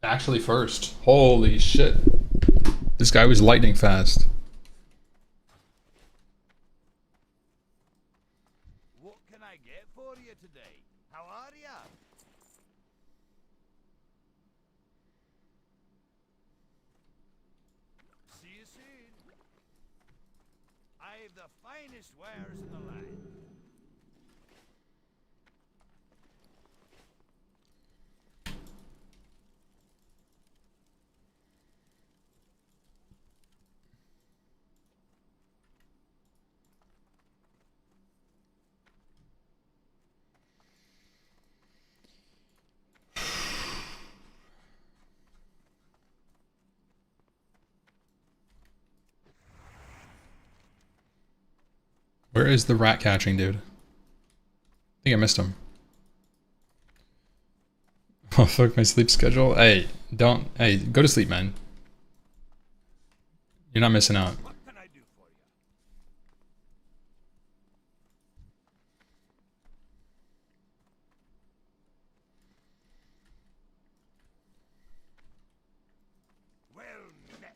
Actually first. Holy shit. This guy was lightning fast. What can I get for you today? How are ya? See you soon. I've the finest wares in the land. Where is the rat catching dude? I think I missed him. Oh fuck my sleep schedule. Hey, go to sleep, man. You're not missing out. What can I do for you? Well met.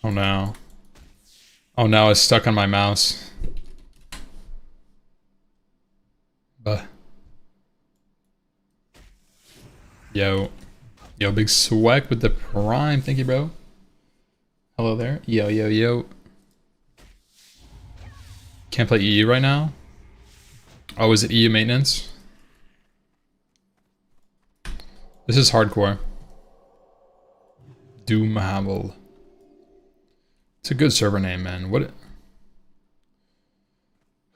Oh no. Oh no, it's stuck on my mouse. But yo. Yo, big swag with the prime. Thank you, bro. Hello there. Yo, yo, yo. Can't play EU right now? Oh, is it EU maintenance? This is hardcore. Doomhamel. It's a good server name, man. What?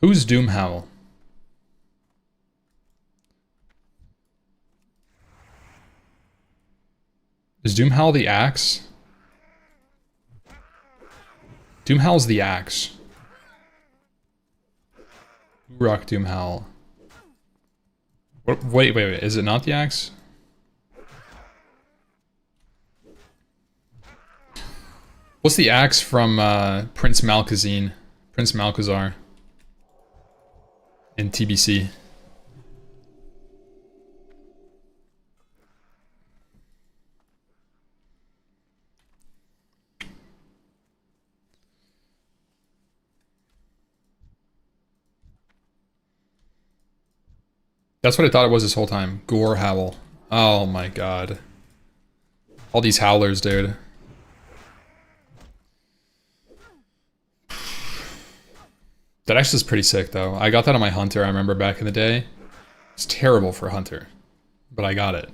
Who's Doomhowl? Is Doomhowl the axe? Doomhowl's the axe. Rock Doomhowl. What, wait. Is it not the axe? What's the axe from Prince Malkazine? Prince Malkazar in TBC. That's what I thought it was this whole time. Gore Howl. Oh my god. All these howlers, dude. That actually is pretty sick, though. I got that on my Hunter, I remember back in the day. It's terrible for Hunter, but I got it.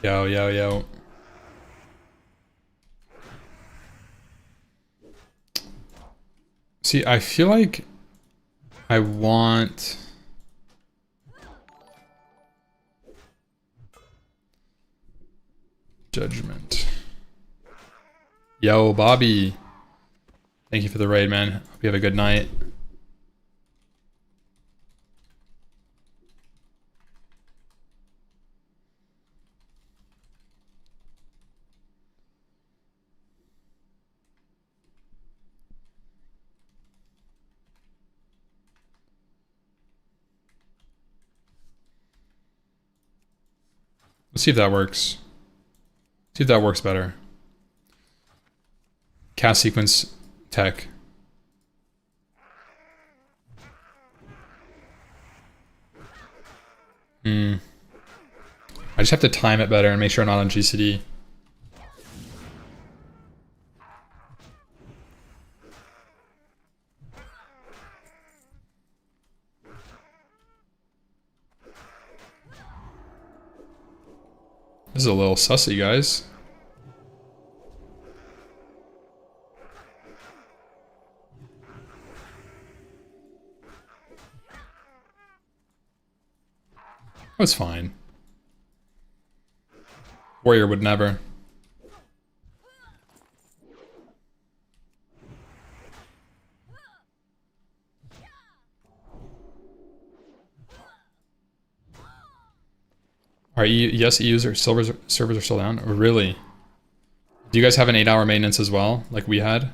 Yo, yo, yo. See, I feel like I want... Judgment. Yo, Bobby. Thank you for the raid, man. Hope you have a good night. Let's see if that works. See if that works better. Cast sequence tech. I just have to time it better and make sure I'm not on GCD. This is a little sussy, guys. That's fine. Warrior would never. Yes, EU's or servers are still down? Oh, really? Do you guys have an 8-hour maintenance as well, like we had?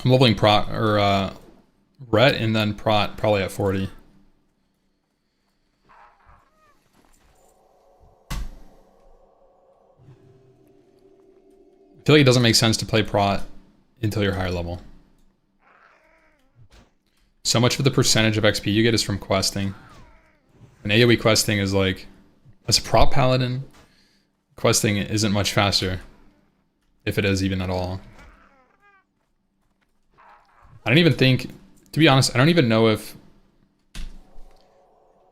I'm leveling Ret and then Prot probably at 40. I feel like it doesn't make sense to play Prot until you're higher level. So much of the percentage of XP you get is from questing. And AoE questing is like, as a prop paladin, questing isn't much faster. If it is even at all. I don't even think, to be honest, I don't even know if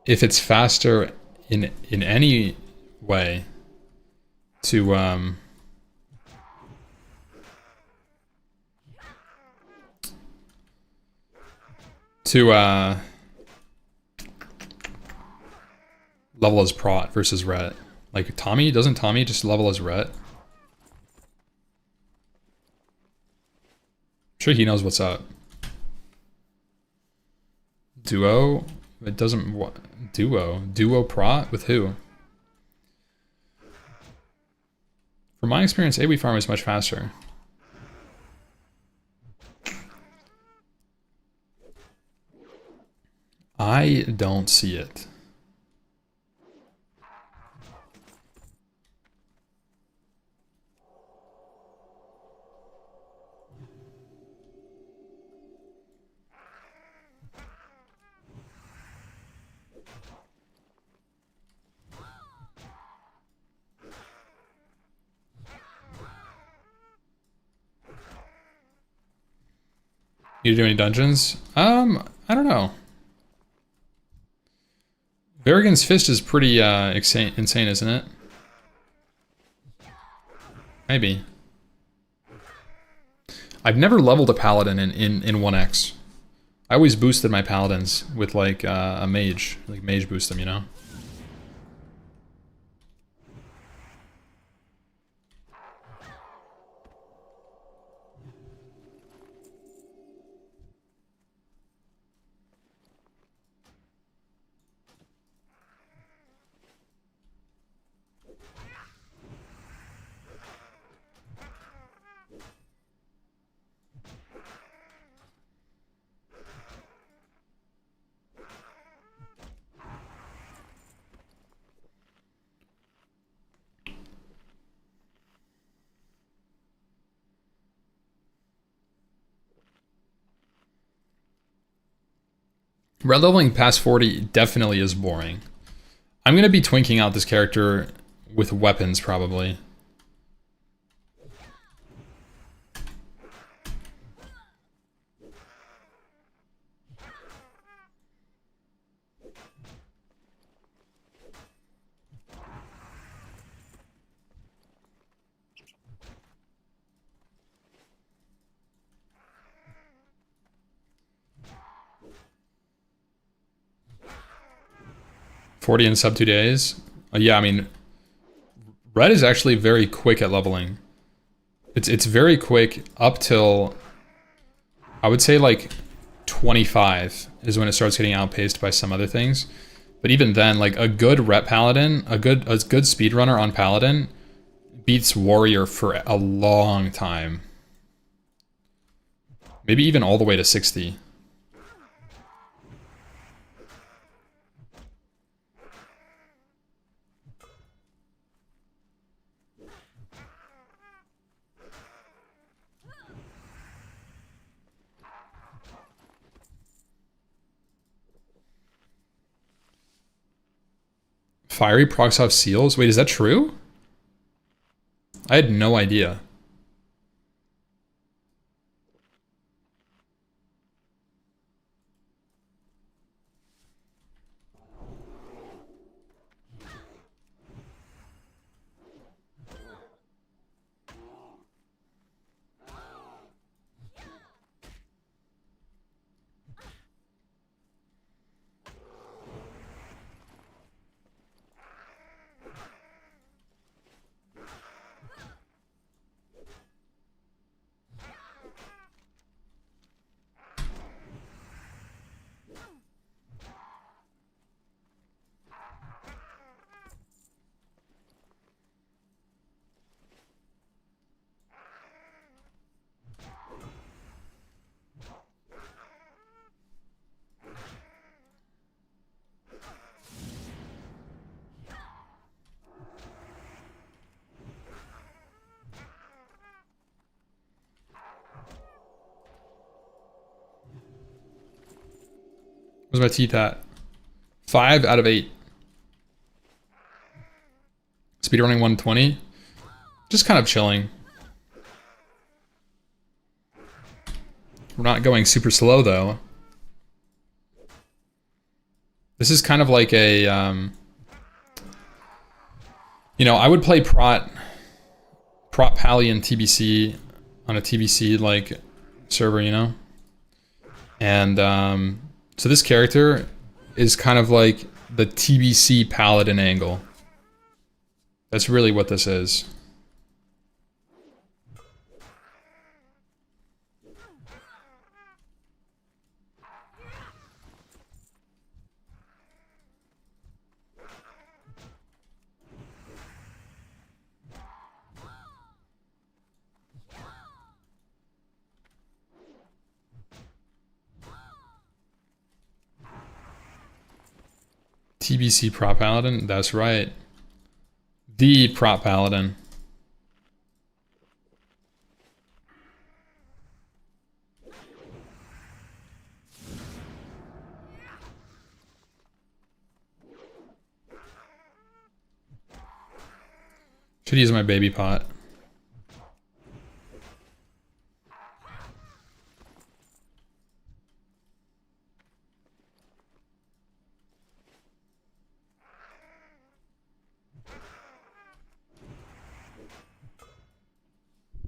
it's faster in any way to level as Prot versus Ret. Like doesn't Tommy just level as Ret? I'm sure he knows what's up. Duo? It doesn't... What? Duo Prot? With who? From my experience, AoE farm is much faster. I don't see it. You do any dungeons? I don't know. Varigan's Fist is pretty insane, isn't it? Maybe. I've never leveled a paladin in 1x. I always boosted my paladins with like a mage, like mage boost them, you know? Red leveling past 40 definitely is boring. I'm gonna be twinking out this character with weapons probably. $40 in sub 2 days? Yeah, I mean, Red is actually very quick at leveling. It's very quick up till, I would say like 25 is when it starts getting outpaced by some other things. But even then, like a good rep Paladin, a good speedrunner on Paladin beats Warrior for a long time. Maybe even all the way to 60. Fiery procs off seals? Wait, is that true? I had no idea. Where's my teeth at? 5 out of 8. Speedrunning 120. Just kind of chilling. We're not going super slow though. This is kind of like a, you know, I would play prot Paladin TBC on a TBC like server, you know? And so this character is kind of like the TBC Paladin angle. That's really what this is. TBC Prop Paladin? That's right. The Prop Paladin. Should use my baby pot.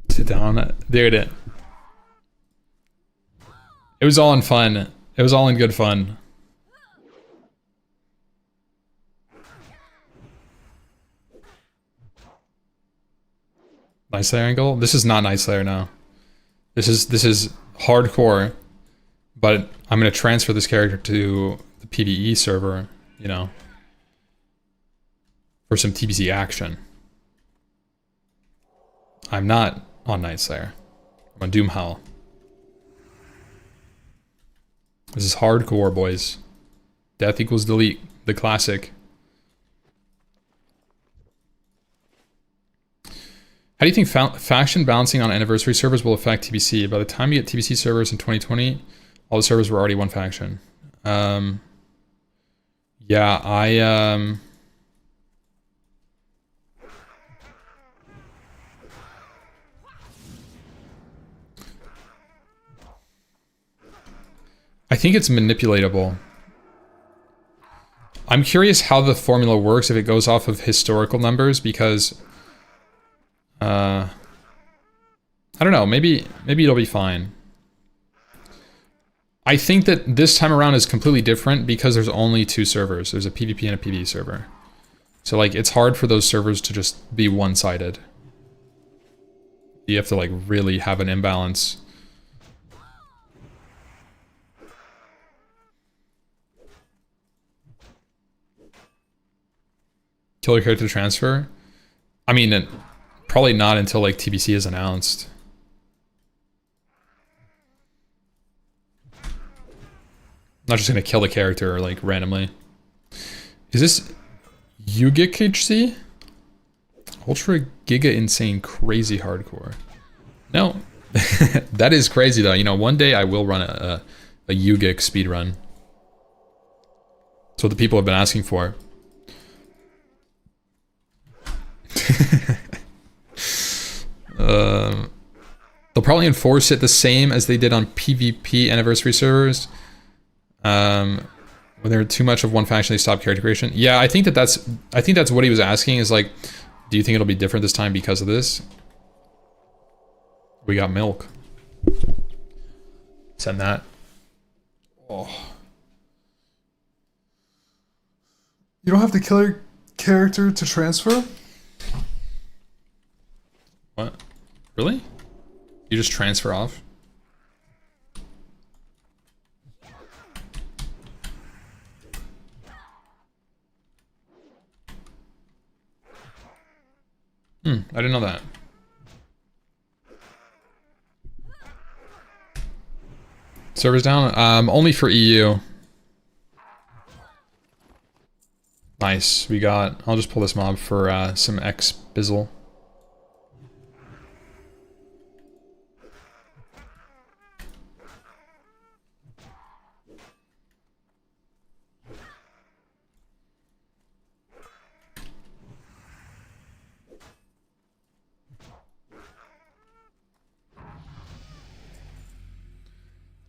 Sit down on it. There it is. It was all in fun. It was all in good fun. Night Slayer angle? This is not Night Slayer now. This is hardcore, but I'm gonna transfer this character to the PvE server, you know, for some TBC action. I'm not on Night Slayer. I'm on Doomhowl. This is hardcore, boys. Death equals delete, the classic. How do you think faction balancing on anniversary servers will affect TBC? By the time you get TBC servers in 2020, all the servers were already one faction. Yeah, I think it's manipulatable. I'm curious how the formula works if it goes off of historical numbers, because I don't know, maybe it'll be fine. I think that this time around is completely different because there's only 2 servers. There's a PvP and a PvE server. So like it's hard for those servers to just be one-sided. You have to like really have an imbalance. Killer character transfer? I mean, probably not until like TBC is announced. I'm not just gonna kill the character like randomly. Is this UGKHC? Ultra Giga Insane Crazy Hardcore. No. That is crazy though. You know, one day I will run a UGIK speedrun. That's what the people have been asking for. They'll probably enforce it the same as they did on PvP anniversary servers. When they're too much of one faction, they stop character creation. Yeah, I think that's what he was asking. Is like, do you think it'll be different this time because of this? We got milk. Send that. Oh. You don't have to kill your character to transfer? What? Really? You just transfer off? I didn't know that. Servers down? Only for EU. Nice. We got... I'll just pull this mob for some X-Bizzle.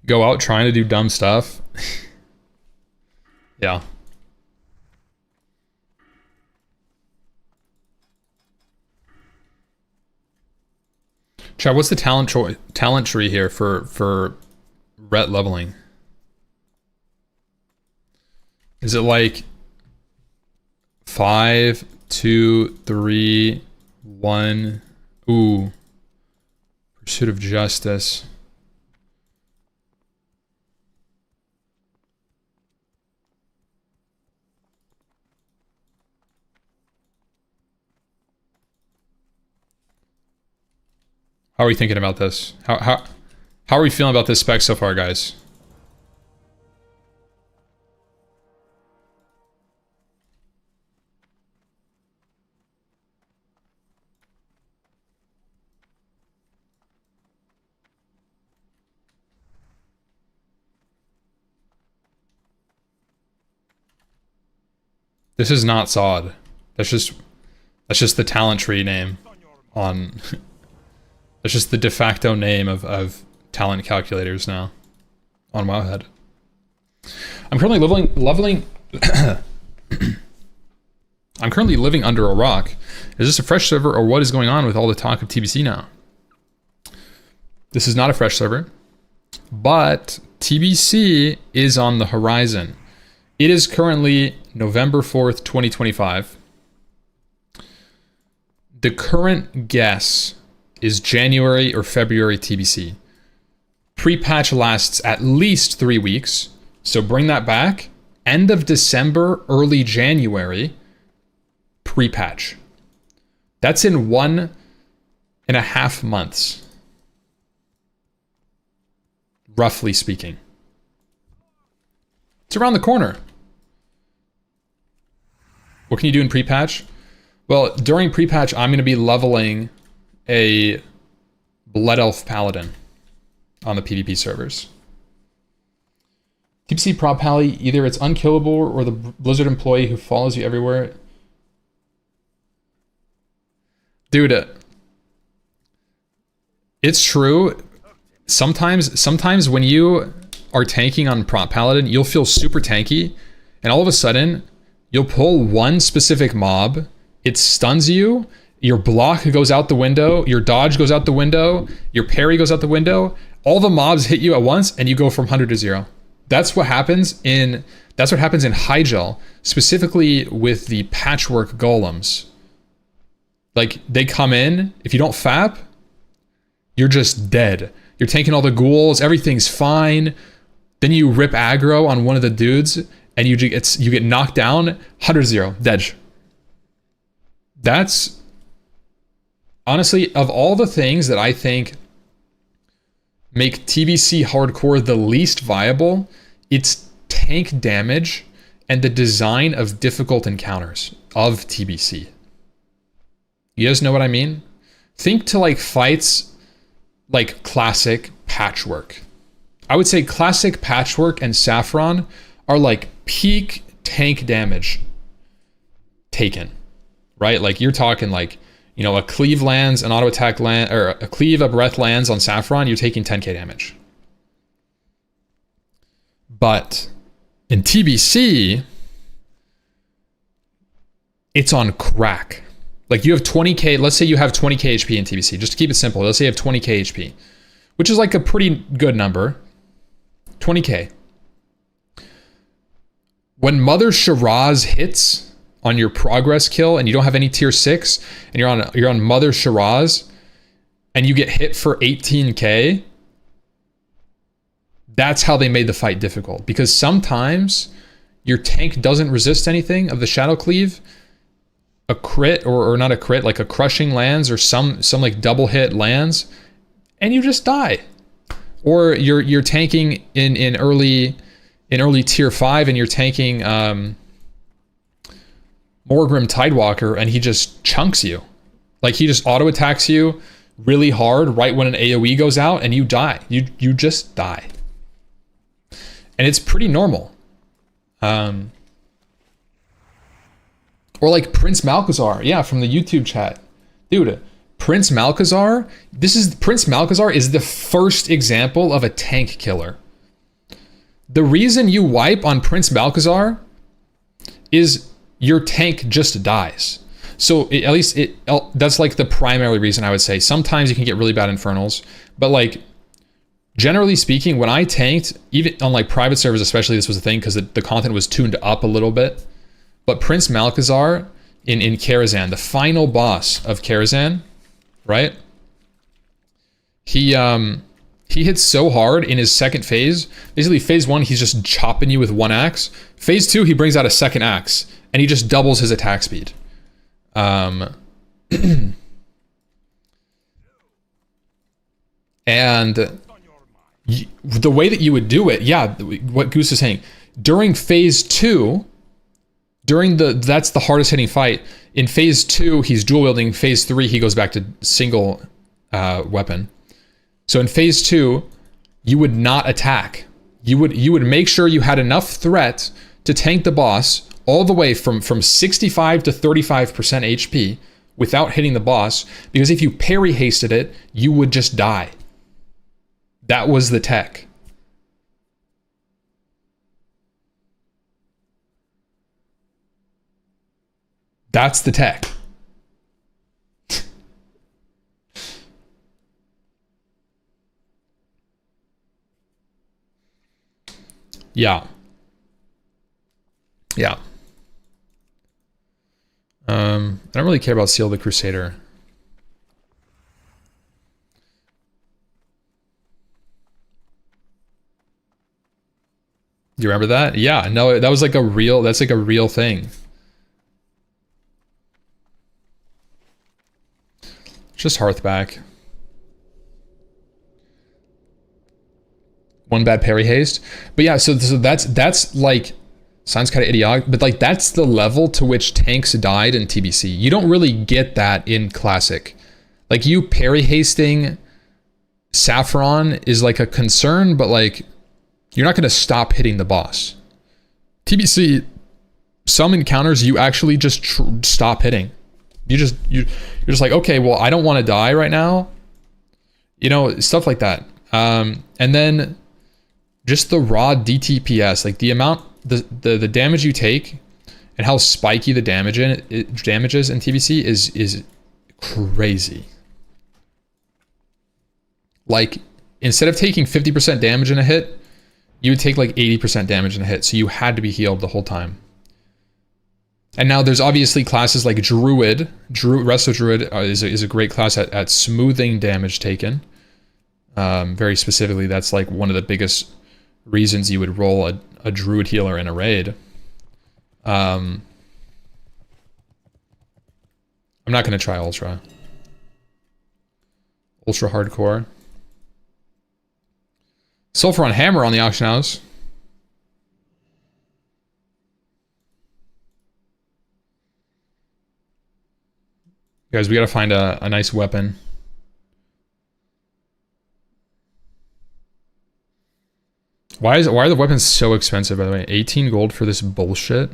Go out trying to do dumb stuff. Yeah. Chat, what's the talent tree here for ret leveling? Is it like 5, 2, 3, 1? Ooh. Pursuit of justice. How are we thinking about this? How are we feeling about this spec so far, guys? This is not SOD. That's just the talent tree name on. That's just the de facto name of talent calculators now on Wowhead. I'm currently leveling. I'm currently living under a rock. Is this a fresh server or what is going on with all the talk of TBC now? This is not a fresh server, but TBC is on the horizon. It is currently November 4th, 2025. The current guess is January or February TBC. Pre-patch lasts at least 3 weeks, so bring that back. End of December, early January, pre-patch. That's in 1.5 months, roughly speaking. It's around the corner. What can you do in pre-patch? Well, during pre-patch, I'm going to be leveling a Blood Elf Paladin on the PvP servers. TBC Prop Pally, either it's unkillable or the Blizzard employee who follows you everywhere. Dude, it's true. Sometimes when you are tanking on Prop Paladin, you'll feel super tanky, and all of a sudden, you'll pull one specific mob, it stuns you, your block goes out the window, your dodge goes out the window, your parry goes out the window, all the mobs hit you at once, and you go from 100 to 0. That's what happens in Hygel, specifically with the patchwork golems. Like, they come in, if you don't FAP, you're just dead. You're tanking all the ghouls, everything's fine. Then you rip aggro on one of the dudes, and you get knocked down, 100-0, dead. That's honestly, of all the things that I think make TBC hardcore the least viable, it's tank damage and the design of difficult encounters of TBC. You guys know what I mean? Think to like fights like classic Patchwork. I would say classic Patchwork and Saffron are like peak tank damage taken, right? Like you're talking like, you know, a cleave lands, an auto attack land, or a cleave, a breath lands on Saffron, you're taking 10k damage. But in TBC, it's on crack. Like you have 20k, let's say you have 20k HP in TBC, just to keep it simple. Let's say you have 20k HP, which is like a pretty good number. 20k. When Mother Shiraz hits on your progress kill and you don't have any tier 6 and you're on Mother Shiraz and you get hit for 18k, that's how they made the fight difficult, because sometimes your tank doesn't resist anything of the Shadow Cleave. A crit or not a crit, like a crushing lands or some like double hit lands and you just die. Or you're tanking in early tier 5 and you're tanking Morgrim Tidewalker and he just chunks you. Like he just auto attacks you really hard right when an AoE goes out and you die. You just die. And it's pretty normal. Or like Prince Malchezaar, yeah, from the YouTube chat. Dude, Prince Malchezaar is the first example of a tank killer. The reason you wipe on Prince Malchezaar is your tank just dies. So that's like the primary reason I would say. Sometimes you can get really bad infernals, but like generally speaking, when I tanked, even on like private servers especially, this was a thing because the content was tuned up a little bit. But Prince Malchezaar in Karazhan, the final boss of Karazhan, right? He hits so hard in his second phase. Basically, phase 1, he's just chopping you with one axe. Phase 2, he brings out a second axe, and he just doubles his attack speed. And the way that you would do it, yeah, what Goose is saying, during phase 2, that's the hardest hitting fight. In phase 2, he's dual wielding. Phase 3, he goes back to single weapon. So in phase 2, you would not attack. You would make sure you had enough threat to tank the boss all the way from 65 to 35% HP without hitting the boss, because if you parry hasted it, you would just die. That was the tech. That's the tech. Yeah. Yeah. I don't really care about Seal the Crusader. You remember that? Yeah, no, that was like that's like a real thing. Just Hearthback. One bad parry haste. But yeah, so that's like, sounds kind of idiotic, but like that's the level to which tanks died in TBC. You don't really get that in Classic. Like you parry hasting Saffron is like a concern, but like you're not going to stop hitting the boss. TBC, some encounters you actually just stop hitting. You're just like, okay, well, I don't want to die right now. You know, stuff like that. And then just the raw DTPS, like the amount, the damage you take and how spiky the damage is in TBC is crazy. Like instead of taking 50% damage in a hit, you would take like 80% damage in a hit. So you had to be healed the whole time. And now there's obviously classes like Druid. Resto Druid is a great class at smoothing damage taken. Very specifically, that's like one of the biggest reasons you would roll a Druid healer in a raid. I'm not gonna try ultra. Ultra hardcore. Sulfur on Hammer on the auction house. Guys, we gotta find a nice weapon. Why are the weapons so expensive, by the way? 18 gold for this bullshit?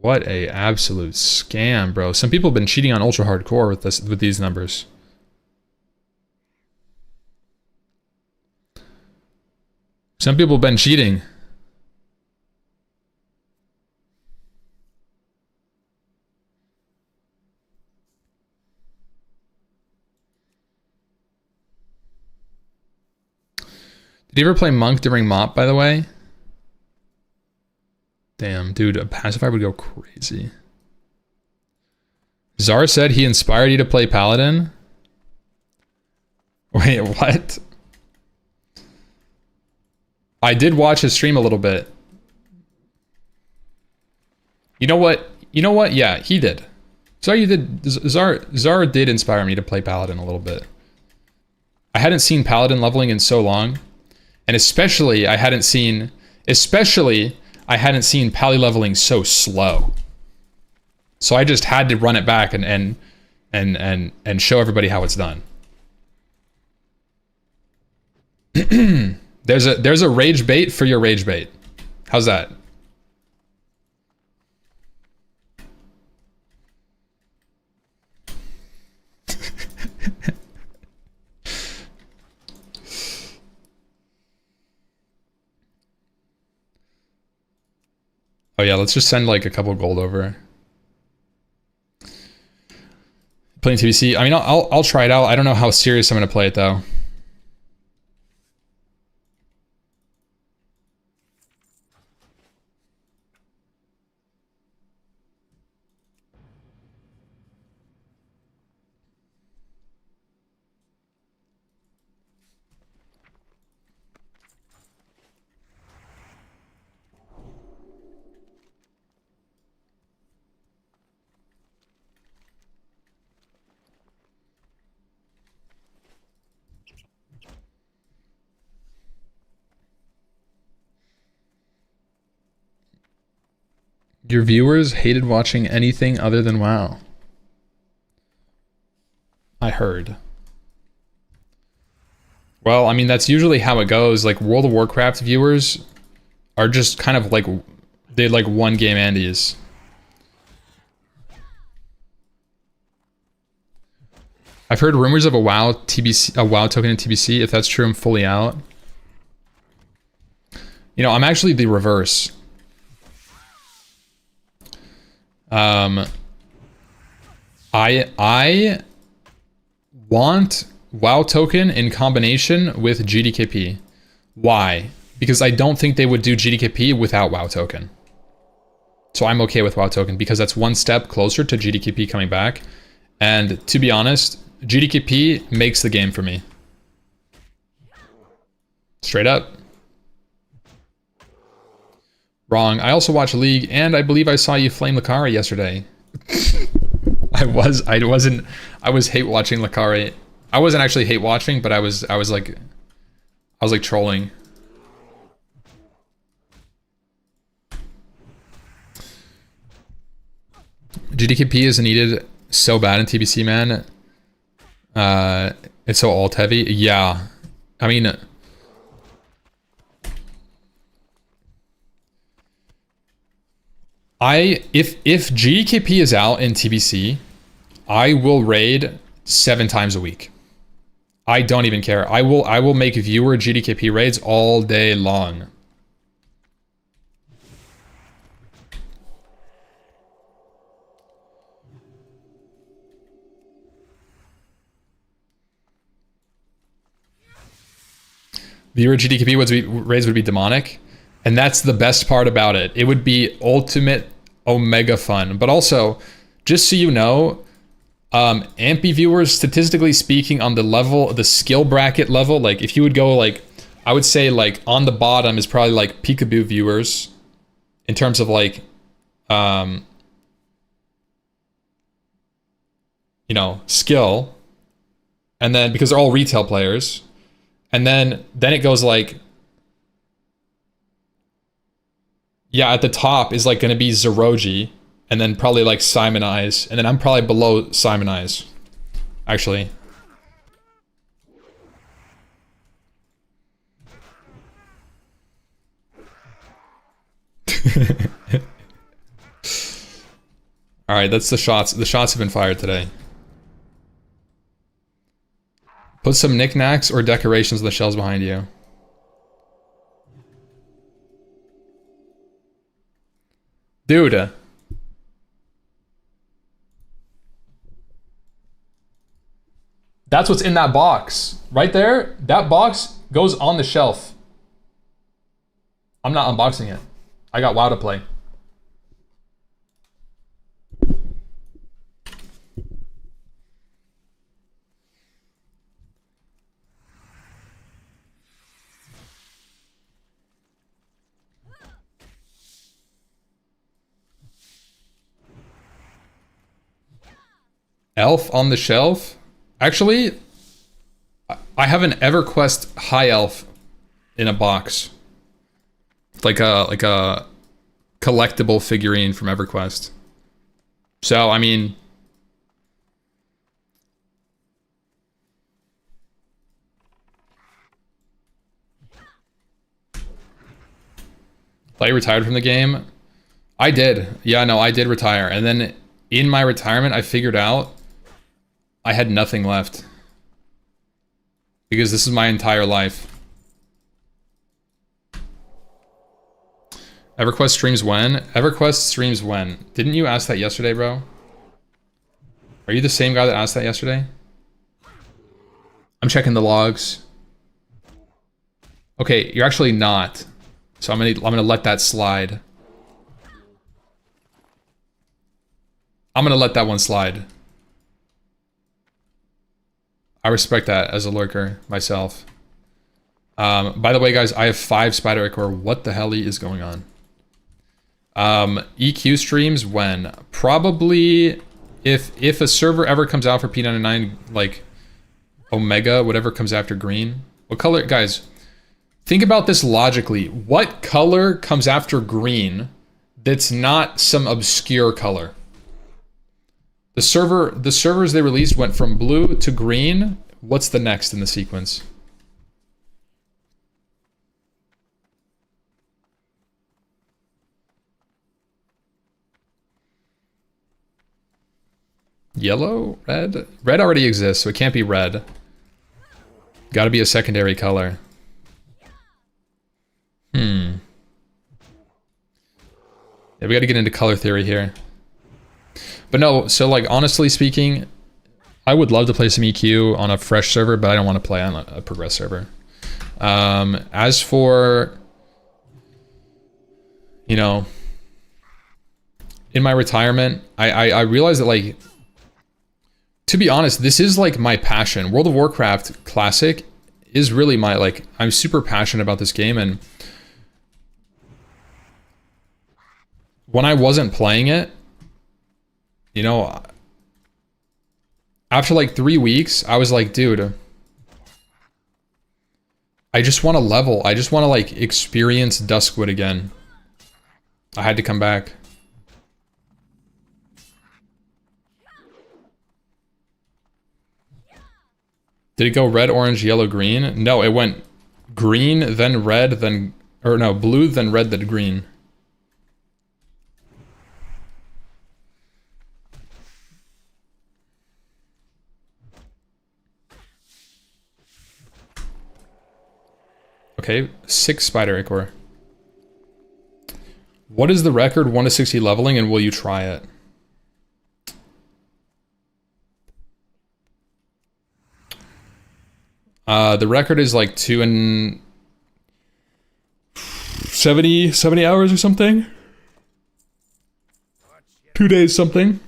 What a absolute scam, bro. Some people have been cheating on ultra hardcore with these numbers. Some people have been cheating. Did you ever play Monk during MOP, by the way? Damn, dude, a pacifier would go crazy. Czar said he inspired you to play Paladin? Wait, what? I did watch his stream a little bit. You know what? You know what? Yeah, he did. Czar did inspire me to play Paladin a little bit. I hadn't seen Paladin leveling in so long. And especially I hadn't seen Pally leveling so slow. So I just had to run it back and show everybody how it's done. There's a rage bait for your rage bait. How's that? Oh yeah, let's just send like a couple gold over. Playing TBC. I mean, I'll try it out. I don't know how serious I'm gonna play it though. Your viewers hated watching anything other than WoW. I heard. Well, I mean, that's usually how it goes. Like, World of Warcraft viewers are just kind of like, they like one game Andes. I've heard rumors of a WoW TBC, a WoW token in TBC. If that's true, I'm fully out. You know, I'm actually the reverse. I want WoW token in combination with GDKP. Why? Because I don't think they would do GDKP without WoW token. So I'm okay with WoW token because that's one step closer to GDKP coming back. And to be honest, GDKP makes the game for me. Straight up. Wrong. I also watch League, and I believe I saw you flame Lakari yesterday. I was hate watching Lakari. I wasn't actually hate watching, but I was like trolling. GDKP is needed so bad in TBC, man. It's so alt heavy. Yeah. I mean, if GDKP is out in TBC, I will raid 7 times a week. I don't even care. I will make viewer GDKP raids all day long. Viewer GDKP raids would be demonic. And that's the best part about it. It would be ultimate omega fun. But also, just so you know, Ampy viewers, statistically speaking, on the level, the skill bracket level, like if you would go like, I would say like on the bottom is probably like Peekaboo viewers. in terms of like, you know, skill. And then because they're all retail players, and then it goes like, yeah, at the top is like going to be Zeroji, and then probably like Simon Eyes, and then I'm probably below Simon Eyes, actually. All right, that's the shots. The shots have been fired today. Put some knickknacks or decorations on the shelves behind you. Dude. That's what's in that box. Right there, that box goes on the shelf. I'm not unboxing it. I got WoW to play. Elf on the shelf? Actually, I have an EverQuest High Elf in a box. Like a collectible figurine from EverQuest. So, I mean, I retired from the game. I did. Yeah, no, I did retire. And then in my retirement, I figured out I had nothing left. Because this is my entire life. EverQuest streams when? EverQuest streams when? Didn't you ask that yesterday, bro? Are you the same guy that asked that yesterday? I'm checking the logs. Okay, you're actually not. So I'm gonna let that slide. I'm gonna let that one slide. I respect that as a lurker myself. By the way, guys, I have 5 spider ichor. What the hell is going on? EQ streams when? Probably if a server ever comes out for P99, like Omega, whatever comes after green. What color, guys? Think about this logically. What color comes after green that's not some obscure color? The servers they released went from blue to green. What's the next in the sequence? Yellow? Red? Red already exists, so it can't be red. Gotta be a secondary color. Yeah, we gotta get into color theory here. But no, so like honestly speaking, I would love to play some EQ on a fresh server, but I don't want to play on a progress server. As for, you know, in my retirement, I realized that, like, to be honest, this is like my passion. World of Warcraft Classic is really my, like, I'm super passionate about this game, and when I wasn't playing it, you know, after like 3 weeks, I was like, dude, I just want to level. I just want to like experience Duskwood again. I had to come back. Did it go red, orange, yellow, green? No, it went green, then red, then, or no, blue, then red, then green. Okay, 6 spider ichor. What is the record 1 to 60 leveling, and will you try it? The record is like 70 hours or something. 2 days something.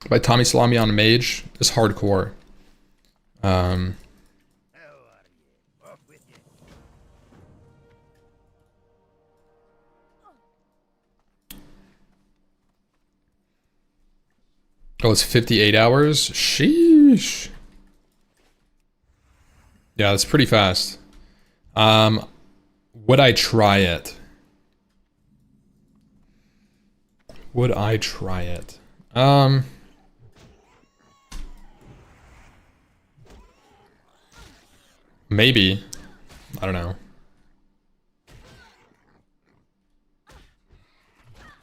By Tommy Salami on Mage. It's hardcore. Oh, it's 58 hours? Sheesh. Yeah, that's pretty fast. Would I try it? Would I try it? Maybe. I don't know.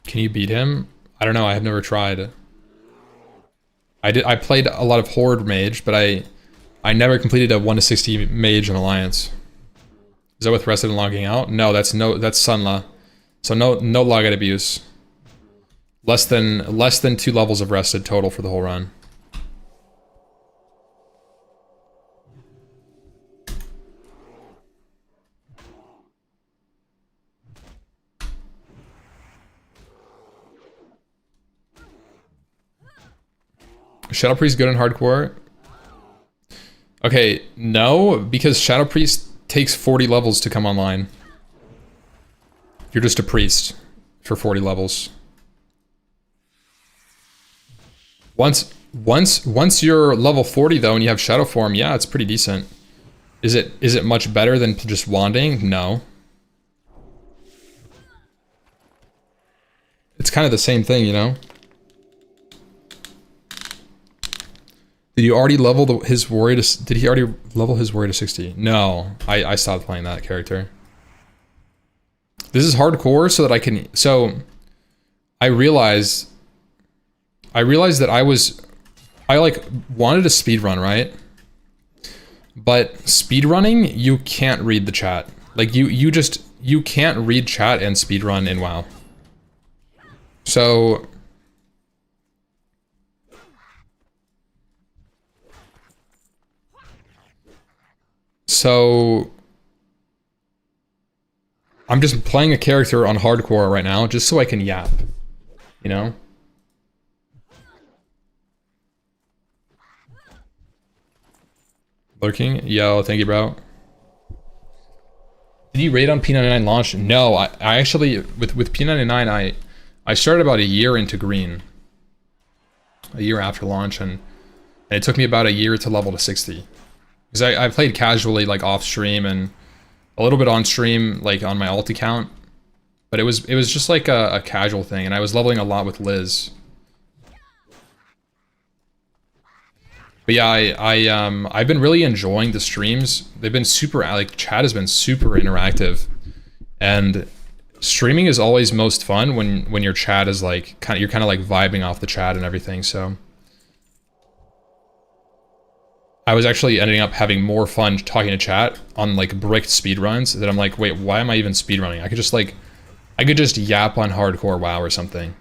Can you beat him? I don't know, I have never tried. I played a lot of Horde Mage, but I never completed a 1 to 60 Mage in Alliance. Is that with rested and logging out? No, that's Sunla. So no logout abuse. Less than 2 levels of rested total for the whole run. Shadow Priest good in hardcore? Okay, no, because Shadow Priest takes 40 levels to come online. You're just a priest for 40 levels. Once you're level 40 though and you have Shadow Form, yeah, it's pretty decent. Is it much better than just wanding? No. It's kind of the same thing, you know? Did he already level his warrior to... Did he already level his warrior to 60? No, I stopped playing that character. This is hardcore so that I can... So, I realized that I like wanted to speedrun, right? But speedrunning, you can't read the chat. Like you can't read chat and speedrun in WoW. So I'm just playing a character on hardcore right now just so I can yap, you know? Lurking? Yo, thank you, bro. Did you raid on P99 launch? No, I actually, with P99, I started about a year into green. A year after launch, and it took me about a year to level to 60. Because I played casually, like off stream, and a little bit on stream, like on my alt account. But it was just like a casual thing, and I was leveling a lot with Liz. But yeah, I've been really enjoying the streams. They've been super, like, chat has been super interactive. And streaming is always most fun when your chat is like, you're kind of like vibing off the chat and everything, so. I was actually ending up having more fun talking to chat on like bricked speedruns that I'm like, wait, why am I even speedrunning? I could just yap on hardcore WoW or something.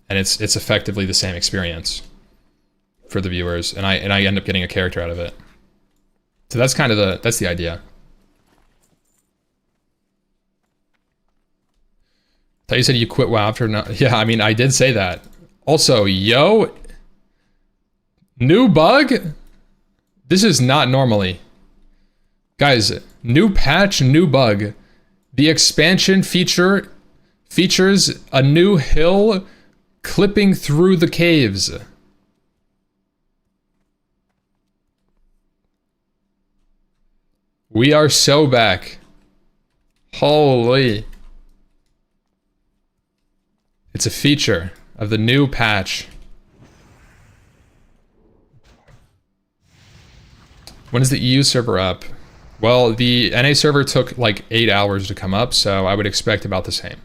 And it's effectively the same experience for the viewers, and I end up getting a character out of it. So that's kind of that's the idea. I thought you said you quit WoW after yeah, I mean, I did say that. Also, yo, new bug? This is not normally. Guys, new patch, new bug. The expansion features a new hill clipping through the caves. We are so back. Holy. It's a feature of the new patch. When is the EU server up? Well, the NA server took like 8 hours to come up, so I would expect about the same.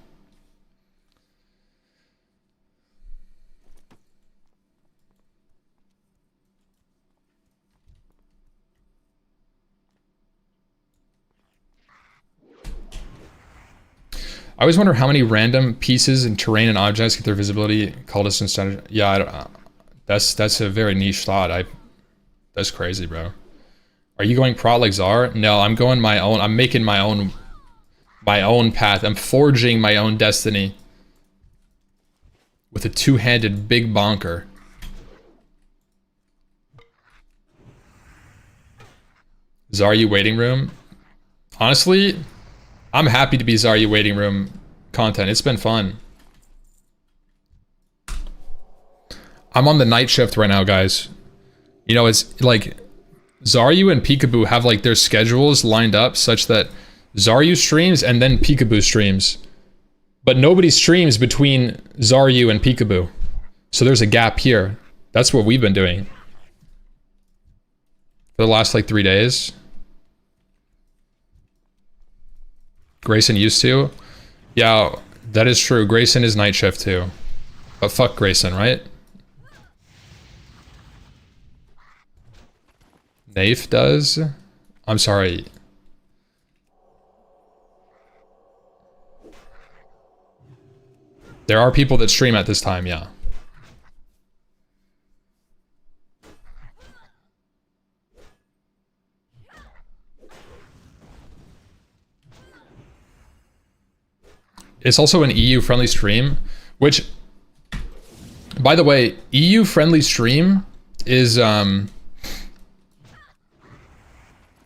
I always wonder how many random pieces in terrain and objects get their visibility, call distance, standard. Yeah, I don't, that's a very niche thought. That's crazy, bro. Are you going prot like Czar? No, I'm going my own. I'm making my own path. I'm forging my own destiny with a two-handed big bonker. Zarya waiting room. Honestly, I'm happy to be Zarya waiting room content. It's been fun. I'm on the night shift right now, guys. You know, it's like Zaryu and Peekaboo have like their schedules lined up such that Zaryu streams and then Peekaboo streams. But nobody streams between Zaryu and Peekaboo. So there's a gap here. That's what we've been doing for the last like 3 days. Grayson used to. Yeah, that is true. Grayson is night shift too. But fuck Grayson, right? Nafe does? I'm sorry. There are people that stream at this time, yeah. It's also an EU-friendly stream, which, by the way, EU-friendly stream is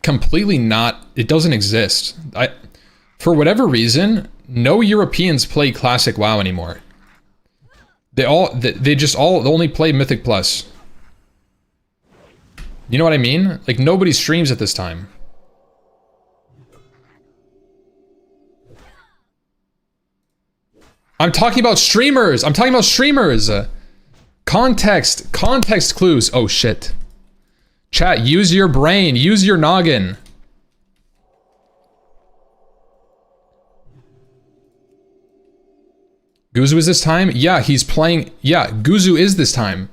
completely not, it doesn't exist. For whatever reason, no Europeans play Classic WoW anymore. They just all only play Mythic Plus. You know what I mean? Like, nobody streams at this time. I'm talking about streamers! I'm talking about streamers! Context clues. Oh shit. Chat, use your brain, use your noggin. Guzu is this time? Yeah, he's playing... Yeah, Guzu is this time.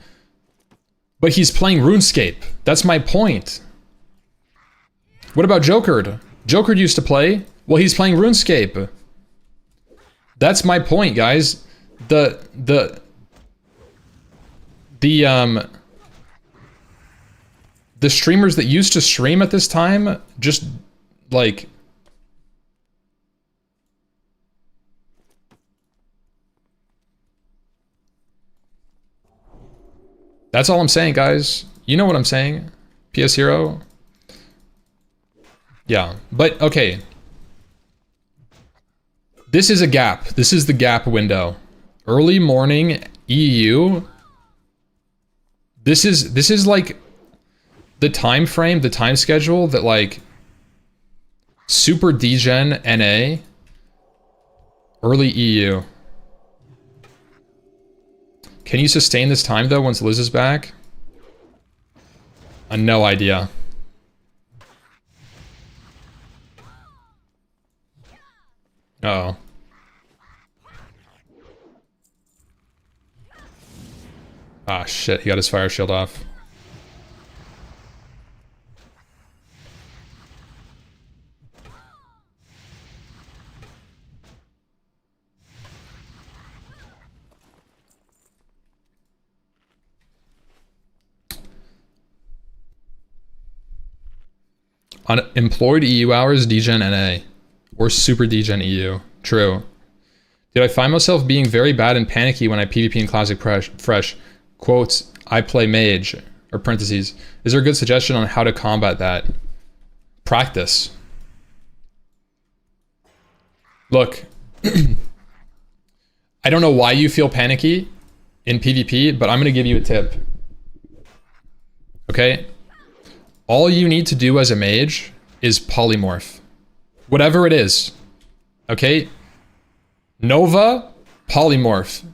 But he's playing RuneScape. That's my point. What about Jokered? Jokered used to play. Well, he's playing RuneScape. That's my point, guys. The streamers that used to stream at this time just like that's all I'm saying, guys. You know what I'm saying. PS Hero. Yeah, but okay. This is a gap. This is the gap window. Early morning EU. This is like the time frame, the time schedule that like Super Degen NA, early EU. Can you sustain this time though once Liz is back? No idea. Uh-oh. Ah, shit, he got his fire shield off. Unemployed EU hours, Degen NA. Or Super Degen EU. True. Did I find myself being very bad and panicky when I PvP in Classic Fresh? Quotes, I play mage. Or parentheses. Is there a good suggestion on how to combat that? Practice. Look. I don't know why you feel panicky in PvP, but I'm going to give you a tip. Okay? All you need to do as a mage is polymorph. Whatever it is. Okay? Nova, polymorph.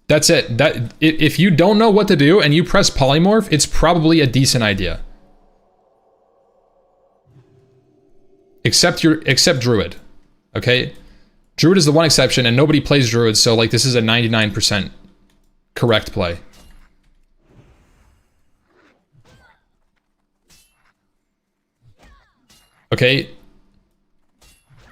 That's it. If you don't know what to do and you press polymorph, it's probably a decent idea. Except Druid. Okay? Druid is the one exception and nobody plays Druid, so like this is a 99% correct play. Okay?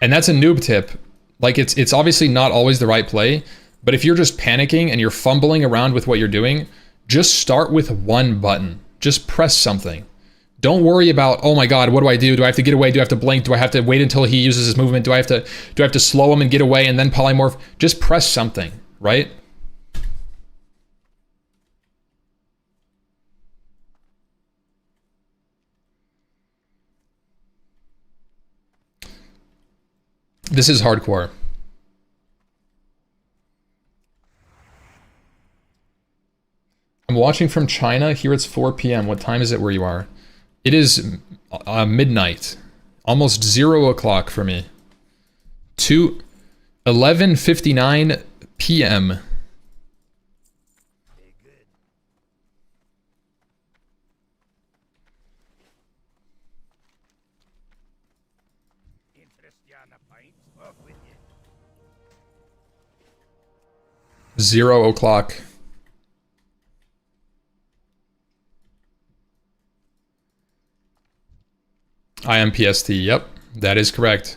And that's a noob tip. Like it's obviously not always the right play, but if you're just panicking and you're fumbling around with what you're doing, just start with one button. Just press something. Don't worry about, oh my god, what do I do? Do I have to get away? Do I have to blink? Do I have to wait until he uses his movement? Do I have to slow him and get away and then polymorph? Just press something, right? This is hardcore. I'm watching from China. Here it's 4 p.m. What time is it where you are? It is midnight. Almost 0 o'clock for me. 11:59 p.m. Very good. Interest you on a pint? Off with you. 0 o'clock. I am PST. Yep, that is correct.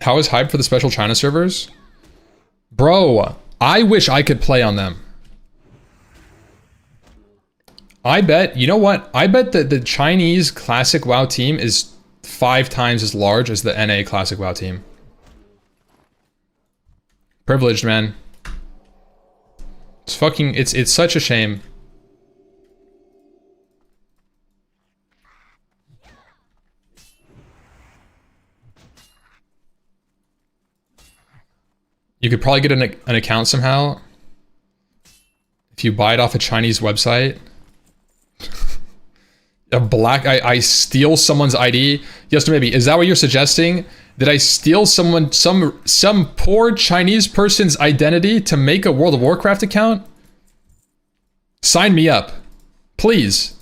How is hype for the special China servers? Bro, I wish I could play on them. I bet, you know what? I bet that the Chinese Classic WoW team is 5 times as large as the NA Classic WoW team. Privileged, man. It's fucking, it's such a shame. You could probably get an account somehow if you buy it off a Chinese website. I steal someone's ID. Yes, maybe. Is that what you're suggesting? Did I steal some poor Chinese person's identity to make a World of Warcraft account? Sign me up, please.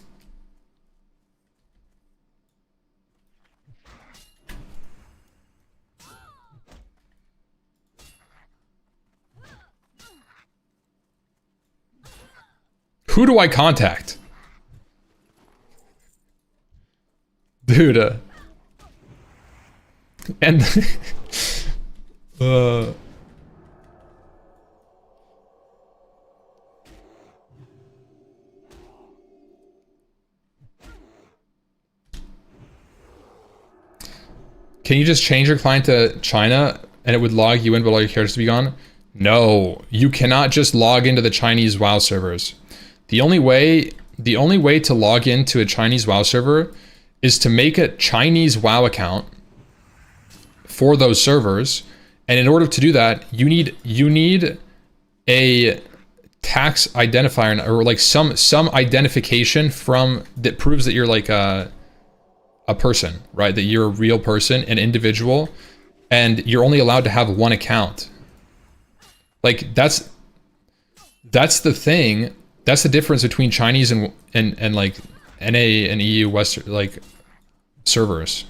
Who do I contact? Dude, and can you just change your client to China and it would log you in but all your characters to be gone? No, you cannot just log into the Chinese WoW servers. The only way to log into a Chinese WoW server is to make a Chinese WoW account for those servers, and in order to do that, you need a tax identifier or like some identification from that proves that you're like a person, right? That you're a real person, an individual, and you're only allowed to have one account. Like that's the thing. That's the difference between Chinese and like NA and EU Western like servers.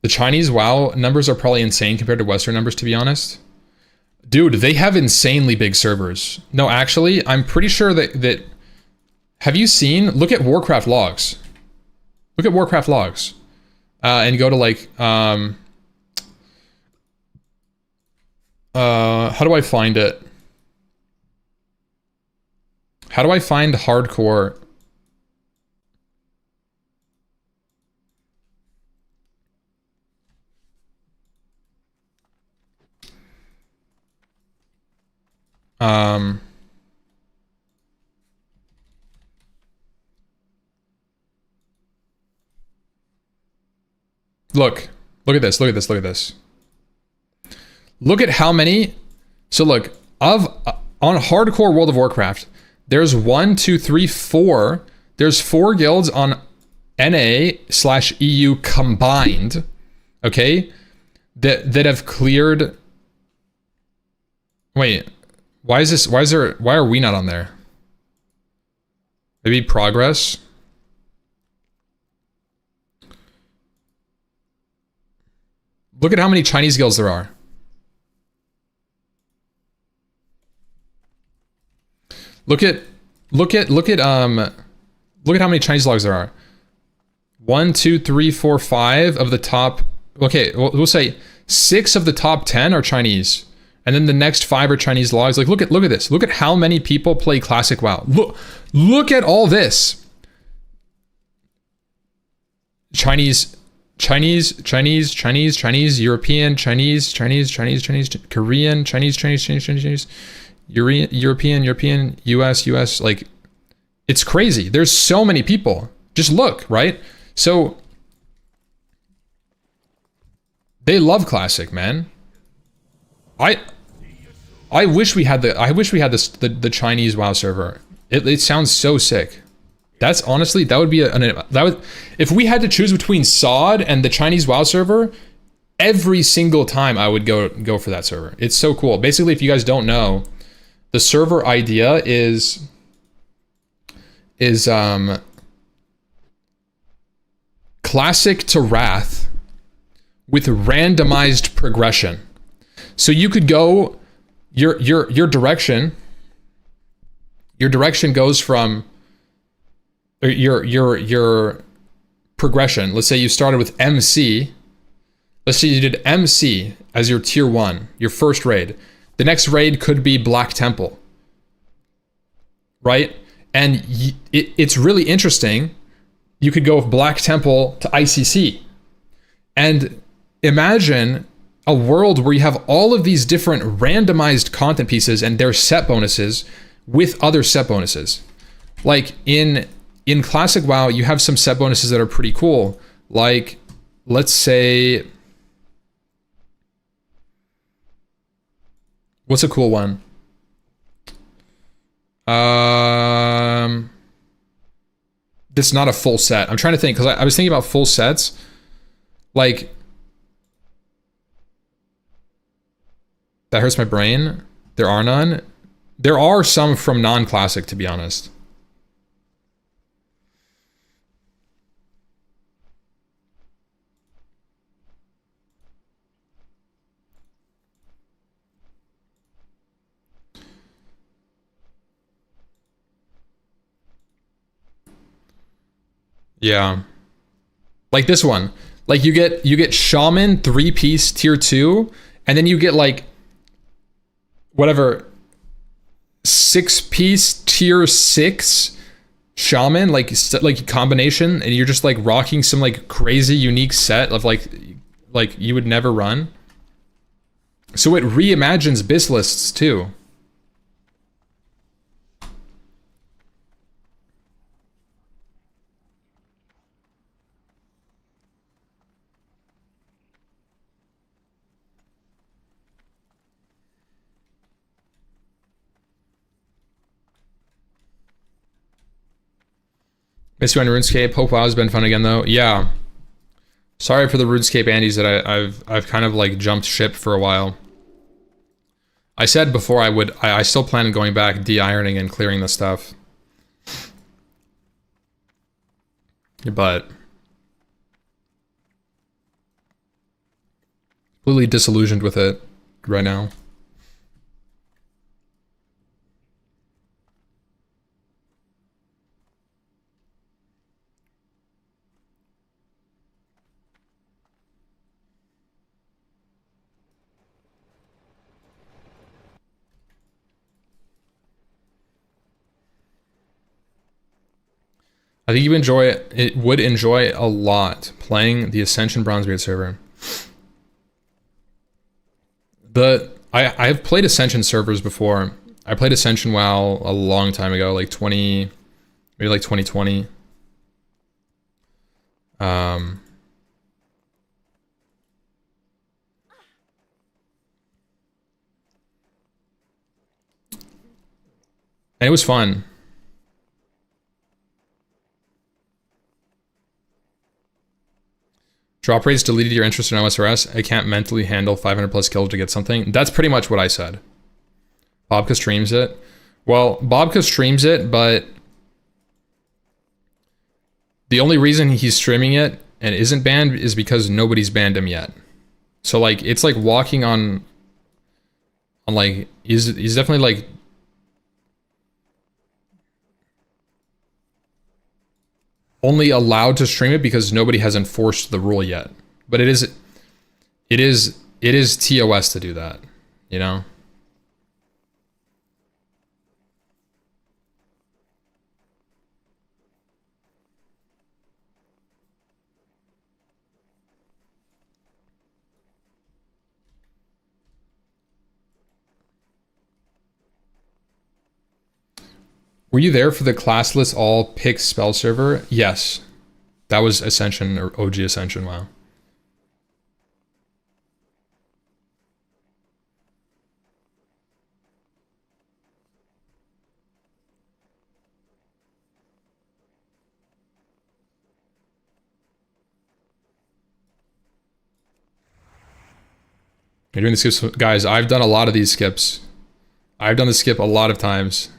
The Chinese WoW numbers are probably insane compared to Western numbers, to be honest. Dude, they have insanely big servers. No, actually, I'm pretty sure that have you seen? Look at Warcraft logs. Look at Warcraft logs. And go to like, how do I find it? How do I find hardcore? Look at this, look at this, look at this. Look at how many, so look, on hardcore World of Warcraft, there's 1, 2, 3, 4, there's 4 guilds on NA/EU combined, okay, that have cleared, wait, why are we not on there? Maybe progress? Look at how many Chinese guilds there are. Look at how many Chinese logs there are. 1, 2, 3, 4, 5 of the top. Okay, we'll say 6 of the top 10 are Chinese, and then the next 5 are Chinese logs. Like, look at this. Look at how many people play Classic WoW. Look at all this. Chinese, European, Chinese, Korean, Chinese, European, US, like, it's crazy. There's so many people. Just look, right? So they love classic, man. I wish we had the Chinese WoW server. It sounds so sick. That's honestly, that would be if we had to choose between SOD and the Chinese WoW server, every single time I would go for that server. It's so cool. Basically, if you guys don't know, the server idea is classic to Wrath with randomized progression. So you could go your direction goes from your progression. Let's say you started with MC. Let's say you did MC as your tier 1, your first raid. The next raid could be Black Temple, right? And it's really interesting. You could go with Black Temple to ICC. And imagine a world where you have all of these different randomized content pieces and their set bonuses with other set bonuses. Like in Classic WoW, you have some set bonuses that are pretty cool. Like, let's say, what's a cool one? This is not a full set. I'm trying to think, because I was thinking about full sets. Like, that hurts my brain. There are none. There are some from non-classic, to be honest. Yeah. Like this one. Like you get Shaman 3-piece tier 2, and then you get like whatever 6-piece tier 6 Shaman, like combination, and you're just like rocking some like crazy unique set of like you would never run. So it reimagines BIS lists too. Miss you on RuneScape. Hope WoW's been fun again though. Yeah. Sorry for the RuneScape Andes that I've kind of like jumped ship for a while. I said before I still plan on going back, de-ironing and clearing the stuff. But completely disillusioned with it right now. I think you would enjoy a lot playing the Ascension Bronzebeard server. I've played Ascension servers before. I played Ascension WoW a long time ago, like 2020. And it was fun. Drop rates deleted your interest in OSRS. I can't mentally handle 500 plus kills to get something. That's pretty much what I said. Bobka streams it. Well, Bobka streams it, but the only reason he's streaming it and isn't banned is because nobody's banned him yet. So like, it's like walking on like, he's definitely like, only allowed to stream it because nobody has enforced the rule yet. But it is TOS to do that, you know? Were you there for the classless all pick spell server? Yes. That was Ascension or OG Ascension, wow. You're doing the skips, guys. I've done a lot of these skips. I've done the skip a lot of times.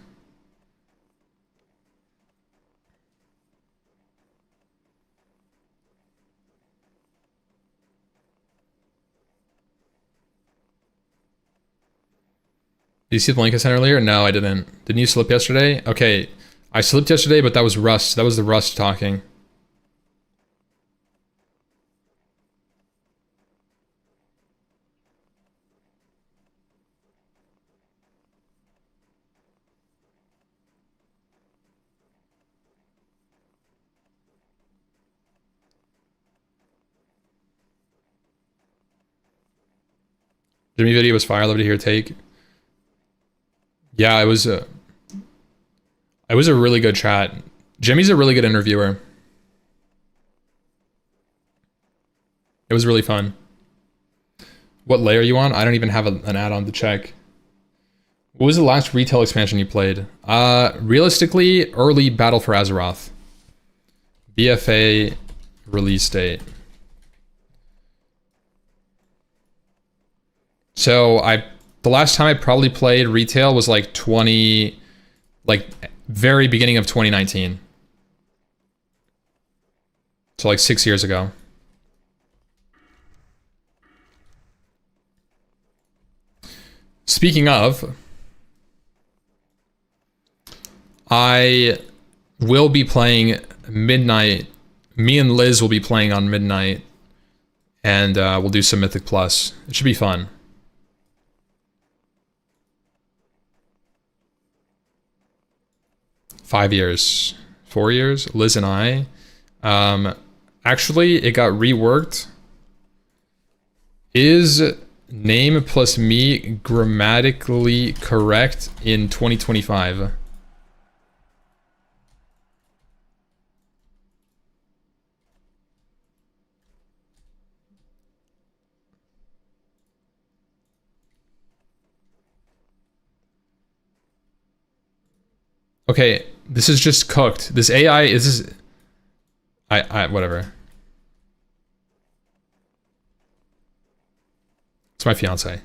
Did you see the link I sent earlier? No, I didn't. Didn't you slip yesterday? Okay, I slipped yesterday, but that was Rust. That was the Rust talking. Jimmy video was fire. Love to hear your take. Yeah, it was a really good chat. Jimmy's a really good interviewer. It was really fun. What layer are you on? I don't even have an add-on to check. What was the last retail expansion you played? Realistically, early Battle for Azeroth. BFA release date. So the last time I probably played retail was like very beginning of 2019. So like 6 years ago. Speaking of, I will be playing Midnight. Me and Liz will be playing on Midnight. And we'll do some Mythic Plus. It should be fun. Five years, 4 years, Liz and I. Actually, it got reworked. Is name plus me grammatically correct in 2025? Okay, this is just cooked. This AI is... whatever. It's my fiance.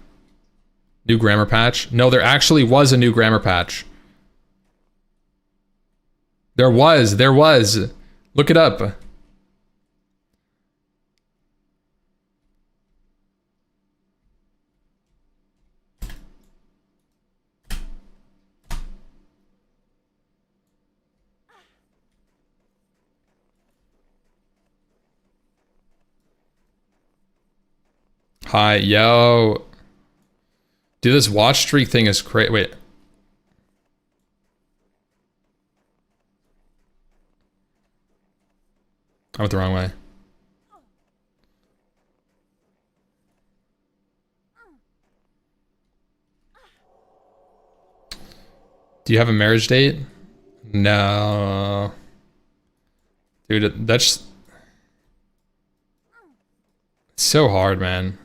New grammar patch? No, there actually was a new grammar patch. There was. Look it up. Hi, yo. Dude, this watch streak thing is crazy. Wait. I went the wrong way. Do you have a marriage date? No. Dude, that's so hard, man.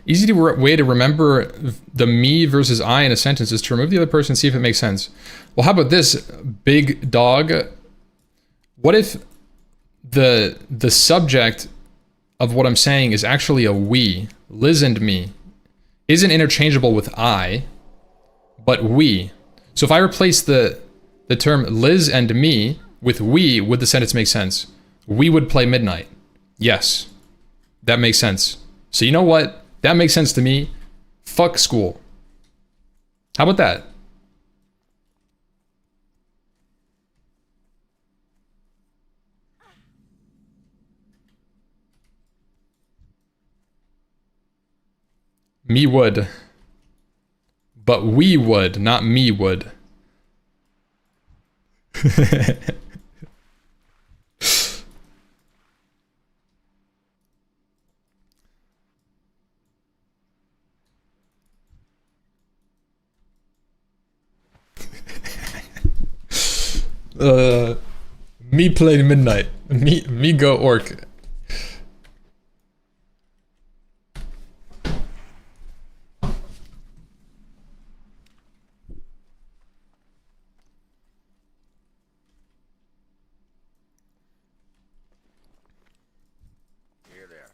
Easy way to remember the me versus I in a sentence is to remove the other person and see if it makes sense. Well, how about this, big dog? What if the subject of what I'm saying is actually a we, Liz and me, isn't interchangeable with I, but we. So if I replace the term Liz and me with we, would the sentence make sense? We would play Midnight. Yes, that makes sense. So you know what? That makes sense to me. Fuck school. How about that? Me would. But we would, not me would. Me play midnight. Me go orc. Here there.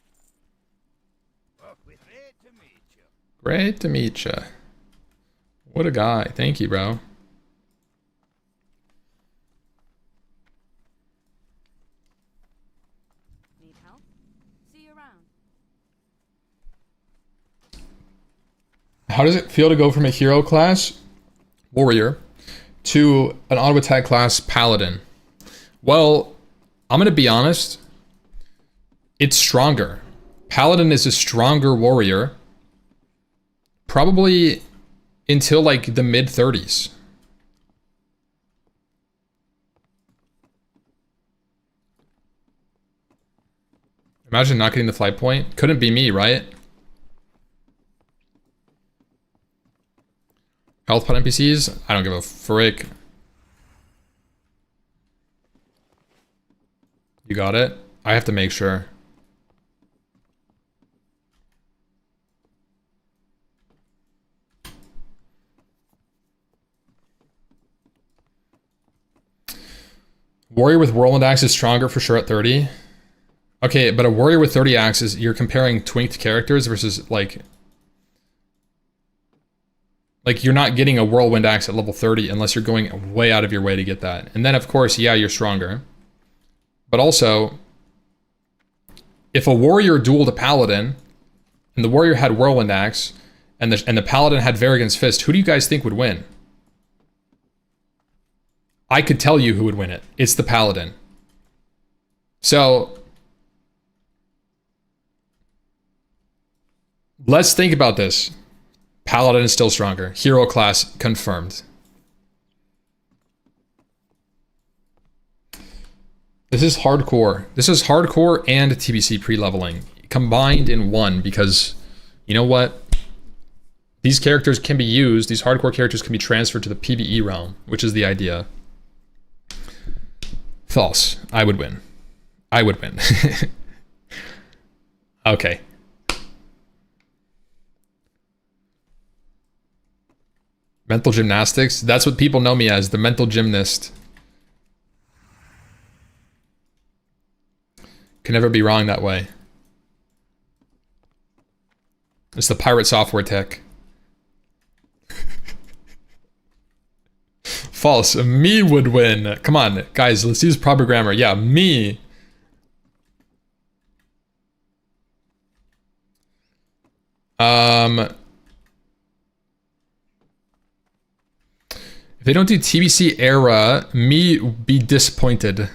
Well, great to meet you. Great to meet ya. What a guy. Thank you, bro. Need help? See you around. How does it feel to go from a hero class, warrior, to an auto attack class, paladin? Well, I'm gonna be honest. It's stronger. Paladin is a stronger warrior. Probably until like the mid 30s. Imagine not getting the flight point. Couldn't be me, right? Health pot NPCs? I don't give a frick. You got it? I have to make sure. Warrior with Whirlwind Axe is stronger for sure at 30. Okay, but a warrior with 30 axes, you're comparing twinked characters versus like you're not getting a Whirlwind Axe at level 30 unless you're going way out of your way to get that. And then of course, yeah, you're stronger. But also, if a warrior dueled a paladin, and the warrior had Whirlwind Axe, and the paladin had Varrigan's Fist, who do you guys think would win? I could tell you who would win it. It's the paladin. So, let's think about this. Paladin is still stronger. Hero class confirmed. This is hardcore. This is hardcore and TBC pre-leveling combined in one, because you know what? These characters can be used, these hardcore characters can be transferred to the PvE realm, which is the idea. False. I would win. I would win. Okay. Mental gymnastics? That's what people know me as, the mental gymnast. Can never be wrong that way. It's the pirate software tech. False. Me would win. Come on, guys, let's use proper grammar. Yeah, me. If they don't do TBC era, me be disappointed.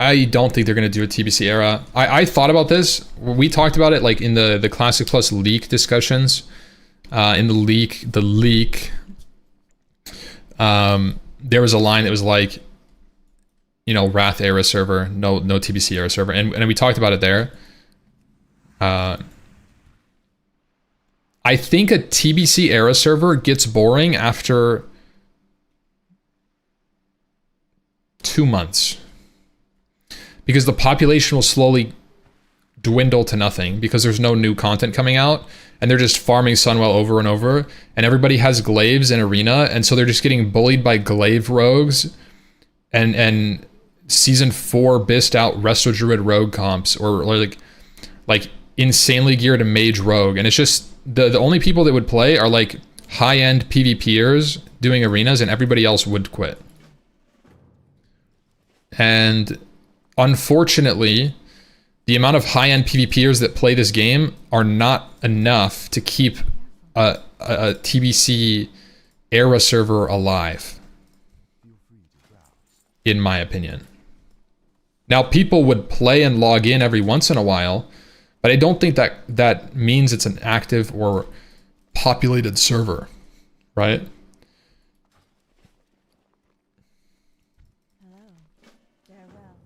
I don't think they're going to do a TBC era. I thought about this. We talked about it like in the Classic Plus leak discussions. In the leak, there was a line that was like, you know, Wrath era server, no TBC era server. And we talked about it there. I think a TBC era server gets boring after 2 months. Because the population will slowly dwindle to nothing because there's no new content coming out and they're just farming Sunwell over and over, and everybody has glaives in arena, and so they're just getting bullied by glaive rogues and season 4 bist out Resto Druid rogue comps or like insanely geared mage rogue, and it's just the only people that would play are like high-end PvPers doing arenas, and everybody else would quit. And unfortunately, the amount of high-end PvPers that play this game are not enough to keep a TBC era server alive. in my opinion. Now, people would play and log in every once in a while, but I don't think that means it's an active or populated server, right? Hello. Farewell.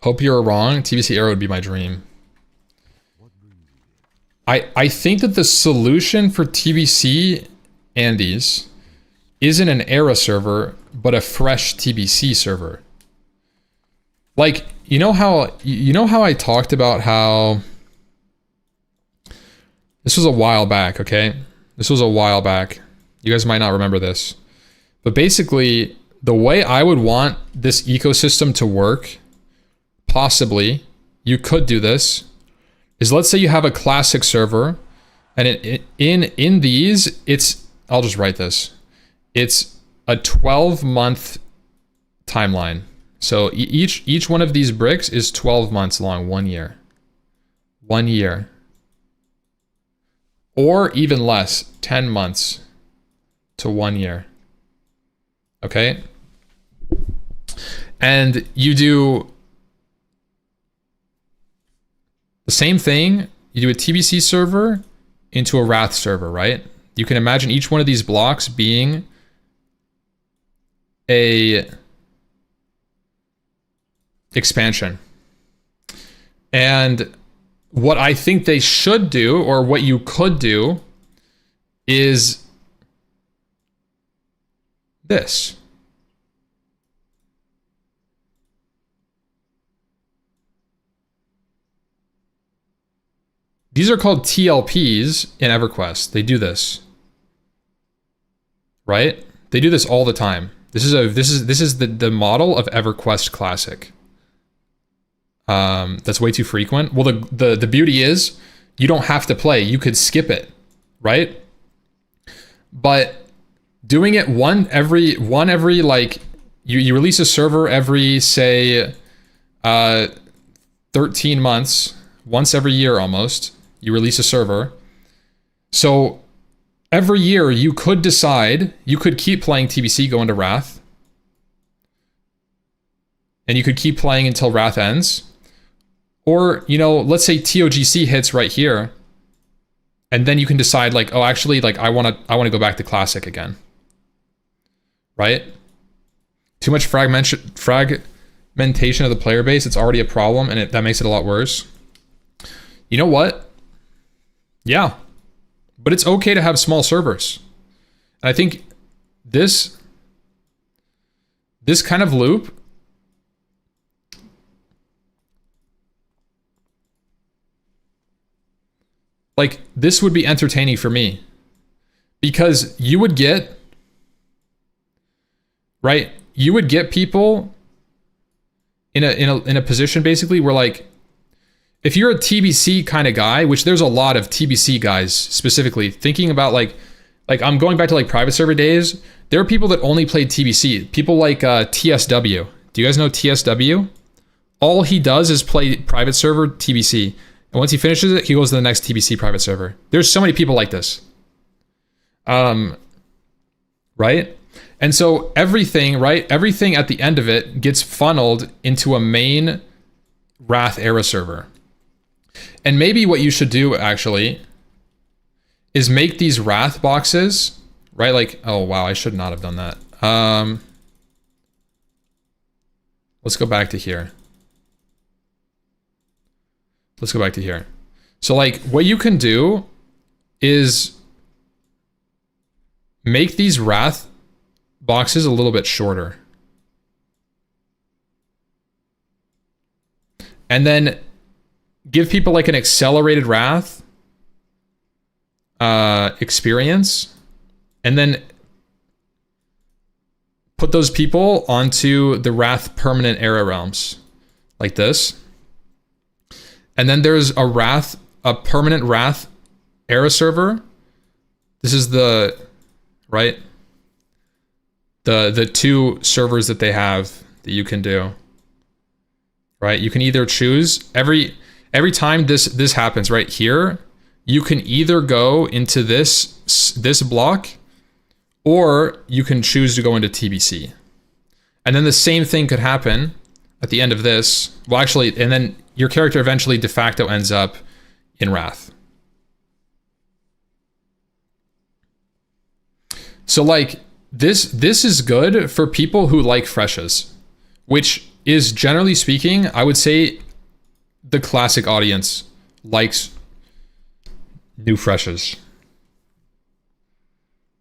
Hope you're wrong. TBC Arrow would be my dream. I think that the solution for TBC Andes isn't an era server, but a fresh TBC server. Like, you know how I talked about how this was a while back, okay? This was a while back. You guys might not remember this. But basically, the way I would want this ecosystem to work, possibly, you could do this, is let's say you have a classic server, and in these, it's, I'll just write this. It's a 12-month timeline. So each one of these bricks is 12 months long, 1 year. 1 year. Or even less, 10 months to 1 year. Okay? And you do the same thing, you do a TBC server into a Wrath server, right? You can imagine each one of these blocks being a expansion. And what I think they should do, or what you could do, is this. These are called TLPs in EverQuest. They do this, right? They do this all the time. This is the model of EverQuest Classic. That's way too frequent. Well, the beauty is you don't have to play. You could skip it, right? But doing it one every like you release a server every, say, 13 months, once every year almost. You release a server. So every year you could decide, you could keep playing TBC, go into Wrath. And you could keep playing until Wrath ends. Or, you know, let's say TOGC hits right here. And then you can decide like, oh, actually, like I want to go back to Classic again. Right? Too much fragmentation of the player base, it's already a problem, and that makes it a lot worse. You know what? Yeah, but it's okay to have small servers. And I think this kind of loop like this would be entertaining for me, because you would get, right? You would get people in a position basically where, like, if you're a TBC kind of guy, which there's a lot of TBC guys specifically, thinking about like I'm going back to like private server days, there are people that only played TBC. People like TSW. Do you guys know TSW? All he does is play private server TBC. And once he finishes it, he goes to the next TBC private server. There's so many people like this. Right? And so everything, right? Everything at the end of it gets funneled into a main Wrath era server. And maybe what you should do actually is make these Wrath boxes, right? Like, oh wow, I should not have done that. Let's go back to here. Let's go back to here. So like what you can do is make these Wrath boxes a little bit shorter. And then give people like an accelerated Wrath experience, and then put those people onto the Wrath permanent era realms like this. And then there's a permanent Wrath era server. This is the, right? The two servers that they have that you can do. Right? You can either choose every time this happens right here, you can either go into this block, or you can choose to go into TBC. And then the same thing could happen at the end of this. Well, actually, and then your character eventually de facto ends up in Wrath. So like this is good for people who like freshes, which is generally speaking, I would say the classic audience likes new freshes.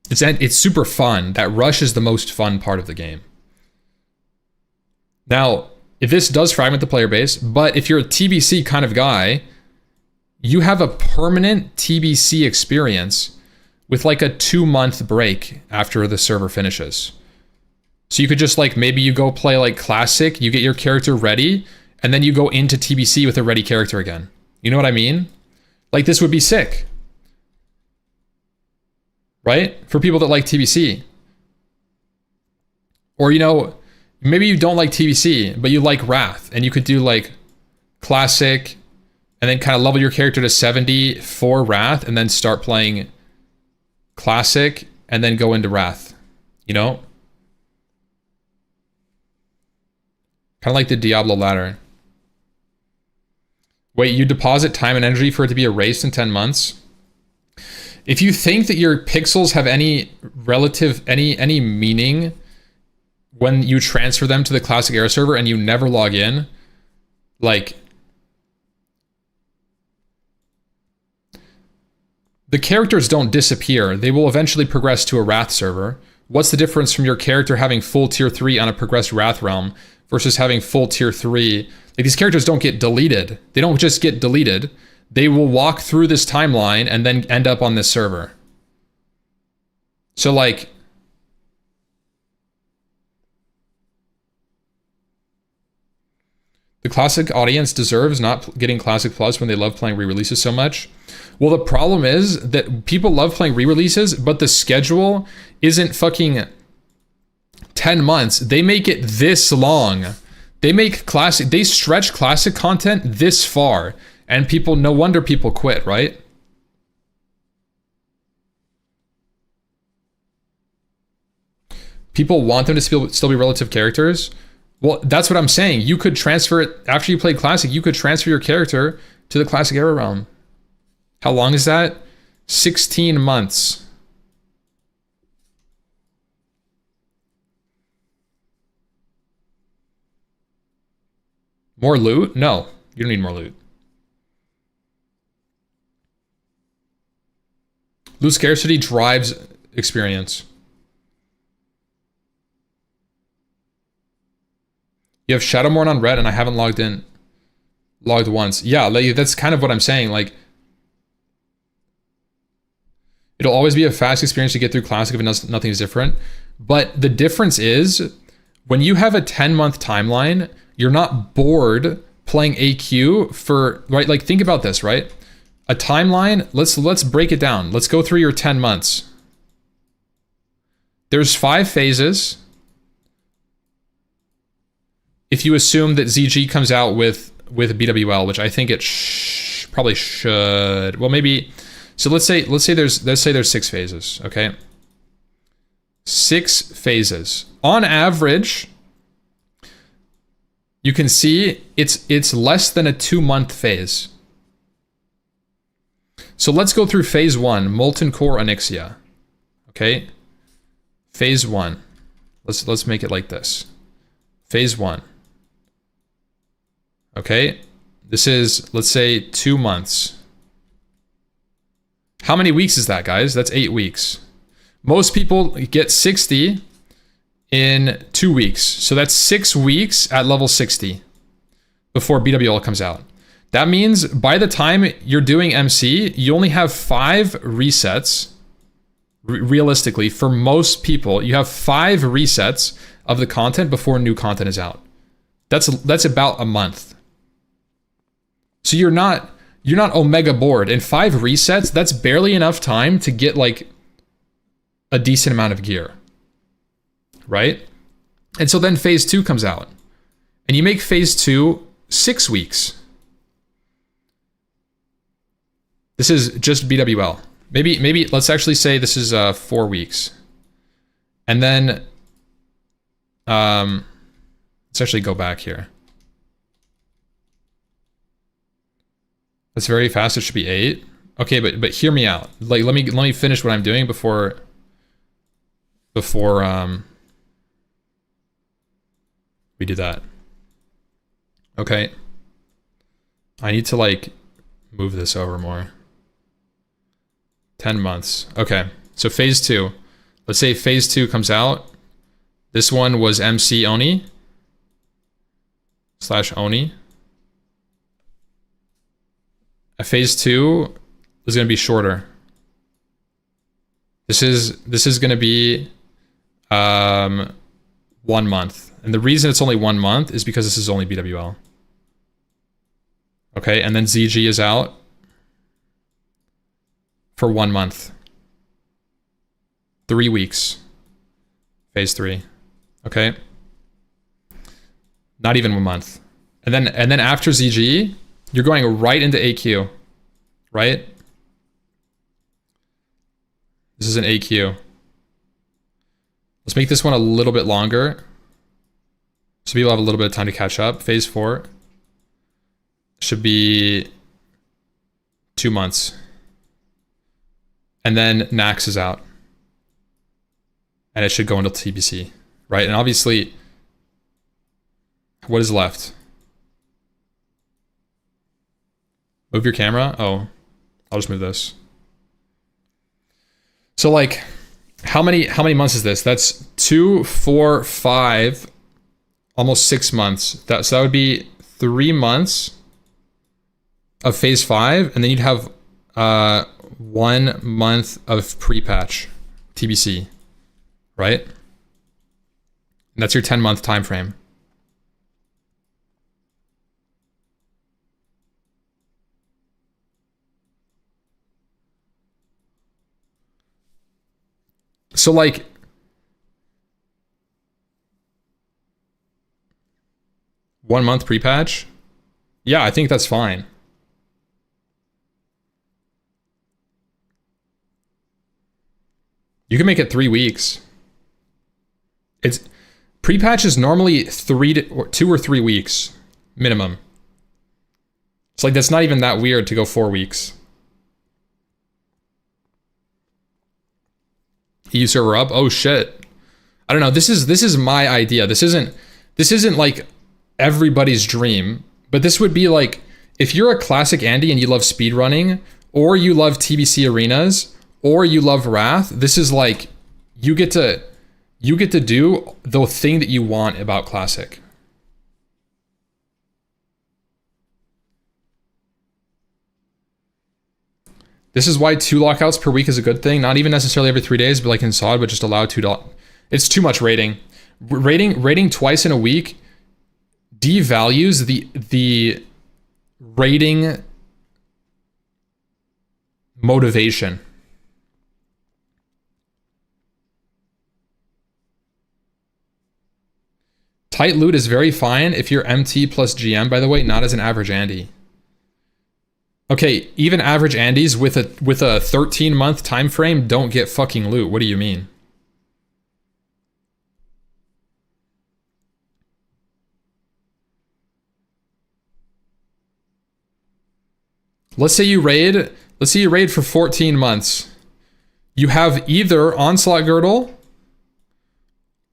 It's super fun. That rush is the most fun part of the game. Now, if this does fragment the player base, but if you're a TBC kind of guy, you have a permanent TBC experience with like a 2-month break after the server finishes. So you could just like, maybe you go play like classic, you get your character ready, and then you go into TBC with a ready character again. You know what I mean? Like this would be sick. Right? For people that like TBC. Or, you know, maybe you don't like TBC, but you like Wrath, and you could do like classic, and then kind of level your character to 70 for Wrath, and then start playing classic, and then go into Wrath. You know? Kind of like the Diablo ladder. Wait, you deposit time and energy for it to be erased in 10 months? If you think that your pixels have any relative, any meaning when you transfer them to the classic era server and you never log in, like, the characters don't disappear. They will eventually progress to a Wrath server. What's the difference from your character having full tier 3 on a progressed Wrath realm versus having full tier 3? Like, these characters don't get deleted. They don't just get deleted. They will walk through this timeline and then end up on this server. So like, the classic audience deserves not getting Classic Plus when they love playing re-releases so much. Well, the problem is that people love playing re-releases, but the schedule isn't fucking 10 months. They make it this long. They stretch classic content this far. And people, no wonder people quit, right? People want them to still be relative characters. Well, that's what I'm saying. You could transfer it, after you played Classic, you could transfer your character to the Classic Era realm. How long is that? 16 months. More loot? No, you don't need more loot. Loot scarcity drives experience. You have Shadowmourne on red and I haven't logged once. Yeah, like, that's kind of what I'm saying. Like, it'll always be a fast experience to get through Classic if nothing is different. But the difference is, when you have a 10-month timeline, you're not bored playing AQ for, right? Like, think about this, right? A timeline, let's break it down. Let's go through your 10 months. There's 5 phases. If you assume that ZG comes out with BWL, which I think it probably should. Well, maybe. So let's say there's 6 phases. Okay, 6 phases on average. You can see it's less than a 2-month phase. So let's go through phase 1, Molten Core Onyxia. Okay, phase 1. Let's make it like this. Phase 1. Okay, this is, let's say, 2 months. How many weeks is that, guys? That's 8 weeks. Most people get 60 in 2 weeks. So that's 6 weeks at level 60 before BWL comes out. That means by the time you're doing MC, you only have 5 resets. Realistically, for most people, you have 5 resets of the content before new content is out. That's about a month. So you're not Omega bored. In 5 resets, that's barely enough time to get like a decent amount of gear. Right? And so then phase 2 comes out. And you make phase 2 6 weeks. This is just BWL. Maybe let's actually say this is 4 weeks. And then let's actually go back here. That's very fast. It should be 8. Okay, but hear me out. Like let me finish what I'm doing before we do that. Okay. I need to like move this over more. 10 months. Okay. So phase 2. Let's say phase 2 comes out. This one was MC Oni / Oni. A phase 2 is going to be shorter. This is going to be 1 month. And the reason it's only 1 month is because this is only BWL. Okay, and then ZG is out for 1 month. 3 weeks. Phase 3. Okay. Not even 1 month. And then after ZG, you're going right into AQ. Right? This is an AQ. Let's make this one a little bit longer, so people have a little bit of time to catch up. Phase 4 should be 2 months. And then Nax is out. And it should go into TBC, right? And obviously, what is left? Move your camera? Oh, I'll just move this. So like, how many months is this? That's 2, 4, 5, almost 6 months. So that would be 3 months of phase 5, and then you'd have 1 month of pre-patch TBC, right? And that's your 10-month time frame. So like, one month pre-patch? Yeah, I think that's fine. You can make it 3 weeks. It's pre-patch is normally 2 or 3 weeks minimum. It's like, that's not even that weird to go 4 weeks. EU server up. Oh shit. I don't know. This is my idea. This isn't like everybody's dream, but this would be like, if you're a classic Andy and you love speedrunning, or you love TBC arenas, or you love Wrath, this is like, you get to do the thing that you want about classic. This is why 2 lockouts per week is a good thing. Not even necessarily every 3 days, but like in SOD, but just allow 2. It's too much rating. Rating twice in a week devalues the rating motivation. Tight loot is very fine if you're MT plus GM, by the way, not as an average Andy. Okay, even average Andys with a 13-month time frame don't get fucking loot. What do you mean? Let's say you raid for 14 months. You have either Onslaught Girdle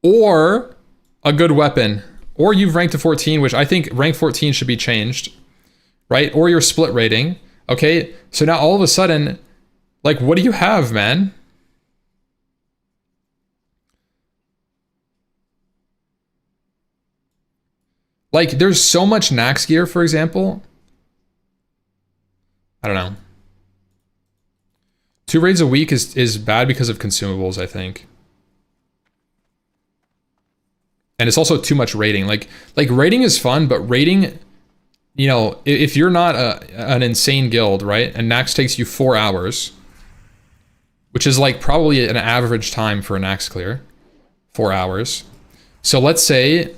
or a good weapon, or you've ranked to 14, which I think rank 14 should be changed, right? Or you're split rating. Okay, so now all of a sudden, like, what do you have, man? Like, there's so much Nax gear, for example. I don't know. 2 raids a week is bad because of consumables, I think. And it's also too much raiding. Like raiding is fun, but raiding, you know, if you're not an insane guild, right? And Nax takes you 4 hours, which is like probably an average time for a Nax clear, 4 hours. So let's say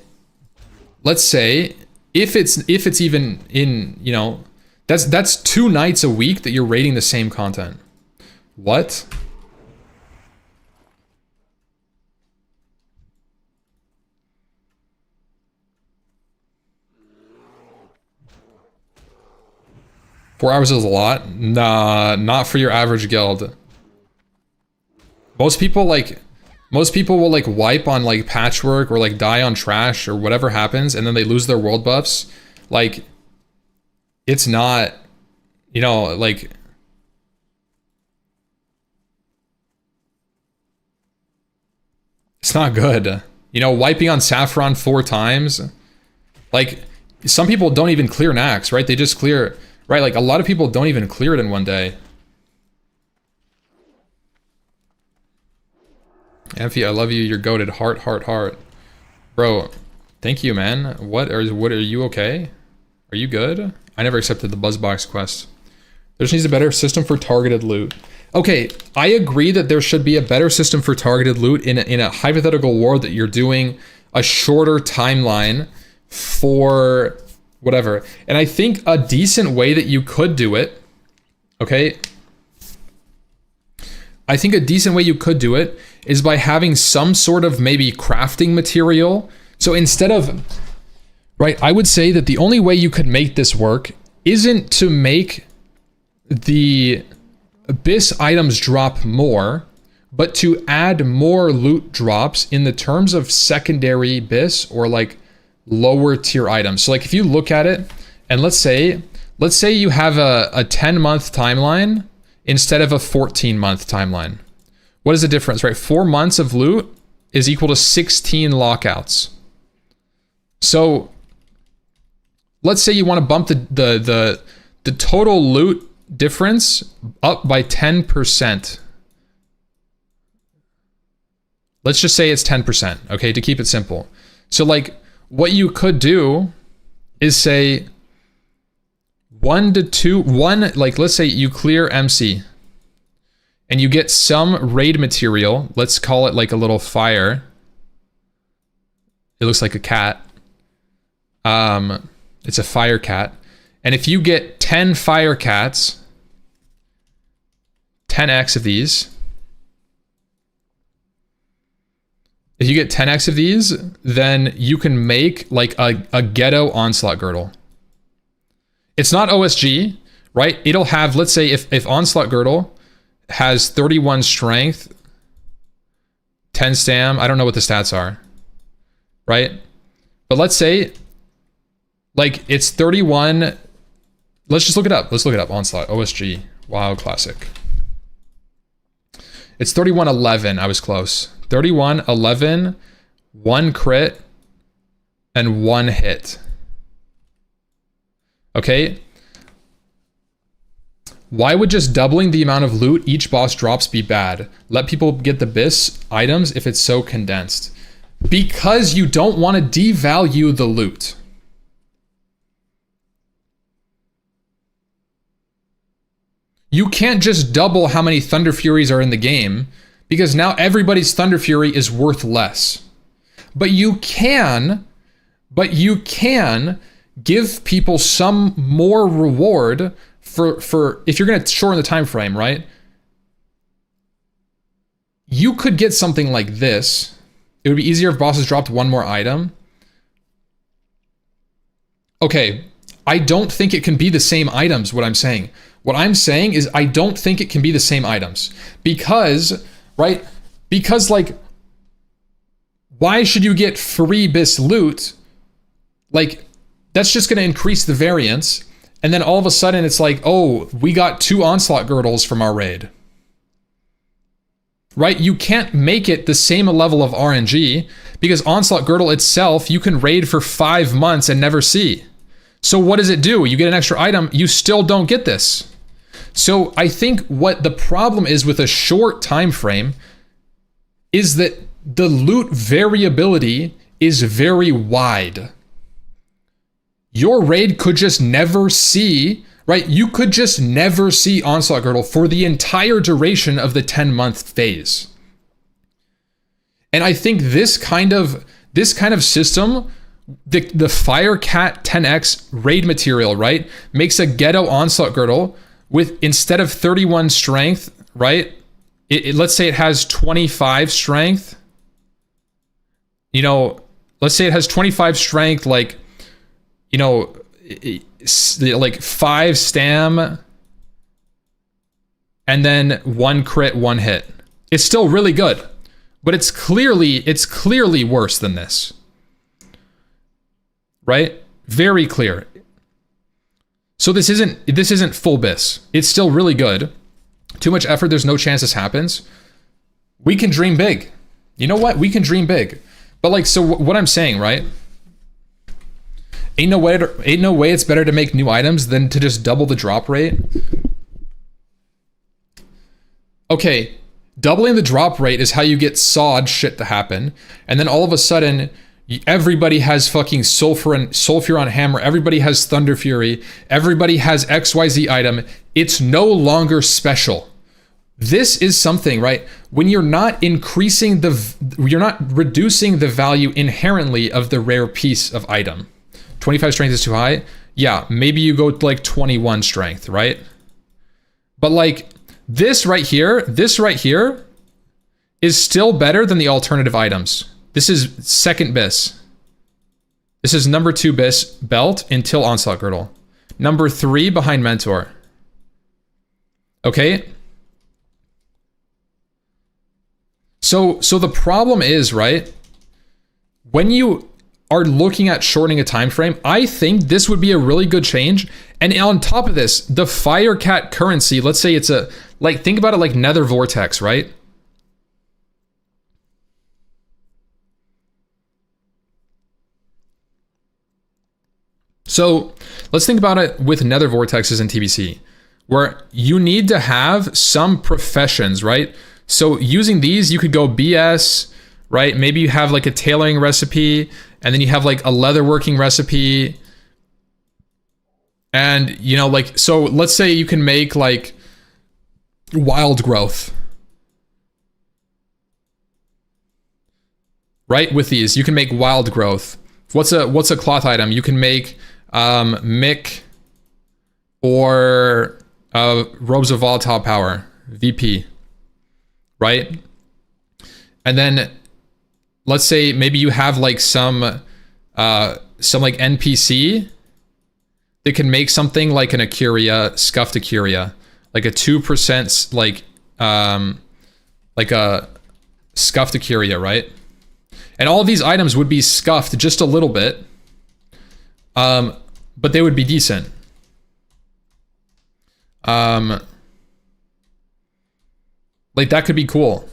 if it's even in, you know, That's 2 nights a week that you're rating the same content. What? Four hours is a lot? Nah, not for your average guild. Most people will like wipe on like patchwork or like die on trash or whatever happens, and then they lose their world buffs. Like, it's not, you know, like, it's not good. You know, wiping on Saffron 4 times, like, some people don't even clear Nax, right? They just clear, right? Like, a lot of people don't even clear it in one day. Amphi, I love you. You're goated. Heart, heart, heart. Bro, thank you, man. What are you okay? Are you good? I never accepted the Buzzbox quest. There just needs a better system for targeted loot. Okay, I agree that there should be a better system for targeted loot in a hypothetical world that you're doing a shorter timeline for whatever. And I think a decent way that you could do it, okay? I think a decent way you could do it is by having some sort of maybe crafting material. So instead of, right, I would say that the only way you could make this work isn't to make the Abyss items drop more, but to add more loot drops in the terms of secondary Abyss or like lower tier items. So like if you look at it, and let's say you have a 10-month timeline instead of a 14-month timeline. What is the difference, right? 4 months of loot is equal to 16 lockouts. So let's say you want to bump the total loot difference up by 10%. Let's just say it's 10%, okay, to keep it simple. So like what you could do is say 1 to 2, like let's say you clear MC and you get some raid material. Let's call it like a little fire. It looks like a cat. It's a fire cat. And if you get 10 fire cats, 10x of these. If you get 10x of these, then you can make like a ghetto onslaught girdle. It's not OSG, right? It'll have, let's say if onslaught girdle has 31 strength, 10 stam, I don't know what the stats are, right? But let's say like it's 31, let's just look it up. Let's look it up, onslaught, OSG, WoW Classic. It's 3111, I was close. 3111, 1 crit, and 1 hit. Okay? Why would just doubling the amount of loot each boss drops be bad? Let people get the Abyss items if it's so condensed. Because you don't want to devalue the loot. You can't just double how many Thunder Furies are in the game, because now everybody's Thunder Fury is worth less. But you can give people some more reward for if you're going to shorten the time frame, right? You could get something like this. It would be easier if bosses dropped 1 more item. Okay, I don't think it can be the same items, what I'm saying. What I'm saying is I don't think it can be the same items. Because, right? Because, like, why should you get free Abyss loot? Like, that's just going to increase the variance. And then all of a sudden it's like, oh, we got 2 onslaught girdles from our raid. Right? You can't make it the same level of RNG because onslaught girdle itself, you can raid for 5 months and never see. So what does it do? You get an extra item, you still don't get this. So I think what the problem is with a short time frame is that the loot variability is very wide. Your raid could just never see, right? You could just never see onslaught girdle for the entire duration of the 10-month phase. And I think this kind of system the Firecat 10x raid material, right, makes a ghetto onslaught girdle with, instead of 31 strength, right, let's say it has 25 strength, you know, let's say it has 25 strength, like, you know, like 5 stam, and then 1 crit, 1 hit. It's still really good, but it's clearly worse than this. Right? Very clear. So this isn't full bis. It's still really good. Too much effort, there's no chance this happens. We can dream big. You know what? We can dream big. But like, so what I'm saying, right? Ain't no way it's better to make new items than to just double the drop rate. Okay, doubling the drop rate is how you get sawed shit to happen, and then all of a sudden everybody has fucking sulfuron hammer, everybody has thunder fury, everybody has XYZ item. It's no longer special. This is something, right? When you're not reducing the value inherently of the rare piece of item. 25 strength is too high. Yeah, maybe you go to like 21 strength, right? But like this right here is still better than the alternative items. This is second bis. This is number 2 bis belt until onslaught girdle. Number 3 behind mentor. Okay. So the problem is, right, when you are looking at shortening a time frame, I think this would be a really good change. And on top of this, the Firecat currency, let's say it's think about it like Nether Vortex, right? So let's think about it with Nether Vortexes in TBC, where you need to have some professions, right? So using these, you could go BS, right? Maybe you have like a tailoring recipe, and then you have like a leatherworking recipe. And, you know, like, so let's say you can make like wild growth, right? With these, you can make wild growth. What's a cloth item? You can make Mick or robes of volatile power, VP, right? And then let's say maybe you have like some like NPC that can make something like an Acuria, scuffed Acuria, like a 2% like a scuffed Acuria, right? And all of these items would be scuffed just a little bit, but they would be decent. Like that could be cool.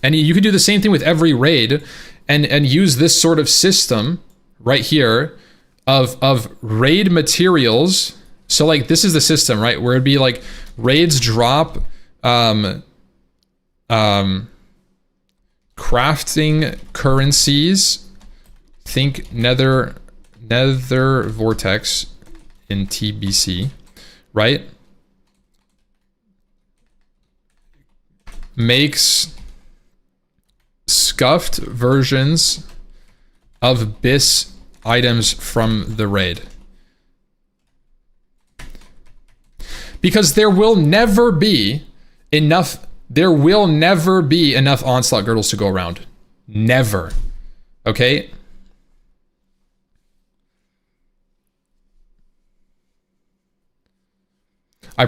And you could do the same thing with every raid and use this sort of system right here of raid materials. So like this is the system, right? Where it'd be like raids drop crafting currencies. Think Nether Vortex in TBC, right? Makes scuffed versions of BIS items from the raid. Because there will never be enough onslaught girdles to go around. Never. Okay? I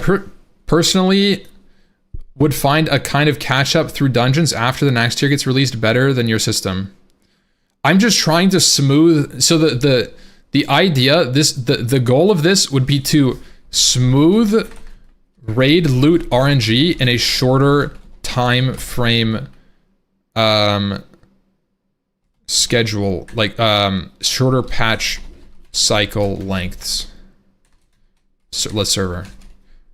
personally would find a kind of catch up through dungeons after the next tier gets released better than your system. I'm just trying to smooth, so the idea, the goal of this would be to smooth raid loot RNG in a shorter time frame schedule, like shorter patch cycle lengths. So let's server.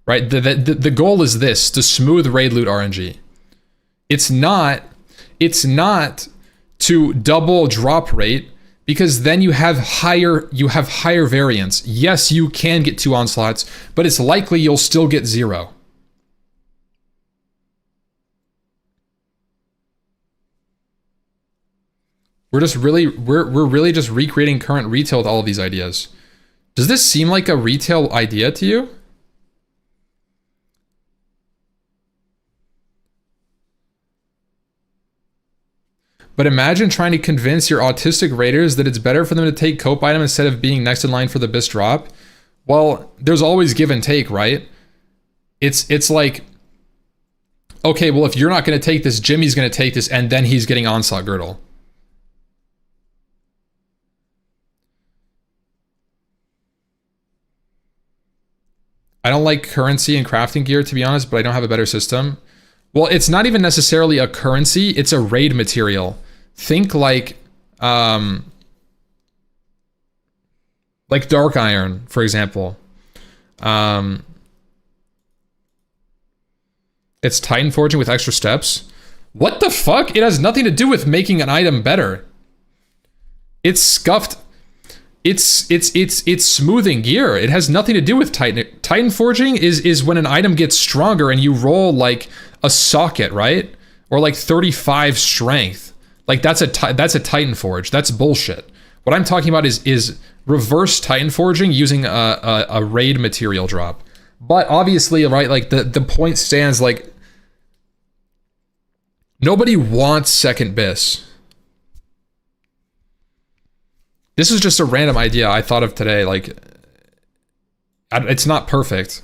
Right, the goal is this, to smooth raid loot RNG. It's not to double drop rate, because then you have higher variance. Yes, you can get 2 onslaughts, but it's likely you'll still get 0. We're really just recreating current retail with all of these ideas. Does this seem like a retail idea to you? But imagine trying to convince your autistic raiders that it's better for them to take cope item instead of being next in line for the BIS drop. Well, there's always give and take, right? It's like, okay, well, if you're not going to take this, Jimmy's going to take this, and then he's getting Onslaught Girdle. I don't like currency and crafting gear, to be honest, but I don't have a better system. Well, it's not even necessarily a currency, it's a raid material. Think like Dark Iron, for example. It's Titan Forging with extra steps. What the fuck? It has nothing to do with making an item better. It's scuffed. It's smoothing gear. It has nothing to do with Titan Forging is when an item gets stronger and you roll like a socket, right? Or like 35 strength. Like that's a Titan Forge. That's bullshit. What I'm talking about is reverse Titan Forging using a raid material drop. But obviously, right, like the point stands, like nobody wants second BIS. This is just a random idea I thought of today. Like, it's not perfect,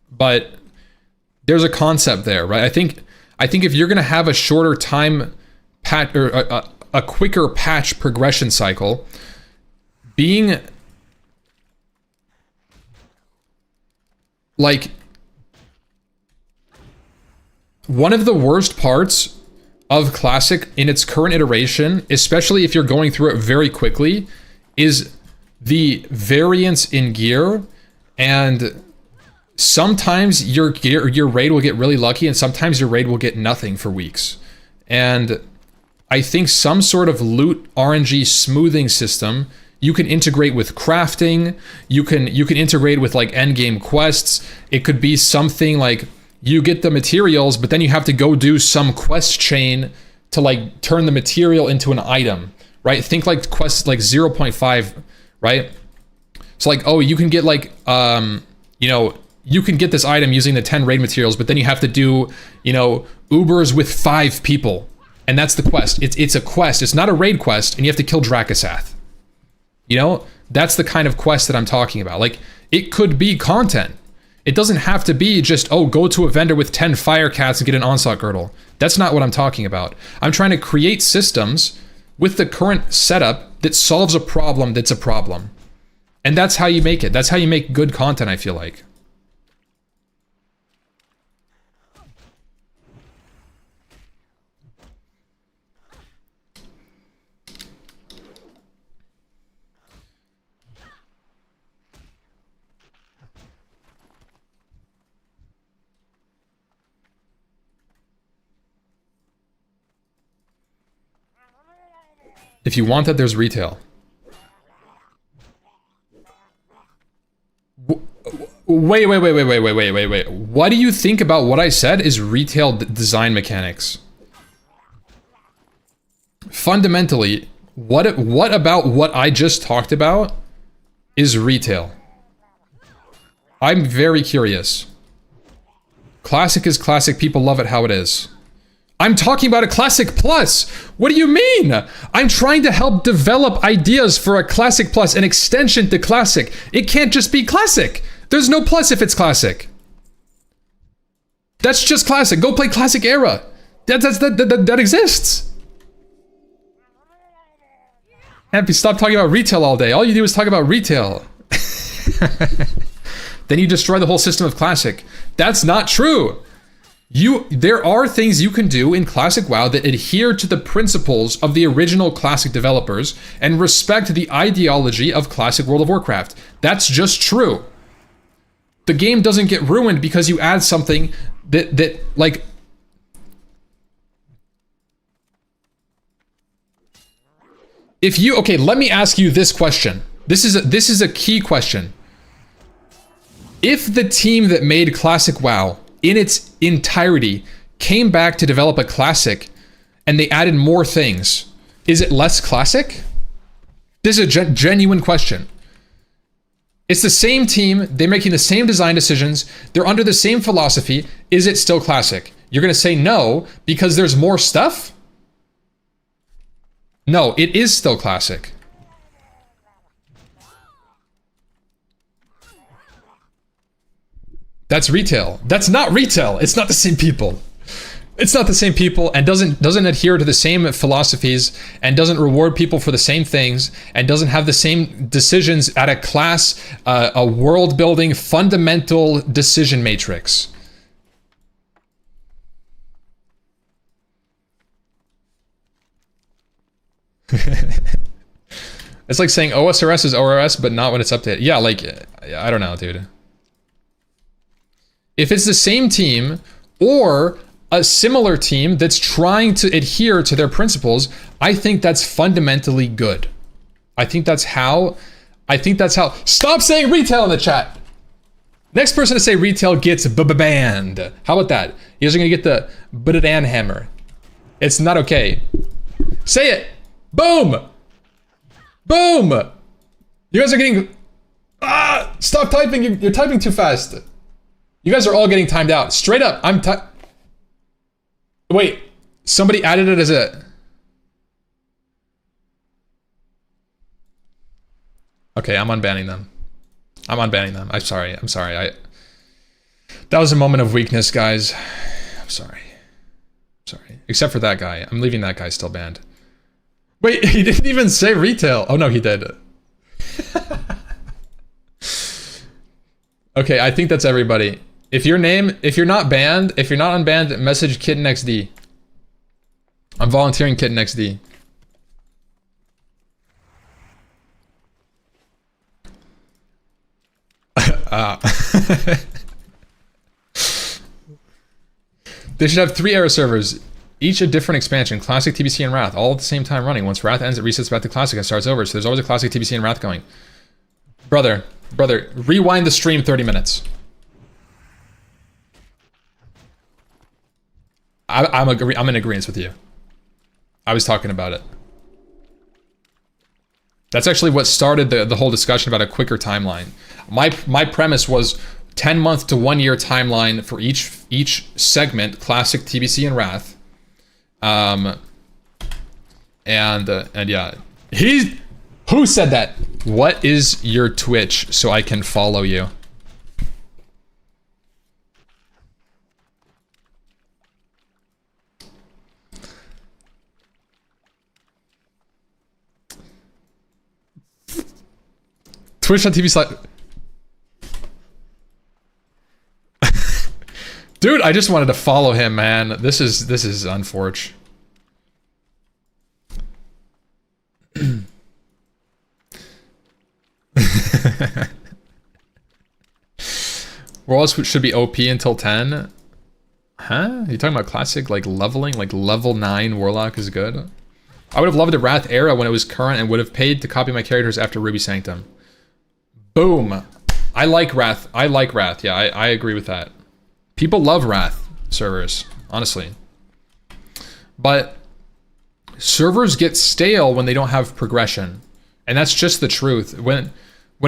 but there's a concept there, right? I think if you're gonna have a shorter time patch or a quicker patch progression cycle, being like one of the worst parts of Classic in its current iteration, especially if you're going through it very quickly, is the variance in gear. And sometimes your raid will get really lucky, and sometimes your raid will get nothing for weeks. And I think some sort of loot RNG smoothing system you can integrate with crafting. You can integrate with like endgame quests. It could be something like you get the materials, but then you have to go do some quest chain to like turn the material into an item, right? Think like quests like 0.5, right? So like, oh, you can get like, you can get this item using the 10 raid materials, but then you have to do, Ubers with 5 people. And that's the quest. It's a quest. It's not a raid quest, and you have to kill Dracasath. That's the kind of quest that I'm talking about. Like, it could be content. It doesn't have to be just, oh, go to a vendor with 10 fire cats and get an onslaught girdle. That's not what I'm talking about. I'm trying to create systems with the current setup that solves a problem that's a problem. And that's how you make it. That's how you make good content, I feel like. If you want that, there's retail. Wait. What do you think about what I said is retail design mechanics? Fundamentally, what about what I just talked about is retail? I'm very curious. Classic is classic. People love it how it is. I'm talking about a Classic Plus. What do you mean? I'm trying to help develop ideas for a Classic Plus, an extension to Classic. It can't just be Classic. There's no plus if it's Classic. That's just Classic. Go play Classic Era. That exists. Happy, stop talking about retail all day. All you do is talk about retail. Then you destroy the whole system of Classic. That's not true. There are things you can do in Classic WoW that adhere to the principles of the original Classic developers and respect the ideology of Classic World of Warcraft. That's just true. The game doesn't get ruined because you add something that like... Okay, let me ask you this question. This is a key question. If the team that made Classic WoW in its entirety came back to develop a Classic and they added more things, Is it less classic? This is a genuine question. It's the same team. They're making the same design decisions. They're under the same philosophy. Is it still classic? You're going to say no because there's more stuff? No, it is still classic. That's retail. That's not retail. It's not the same people. It's not the same people and doesn't adhere to the same philosophies and doesn't reward people for the same things and doesn't have the same decisions at a class, a world building fundamental decision matrix. It's like saying OSRS is ORS, but not when it's updated. Yeah, like, I don't know, dude. If it's the same team or a similar team that's trying to adhere to their principles, I think that's fundamentally good. I think that's how, stop saying retail in the chat. Next person to say retail gets banned. How about that? You guys are gonna get the Badan hammer. It's not okay. Say it. Boom. Boom. You guys are getting, stop typing, you're typing too fast. You guys are all getting timed out. Straight up, wait, somebody added it as a... Okay, I'm unbanning them. I'm unbanning them. I'm sorry. That was a moment of weakness, guys. I'm sorry. Except for that guy. I'm leaving that guy still banned. Wait, he didn't even say retail. Oh no, he did. Okay, I think that's everybody. If you're not banned, if you're not unbanned, message KittenXD. I'm volunteering KittenXD. They should have 3 era servers, each a different expansion, Classic, TBC, and Wrath, all at the same time running. Once Wrath ends, it resets back to Classic and starts over. So there's always a Classic, TBC, and Wrath going. Brother, rewind the stream 30 minutes. I'm in agreement with you. I was talking about it. That's actually what started the whole discussion about a quicker timeline. My premise was 10-month to 1-year timeline for each segment, Classic, TBC, and Wrath. And yeah, who said that? What is your Twitch so I can follow you? Twitch.tv/. Dude, I just wanted to follow him, man. This is unfortunate. Worlds should be OP until 10. Huh? You talking about classic, like leveling? Like level 9 Warlock is good? I would have loved the Wrath era when it was current and would have paid to copy my characters after Ruby Sanctum. Boom. I like Wrath. Yeah, I agree with that. People love Wrath servers, honestly. But servers get stale when they don't have progression. And that's just the truth. When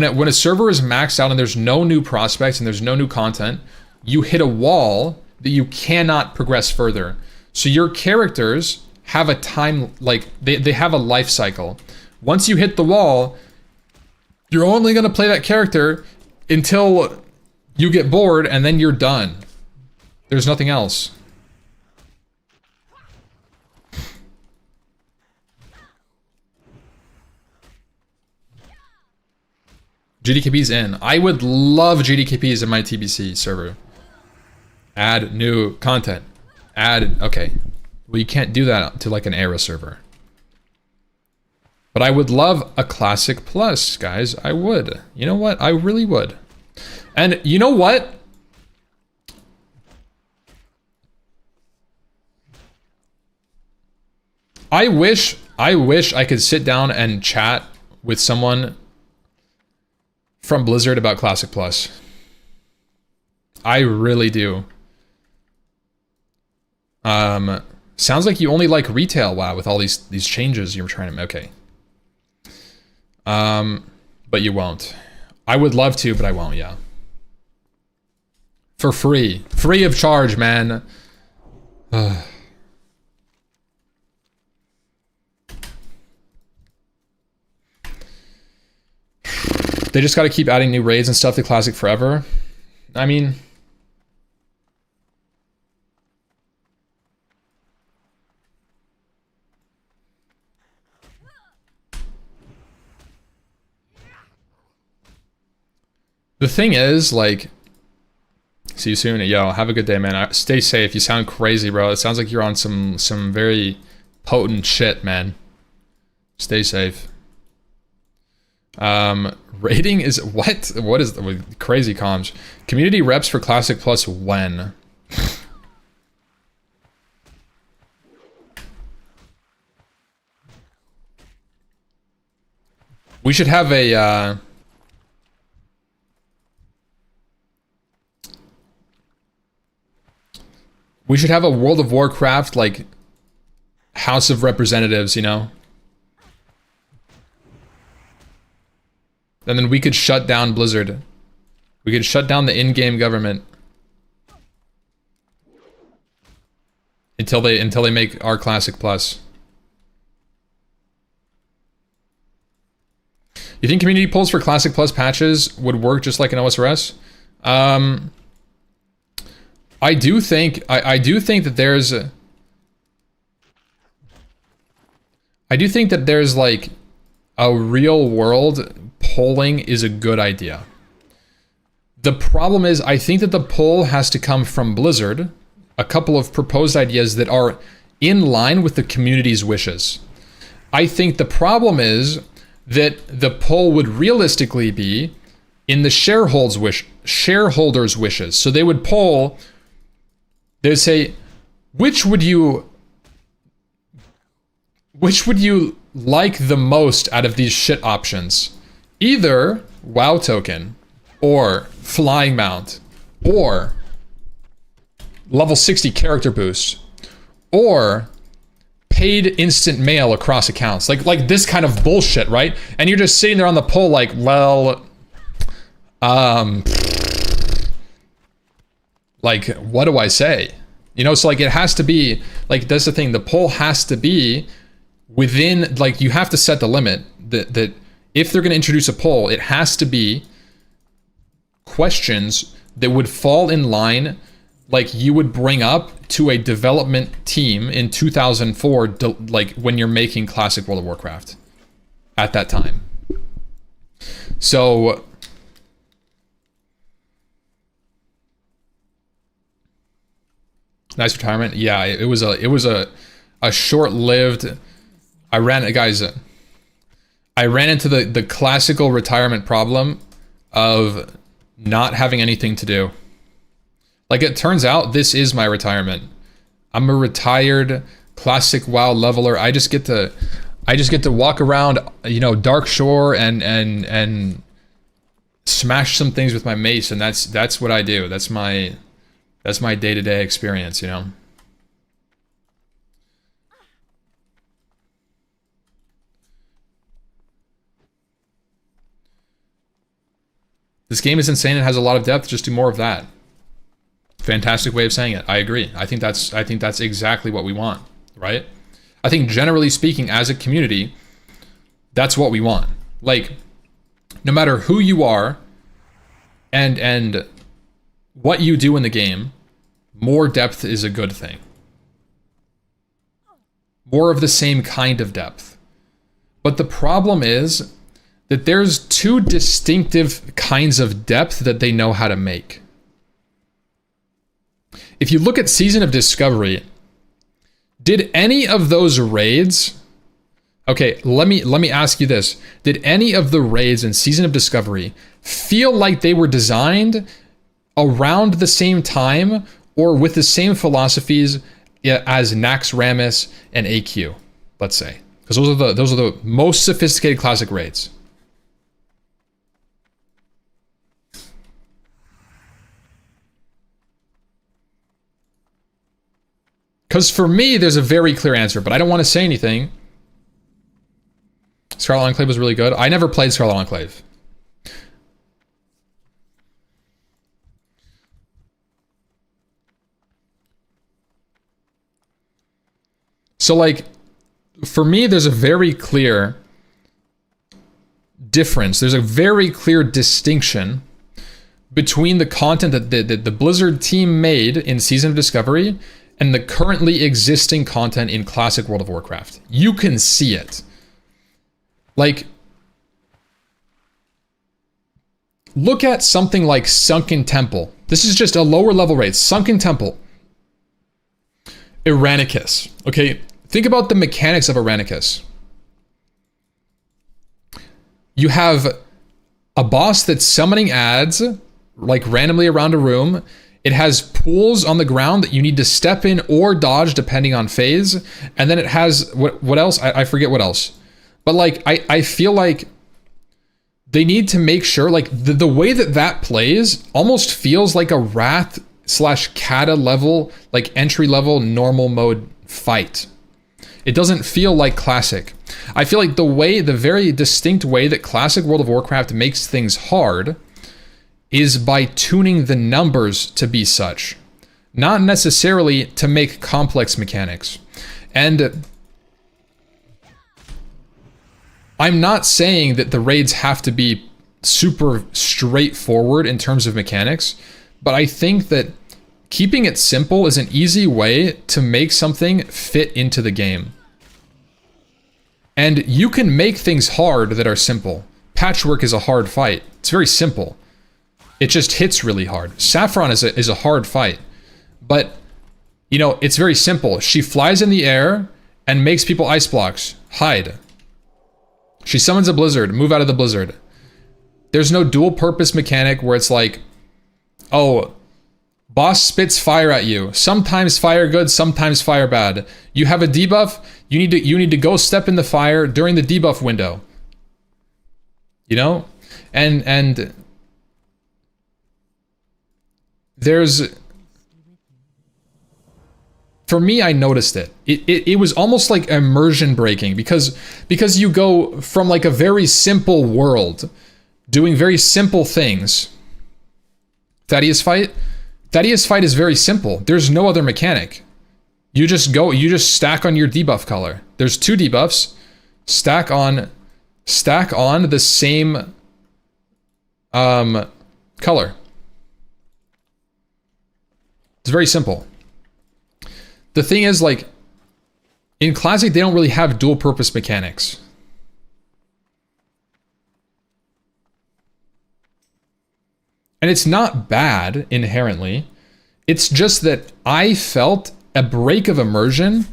a server is maxed out and there's no new prospects and there's no new content, you hit a wall that you cannot progress further. So your characters have a time, like they have a life cycle. Once you hit the wall, you're only going to play that character until you get bored and then you're done. There's nothing else. GDKP's in. I would love GDKPs in my TBC server. Add new content. Okay. Well, you can't do that to like an era server. But I would love a Classic Plus, guys. I would. You know what? I really would. And you know what? I wish I could sit down and chat with someone from Blizzard about Classic Plus. I really do. Sounds like you only like retail WoW with all these changes you're trying to make. Okay. But you won't. I would love to, but I won't, yeah. For free. Free of charge, man. They just gotta keep adding new raids and stuff to Classic forever. I mean... The thing is, like... See you soon. Yo, have a good day, man. Stay safe. You sound crazy, bro. It sounds like you're on some very potent shit, man. Stay safe. Rating is... What? What is... Crazy comms. Community reps for Classic Plus when? We should have a... We should have a World of Warcraft, like, House of Representatives, you know? And then we could shut down Blizzard. We could shut down the in-game government. Until they make our Classic Plus. You think community polls for Classic Plus patches would work just like an OSRS? I do think that there's like a real world polling is a good idea. The problem is I think that the poll has to come from Blizzard, a couple of proposed ideas that are in line with the community's wishes. I think the problem is that the poll would realistically be in the shareholders' wishes. So they would poll. They'd say, which would you like the most out of these shit options? Either WoW token, or flying mount, or level 60 character boost, or paid instant mail across accounts. Like this kind of bullshit, right? And you're just sitting there on the poll like, well, like, what do I say? You know, so like it has to be, like that's the thing, the poll has to be within, like you have to set the limit that if they're gonna introduce a poll, it has to be questions that would fall in line, like you would bring up to a development team in 2004, like when you're making Classic World of Warcraft at that time. So... Nice retirement. Yeah, it was a short-lived. I ran into the classical retirement problem of not having anything to do. Like it turns out this is my retirement. I'm a retired classic WoW leveler. I just get to walk around, you know, Dark Shore and smash some things with my mace, and that's what I do. That's my day-to-day experience, you know? This game is insane and has a lot of depth, just do more of that. Fantastic way of saying it. I agree. I think that's exactly what we want, right? I think generally speaking, as a community, that's what we want. Like, no matter who you are and what you do in the game, more depth is a good thing. More of the same kind of depth. But the problem is that there's two distinctive kinds of depth that they know how to make. If you look at Season of Discovery, did any of those raids... Okay, let me ask you this. Did any of the raids in Season of Discovery feel like they were designed around the same time or with the same philosophies as Nax Ramus and AQ, let's say? Because those are the most sophisticated classic raids. Because for me, there's a very clear answer, but I don't want to say anything. Scarlet Enclave was really good. I never played Scarlet Enclave. So like, for me, there's a very clear difference. There's a very clear distinction between the content that the Blizzard team made in Season of Discovery and the currently existing content in Classic World of Warcraft. You can see it. Like, look at something like Sunken Temple. This is just a lower level raid. Sunken Temple. Irenicus. Okay, think about the mechanics of Irenicus. You have a boss that's summoning ads, like randomly around a room. It has pools on the ground that you need to step in or dodge depending on phase. And then it has, what else? I forget what else. But like, I feel like they need to make sure, like the way that plays almost feels like a Wrath / Kata level, like entry level normal mode fight. It doesn't feel like Classic. I feel like the very distinct way that Classic World of Warcraft makes things hard is by tuning the numbers to be such, not necessarily to make complex mechanics. And I'm not saying that the raids have to be super straightforward in terms of mechanics, but I think that keeping it simple is an easy way to make something fit into the game. And you can make things hard that are simple. Patchwork is a hard fight. It's very simple. It just hits really hard. Saffron is a hard fight. But, you know, it's very simple. She flies in the air and makes people ice blocks. Hide. She summons a blizzard. Move out of the blizzard. There's no dual purpose mechanic where it's like, oh, boss spits fire at you. Sometimes fire good, sometimes fire bad. You have a debuff, you need to go step in the fire during the debuff window. You know? And there's, for me, I noticed it. It was almost like immersion breaking because you go from like a very simple world doing very simple things. Thaddeus fight is very simple. There's no other mechanic. You just stack on your debuff color. There's 2 debuffs. Stack on the same color. It's very simple. The thing is, like, in Classic, they don't really have dual purpose mechanics. And it's not bad inherently. It's just that I felt a break of immersion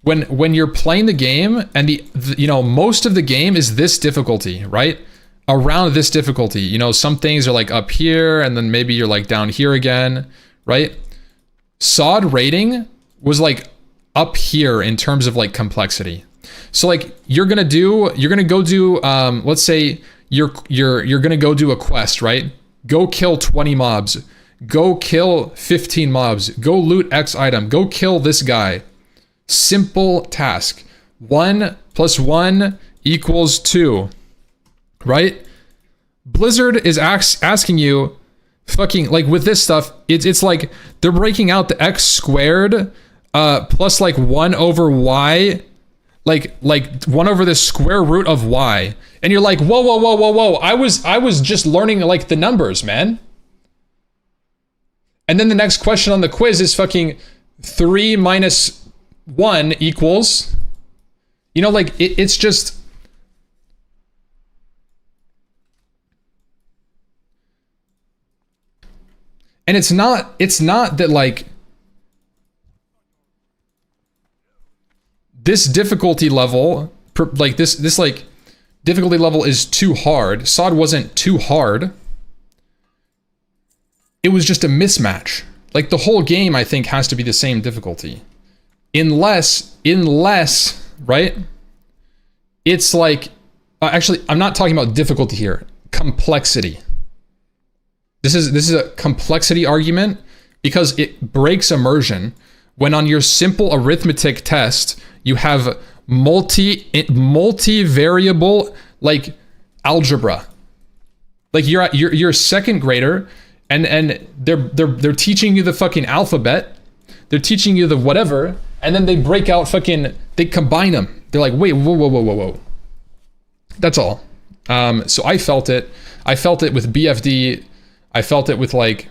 when you're playing the game and the you know, most of the game is this difficulty, right? Around this difficulty. You know, some things are like up here and then maybe you're like down here again, right? Sod rating was like up here in terms of like complexity. So like you're gonna go do let's say you're gonna go do a quest, right? Go kill 20 mobs. Go kill 15 mobs. Go loot X item. Go kill this guy. Simple task. 1 + 1 = 2. Right? Blizzard is asking you, fucking, like with this stuff, it's like they're breaking out the x squared plus like 1 over y, like 1 over the square root of y. And you're like, whoa. I was just learning like the numbers, man. And then the next question on the quiz is fucking 3 minus 1 equals, you know, like it's just, and it's not that like this difficulty level, like this like difficulty level is too hard. Sod wasn't too hard. It was just a mismatch. Like the whole game, I think, has to be the same difficulty. Unless, right? It's like, actually, I'm not talking about difficulty here. Complexity. This is a complexity argument because it breaks immersion when on your simple arithmetic test you have multi-variable like algebra. Like you're a second grader and they're teaching you the fucking alphabet. They're teaching you the whatever, and then they break out fucking, they combine them. They're like, wait, whoa. That's all. So I felt it. I felt it with BFD. I felt it with like,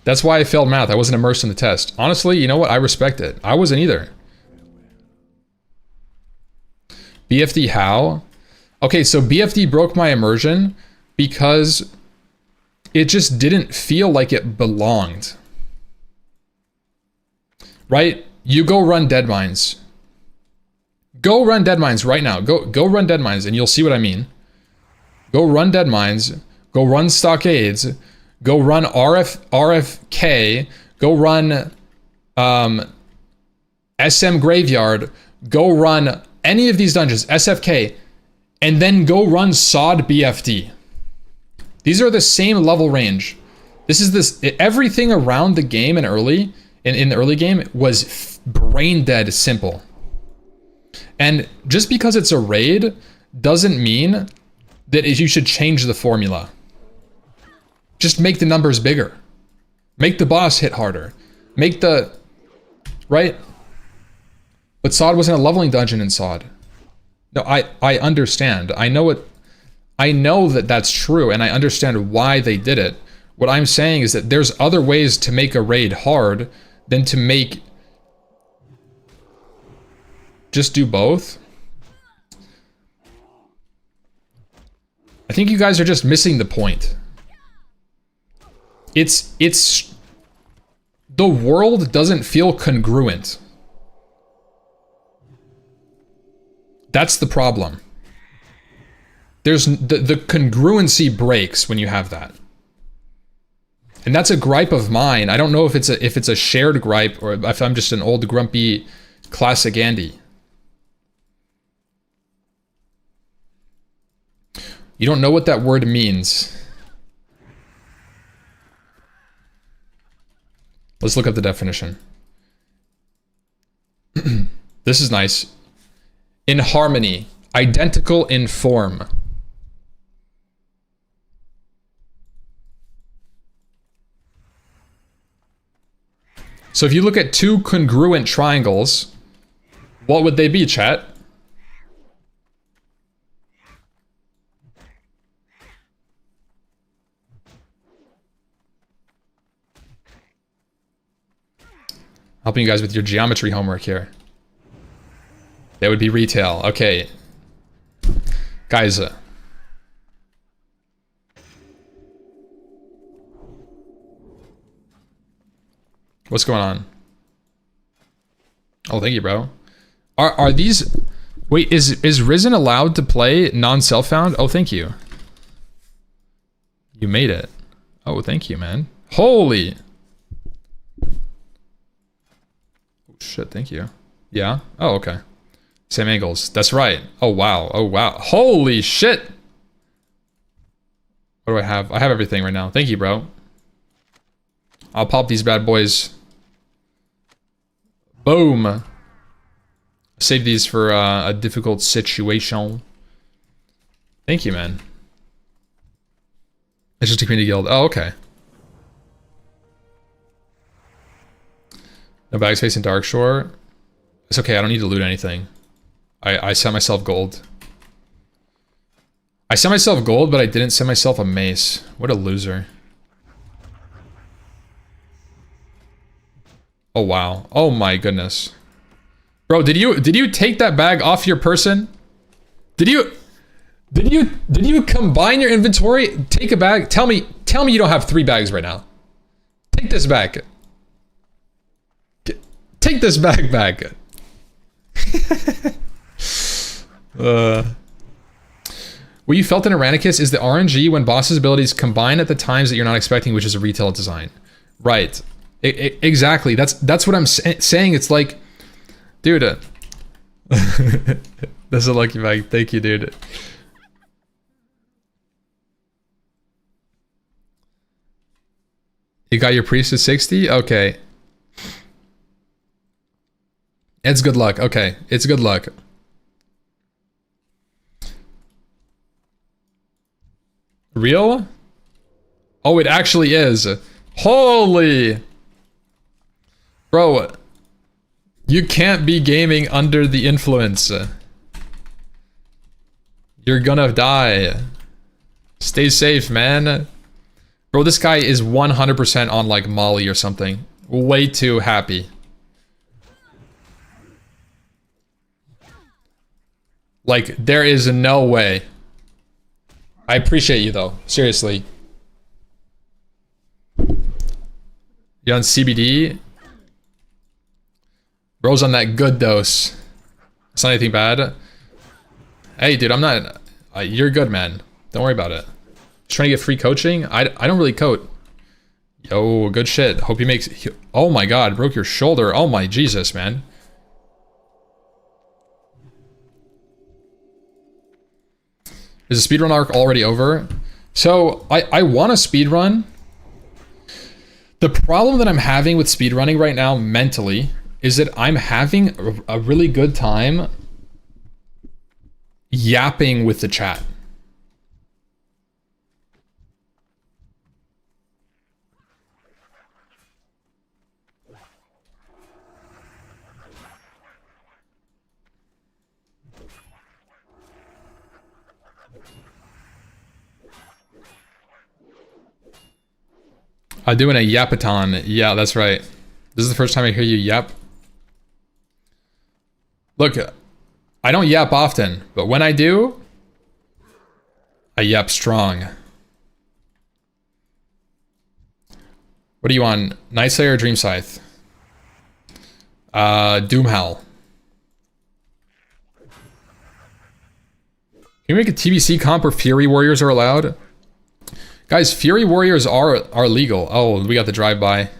that's why I failed math. I wasn't immersed in the test. Honestly, you know what? I respect it. I wasn't either. BFD how? Okay, so BFD broke my immersion because it just didn't feel like it belonged. Right? You go run Deadmines. Go run Deadmines right now. Go run Deadmines and you'll see what I mean. Go run Deadmines. Go run Stockades. Go run RFK. Go run SM Graveyard. Go run any of these dungeons, SFK, and then go run SOD BFD. These are the same level range. Everything around the game in the early game was brain dead simple. And just because it's a raid doesn't mean that you should change the formula. Just make the numbers bigger. Make the boss hit harder. Right? But SOD wasn't a leveling dungeon in SOD. No, I understand. I know that that's true, and I understand why they did it. What I'm saying is that there's other ways to make a raid hard than to make... Just do both? I think you guys are just missing the point. The world doesn't feel congruent. That's the problem. There's the congruency breaks when you have that. And that's a gripe of mine. I don't know if it's a shared gripe or if I'm just an old grumpy classic Andy. You don't know what that word means. Let's look up the definition. This is nice. In harmony, identical in form. So if you look at two congruent triangles, what would they be, chat? Helping you guys with your geometry homework here. That would be retail. Okay. Guys. What's going on? Oh, thank you, bro. Are these... Wait, is Risen allowed to play non-self-found? Oh, thank you. You made it. Oh, thank you, man. Holy... Oh, shit, thank you. Yeah? Oh, okay. Same angles. That's right. Oh, wow. Oh, wow. Holy shit! What do I have? I have everything right now. Thank you, bro. I'll pop these bad boys. Boom. Save these for a difficult situation. Thank you, man. It's just a community guild. Oh, okay. No bags facing Dark Shore. It's okay, I don't need to loot anything. I sent myself gold. I sent myself gold, but I didn't send myself a mace. What a loser. Oh wow. Oh my goodness. Bro, did you take that bag off your person? Did you combine your inventory? Take a bag? Tell me you don't have 3 bags right now. Take this bag. Take this bag back. What you felt in Iranicus is the RNG when bosses' abilities combine at the times that you're not expecting, which is a retail design. Right. Exactly. That's what I'm saying. It's like, dude. That's a lucky bag. Thank you, dude. You got your priest at 60? Okay. It's good luck. Okay, it's good luck. Real? Oh, it actually is. Holy! Bro, you can't be gaming under the influence. You're gonna die. Stay safe, man. Bro, this guy is 100% on like Molly or something. Way too happy. Like, there is no way. I appreciate you though, seriously. You on CBD? Bro's on that good dose. It's not anything bad. Hey, dude, I'm not... you're good, man. Don't worry about it. Just trying to get free coaching? I don't really coach. Yo, good shit. Hope he makes... Oh my god, broke your shoulder. Oh my Jesus, man. Is the speedrun arc already over? So, I want to speedrun. The problem that I'm having with speedrunning right now, mentally, is that I'm having a really good time yapping with the chat. I'm doing a yapathon. Yeah, that's right. This is the first time I hear you yap. Look, I don't yap often, but when I do, I yap strong. What are you on? Nightslayer or Dream Scythe? Doomhowl. Can you make a TBC comp where Fury Warriors are allowed? Guys, Fury Warriors are legal. Oh, we got the drive-by.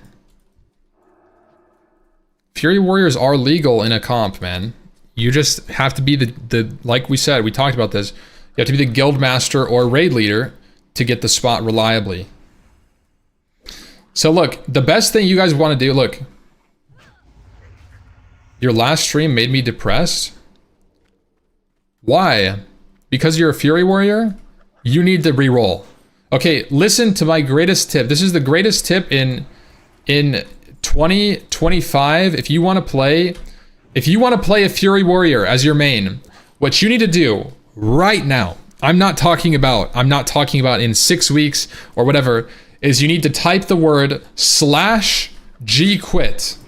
Fury Warriors are legal in a comp, man. You just have to be the like we said, we talked about this. You have to be the guild master or raid leader to get the spot reliably. So look, the best thing you guys want to do, look. Your last stream made me depressed. Why? Because you're a Fury Warrior? You need to reroll. Okay, listen to my greatest tip. This is the greatest tip in 2025. If you want to play a Fury Warrior as your main, what you need to do right now, I'm not talking about in 6 weeks or whatever, is you need to type the word /gquit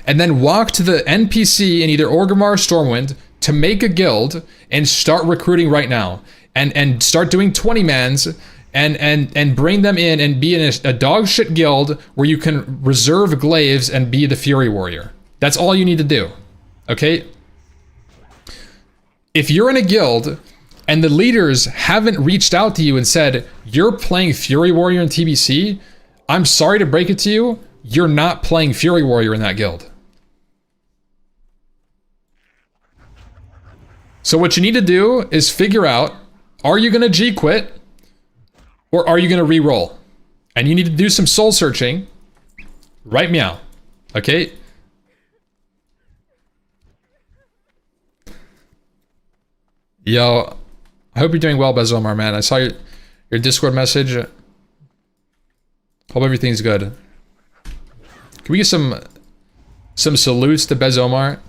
and then walk to the NPC in either Orgrimmar or Stormwind to make a guild and start recruiting right now and start doing 20 mans and bring them in and be in a dog shit guild where you can reserve glaives and be the Fury Warrior. That's all you need to do. Okay? If you're in a guild and the leaders haven't reached out to you and said, you're playing Fury Warrior in TBC, I'm sorry to break it to you, you're not playing Fury Warrior in that guild. So what you need to do is figure out, are you gonna G-quit or are you gonna re-roll? And you need to do some soul searching. Right meow. Okay? Yo, I hope you're doing well, Bezomar, man. I saw your Discord message. Hope everything's good. Can we get some salutes to Bezomar?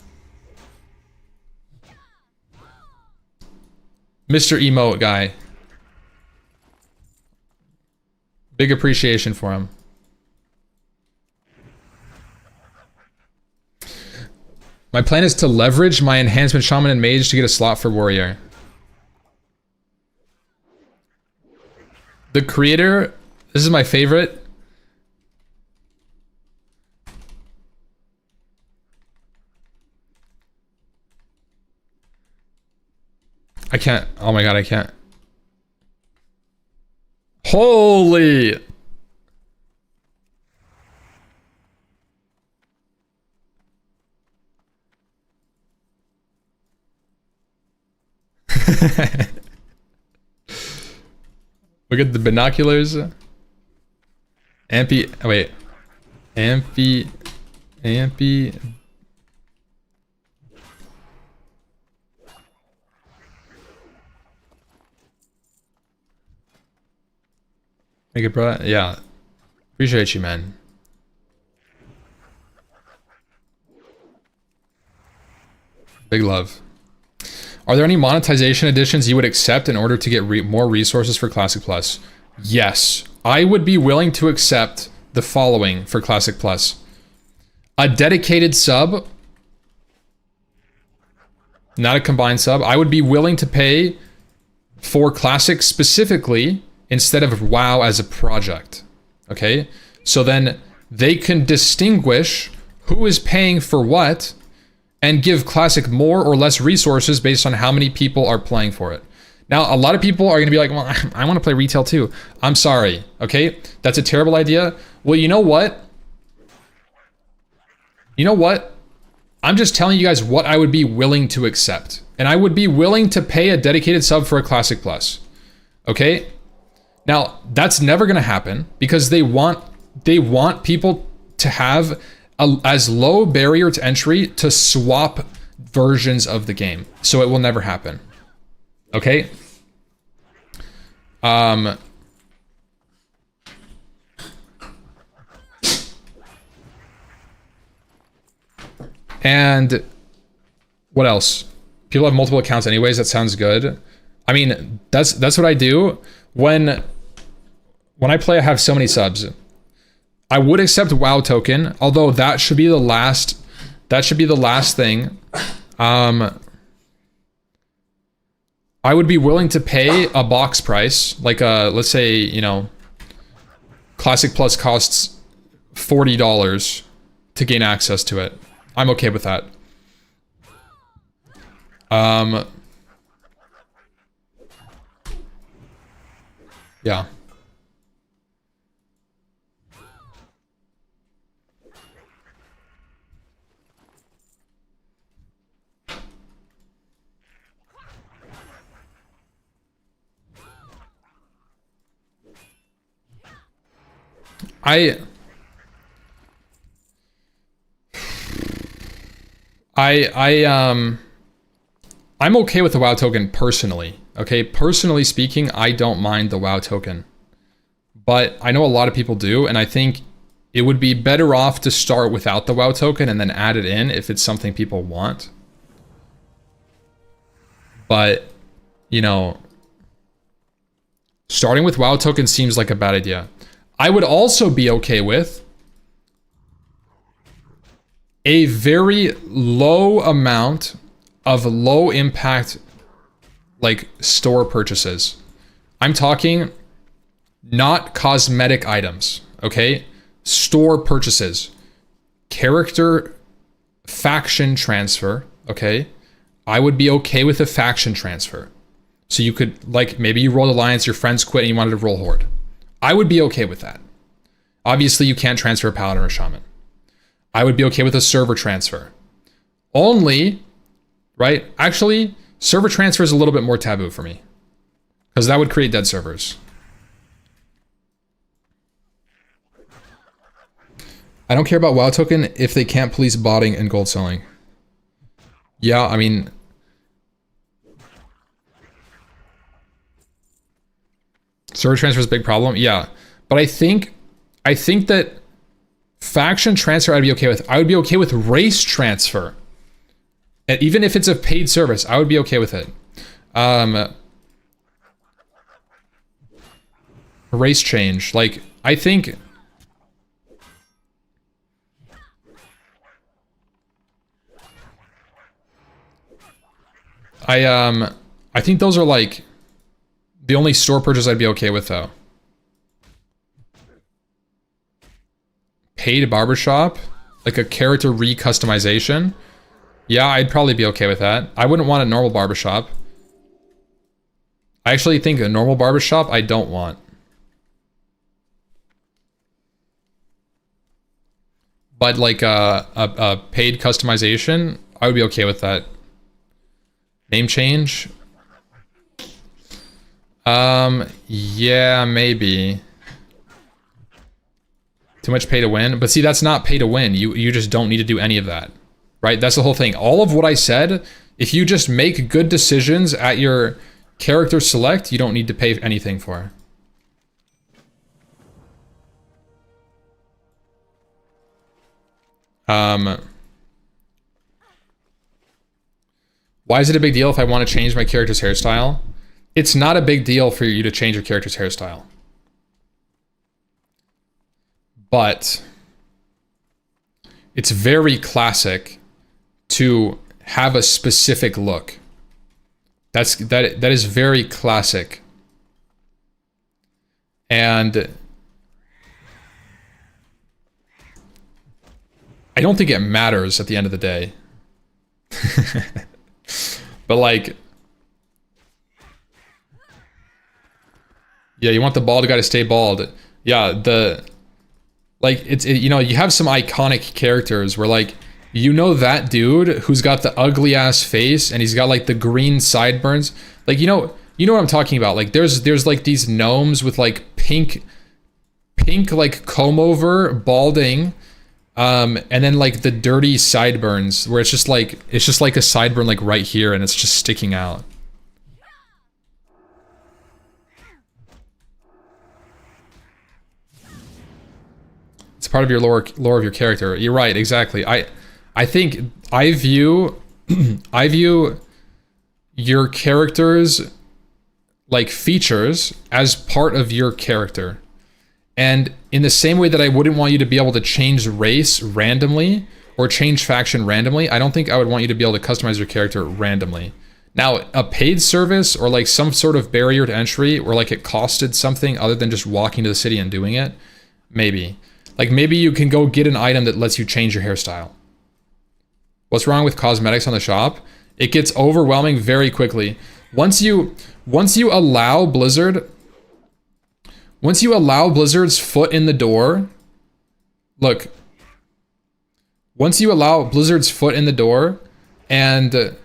Mr. Emote guy. Big appreciation for him. My plan is to leverage my enhancement shaman and mage to get a slot for warrior. The creator, this is my favorite. I can't, oh my god, I can't. Holy! Look at the binoculars. Ampy, oh wait. Amphi. Make it, bro. Yeah. Appreciate you, man. Big love. Are there any monetization additions you would accept in order to get more resources for Classic Plus? Yes. I would be willing to accept the following for Classic Plus. A dedicated sub. Not a combined sub. I would be willing to pay for Classic specifically instead of WoW as a project. Okay? So then they can distinguish who is paying for what and give Classic more or less resources based on how many people are playing for it. Now, a lot of people are going to be like, well, I want to play retail too. I'm sorry, okay? That's a terrible idea. Well, you know what? You know what? I'm just telling you guys what I would be willing to accept. And I would be willing to pay a dedicated sub for a Classic Plus, okay? Now, that's never going to happen because they want people to have as low barrier to entry to swap versions of the game. So it will never happen. Okay? And what else? People have multiple accounts anyways. That sounds good. I mean, that's what I do. When I play, I have so many subs. I would accept WoW token, although that should be the last. That should be the last thing. I would be willing to pay a box price, like let's say, you know, Classic Plus costs $40 to gain access to it. I'm okay with that. Yeah. I'm okay with the WoW token personally. Okay, personally speaking, I don't mind the WoW token. But I know a lot of people do, and I think it would be better off to start without the WoW token and then add it in if it's something people want. But, you know, starting with WoW token seems like a bad idea. I would also be okay with a very low amount of low impact, like, store purchases. I'm talking not cosmetic items, okay? Store purchases. Character faction transfer, okay? I would be okay with a faction transfer. So you could, like, maybe you rolled Alliance, your friends quit, and you wanted to roll Horde. I would be okay with that. Obviously, you can't transfer a Paladin or a Shaman. I would be okay with a server transfer. Only, right? Actually, server transfer is a little bit more taboo for me, because that would create dead servers. I don't care about WoW token if they can't police botting and gold selling. Yeah, I mean, server transfer is a big problem. Yeah, but I think that faction transfer I'd be okay with. I would be okay with race transfer. And even if it's a paid service, I would be okay with it. Race change, like, I think I think those are like the only store purchase I'd be okay with though. Paid barbershop, like a character re-customization. Yeah, I'd probably be okay with that. I wouldn't want a normal barbershop. I actually think a normal barbershop I don't want. But like a paid customization, I would be okay with that. Name change? Yeah, maybe. Too much pay to win. But see, that's not pay to win. You just don't need to do any of that, right? That's the whole thing. All of what I said, if you just make good decisions at your character select, you don't need to pay anything for. Why is it a big deal if I want to change my character's hairstyle? It's not a big deal for you to change your character's hairstyle. But it's very classic to have a specific look. That is very classic. And I don't think it matters at the end of the day. But like, yeah, you want the bald guy to stay bald. Yeah, you know, you have some iconic characters where like, you know that dude who's got the ugly ass face and he's got like the green sideburns. Like, you know what I'm talking about. Like there's like these gnomes with like pink like comb over balding. And then like the dirty sideburns where it's just like a sideburn like right here and it's just sticking out. It's part of your lore of your character. You're right, exactly. I think I view your character's like features as part of your character. And in the same way that I wouldn't want you to be able to change race randomly or change faction randomly, I don't think I would want you to be able to customize your character randomly. Now, a paid service or like some sort of barrier to entry where like it costed something other than just walking to the city and doing it, maybe. Like maybe you can go get an item that lets you change your hairstyle. What's wrong with cosmetics on the shop? It gets overwhelming very quickly. Once you allow Blizzard... Once you allow Blizzard's foot in the door, look, once you allow Blizzard's foot in the door and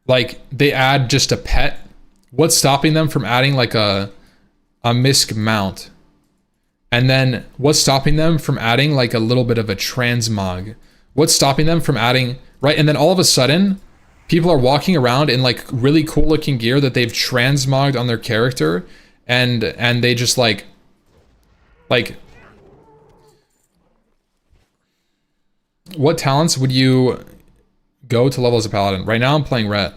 like they add just a pet, what's stopping them from adding like a misc mount? And then what's stopping them from adding like a little bit of a transmog? What's stopping them from adding, right? And then all of a sudden, people are walking around in like really cool looking gear that they've transmogged on their character. And they just like what talents would you go to level as a paladin? Right now I'm playing Ret.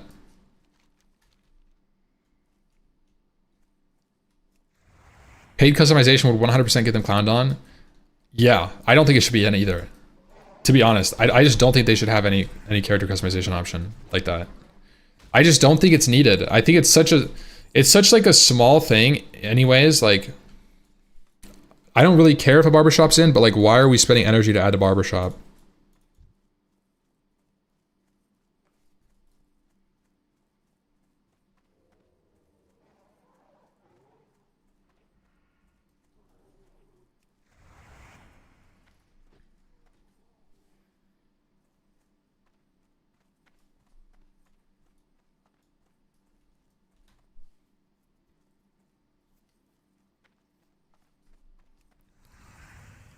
Paid customization would 100% get them clowned on. Yeah, I don't think it should be in either. To be honest, I just don't think they should have any character customization option like that. I just don't think it's needed. I think it's such like a small thing anyways. Like, I don't really care if a barbershop's in, but like, why are we spending energy to add a barbershop?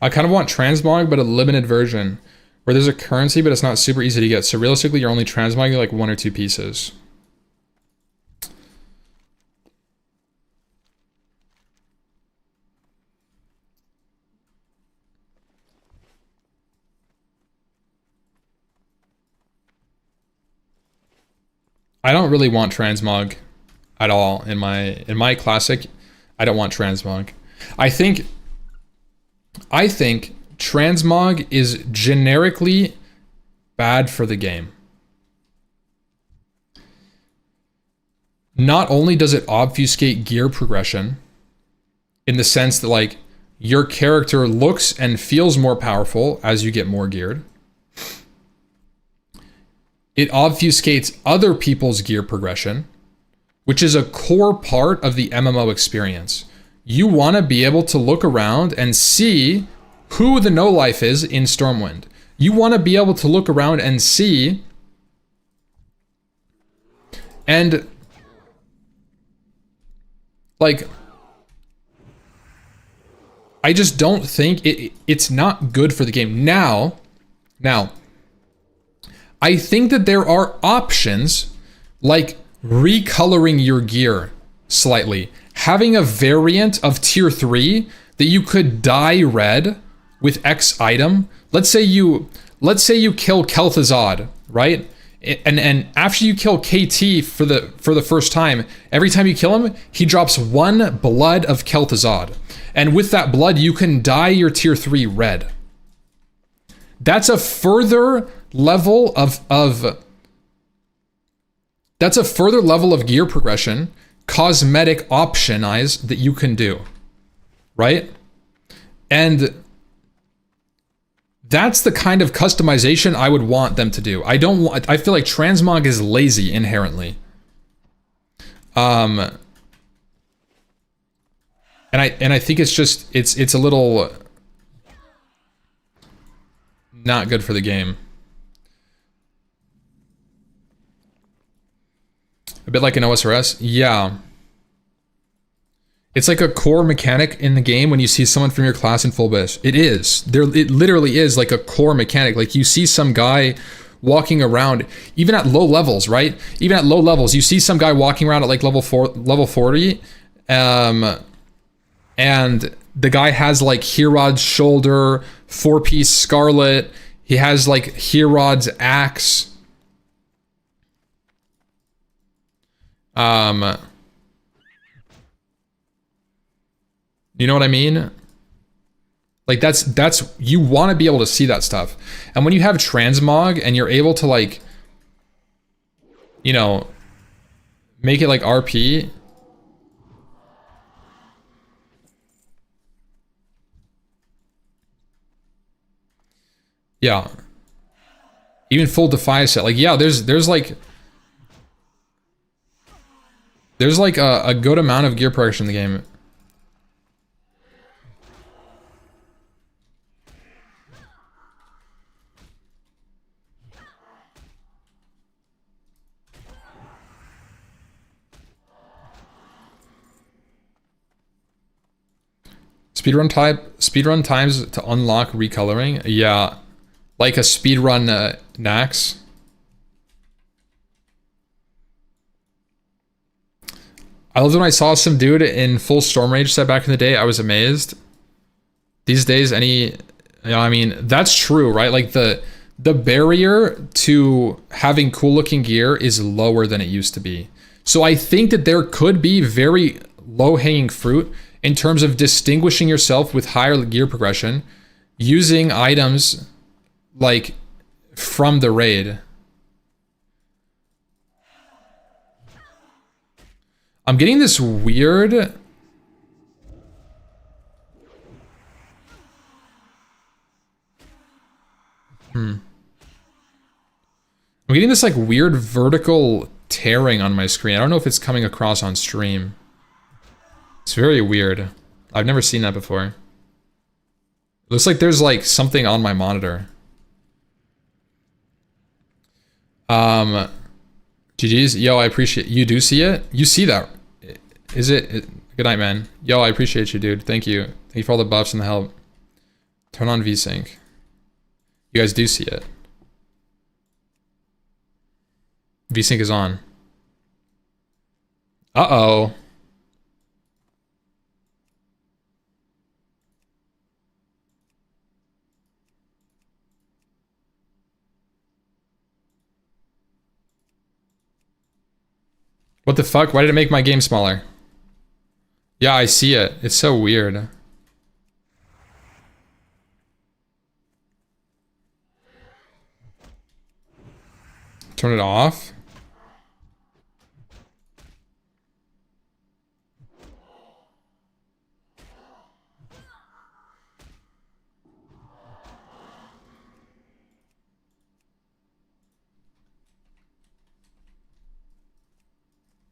I kind of want transmog, but a limited version where there's a currency, but it's not super easy to get. So realistically, you're only transmogging like 1 or 2 pieces. I don't really want transmog at all in my classic. I don't want transmog. I think transmog is generically bad for the game. Not only does it obfuscate gear progression in the sense that like your character looks and feels more powerful as you get more geared, it obfuscates other people's gear progression, which is a core part of the MMO experience. You want to be able to look around and see who the no-life is in Stormwind. You want to be able to look around and see and like I just don't think it's not good for the game. Now, I think that there are options like recoloring your gear slightly. Having a variant of tier 3 that you could dye red with X item. Let's say you kill Kel'Thuzad, right? And after you kill KT for the first time, every time you kill him, he drops 1 blood of Kel'Thuzad. And with that blood, you can dye your tier 3 red. That's a further level of gear progression, cosmetic optimize that you can do, right? And that's the kind of customization I would want them to do. I feel like Transmog is lazy inherently. And I think it's just it's a little not good for the game. A bit like an OSRS? Yeah. It's like a core mechanic in the game when you see someone from your class in full bish. It is. It literally is like a core mechanic. Like you see some guy walking around, even at low levels, right? Even at low levels, you see some guy walking around at like level 40, and the guy has like Herod's shoulder, 4-piece Scarlet. He has like Herod's axe. You know what I mean? Like that's you want to be able to see that stuff. And when you have Transmog and you're able to like, you know, make it like RP. Yeah. Even full Defy set. Like, yeah, there's like a good amount of gear progression in the game. Speedrun times to unlock recoloring. Yeah, like a speedrun Nax. I loved when I saw some dude in full Storm Rage set back in the day. I was amazed. These days, you know, I mean, that's true, right? Like the barrier to having cool looking gear is lower than it used to be. So I think that there could be very low hanging fruit in terms of distinguishing yourself with higher gear progression using items like from the raid. I'm getting this weird I'm getting this like weird vertical tearing on my screen. I don't know if it's coming across on stream. It's very weird. I've never seen that before. Looks like there's like something on my monitor. GG's. Yo, I appreciate you. Do see it? You see that? Is it? Good night, man. Yo, I appreciate you, dude. Thank you. Thank you for all the buffs and the help. Turn on VSync. You guys do see it. VSync is on. Uh-oh. What the fuck? Why did it make my game smaller? Yeah, I see it. It's so weird. Turn it off.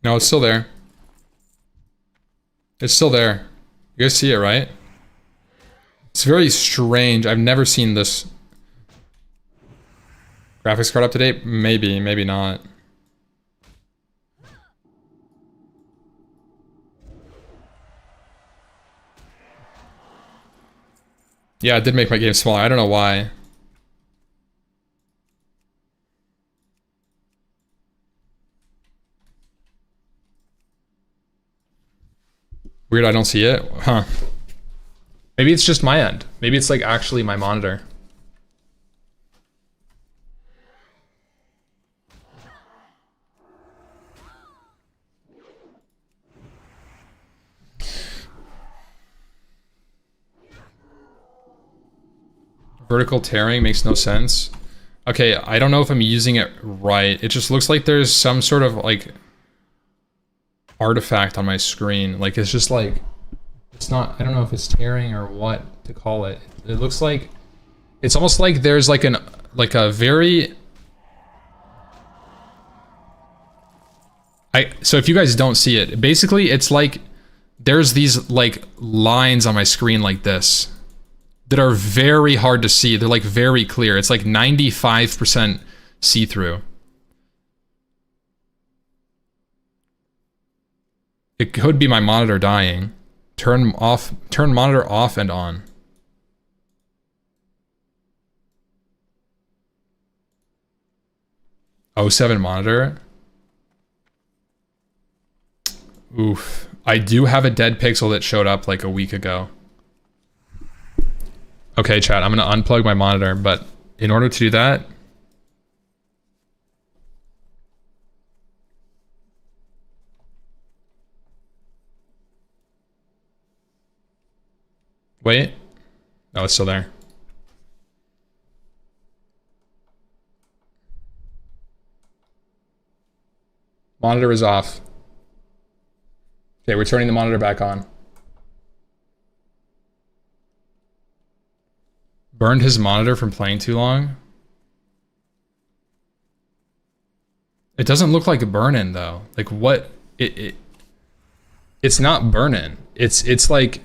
No, it's still there. It's still there. You guys see it, right? It's very strange. I've never seen this. Graphics card up to date? Maybe, maybe not. Yeah, it did make my game smaller. I don't know why. Weird, I don't see it. Huh. Maybe it's just my end. Maybe it's like actually my monitor. Vertical tearing makes no sense. Okay, I don't know if I'm using it right. It just looks like there's some sort of like artifact on my screen. Like it's just like, it's not, I don't know if it's tearing or what to call it. It looks like, it's almost like there's like a very, so if you guys don't see it, basically it's like, there's these like lines on my screen like this that are very hard to see. They're like very clear. It's like 95% see-through. It could be my monitor dying. Turn monitor off and on. O7 monitor. Oof. I do have a dead pixel that showed up like a week ago. Okay, chat, I'm gonna unplug my monitor, but in order to do that, wait, no, it's still there. Monitor is off. Okay, we're turning the monitor back on. Burned his monitor from playing too long. It doesn't look like a burn-in though. Like what? It's not burn-in. It's like.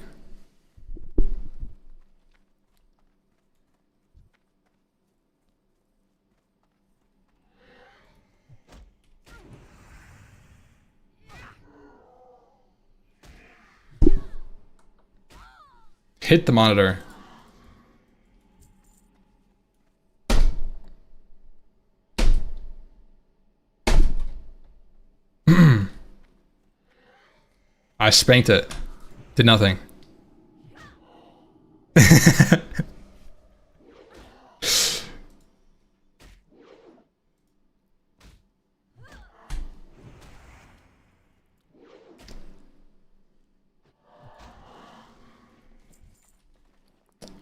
Hit the monitor. I spanked it. Did nothing.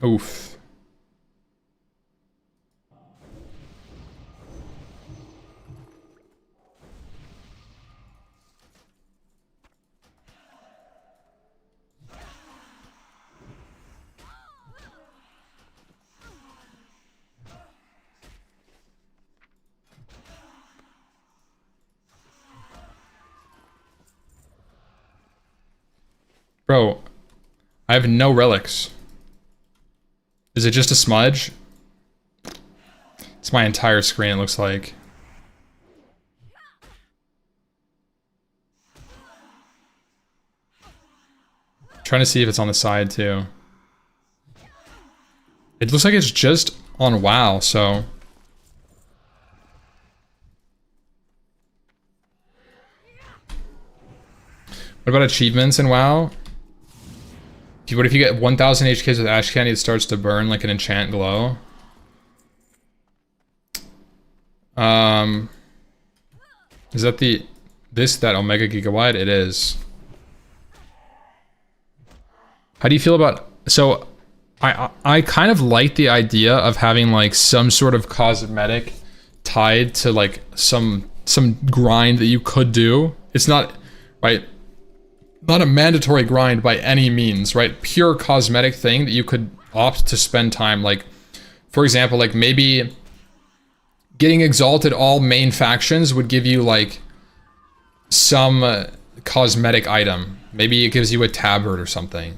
Oof. Bro, I have no relics. Is it just a smudge? It's my entire screen, it looks like. Trying to see if it's on the side too. It looks like it's just on WoW, so. What about achievements in WoW? What if you get 1000 HKs with Ash Candy, it starts to burn like an enchant glow? Is that that Omega Gigabyte? It is. How do you feel about, so I kind of like the idea of having like some sort of cosmetic tied to like some grind that you could do. It's not, right? Not a mandatory grind by any means, right? Pure cosmetic thing that you could opt to spend time, like, for example, like maybe getting exalted all main factions would give you like some cosmetic item. Maybe it gives you a tabard or something.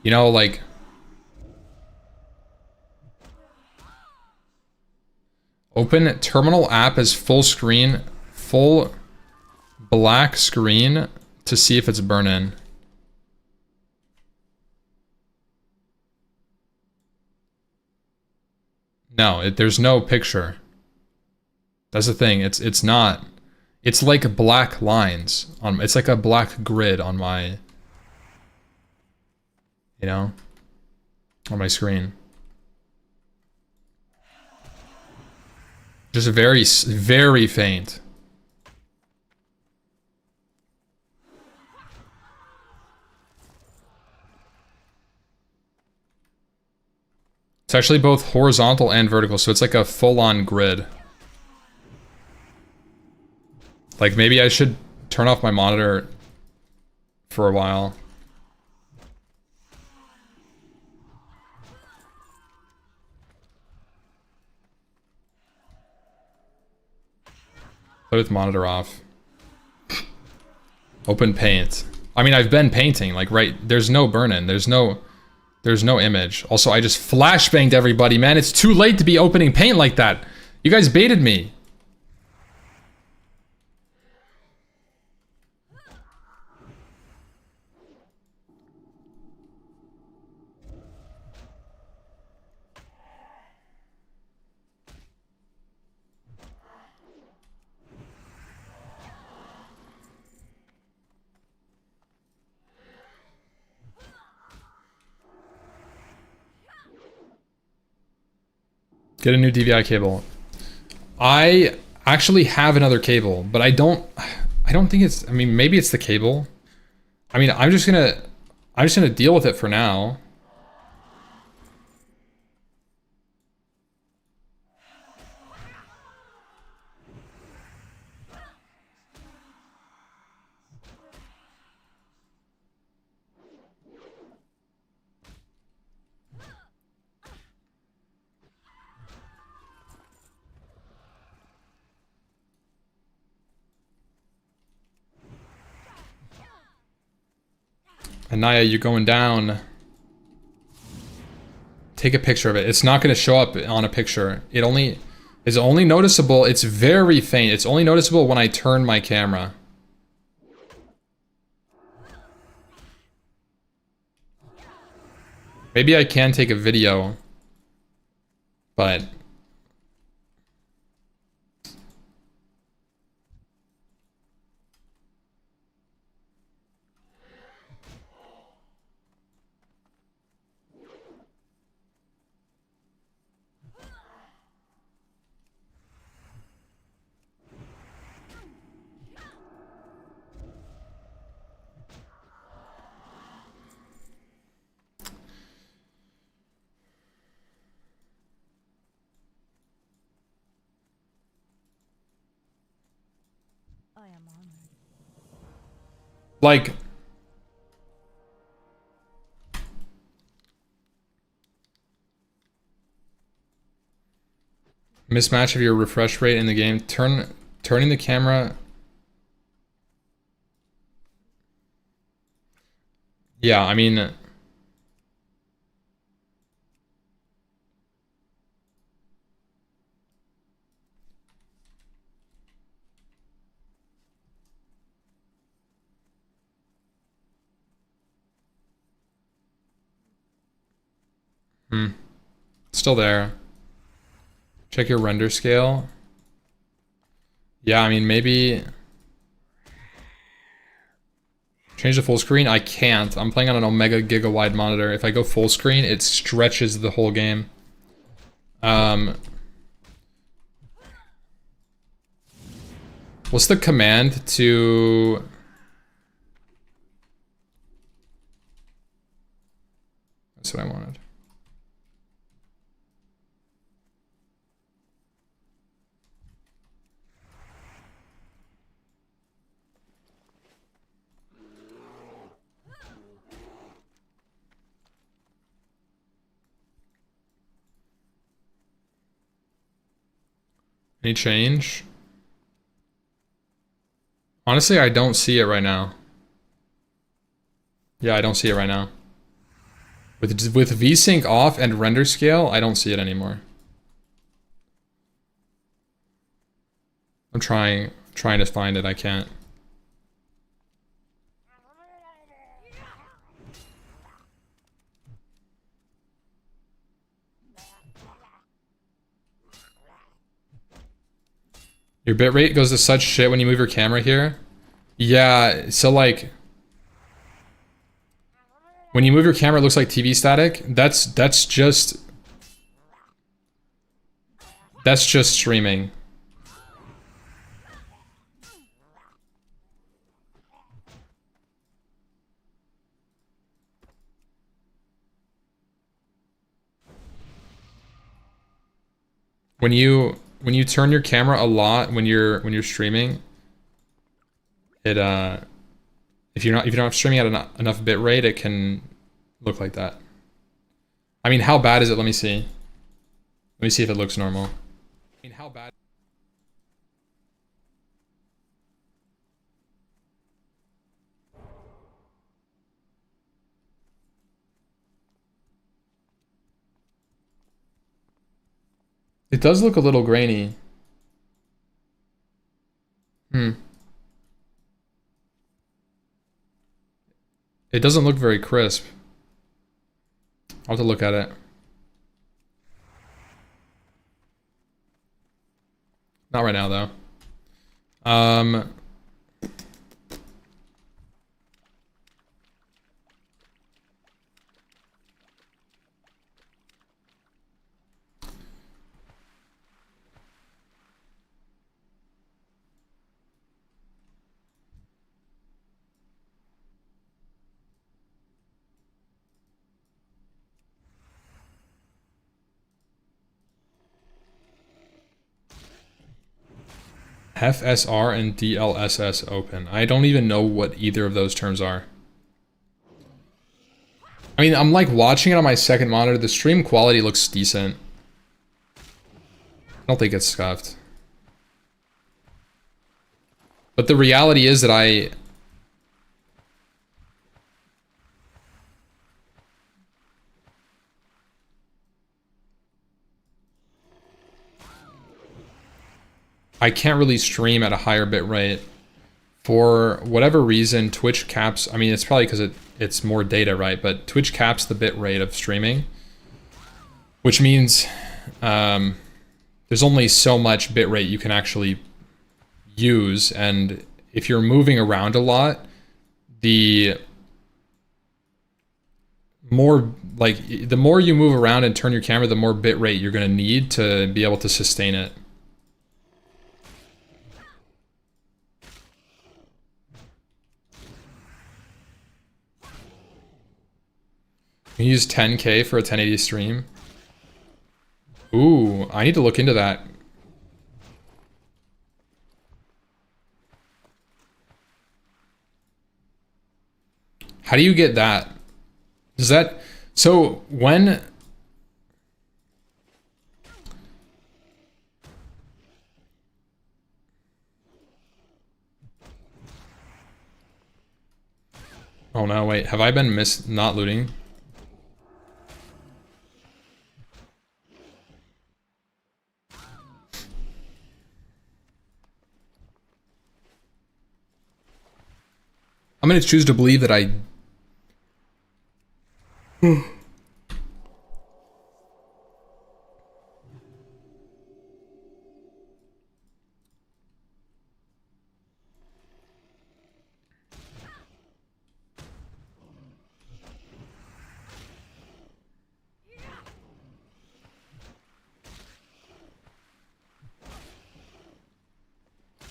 You know, like, open terminal app as full screen, full black screen to see if it's burn-in. No, there's no picture. That's the thing. It's not. It's like black lines on. It's like a black grid on my. You know, on my screen. Just very, very faint. It's actually both horizontal and vertical, so it's like a full-on grid. Like, maybe I should turn off my monitor for a while. Put its monitor off. Open paint. I mean, I've been painting, like, right, there's no burn-in, there's no image. Also, I just flashbanged everybody, man. It's too late to be opening paint like that. You guys baited me. Get a new DVI cable. I actually have another cable, but I don't think it's, I mean, maybe it's the cable. I mean, I'm just gonna deal with it for now. Anaya, you're going down. Take a picture of it. It's not going to show up on a picture. It's only noticeable. It's very faint. It's only noticeable when I turn my camera. Maybe I can take a video, but I am honored. like, mismatch of your refresh rate in the game. Turning the camera. Yeah, I mean, still there. Check your render scale. Yeah, I mean, maybe change the full screen. I can't. I'm playing on an Omega Giga wide monitor. If I go full screen, it stretches the whole game. What's the command to... That's what I wanted. Any change? Honestly, I don't see it right now. Yeah, I don't see it right now. With VSync off and render scale, I don't see it anymore. I'm trying to find it, I can't. Your bitrate goes to such shit when you move your camera here. Yeah, so like when you move your camera, it looks like TV static. That's just streaming. When you turn your camera a lot when you're streaming, it if you don't have streaming at enough bit rate, it can look like that. I mean, how bad is it? Let me see. Let me see if it looks normal. I mean, how bad? It does look a little grainy. It doesn't look very crisp. I'll have to look at it. Not right now, though. FSR and DLSS open. I don't even know what either of those terms are. I mean, I'm like watching it on my second monitor. The stream quality looks decent. I don't think it's scuffed. But the reality is that I can't really stream at a higher bit rate. For whatever reason, Twitch caps, I mean, it's probably because it's more data, right? But Twitch caps the bit rate of streaming, which means there's only so much bit rate you can actually use. And if you're moving around a lot, the more you move around and turn your camera, the more bit rate you're going to need to be able to sustain it. You use 10K for a 1080 stream? Ooh, I need to look into that. How do you get that? Does that... So, when... Oh no, wait. Have I been not looting? I'm gonna choose to believe that I...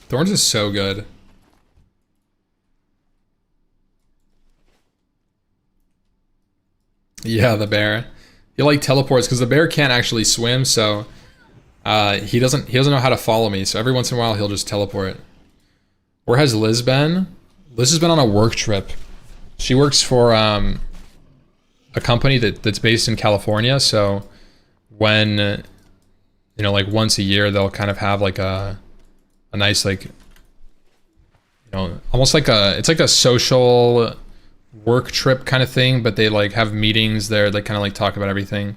Thorns is so good. Yeah, the bear. He like teleports because the bear can't actually swim, so he doesn't know how to follow me. So every once in a while he'll just teleport. Where has Liz been? Liz has been on a work trip. She works for a company that's based in California. So when you know, like once a year, they'll kind of have like a nice, like, you know, almost like it's like a social work trip kind of thing, but they like have meetings there. They kind of like talk about everything.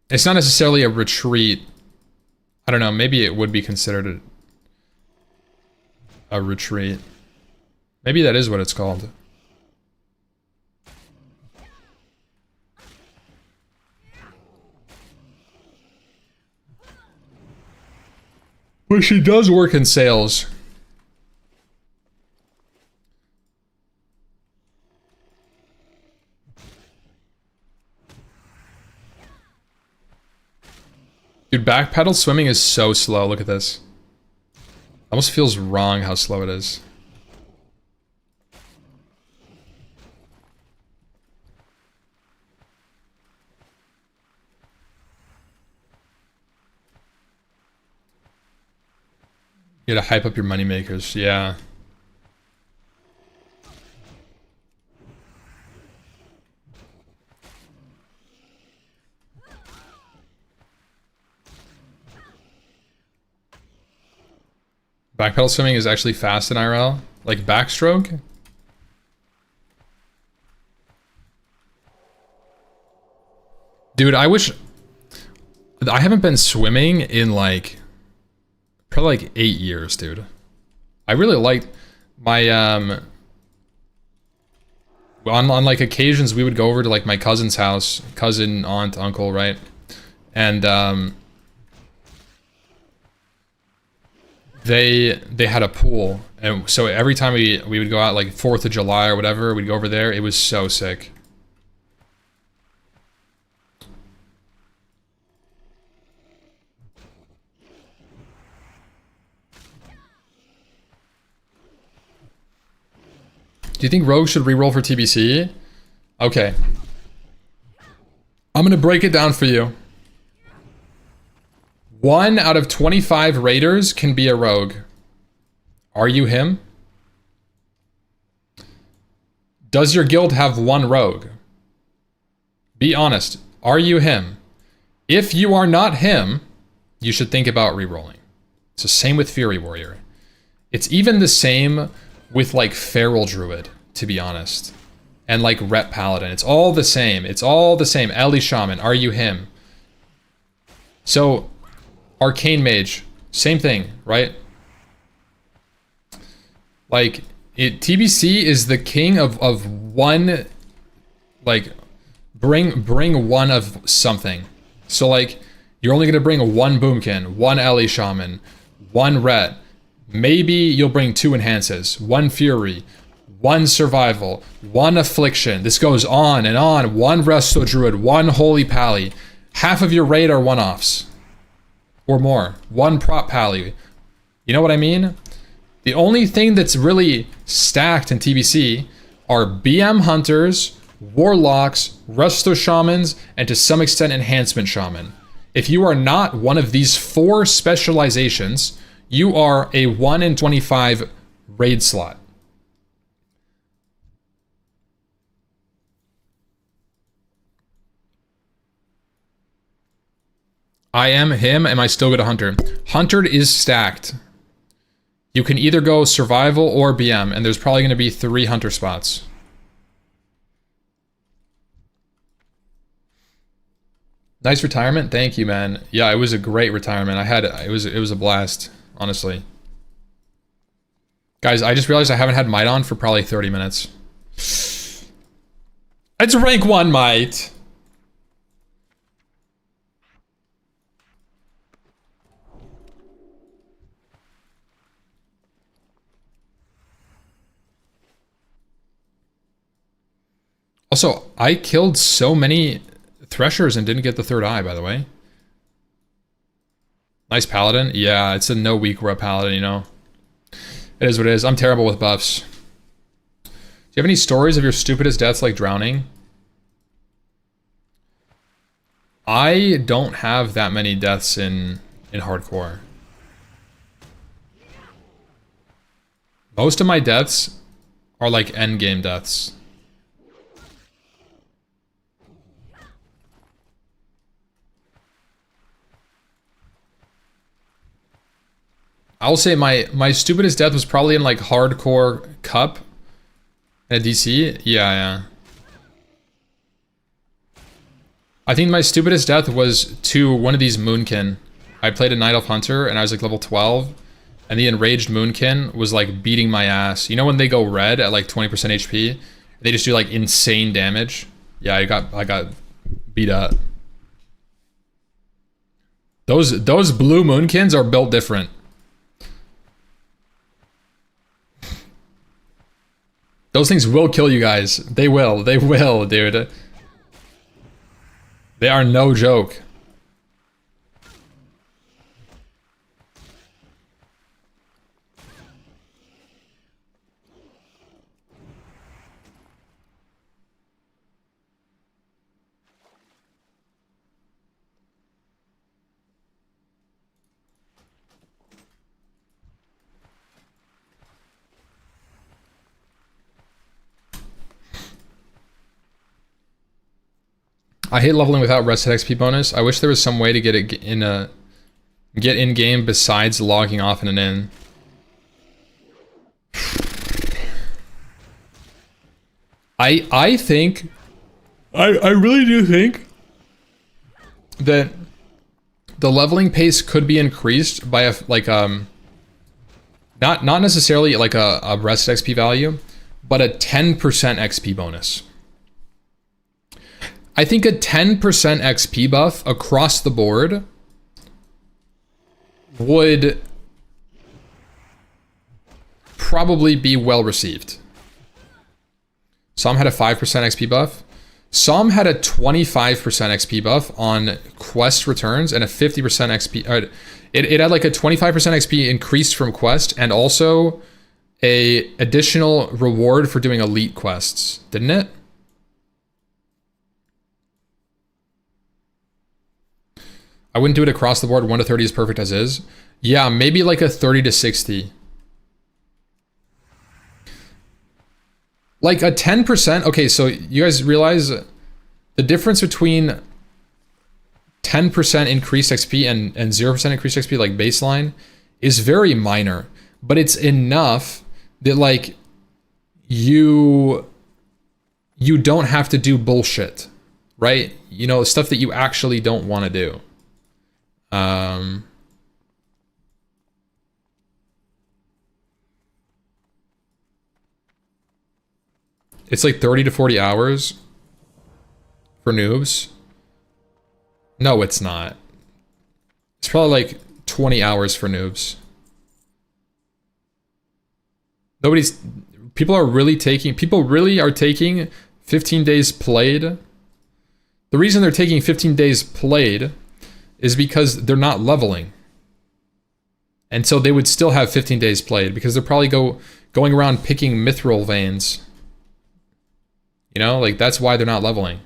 It's not necessarily a retreat. I don't know, maybe it would be considered a retreat. Maybe that is what it's called. But she does work in sales. Dude, backpedal swimming is so slow. Look at this. Almost feels wrong how slow it is. You gotta hype up your moneymakers, yeah. Backpedal swimming is actually fast in IRL, like backstroke. Dude, I wish I haven't been swimming in like probably like 8 years, dude. I really liked my on like occasions we would go over to like my cousin's house, cousin, aunt, uncle, right? And they had a pool, and so every time we would go out like 4th of July or whatever, we'd go over there. It was so sick. Do you think Rogue should reroll for TBC? Okay. I'm gonna break it down for you. 1 out of 25 raiders can be a rogue. Are you him? Does your guild have 1 rogue? Be honest. Are you him? If you are not him, you should think about rerolling. It's the same with Fury Warrior. It's even the same with like Feral Druid, to be honest. And like Rep Paladin. It's all the same. It's all the same. Ellie Shaman, are you him? So, Arcane Mage, same thing, right? Like, TBC is the king of one, like, bring one of something. So like, you're only gonna bring 1 Boomkin, 1 Ellie Shaman, 1 Ret. Maybe you'll bring 2 Enhances, 1 Fury, 1 Survival, 1 Affliction. This goes on and on. 1 Resto Druid, 1 Holy Pally. Half of your raid are one-offs. Or more. 1 Prop Pally. You know what I mean? The only thing that's really stacked in TBC are BM Hunters, Warlocks, Resto Shamans, and to some extent Enhancement Shaman. If you are not one of these 4 specializations, you are a 1 in 25 raid slot. I am him. Am I still good at Hunter? Hunter is stacked. You can either go Survival or BM, and there's probably going to be 3 Hunter spots. Nice retirement. Thank you, man. Yeah, it was a great retirement. It was a blast, honestly. Guys, I just realized I haven't had Might on for probably 30 minutes. It's rank 1 Might. Also, I killed so many Threshers and didn't get the 3rd eye, by the way. Nice Paladin. Yeah, it's a no weak rep Paladin, you know. It is what it is. I'm terrible with buffs. Do you have any stories of your stupidest deaths like drowning? I don't have that many deaths in hardcore. Most of my deaths are like endgame deaths. I'll say my stupidest death was probably in like hardcore cup at DC. Yeah. I think my stupidest death was to one of these Moonkin. I played a Night Elf Hunter and I was like level 12, and the enraged Moonkin was like beating my ass. You know when they go red at like 20% HP? They just do like insane damage. Yeah, I got beat up. Those blue Moonkins are built different. Those things will kill you guys. They will, dude. They are no joke. I hate leveling without rested XP bonus. I wish there was some way to get it get in game besides logging off in an inn. I think I really do think that the leveling pace could be increased by not necessarily like a rested XP value, but a 10% XP bonus. I think a 10% XP buff across the board would probably be well received. Some had a 5% XP buff. Some had a 25% XP buff on quest returns and a 50% XP. It had like a 25% XP increased from quest and also a additional reward for doing elite quests, didn't it? I wouldn't do it across the board. 1 to 30 is perfect as is. Yeah, maybe like a 30 to 60. Like a 10%. Okay, so you guys realize the difference between 10% increased XP and 0% increased XP, like baseline, is very minor. But it's enough that like you don't have to do bullshit, right? You know, stuff that you actually don't want to do. It's like 30 to 40 hours for noobs. No, it's not. It's probably like 20 hours for noobs. People really are taking 15 days played. The reason they're taking 15 days played is because they're not leveling. And so they would still have 15 days played because they're probably going around picking mithril veins. You know, like that's why they're not leveling.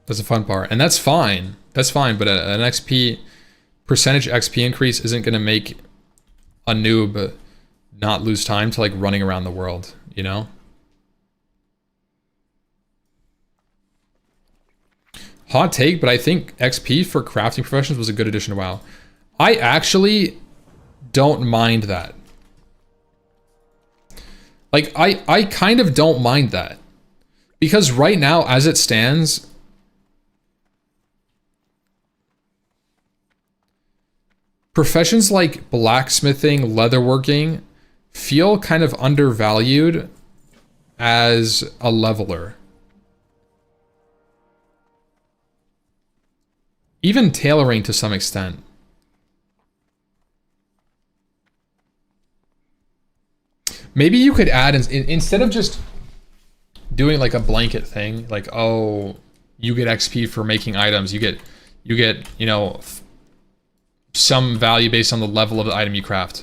That's the fun part. And that's fine. That's fine, but an percentage XP increase isn't going to make a noob not lose time to like running around the world, you know? Hot take, but I think XP for crafting professions was a good addition to WoW. I actually don't mind that. Like, I kind of don't mind that. Because right now, as it stands, professions like blacksmithing, leatherworking feel kind of undervalued as a leveler. Even tailoring to some extent. Maybe you could add, instead of just doing like a blanket thing, like, oh, you get XP for making items, you get, you know, some value based on the level of the item you craft.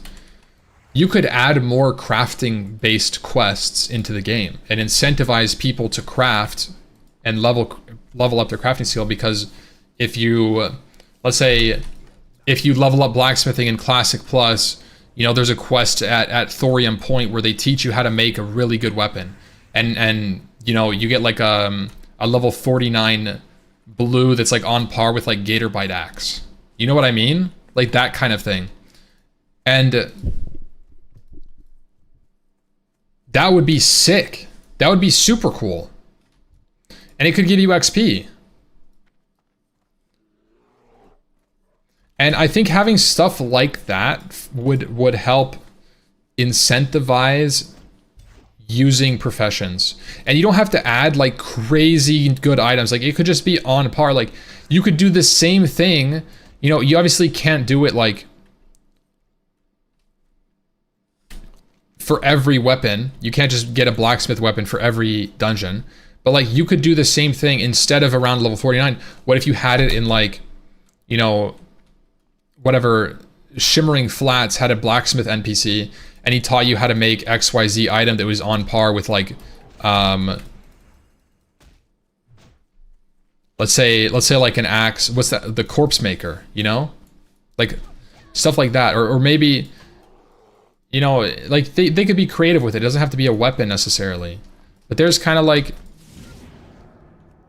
You could add more crafting based quests into the game and incentivize people to craft and level up their crafting skill, because if you, let's say, if you level up blacksmithing in Classic Plus, you know, there's a quest at Thorium Point where they teach you how to make a really good weapon. And you know, you get like a level 49 blue that's like on par with like Gator Bite Axe. You know what I mean? Like that kind of thing. And that would be sick. That would be super cool. And it could give you XP. And I think having stuff like that would help incentivize using professions. And you don't have to add like crazy good items. Like it could just be on par. Like you could do the same thing. You know, you obviously can't do it like for every weapon. You can't just get a blacksmith weapon for every dungeon. But like you could do the same thing instead of around level 49. What if you had it in like, you know, whatever, Shimmering Flats had a blacksmith NPC and he taught you how to make XYZ item that was on par with like let's say like an axe, what's that, the corpse maker, you know? Like stuff like that. Or maybe, you know, like they could be creative with it. It doesn't have to be a weapon necessarily. But there's kind of like,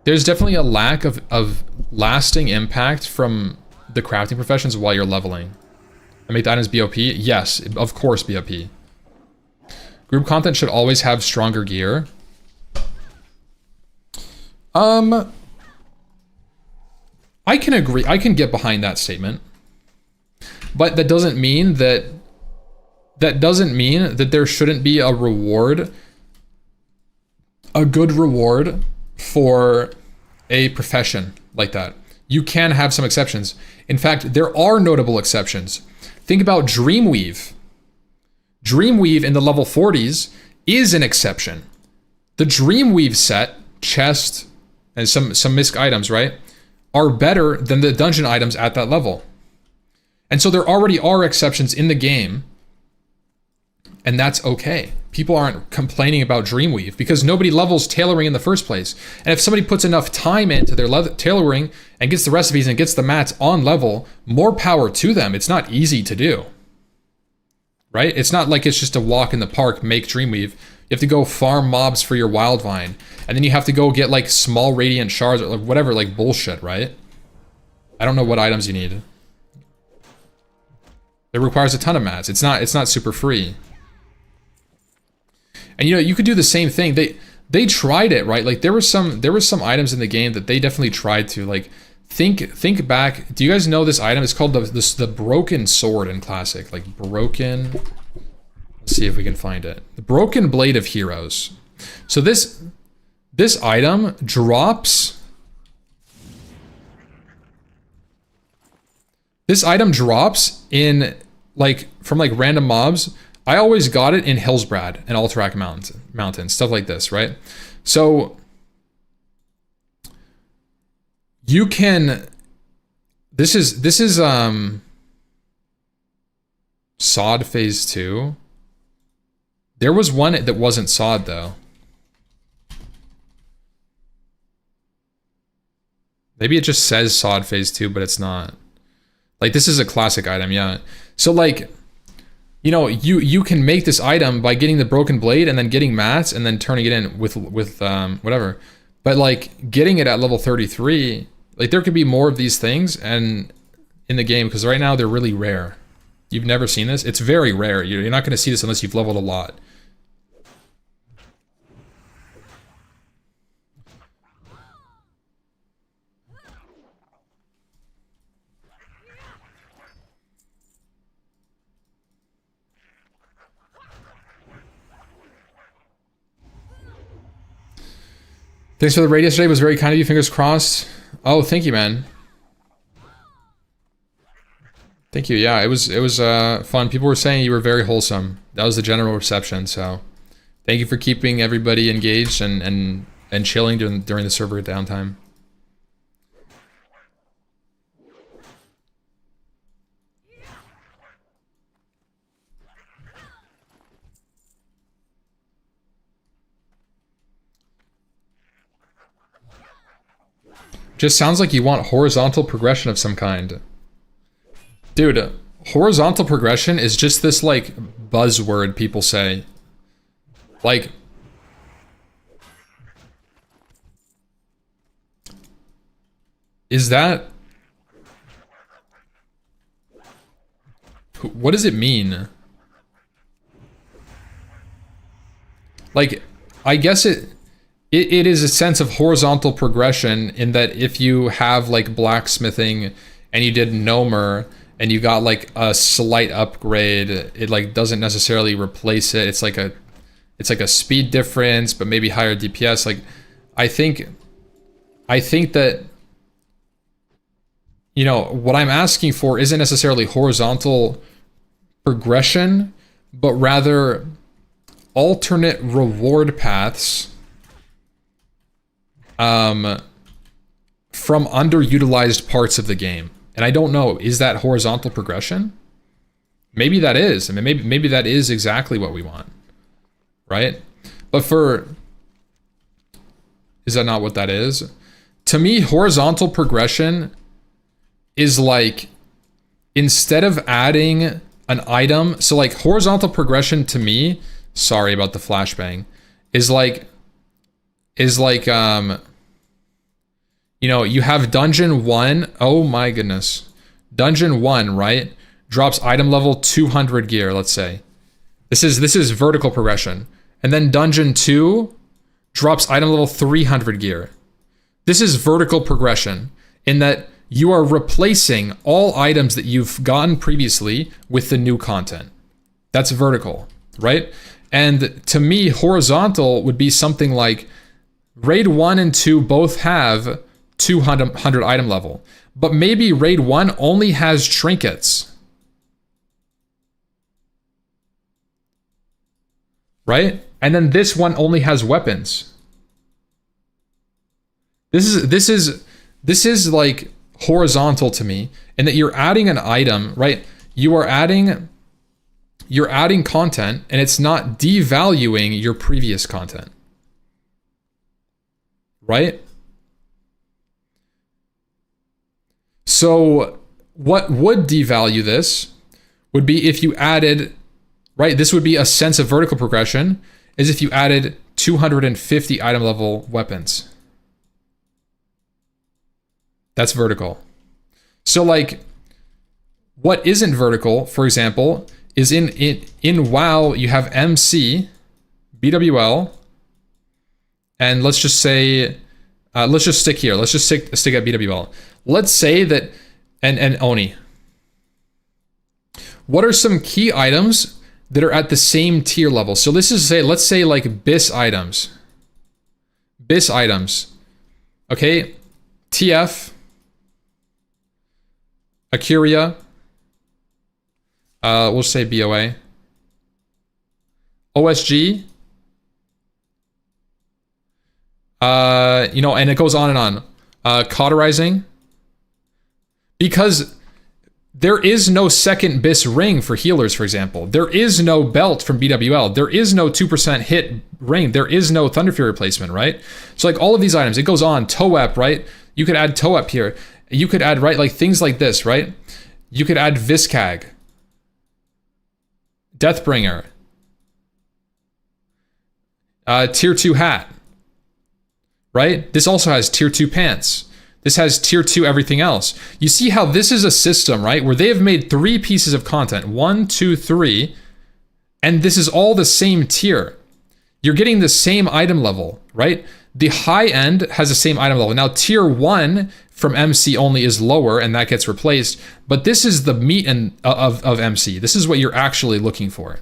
there's definitely a lack of lasting impact from the crafting professions while you're leveling. And make the items BOP? Yes, of course BOP. Group content should always have stronger gear. I can agree. I can get behind that statement. But that doesn't mean that there shouldn't be a reward, a good reward for a profession like that. You can have some exceptions. In fact, there are notable exceptions. Think about Dreamweave. Dreamweave in the level 40s is an exception. The Dreamweave set, chest, and some misc items, right, are better than the dungeon items at that level. And so there already are exceptions in the game, and that's okay. People aren't complaining about Dreamweave because nobody levels tailoring in the first place. And if somebody puts enough time into their tailoring and gets the recipes and gets the mats on level, more power to them. It's not easy to do, right? It's not like it's just a walk in the park, make Dreamweave. You have to go farm mobs for your Wildvine, and then you have to go get like small radiant shards or like whatever, like bullshit, right? I don't know what items you need. It requires a ton of mats. It's not super free. And you know, you could do the same thing. They tried it, right? Like there were some items in the game that they definitely tried to like think back. Do you guys know this item? It's called the broken sword in Classic. Like broken. Let's see if we can find it. The broken blade of heroes. So this item drops. This item drops in like from like random mobs. I always got it in Hillsbrad and Alterac Mountain, stuff like this, right? So you can, this is Sod Phase 2. There was one that wasn't Sod though. Maybe it just says Sod Phase 2, but it's not. Like this is a classic item, yeah. So like, you know, you can make this item by getting the broken blade and then getting mats and then turning it in with whatever. But like getting it at level 33, like there could be more of these things and in the game because right now they're really rare. You've never seen this? It's very rare. You're not going to see this unless you've leveled a lot. Thanks for the raid yesterday. It was very kind of you. Fingers crossed. Oh, thank you, man. Thank you. Yeah, it was fun. People were saying you were very wholesome. That was the general reception. So, thank you for keeping everybody engaged and chilling during the server downtime. Just sounds like you want horizontal progression of some kind. Dude, horizontal progression is just this like buzzword people say. Like, is that, what does it mean? Like, I guess it is a sense of horizontal progression in that if you have like blacksmithing and you did Nomer and you got like a slight upgrade, it like doesn't necessarily replace it. It's it's like a speed difference, but maybe higher DPS. Like, I think that, you know, what I'm asking for isn't necessarily horizontal progression, but rather alternate reward paths from underutilized parts of the game. And I don't know, is that horizontal progression? Maybe that is. I mean, maybe that is exactly what we want, right? But is that not what that is? To me, horizontal progression is like, instead of adding an item, so like horizontal progression to me, sorry about the flashbang, is like, you know, you have dungeon 1, oh my goodness. Dungeon 1, right? Drops item level 200 gear, let's say. This is vertical progression. And then dungeon 2 drops item level 300 gear. This is vertical progression in that you are replacing all items that you've gotten previously with the new content. That's vertical, right? And to me, horizontal would be something like Raid 1 and 2 both have 200 item level, but maybe Raid 1 only has trinkets. Right? And then this one only has weapons. This is like horizontal to me, in that you're adding an item, right? You're adding content, and it's not devaluing your previous content. Right? So what would devalue this would be if you added, right? This would be a sense of vertical progression, is if you added 250 item level weapons. That's vertical. So like, what isn't vertical, for example, is in WoW, you have MC, BWL, and let's just say, let's just stick here. Let's just stick at BWL. Let's say that, and Oni. What are some key items that are at the same tier level? So this is, let's say like BIS items. BIS items. Okay, TF, Akuria, we'll say BOA, OSG, you know, and it goes on and on. Cauterizing, because there is no second BIS ring for healers, for example. There is no belt from BWL. There is no 2% hit ring. There is no Thunder Fury replacement, right? So like all of these items, it goes on. TOEP, right? You could add TOEP here. You could add, right, like things like this, right? You could add Viscag, Deathbringer, tier 2 hat, right? This also has tier 2 pants. This has tier 2 everything else. You see how this is a system, right? Where they have made 3 pieces of content, 1, 2, 3, and this is all the same tier. You're getting the same item level, right? The high end has the same item level. Now tier 1 from MC only is lower, and that gets replaced, but this is the meat of MC. This is what you're actually looking for.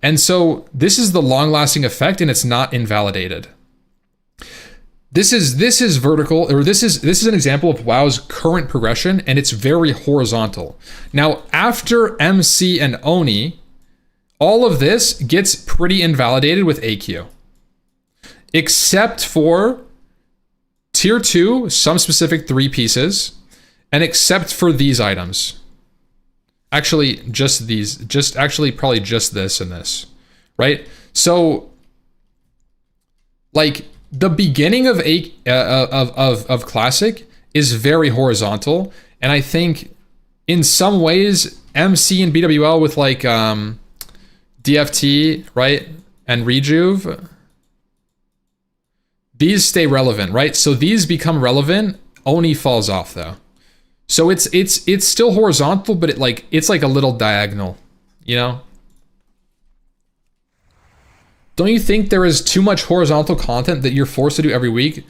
And so this is the long-lasting effect, and it's not invalidated. This is vertical, or this is an example of WoW's current progression, and it's very horizontal. Now, after MC and Oni, all of this gets pretty invalidated with AQ. Except for tier 2, some specific 3 pieces, and except for these items. Actually, just these, probably just this and this, right? So, like, the beginning of Classic is very horizontal, and I think in some ways MC and BWL with like DFT, right, and Rejuve, these stay relevant, right? So these become relevant. Oni falls off though, so it's still horizontal, but it's like a little diagonal, you know. Don't you think there is too much horizontal content that you're forced to do every week?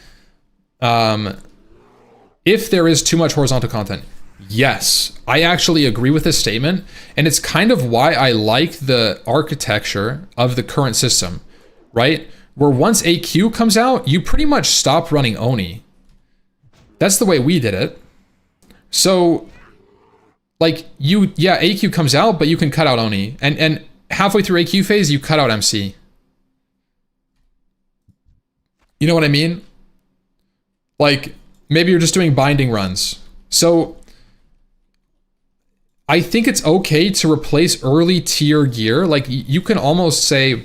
If there is too much horizontal content, yes, I actually agree with this statement. And it's kind of why I like the architecture of the current system, right? Where once AQ comes out, you pretty much stop running Oni. That's the way we did it. So, like, AQ comes out, but you can cut out Oni. And halfway through AQ phase, you cut out MC. You know what I mean? Like, maybe you're just doing binding runs. So, I think it's okay to replace early tier gear. Like, you can almost say,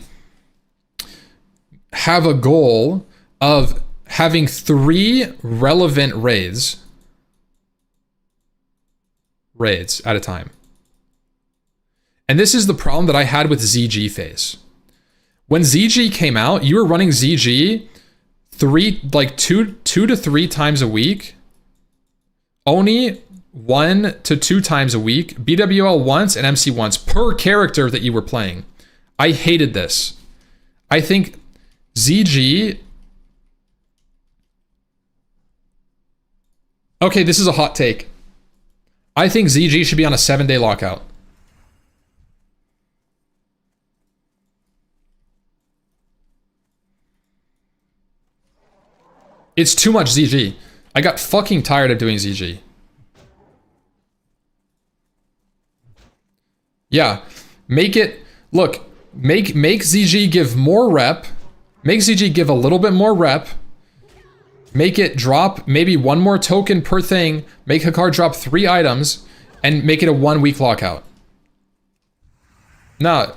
have a goal of having 3 relevant raids at a time. And this is the problem that I had with ZG phase. When ZG came out, you were running ZG 2 to 3 times a week, Oni 1 to 2 times a week, BWL once, and MC once per character that you were playing. I hated this. I think ZG... Okay, this is a hot take. I think ZG should be on a 7-day lockout. It's too much ZG. I got fucking tired of doing ZG. Yeah, make it, look, make ZG give more rep, make ZG give a little bit more rep, make it drop maybe 1 more token per thing, make Hakar drop 3 items, and make it a 1-week lockout. No,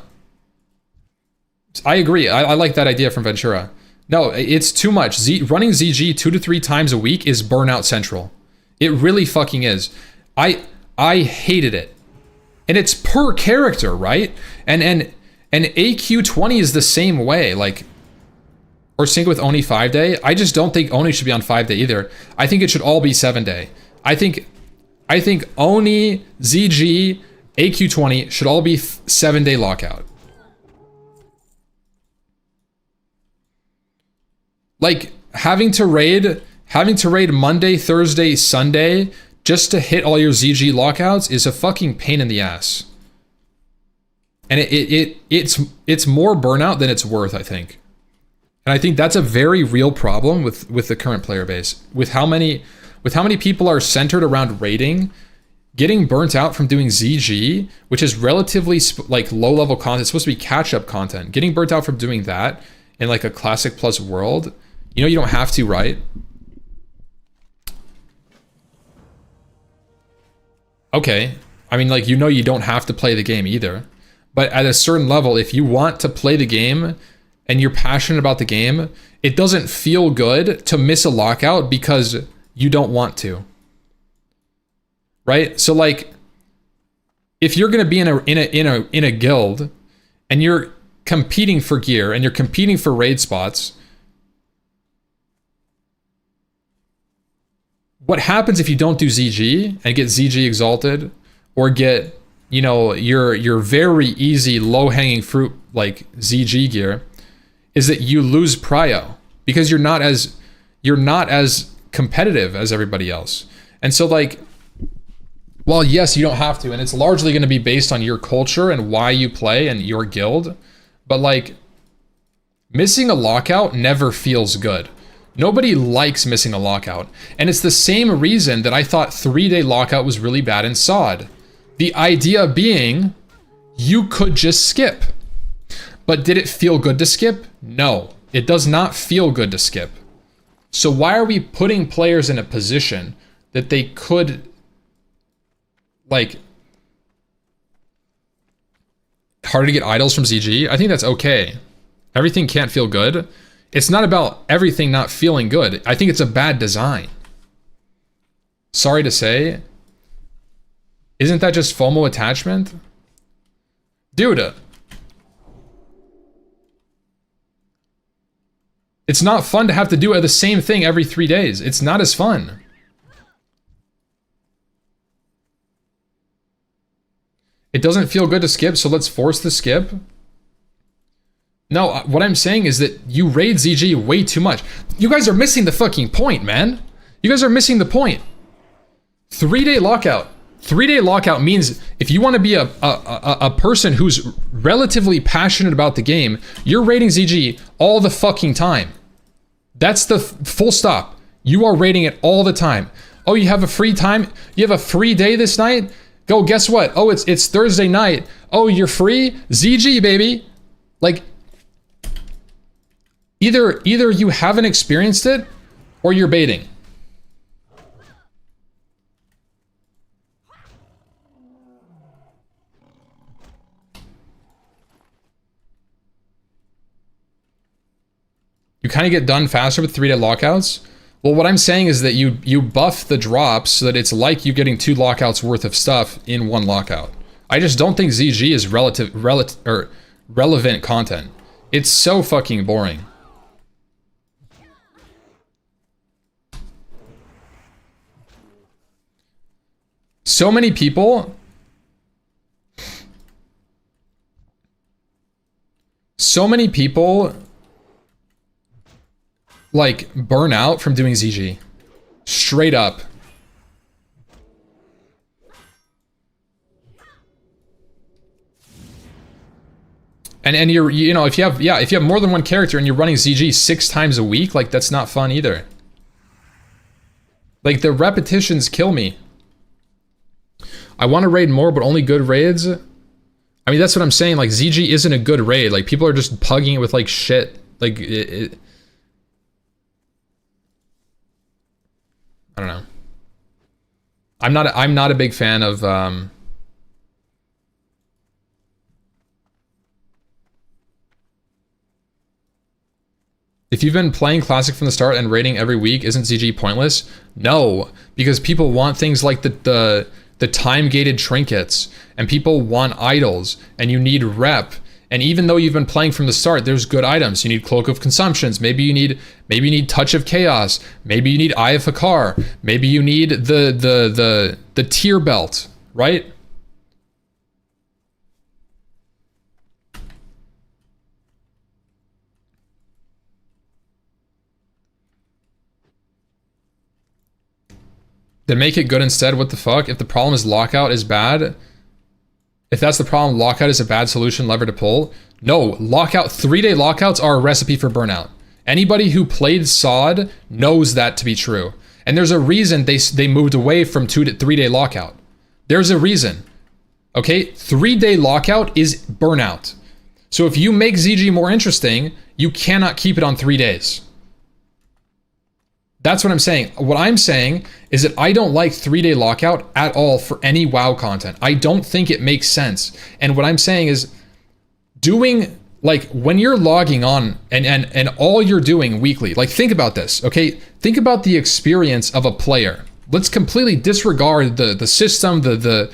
I agree, I like that idea from Ventura. No, it's too much. Running ZG 2 to 3 times a week is burnout central. It really fucking is. I hated it. And it's per character, right? And AQ 20 is the same way, like, or sync with Oni 5-day. I just don't think Oni should be on 5-day either. I think it should all be 7-day. I think Oni, ZG, AQ 20 should all be 7-day lockout. Like, having to raid Monday, Thursday, Sunday just to hit all your ZG lockouts is a fucking pain in the ass. And it's more burnout than it's worth, I think. And I think that's a very real problem with the current player base. With how many people are centered around raiding, getting burnt out from doing ZG, which is relatively like low-level content. It's supposed to be catch-up content. Getting burnt out from doing that in like a Classic Plus world, you know you don't have to, right? Okay. I mean, like, you know you don't have to play the game either. But at a certain level, if you want to play the game and you're passionate about the game, it doesn't feel good to miss a lockout because you don't want to. Right? So like, if you're going to be in a guild and you're competing for gear and you're competing for raid spots, what happens if you don't do ZG and get ZG exalted or get, you know, your very easy low-hanging fruit like ZG gear is that you lose prio because you're not as competitive as everybody else. And so like, well, yes, you don't have to, and it's largely going to be based on your culture and why you play and your guild, but like, missing a lockout never feels good. Nobody likes missing a lockout. And it's the same reason that I thought 3-day lockout was really bad in SOD. The idea being, you could just skip. But did it feel good to skip? No, it does not feel good to skip. So why are we putting players in a position that they could, like, harder to get idols from ZG? I think that's okay. Everything can't feel good. It's not about everything not feeling good. I think it's a bad design. Sorry to say. Isn't that just FOMO attachment? Dude. It's not fun to have to do the same thing every 3 days. It's not as fun. It doesn't feel good to skip, so let's force the skip. No, what I'm saying is that you raid ZG way too much. You guys are missing the fucking point, man. You guys are missing the point. 3-day lockout. 3-day lockout means if you want to be a person who's relatively passionate about the game, you're rating ZG all the fucking time. That's the full stop. You are rating it all the time. Oh, you have a free time? You have a free day this night? Go, guess what? Oh, it's Thursday night. Oh, you're free? ZG, baby. Like, either you haven't experienced it or you're baiting. You kind of get done faster with 3-day lockouts. Well, what I'm saying is that you buff the drops so that it's like you getting 2 lockouts worth of stuff in 1 lockout. I just don't think ZG is relevant content. It's so fucking boring. So many people like burn out from doing ZG. Straight up. And you're, you know, if you have more than one character and you're running ZG 6 times a week, like that's not fun either. Like the repetitions kill me. I want to raid more, but only good raids. I mean, that's what I'm saying. Like ZG isn't a good raid. Like people are just pugging it with like shit. Like I don't know. I'm not a big fan of if you've been playing Classic from the start and raiding every week, isn't ZG pointless? No, because people want things like the time-gated trinkets, and people want idols, and you need rep. And even though you've been playing from the start, there's good items. You need Cloak of Consumptions. Maybe you need Touch of Chaos. Maybe you need Eye of Hakar. Maybe you need the tier belt, right? Then make it good instead. What the fuck? If the problem is lockout is bad, if that's the problem, lockout is a bad solution lever to pull. No, lockout, 3-day lockouts are a recipe for burnout. Anybody who played SOD knows that to be true. And there's a reason they moved away from 2 to 3-day lockout. There's a reason. Okay, 3-day lockout is burnout. So if you make ZG more interesting, you cannot keep it on 3 days. That's what I'm saying. What I'm saying is that I don't like 3-day lockout at all for any WoW content. I don't think it makes sense. And what I'm saying is doing, like, when you're logging on and all you're doing weekly, like, think about this, okay? Think about the experience of a player. Let's completely disregard the system, the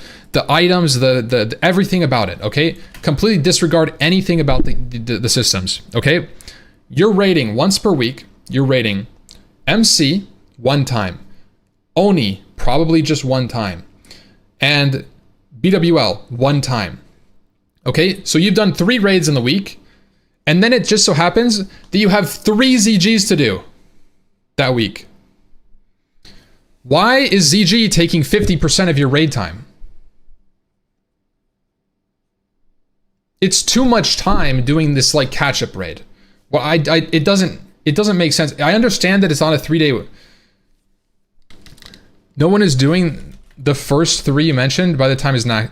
items, the everything about it, okay? Completely disregard anything about the systems, okay? You're raiding once per week. You're raiding MC 1 time, Oni probably just 1 time, and BWL 1 time. Okay, so you've done 3 raids in the week, and then it just so happens that you have 3 ZGs to do that week. Why is ZG taking 50% of your raid time? It's too much time doing this like catch-up raid. Well, it doesn't make sense. I understand that it's on a 3-day. No one is doing the first 3 you mentioned by the time is Nax.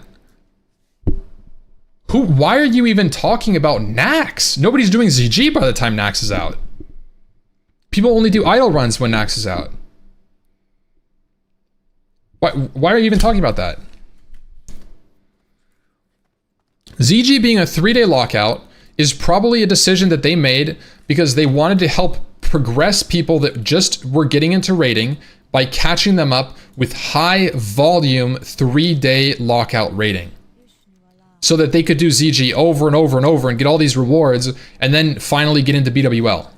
Why are you even talking about Nax? Nobody's doing ZG by the time Nax is out. People only do idle runs when Nax is out. Why are you even talking about that? ZG being a 3-day lockout is probably a decision that they made because they wanted to help progress people that just were getting into raiding by catching them up with high volume 3-day lockout raiding, so that they could do ZG over and over and over and get all these rewards and then finally get into BWL,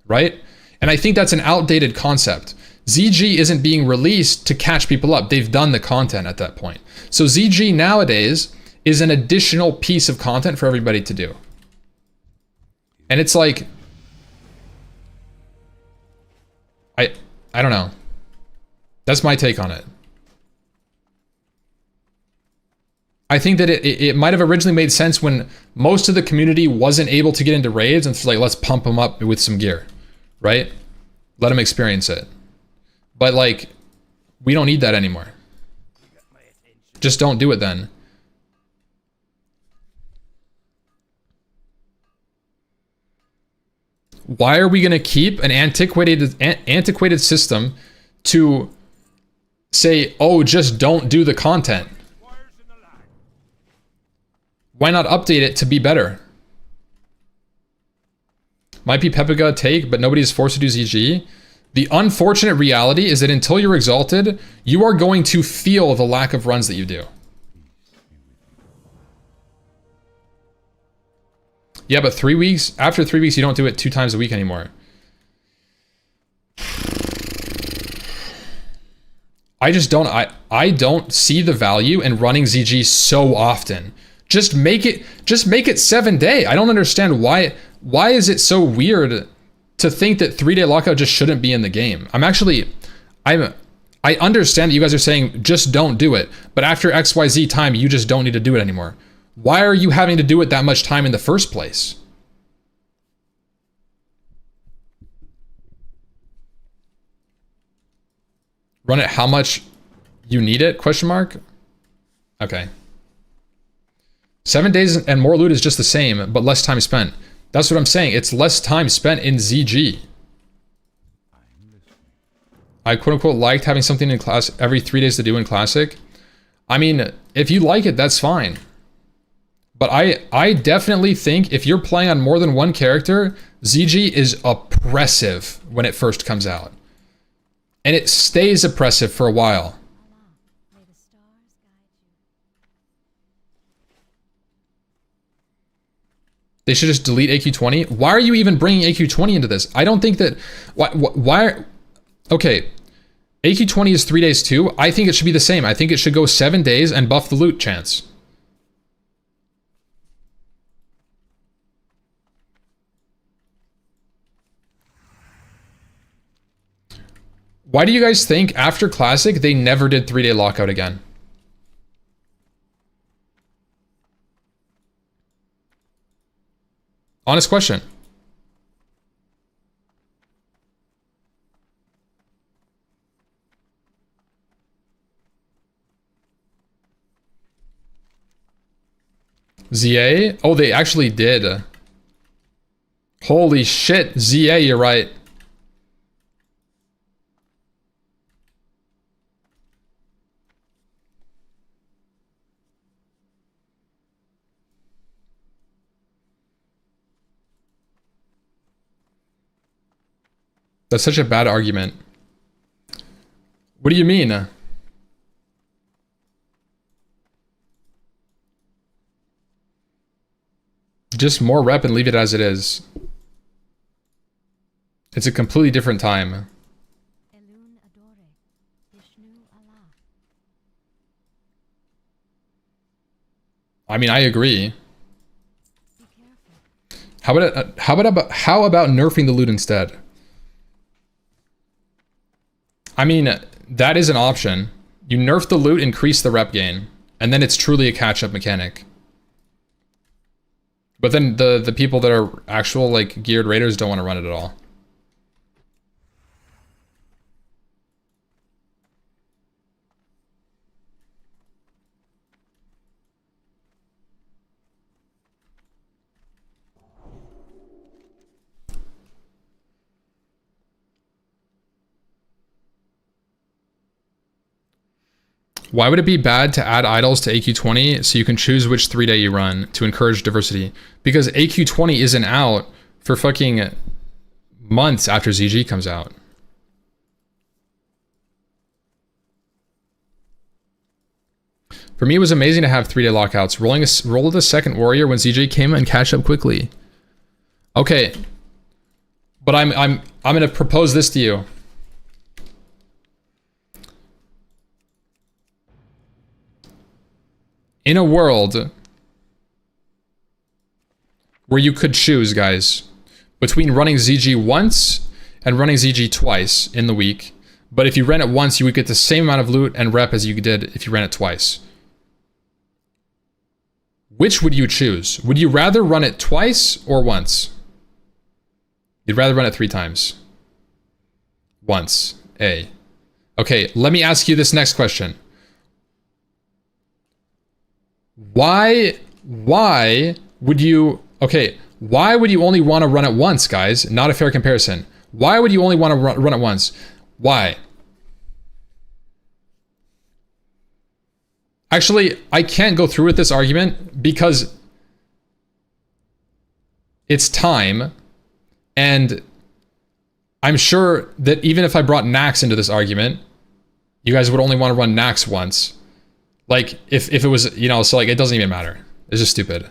right? And I think that's an outdated concept. ZG isn't being released to catch people up. They've done the content at that point. So ZG nowadays is an additional piece of content for everybody to do. And it's like, I don't know. That's my take on it. I think that it might have originally made sense when most of the community wasn't able to get into raids, and it's like, let's pump them up with some gear, right? Let them experience it. But like, we don't need that anymore. Just don't do it then. Why are we going to keep an antiquated system to say, oh, just don't do the content? Why not update it to be better? Might be Pepiga take, but nobody is forced to do ZG. The unfortunate reality is that until you're exalted, you are going to feel the lack of runs that you do. Yeah, but 3 weeks, after 3 weeks, you don't do it 2 times a week anymore. I just don't, I don't see the value in running ZG so often. Just make it 7-day. I don't understand why is it so weird to think that 3-day lockout just shouldn't be in the game. I understand that you guys are saying just don't do it, but after XYZ time, you just don't need to do it anymore. Why are you having to do it that much time in the first place? Run it how much you need it? Question mark? Okay. 7 days and more loot is just the same, but less time spent. That's what I'm saying. It's less time spent in ZG. I quote unquote liked having something in class every 3 days to do in Classic. I mean, if you like it, that's fine. But I definitely think if you're playing on more than one character, ZG is oppressive when it first comes out. And it stays oppressive for a while. May the stars guide you. They should just delete AQ20. Why are you even bringing AQ20 into this? I don't think that... Why okay, AQ20 is 3 days too. I think it should be the same. I think it should go 7 days and buff the loot chance. Why do you guys think after Classic they never did 3-day lockout again? Honest question. ZA? Oh, they actually did. Holy shit, ZA, you're right. That's such a bad argument. What do you mean? Just more rep and leave it as it is. It's a completely different time. Elun adore, Vishnu Allah. I mean, I agree. Be careful. How about nerfing the loot instead? I mean, that is an option. You nerf the loot, increase the rep gain, and then it's truly a catch-up mechanic. But then the people that are actual like geared raiders don't want to run it at all. Why would it be bad to add idols to AQ20 so you can choose which 3-day you run to encourage diversity? Because AQ20 isn't out for fucking months after ZG comes out. For me, it was amazing to have 3-day lockouts. Roll the second warrior when ZG came and catch up quickly. Okay, but I'm gonna propose this to you. In a world where you could choose, guys, between running ZG once and running ZG twice in the week, but if you ran it once, you would get the same amount of loot and rep as you did if you ran it twice. which would you choose? Would you rather run it twice or once? You'd rather run it 3 times. Once. A. Okay, let me ask you this next question. Why would you only want to run it once, guys? Not a fair comparison. Why would you only want to run it once? Why? Actually, I can't go through with this argument because it's time, and I'm sure that even if I brought Nax into this argument, you guys would only want to run Nax once. Like, if it was, you know, so like, it doesn't even matter. It's just stupid.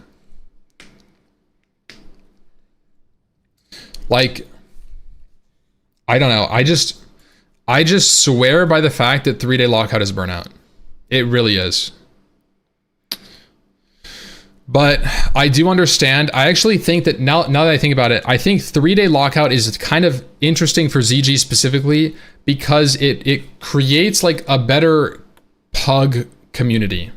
Like, I don't know. I just swear by the fact that 3-day lockout is burnout. It really is. But I do understand. I actually think that now that I think about it, I think 3-day lockout is kind of interesting for ZG specifically because it creates like a better pug community.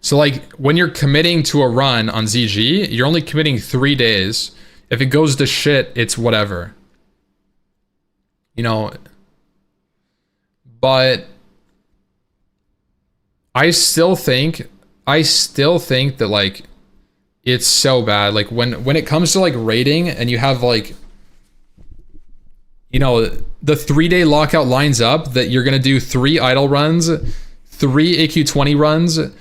So like when you're committing to a run on ZG, you're only committing 3 days. If it goes to shit, it's whatever. You know, but I still think that like it's so bad. Like when it comes to like rating and you have like, you know, the 3-day lockout lines up that you're gonna do 3 idle runs, 3 AQ20 runs, a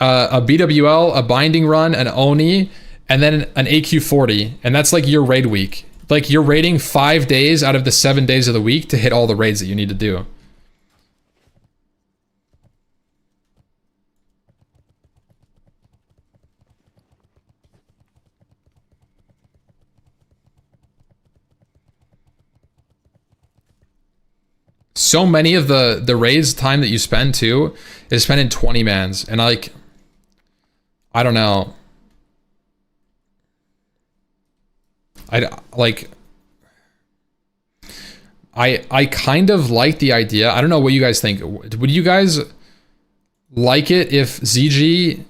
BWL, a binding run, an Oni, and then an AQ40, and that's like your raid week. Like you're raiding 5 days out of the 7 days of the week to hit all the raids that you need to do. So many of the raids time that you spend too is spent in 20 mans, and I don't know. I kind of like the idea. I don't know what you guys think. Would you guys like it if ZG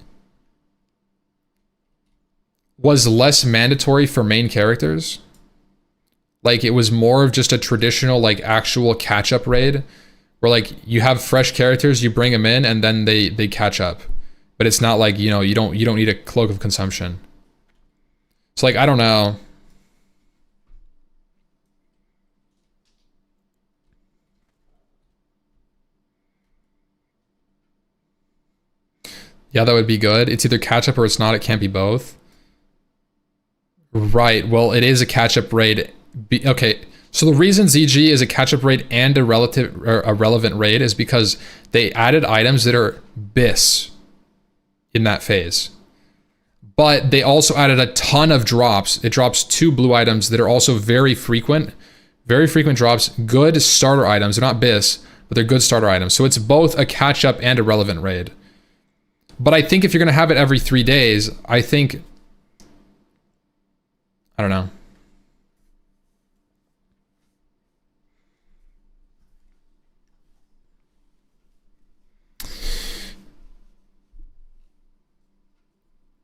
was less mandatory for main characters? Like it was more of just a traditional like actual catch-up raid where like you have fresh characters, you bring them in and then they catch up. But it's not like, you know, you don't need a cloak of consumption. So like I don't know. Yeah, that would be good. It's either catch up or it's not. It can't be both. Right. Well, it is a catch up raid. Okay. So the reason ZG is a catch up raid and a relevant raid is because they added items that are BIS in that phase. But they also added a ton of drops. It drops 2 blue items that are also very frequent drops. Good starter items. They're not BIS, but they're good starter items. So it's both a catch up and a relevant raid. But I think if you're going to have it every 3 days, I don't know.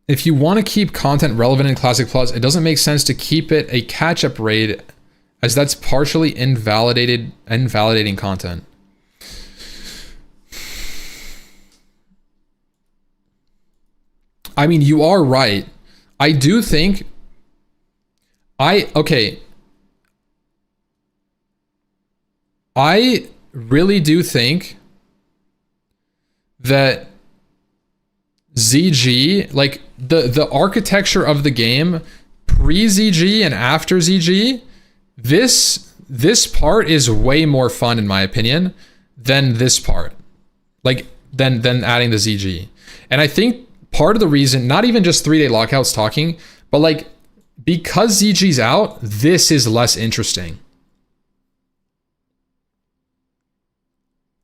If you want to keep content relevant in Classic Plus, it doesn't make sense to keep it a catch-up raid, as that's partially invalidating content. I mean, you are right. I do think I really do think that ZG, like the architecture of the game pre-ZG and after ZG, this part is way more fun in my opinion than this part. Like than adding the ZG. And I think part of the reason, not even just 3-day lockouts talking, but like because ZG's out, this is less interesting.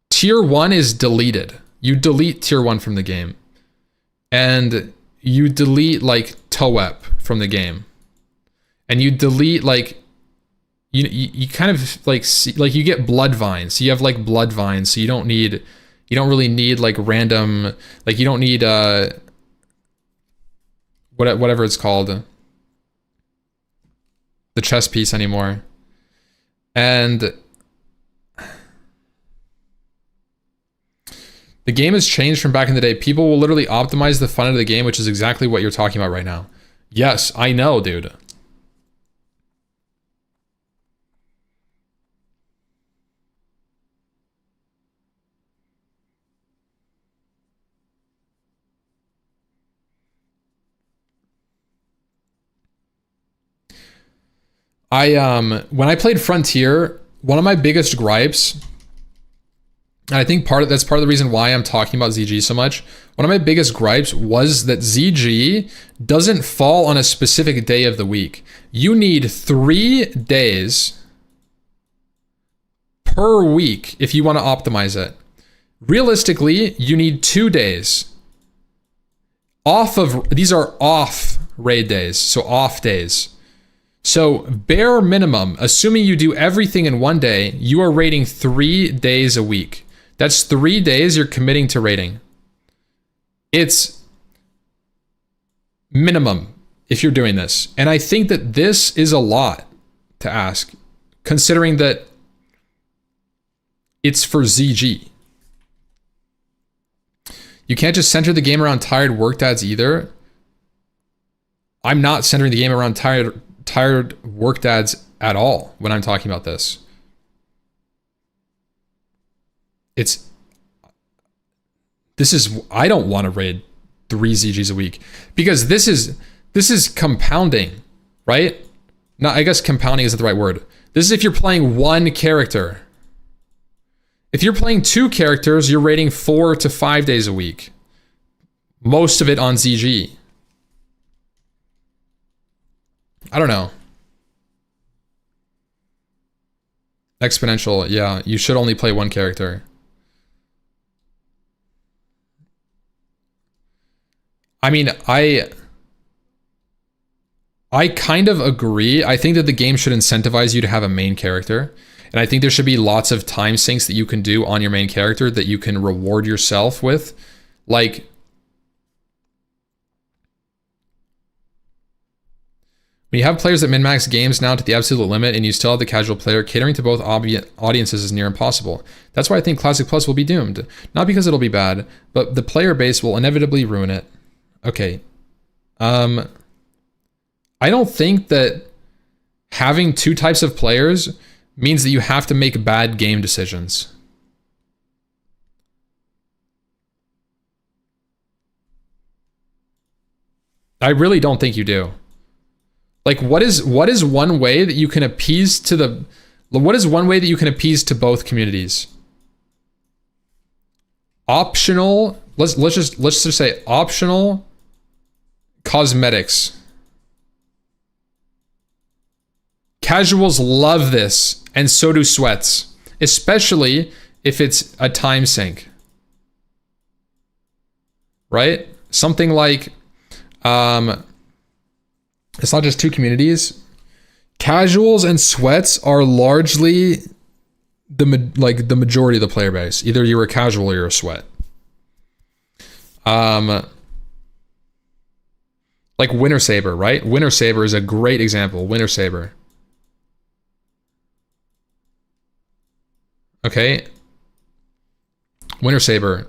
Tier 1 is deleted. You delete Tier 1 from the game. And you delete like TOEP from the game. And you delete like, you kind of like see, like you get blood vines. So you have like blood vines, so you don't really need like random, like you don't need whatever it's called, the chess piece anymore. And the game has changed from back in the day. People will literally optimize the fun of the game, which is exactly what you're talking about right now. Yes, I know, dude. When I played Frontier, one of my biggest gripes, and I think that's part of the reason why I'm talking about ZG so much. One of my biggest gripes was that ZG doesn't fall on a specific day of the week. You need 3 days per week if you want to optimize it. Realistically, you need 2 days. These are off raid days, so off days. So bare minimum, assuming you do everything in 1 day, you are raiding 3 days a week. That's 3 days you're committing to raiding. It's minimum if you're doing this. And I think that this is a lot to ask, considering that it's for ZG. You can't just center the game around tired work dads either. I'm not centering the game around tired work dads at all when I'm talking about this. I don't want to raid 3 ZGs a week because this is compounding, right? No, I guess compounding isn't the right word. This is if you're playing 1 character. If you're playing 2 characters, you're raiding 4 to 5 days a week. Most of it on ZG. I don't know. Exponential, yeah. You should only play 1 character. I mean, I kind of agree. I think that the game should incentivize you to have a main character. And I think there should be lots of time sinks that you can do on your main character that you can reward yourself with. Like, when you have players that min-max games now to the absolute limit and you still have the casual player, catering to both audiences is near impossible. That's why I think Classic Plus will be doomed. Not because it'll be bad, but the player base will inevitably ruin it. Okay. I don't think that having 2 types of players means that you have to make bad game decisions. I really don't think you do. Like, what is one way that you can appease to both communities? Optional, let's just say optional cosmetics. Casuals love this, and so do sweats, especially if it's a time sink. Right? Something like it's not just 2 communities. Casuals and sweats are largely the majority of the player base. Either you're a casual or you're a sweat. Like Winter Saber, right? Winter Saber is a great example. Winter Saber. Okay. Winter Saber.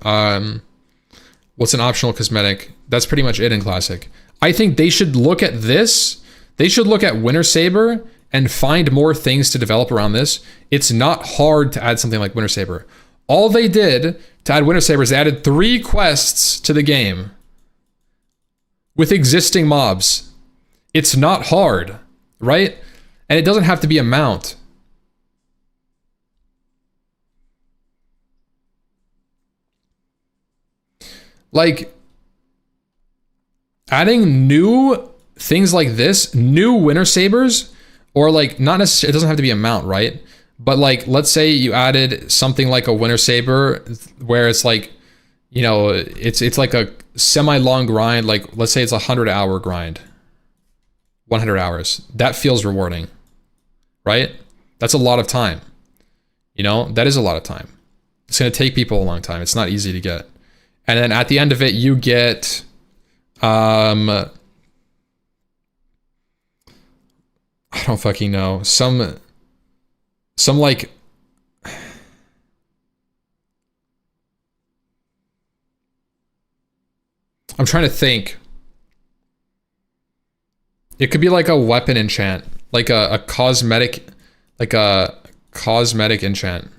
What's an optional cosmetic? That's pretty much it in Classic. I think they should look at this. They should look at Winter Saber and find more things to develop around this. It's not hard to add something like Winter Saber. All they did to add Winter Saber is they added 3 quests to the game with existing mobs. It's not hard, right? And it doesn't have to be a mount. Like, adding new things like this, new Winter Sabers, or like, not necessarily, it doesn't have to be a mount, right? But like, let's say you added something like a Winter Saber where it's like, you know, it's like a semi-long grind, like let's say it's a 100-hour grind. 100 hours. That feels rewarding, right? That's a lot of time. You know, that is a lot of time. It's going to take people a long time. It's not easy to get. And then at the end of it, you get, I don't fucking know, some like, I'm trying to think. It could be like a weapon enchant, like a cosmetic, like a cosmetic enchant.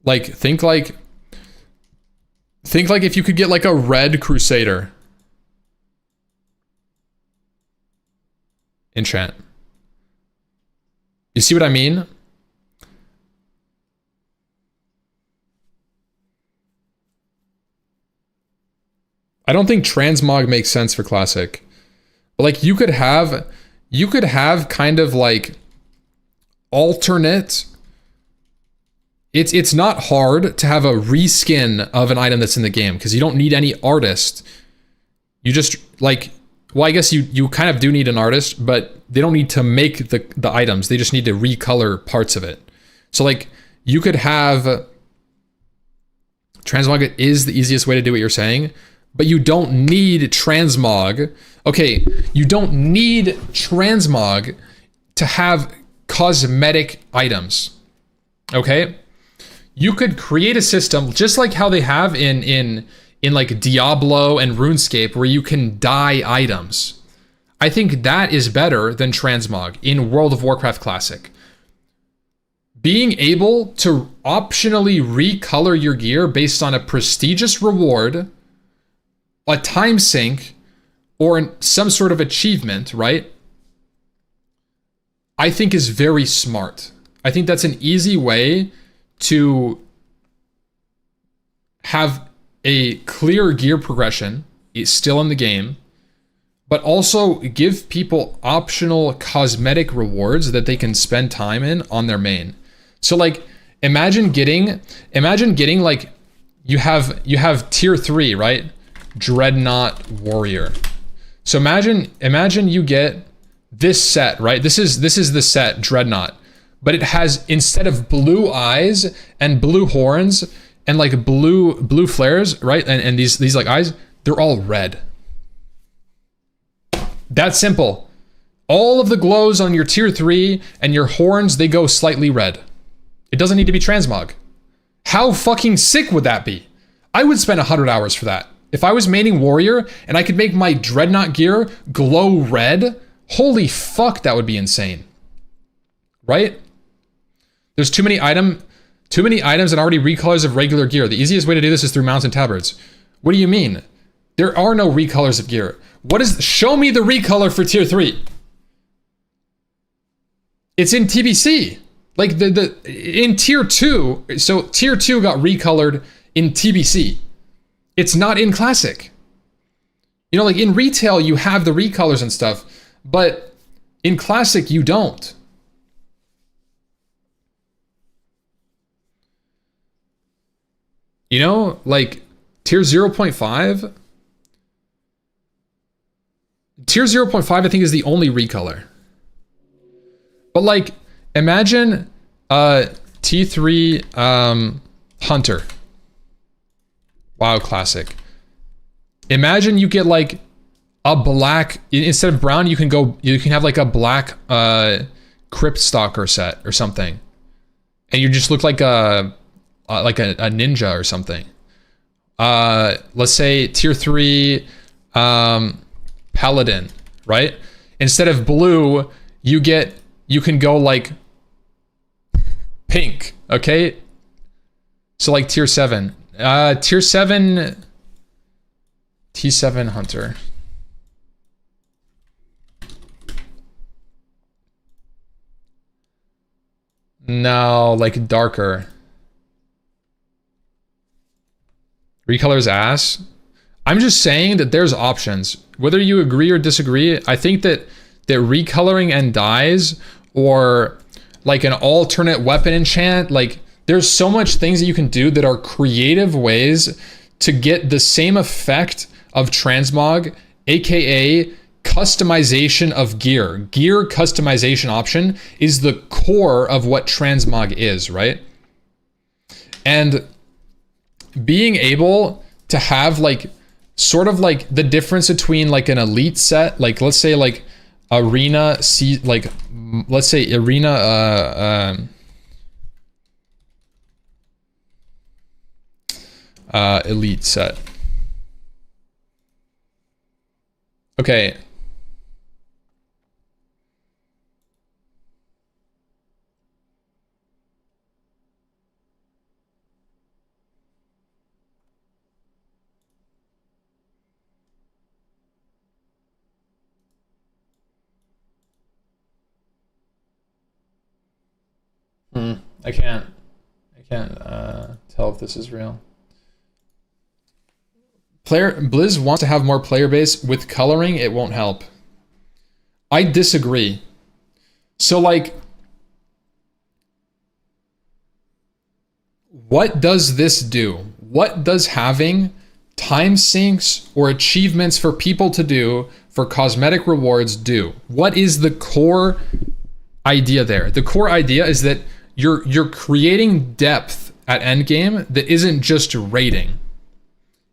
Like think like if you could get like a red crusader enchant. You see what I mean? I don't think transmog makes sense for classic. But like you could have kind of like alternate. It's not hard to have a reskin of an item that's in the game because you don't need any artist. You just like, well, I guess you kind of do need an artist, but they don't need to make the items. They just need to recolor parts of it. So like you could have transmog is the easiest way to do what you're saying, but you don't need transmog. Okay, you don't need transmog to have cosmetic items. Okay? You could create a system just like how they have in like Diablo and RuneScape where you can dye items. I think that is better than transmog in World of Warcraft Classic. Being able to optionally recolor your gear based on a prestigious reward, a time sink, or some sort of achievement, right? I think is very smart. I think that's an easy way to have a clear gear progression still in the game, but also give people optional cosmetic rewards that they can spend time in on their main. So like imagine getting like you have tier 3, right? Dreadnought Warrior. So imagine you get this set, right? This is the set Dreadnought, but it has, instead of blue eyes and blue horns and like blue flares, right? And these like eyes, they're all red. That's simple. All of the glows on your tier 3 and your horns, they go slightly red. It doesn't need to be transmog. How fucking sick would that be? I would spend 100 hours for that. If I was maining warrior and I could make my dreadnought gear glow red, holy fuck, that would be insane. Right? There's too many items and already recolors of regular gear. The easiest way to do this is through mounts and tabards. What do you mean? There are no recolors of gear. Show me the recolor for tier 3. It's in TBC. Like in tier 2, so tier 2 got recolored in TBC. It's not in classic. You know, like in retail, you have the recolors and stuff, but in classic, you don't. You know, like tier 0.5. Tier 0.5, I think, is the only recolor. But like, imagine T3 Hunter. WoW Classic. Imagine you get like a black, instead of brown, you can have like a black Crypt Stalker set or something. And you just look like a ninja or something. Let's say tier 3 Paladin, right? Instead of blue, you can go like pink, okay? So like tier 7. Tier 7 T7 Hunter. No, like darker. Recolor's ass. I'm just saying that there's options. Whether you agree or disagree, I think that recoloring and dyes, or like an alternate weapon enchant, like there's so much things that you can do that are creative ways to get the same effect of transmog, aka customization of gear. Gear customization option is the core of what Transmog is, right? And being able to have like sort of like the difference between like an elite set, like let's say like arena let's say arena elite set. Okay. I can't tell if this is real. Blizz wants to have more player base. With coloring, it won't help. I disagree. So like, what does this do? What does having time sinks or achievements for people to do for cosmetic rewards do? What is the core idea there? The core idea is that you're creating depth at Endgame that isn't just raiding.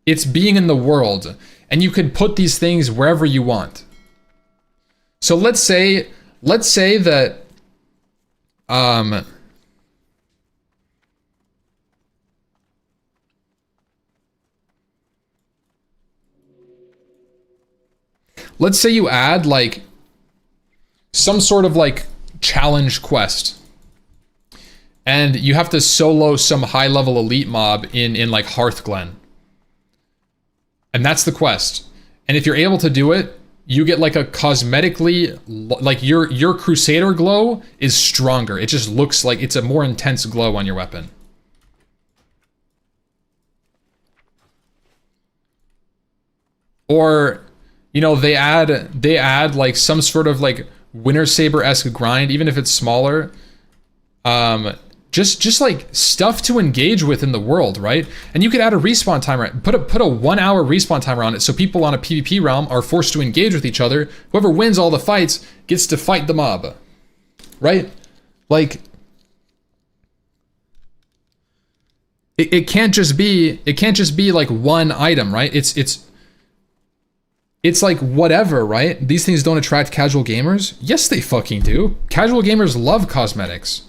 It's being in the world, and you could put these things wherever you want. So let's say that let's say you add like some sort of like challenge quest, and you have to solo some high level elite mob in like Hearthglen. And that's the quest. And if you're able to do it, you get like a cosmetically, like your Crusader glow is stronger. It just looks like it's a more intense glow on your weapon. Or, you know, they add like some sort of like Winter Saber-esque grind, even if it's smaller. Just like stuff to engage with in the world, right? And you could add a respawn timer, put a 1 hour respawn timer on it, so people on a PvP realm are forced to engage with each other. Whoever wins all the fights gets to fight the mob, right? Like, it can't just be like one item, right? It's like whatever, right? These things don't attract casual gamers. Yes, they fucking do. Casual gamers love cosmetics.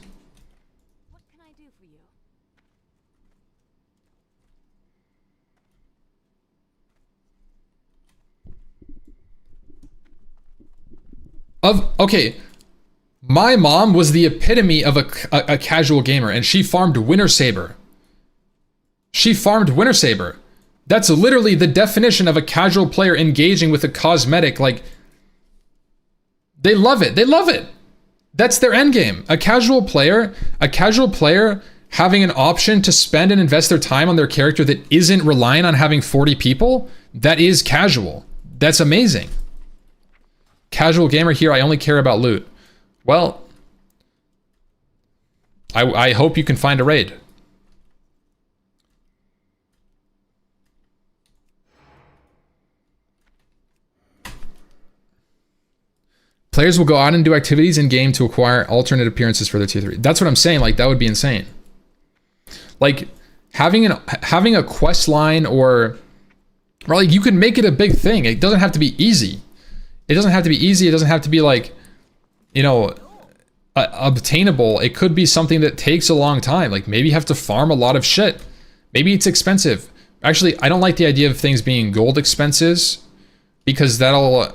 Okay, my mom was the epitome of a casual gamer, and she farmed Winter Saber. She farmed Winter Saber. That's literally the definition of a casual player engaging with a cosmetic. Like, they love it. They love it. That's their end game. A casual player having an option to spend and invest their time on their character that isn't relying on having 40 people, that is casual. That's amazing. Casual gamer here, I only care about loot. Well, I hope you can find a raid. Players will go out and do activities in game to acquire alternate appearances for their tier 3. That's what I'm saying. Like, that would be insane. Like, having a quest line or like, you can make it a big thing. It doesn't have to be easy. It doesn't have to be easy. It doesn't have to be like, you know, obtainable. It could be something that takes a long time. Like, maybe you have to farm a lot of shit. Maybe it's expensive. Actually, I don't like the idea of things being gold expenses, because that'll,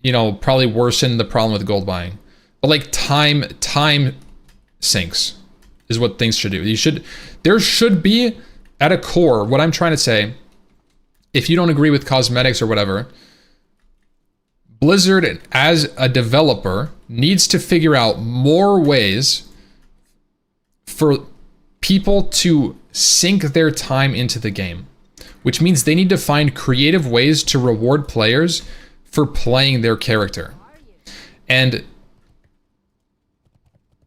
you know, probably worsen the problem with gold buying. But like time sinks is what things should do. There should be at a core, what I'm trying to say, if you don't agree with cosmetics or whatever, Blizzard as a developer needs to figure out more ways for people to sink their time into the game, which means they need to find creative ways to reward players for playing their character. And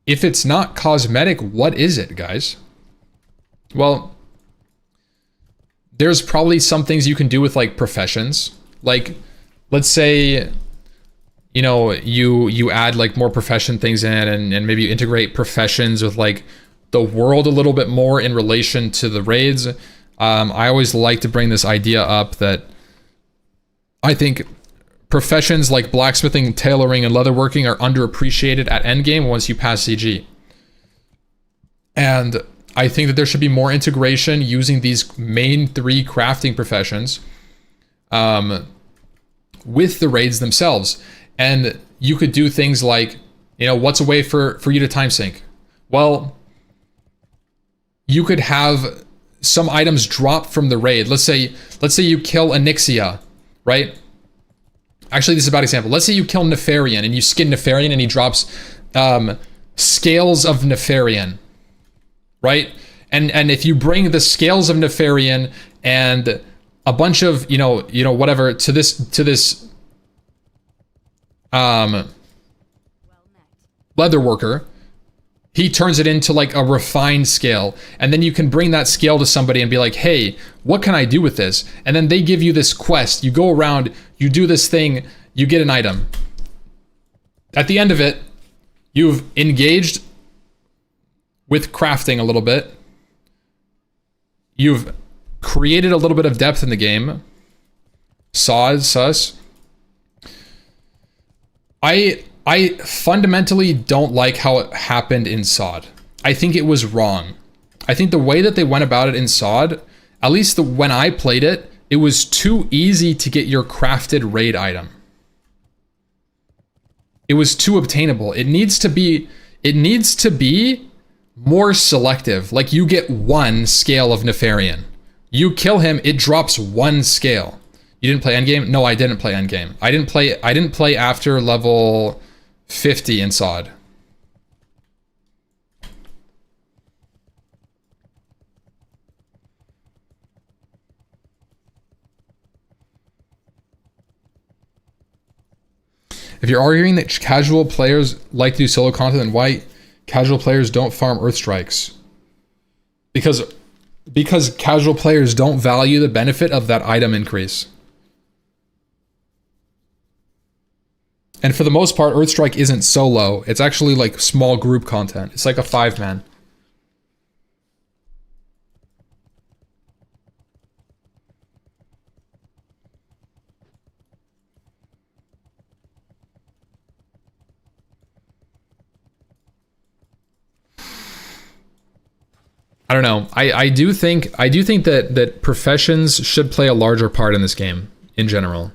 if it's not cosmetic, what is it, guys? Well, there's probably some things you can do with like professions. Like let's say, you know, you add like more profession things in, and maybe you integrate professions with like the world a little bit more in relation to the raids. I always like to bring this idea up that I think professions like blacksmithing, tailoring, and leatherworking are underappreciated at endgame once you pass CG. And I think that there should be more integration using these main 3 crafting professions with the raids themselves. And you could do things like, you know, what's a way for you to time sync? Well, you could have some items drop from the raid. Let's say you kill Onyxia, right? Actually, this is a bad example. Let's say you kill Nefarian and you skin Nefarian and he drops scales of Nefarian, right? And if you bring the scales of Nefarian and a bunch of, you know, whatever to this leather worker, he turns it into like a refined scale, and then you can bring that scale to somebody and be like, hey, what can I do with this? And then they give you this quest. You go around, you do this thing, you get an item. At the end of it, you've engaged with crafting a little bit. You've created a little bit of depth in the game. Sus. I fundamentally don't like how it happened in SOD. I think it was wrong. I think the way that they went about it in SOD, at least when I played it, it was too easy to get your crafted raid item. It was too obtainable. It needs to be more selective. Like, you get 1 scale of Nefarian. You kill him, it drops 1 scale. You didn't play Endgame? No, I didn't play Endgame. I didn't play after level 50 in SOD. If you're arguing that casual players like to do solo content, then why casual players don't farm Earth Strikes? Because casual players don't value the benefit of that item increase. And for the most part, Earthstrike isn't solo. It's actually like small group content. It's like a 5-man. I don't know. I do think that professions should play a larger part in this game in general.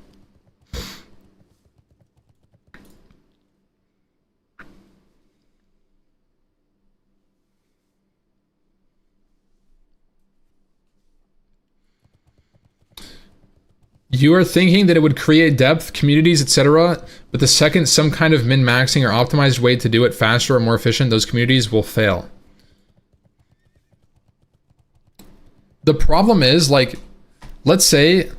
You are thinking that it would create depth, communities, etc., but the second some kind of min-maxing or optimized way to do it faster or more efficient, those communities will fail. The problem is, like, let's say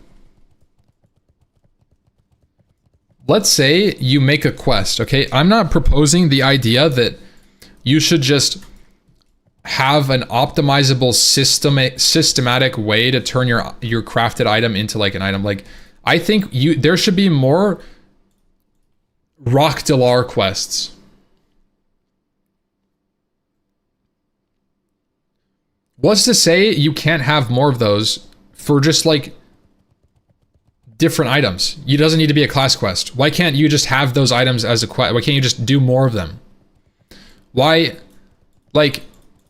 you make a quest, okay? I'm not proposing the idea that you should just have an optimizable systematic way to turn your crafted item into like an item. Like, I think there should be more Rock Delar quests. What's to say you can't have more of those for just like different items? It doesn't need to be a class quest. Why can't you just have those items as a quest? Why can't you just do more of them? Why, like,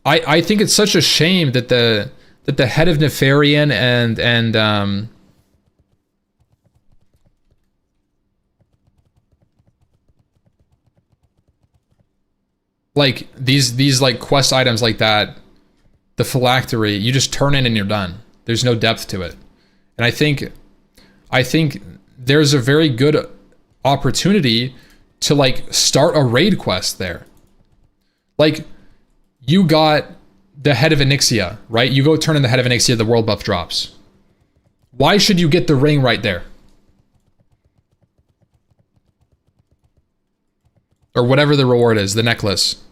I think it's such a shame that the head of Nefarian and like these like quest items like that, the phylactery, you just turn in and you're done. There's no depth to it. And I think there's a very good opportunity to like start a raid quest there. Like, you got the head of Onyxia, right? You go turn in the head of Onyxia, the world buff drops. Why should you get the ring right there? Or whatever the reward is, the necklace.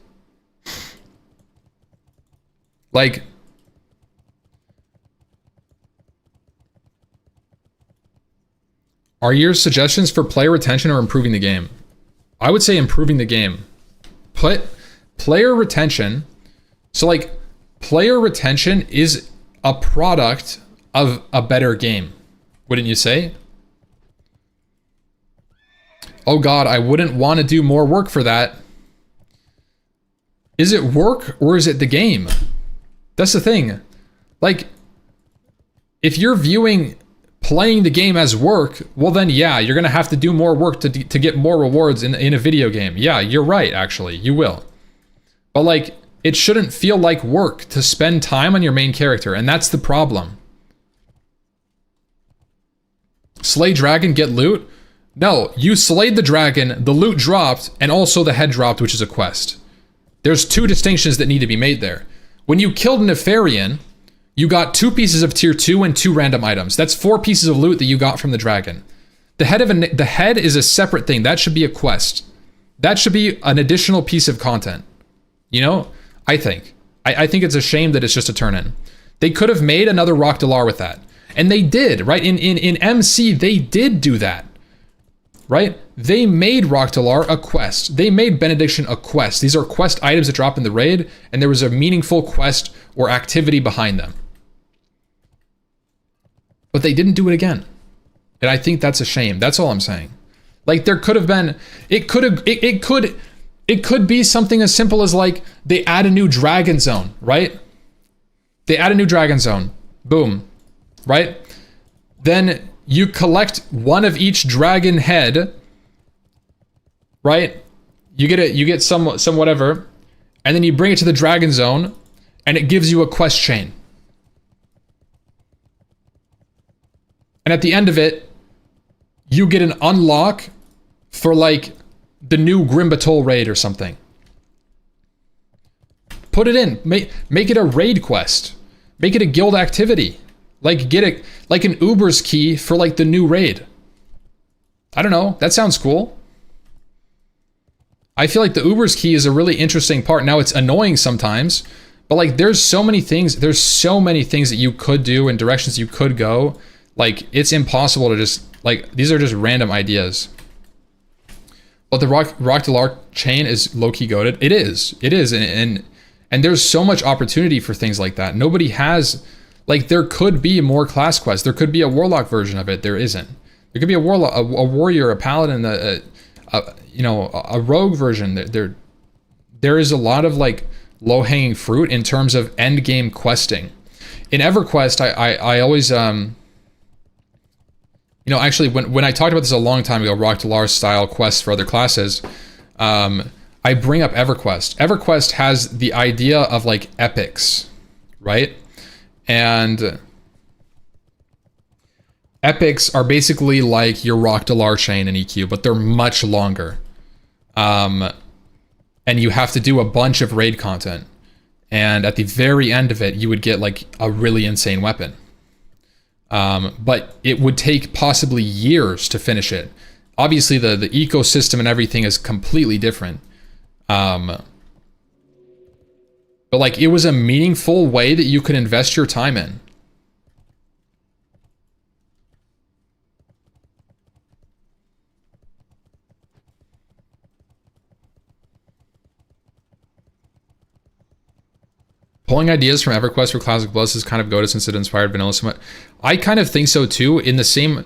Like, Are your suggestions for player retention or improving the game? I would say improving the game. Player retention. So like, player retention is a product of a better game, wouldn't you say? Oh God, I wouldn't want to do more work for that. Is it work or is it the game? That's the thing. Like, if you're viewing playing the game as work, well then yeah, you're gonna have to do more work to get more rewards in a video game. Yeah, you're right, actually, you will. But like, it shouldn't feel like work to spend time on your main character, and that's the problem. Slay dragon, get loot? No, you slayed the dragon, the loot dropped, and also the head dropped, which is a quest. There's two distinctions that need to be made there. When you killed Nefarian, you got 2 pieces of tier 2 and 2 random items. That's 4 pieces of loot that you got from the dragon. The head is a separate thing. That should be a quest. That should be an additional piece of content. You know? I think. I think it's a shame that it's just a turn-in. They could have made another Rock Dalar with that. And they did, right? In MC, they did do that. Right? They made Rock Dalar a quest. They made Benediction a quest. These are quest items that drop in the raid, and there was a meaningful quest or activity behind them. But they didn't do it again. And I think that's a shame. That's all I'm saying. Like, there could have been, it could be something as simple as like, they add a new dragon zone, right? They add a new dragon zone. Boom. Right? Then you collect one of each dragon head, right? You get some whatever, and then you bring it to the dragon zone, and it gives you a quest chain. And at the end of it, you get an unlock for like the new Grimbatol raid or something. Put it in. Make it a raid quest. Make it a guild activity. Like, get it like an Uber's key for like the new raid. I don't know. That sounds cool. I feel like the Uber's key is a really interesting part. Now, it's annoying sometimes, but like, there's so many things that you could do and directions you could go. Like, it's impossible to just, like, these are just random ideas. But the Rock Dalar chain is low-key goated. It is. And there's so much opportunity for things like that. Nobody has, like, there could be more class quests. There could be a Warlock version of it. There isn't. There could be a Warlock, a Warrior, a Paladin, a Rogue version. There is a lot of, like, low-hanging fruit in terms of endgame questing. In EverQuest, I always, actually, when I talked about this a long time ago, Rock Dalar style quests for other classes, I bring up EverQuest. EverQuest has the idea of like epics, right? And epics are basically like your Rock Dalar chain in EQ, but they're much longer. And you have to do a bunch of raid content. And at the very end of it, you would get like a really insane weapon. But it would take possibly years to finish it. Obviously, the ecosystem and everything is completely different. But like, it was a meaningful way that you could invest your time in. Pulling ideas from EverQuest for Classic Plus is kind of goated since it inspired Vanilla so much. I kind of think so too, in the same...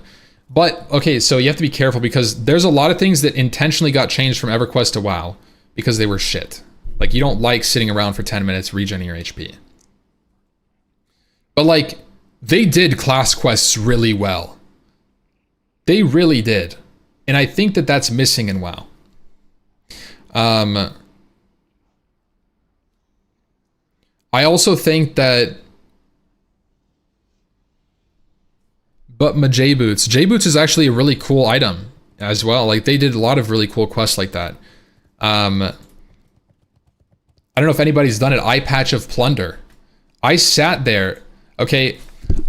But, okay, so you have to be careful because there's a lot of things that intentionally got changed from EverQuest to WoW because they were shit. Like, you don't like sitting around for 10 minutes regenerating your HP. But, like, they did class quests really well. They really did. And I think that that's missing in WoW. I also think that, but my J-Boots is actually a really cool item as well. Like, they did a lot of really cool quests like that. I don't know if anybody's done it. Eye Patch of Plunder. I sat there. Okay,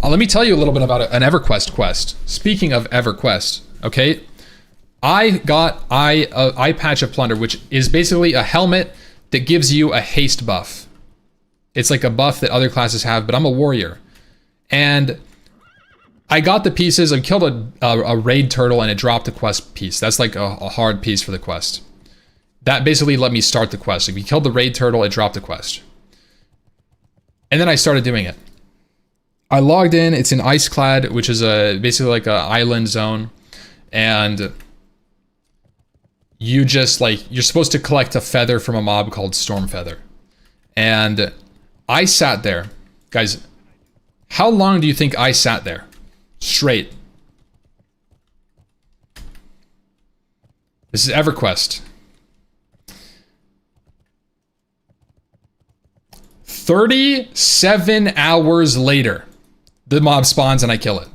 let me tell you a little bit about an EverQuest quest. Speaking of EverQuest, okay, I got Eye Patch of Plunder, which is basically a helmet that gives you a haste buff. It's like a buff that other classes have, but I'm a warrior. And I got the pieces. I killed a raid turtle and it dropped a quest piece. That's like a hard piece for the quest. That basically let me start the quest. If you killed the raid turtle, it dropped the quest. And then I started doing it. I logged in. It's in Iceclad, which is basically like an island zone. And you just like, you're supposed to collect a feather from a mob called Storm Feather. And I sat there. Guys, how long do you think I sat there? Straight. This is EverQuest. 37 hours later, the mob spawns and I kill it.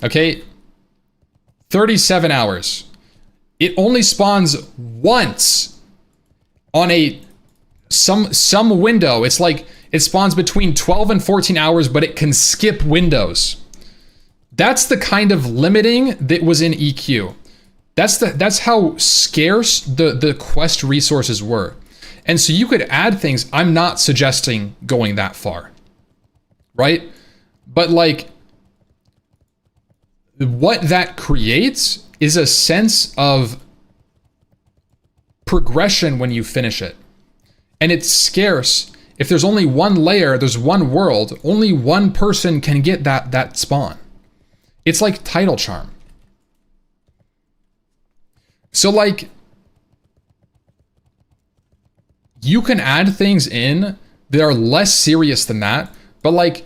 Okay? 37 hours. It only spawns once on some window. It's like it spawns between 12 and 14 hours, but it can skip windows. That's the kind of limiting that was in EQ. That's how scarce the quest resources were. And so you could add things. I'm not suggesting going that far, right? But like, what that creates is a sense of progression when you finish it. And it's scarce. If there's only one layer, there's one world, only one person can get that spawn. It's like title charm. So like, you can add things in that are less serious than that, but like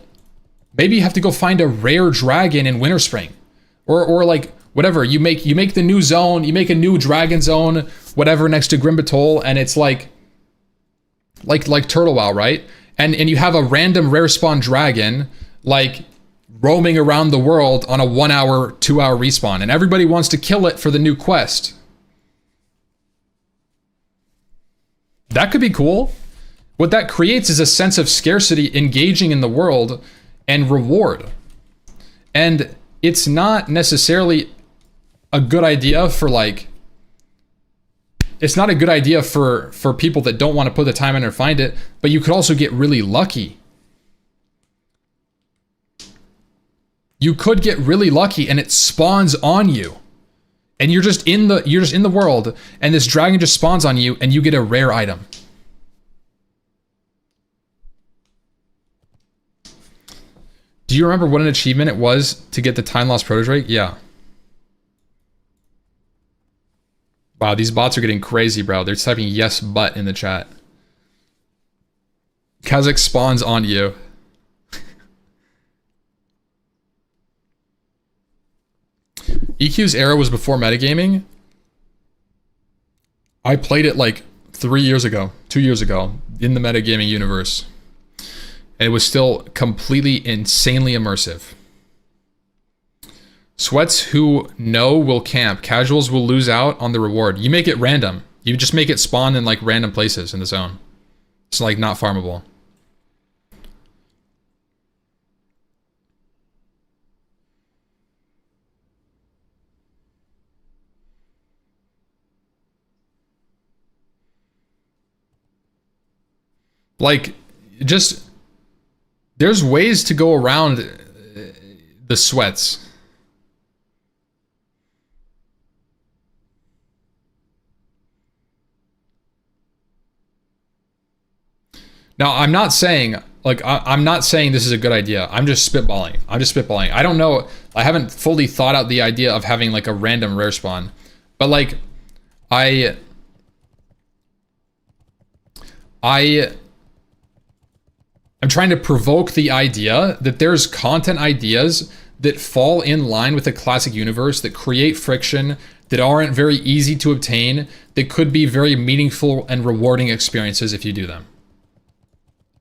maybe you have to go find a rare dragon in Winterspring, or like whatever. You make the new zone, you make a new dragon zone, whatever, next to Grimbatol, and it's like Turtle WoW, right? And you have a random rare spawn dragon like roaming around the world on a 1 hour, 2 hour respawn, and everybody wants to kill it for the new quest. That could be cool. What that creates is a sense of scarcity engaging in the world and reward. And it's not necessarily a good idea for like, it's not a good idea for people that don't want to put the time in or find it, but you could also get really lucky. You could get really lucky and it spawns on you. And you're just in the world, and this dragon just spawns on you, and you get a rare item. Do you remember what an achievement it was to get the time lost protodrake? Yeah. Wow, these bots are getting crazy, bro. They're typing yes but in the chat. Kazakh spawns on you. EQ's era was before metagaming. I played it like 2 years ago, in the metagaming universe. And it was still completely insanely immersive. Sweats who know will camp. Casuals will lose out on the reward. You make it random. You just make it spawn in like random places in the zone. It's like not farmable. Like, just, there's ways to go around the sweats. Now, I'm not saying, like, I'm not saying this is a good idea. I'm just spitballing. I don't know. I haven't fully thought out the idea of having, like, a random rare spawn. But, like, I'm trying to provoke the idea that there's content ideas that fall in line with the classic universe, that create friction, that aren't very easy to obtain, that could be very meaningful and rewarding experiences if you do them.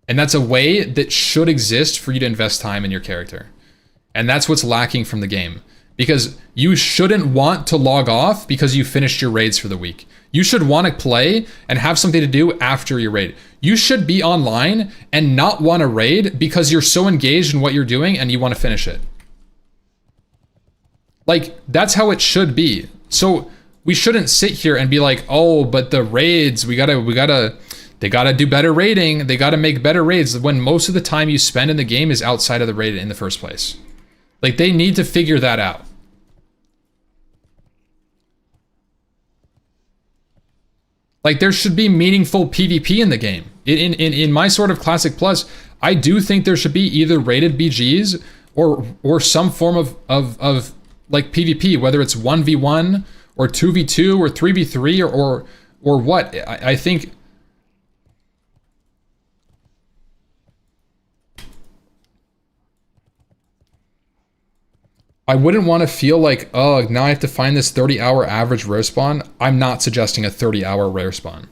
And that's a way that should exist for you to invest time in your character. And that's what's lacking from the game. Because you shouldn't want to log off because you finished your raids for the week. You should want to play and have something to do after your raid. You should be online and not want to raid because you're so engaged in what you're doing and you want to finish it. Like, that's how it should be. So we shouldn't sit here and be like, oh, but the raids, they gotta do better raiding. They gotta make better raids when most of the time you spend in the game is outside of the raid in the first place. Like, they need to figure that out. Like, there should be meaningful PvP in the game. In my sort of Classic Plus, I do think there should be either rated BGs or some form of like PvP, whether it's 1v1 or 2v2 or 3v3 or what. I think I wouldn't want to feel like, oh, now I have to find this 30-hour average rare spawn. I'm not suggesting a 30-hour rare spawn.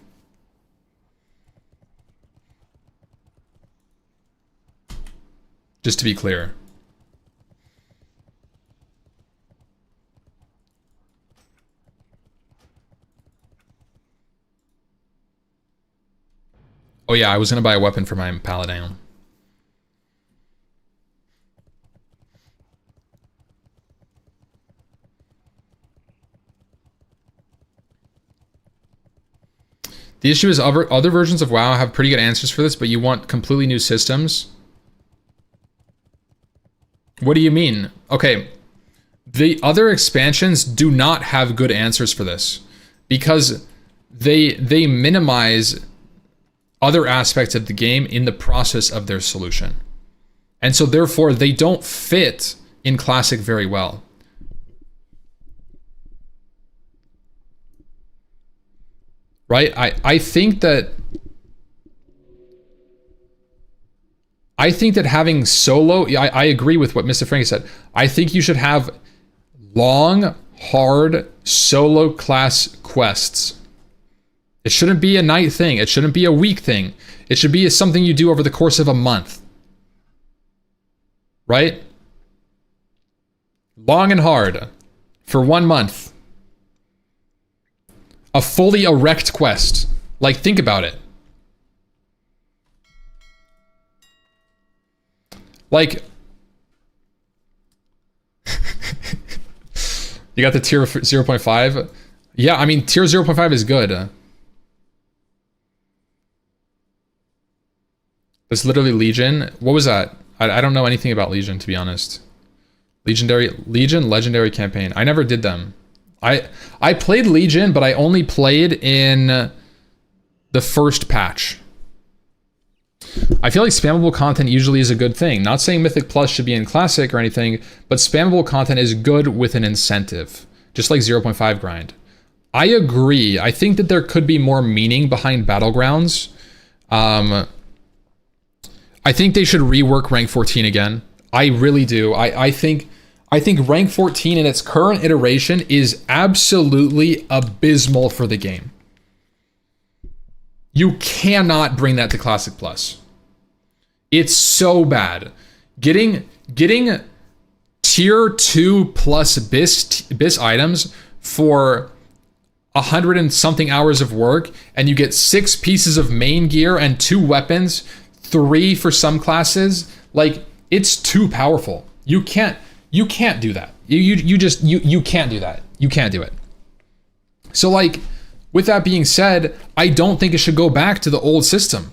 Just to be clear. Oh yeah, I was gonna buy a weapon for my Paladin. The issue is other versions of WoW have pretty good answers for this, but you want completely new systems. What do you mean? Okay, the other expansions do not have good answers for this because they minimize other aspects of the game in the process of their solution. And so therefore they don't fit in Classic very well. Right? I think that having solo, I agree with what Mr. Frankie said. I think you should have long, hard, solo class quests. It shouldn't be a night thing. It shouldn't be a week thing. It should be something you do over the course of a month. Right? Long and hard for 1 month. A fully erect quest. Like, think about it. Like, you got the tier 0.5? Yeah, I mean, tier 0.5 is good. It's literally Legion. What was that? I don't know anything about Legion, to be honest. Legendary campaign. I never did them. I played Legion, but I only played in the first patch. I feel like spammable content usually is a good thing. Not saying Mythic Plus should be in Classic or anything, but spammable content is good with an incentive. Just like 0.5 grind. I agree. I think that there could be more meaning behind Battlegrounds. I think they should rework rank 14 again. I really do. I think rank 14 in its current iteration is absolutely abysmal for the game. You cannot bring that to Classic Plus. It's so bad. Getting tier 2 plus bis items for 100 and something hours of work, and you get 6 pieces of main gear and 2 weapons, 3 for some classes. Like, it's too powerful. You can't do that. You can't do that. You can't do it. So, like, with that being said, I don't think it should go back to the old system.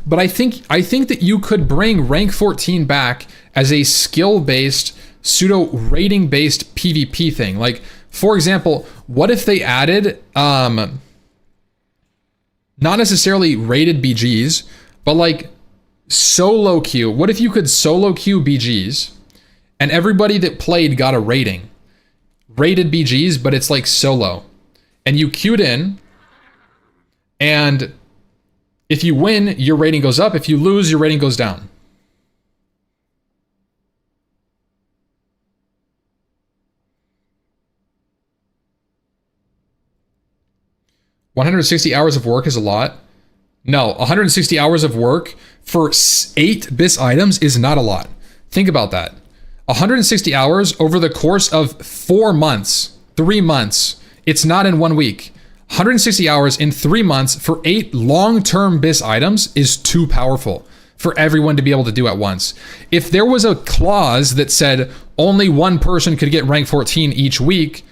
But I think that you could bring rank 14 back as a skill-based, pseudo-rating-based PvP thing. Like, for example, what if they added not necessarily rated BGs, but like solo queue? What if you could solo queue BGs and everybody that played got a rating? Rated BGs, but it's like solo. And you queued in, and if you win, your rating goes up. If you lose, your rating goes down. $160 hours of work is a lot. No, 160 hours of work for 8 bis items is not a lot. Think about that. 160 hours over the course of 4 months, 3 months. It's not in 1 week. 160 hours in 3 months for 8 long-term bis items is too powerful for everyone to be able to do at once. If there was a clause that said only one person could get rank 14 each week,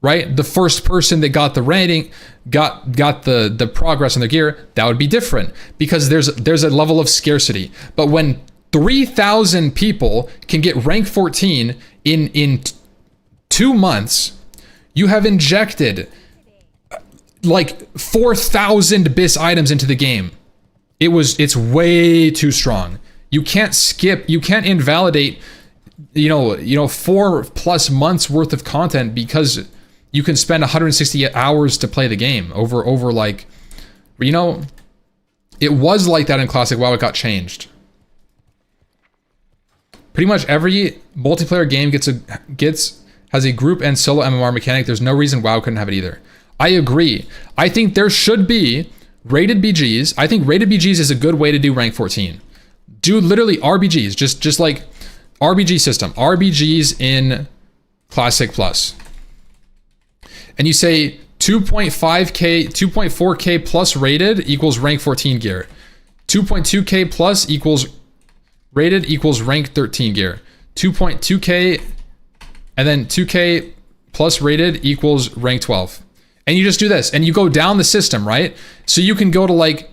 right? The first person that got the rating got the progress on their gear, that would be different because there's a level of scarcity. But when 3,000 people can get rank 14 in 2 months. You have injected like 4,000 BIS items into the game. It's way too strong. You can't skip, you can't invalidate, 4+ months worth of content because you can spend 160 hours to play the game over like, it was like that in Classic WoW, it got changed. Pretty much every multiplayer game has a group and solo MMR mechanic. There's no reason WoW couldn't have it either. I agree. I think there should be rated BGs. I think rated BGs is a good way to do rank 14. Do literally RBGs, just like RBG system, RBGs in Classic Plus. And you say 2.5K, 2.4K plus rated equals rank 14 gear. 2.2K plus equals rated equals rank 13 gear. 2.2K and then 2K plus rated equals rank 12. And you just do this and you go down the system, right? So you can go to like,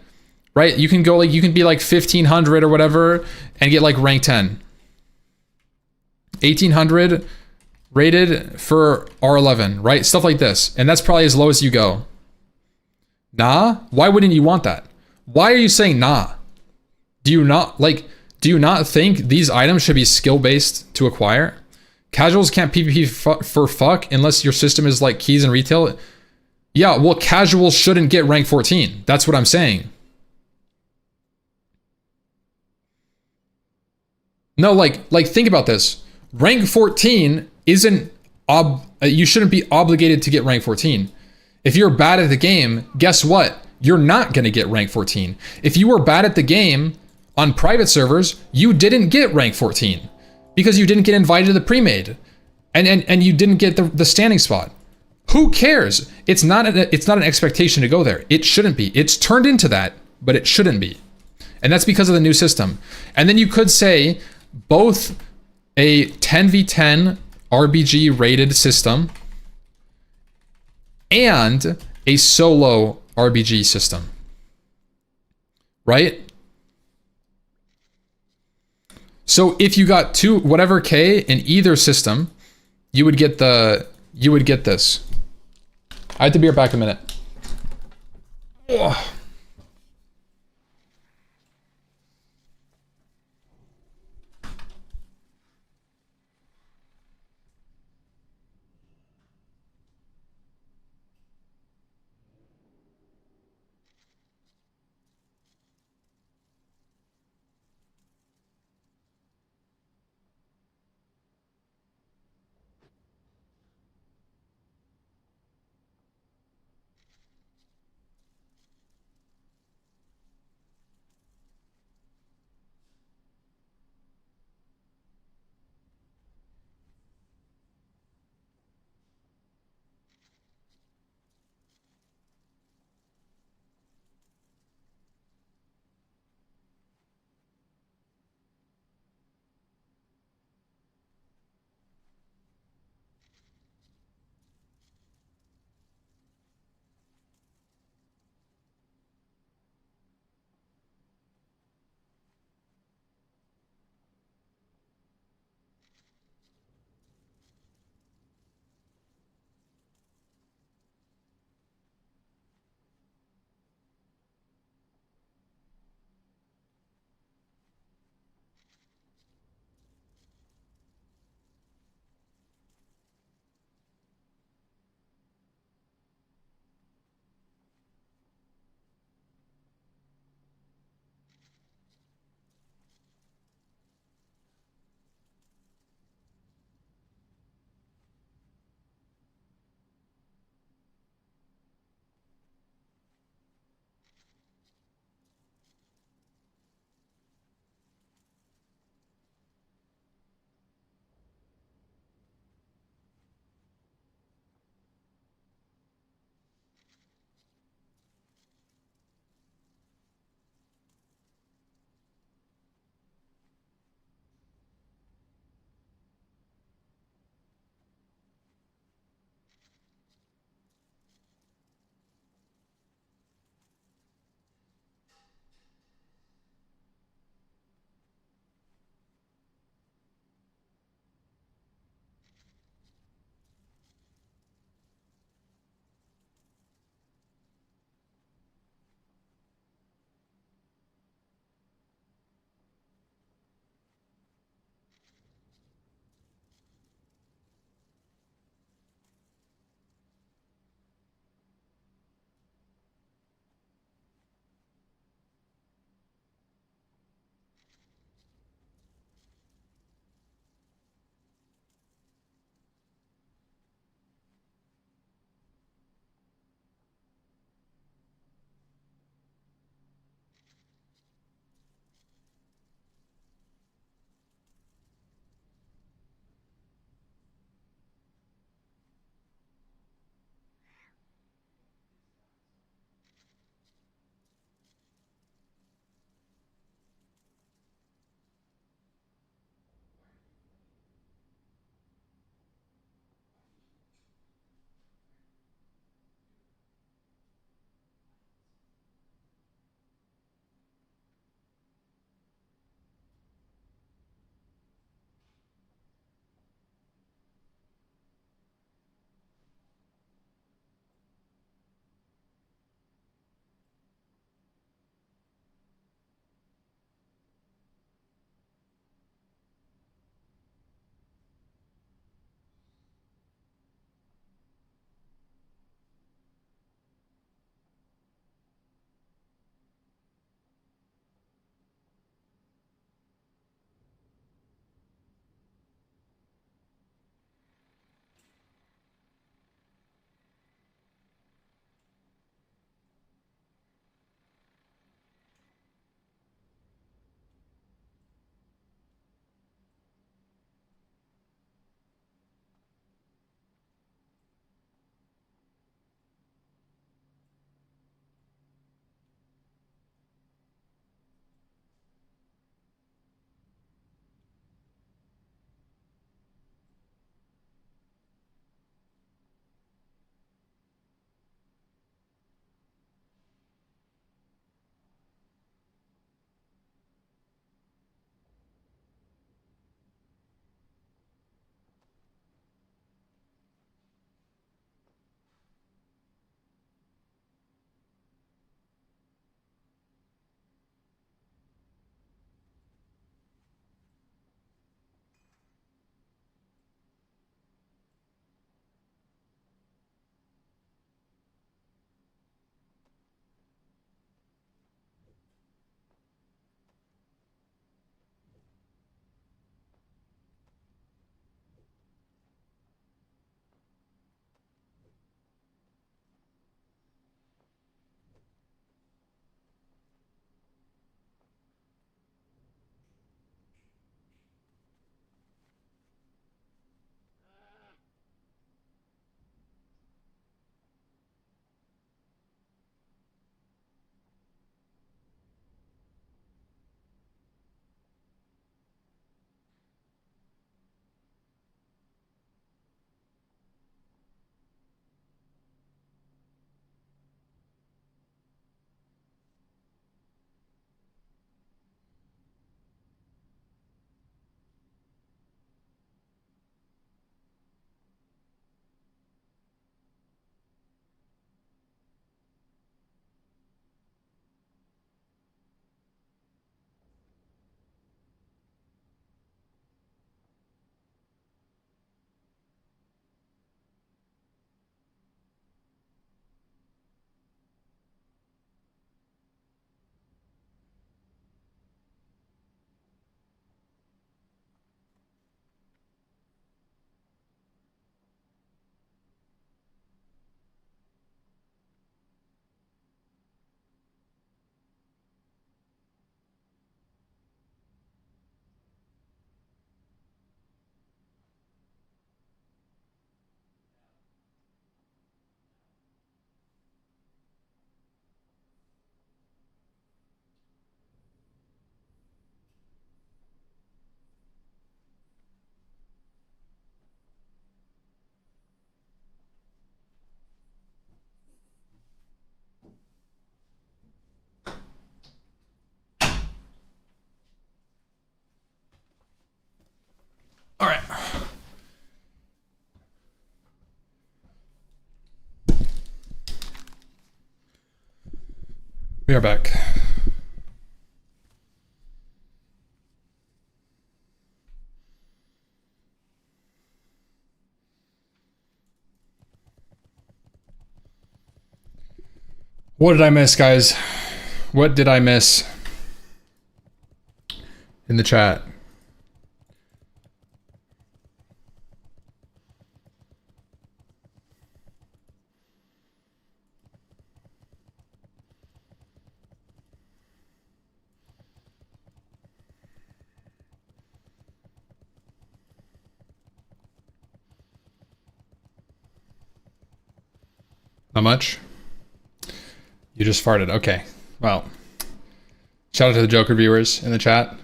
right? You can be like 1500 or whatever and get like rank 10. 1800 rated for R11, right? Stuff like this. And that's probably as low as you go. Nah? Why wouldn't you want that? Why are you saying nah? Do you not think these items should be skill-based to acquire? Casuals can't PvP for fuck unless your system is like keys and retail. Yeah, well, casuals shouldn't get rank 14. That's what I'm saying. No, like think about this. Rank 14 isn't you shouldn't be obligated to get rank 14. If you're bad at the game, guess what? You're not going to get rank 14. If you were bad at the game on private servers, you didn't get rank 14 because you didn't get invited to the pre-made and you didn't get the standing spot. Who cares? It's not an expectation to go there. It shouldn't be. It's turned into that, but it shouldn't be. And that's because of the new system. And then you could say both a 10v10 RBG rated system and a solo RBG system. Right? So if you got whatever K in either system, you would get this. I have to be right back a minute. Ugh. We are back. What did I miss, guys? What did I miss in the chat? Not much? You just farted. Okay. Well, shout out to the Joker viewers in the chat.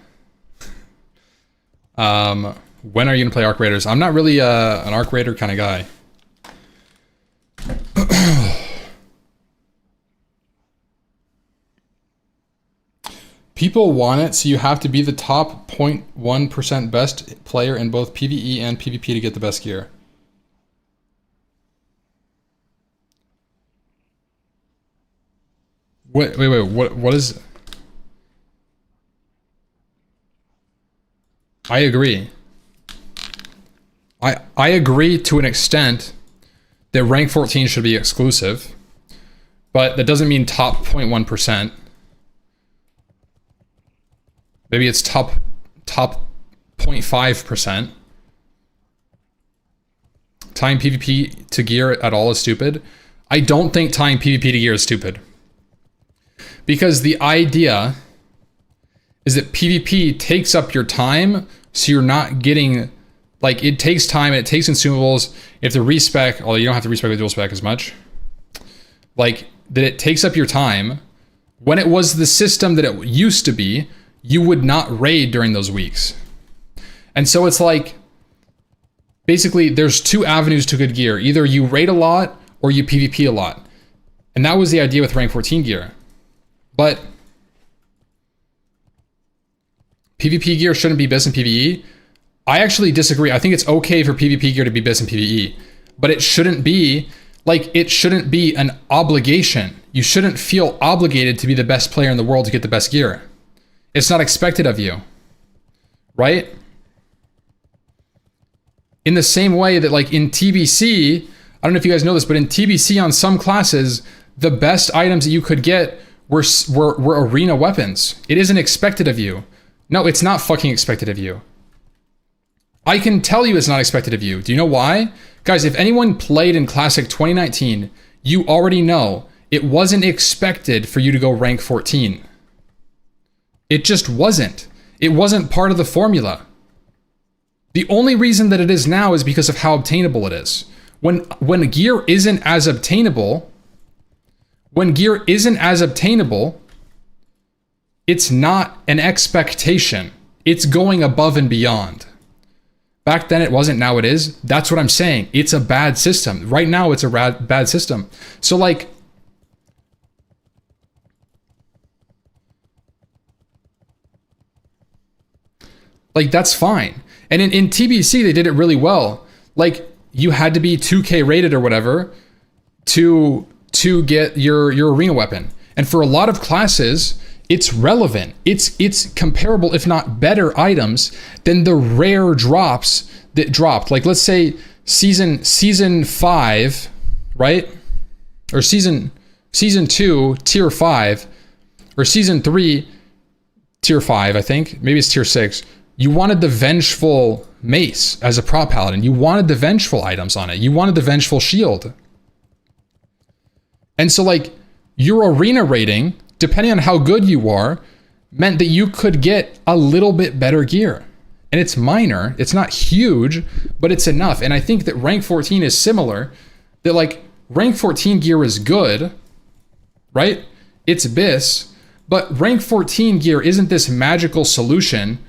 When are you going to play Arc Raiders? I'm not really an Arc Raider kind of guy. People want it, so you have to be the top 0.1% best player in both PvE and PvP to get the best gear. Wait, what is... I agree. I agree to an extent that rank 14 should be exclusive, but that doesn't mean top 0.1%. Maybe it's top 0.5%. Tying PvP to gear at all is stupid. I don't think tying PvP to gear is stupid. Because the idea is that PvP takes up your time, so you're not getting, like, it takes time and it takes consumables. If the respec, although you don't have to respec with dual spec as much, like, that it takes up your time. When it was the system that it used to be, you would not raid during those weeks. And so it's like, basically, there's two avenues to good gear. Either you raid a lot or you PvP a lot. And that was the idea with rank 14 gear. But PvP gear shouldn't be best in PvE. I actually disagree. I think it's okay for PvP gear to be best in PvE, but it shouldn't be an obligation. You shouldn't feel obligated to be the best player in the world to get the best gear. It's not expected of you, right? In the same way that, like, in TBC, I don't know if you guys know this, but in TBC on some classes, the best items that you could get were arena weapons. It isn't expected of you. No, it's not fucking expected of you. I can tell you it's not expected of you. Do you know why? Guys, if anyone played in Classic 2019, you already know it wasn't expected for you to go rank 14. It just wasn't. It wasn't part of the formula. The only reason that it is now is because of how obtainable it is. When gear isn't as obtainable, it's not an expectation. It's going above and beyond. Back then it wasn't, now it is. That's what I'm saying. It's a bad system. Right now it's a bad system. So, like, that's fine. And in TBC they did it really well. Like, you had to be 2K rated or whatever to get your arena weapon. And for a lot of classes, it's relevant. It's comparable, if not better, items than the rare drops that dropped. Like, let's say season 5, right? Or season 2, tier 5, or season 3, tier 5, I think. Maybe it's tier 6. You wanted the vengeful mace as a prop paladin. You wanted the vengeful items on it. You wanted the vengeful shield. And so, like, your arena rating, depending on how good you are, meant that you could get a little bit better gear. And it's minor, it's not huge, but it's enough. And I think that rank 14 is similar, that, like, rank 14 gear is good, right? It's BIS, but rank 14 gear isn't this magical solution.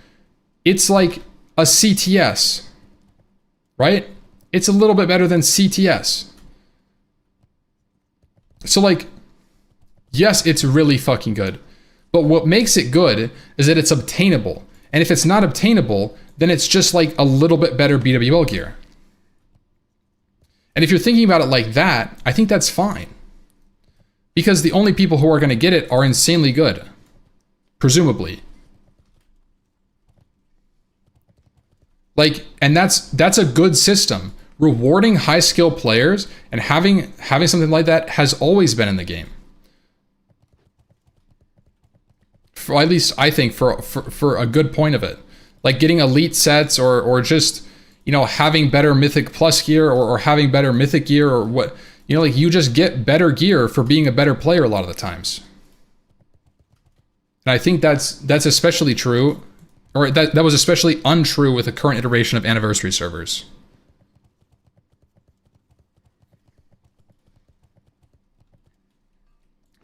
It's like a CTS, right? It's a little bit better than CTS. So, like, yes, it's really fucking good. But what makes it good is that it's obtainable. And if it's not obtainable, then it's just like a little bit better BWL gear. And if you're thinking about it like that, I think that's fine. Because the only people who are going to get it are insanely good. Presumably. Like, and that's a good system. Rewarding high skill players and having something like that has always been in the game. For, at least I think for a good point of it. Like getting elite sets or just, you know, having better Mythic Plus gear or having better Mythic gear or what, you know, like you just get better gear for being a better player a lot of the times. And I think that's especially true, or that was especially untrue with the current iteration of anniversary servers.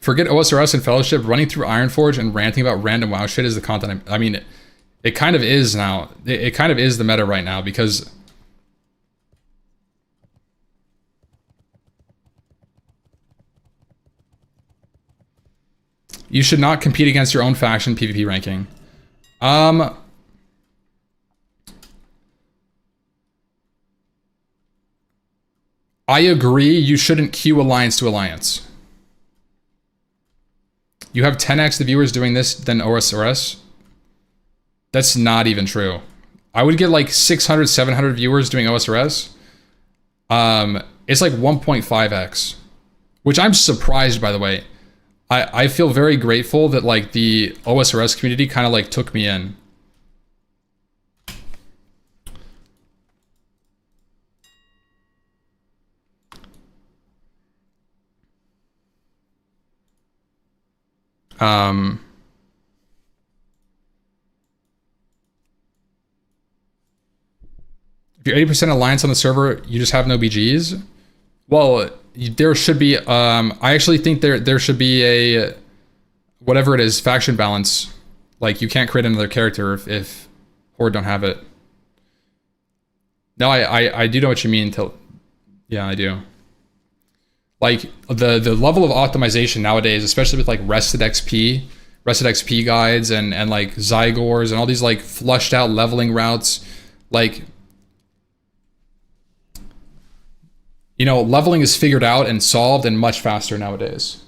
Forget OSRS and Fellowship, running through Ironforge and ranting about random WoW shit is the content. I mean, it kind of is now. It kind of is the meta right now because you should not compete against your own faction PvP ranking. I agree, you shouldn't queue alliance to alliance. You have 10x the viewers doing this than OSRS? That's not even true. I would get like 600, 700 viewers doing OSRS. It's like 1.5x, which I'm surprised, by the way. I feel very grateful that like the OSRS community kind of like took me in. If you're 80% alliance on the server, you just have no BGs. Well, there should be. I actually think there should be a whatever it is faction balance. Like you can't create another character if Horde don't have it. No, I do know what you mean. Yeah, I do. Like the level of optimization nowadays, especially with like rested XP guides and like Zygors and all these like flushed out leveling routes, like, you know, leveling is figured out and solved and much faster nowadays.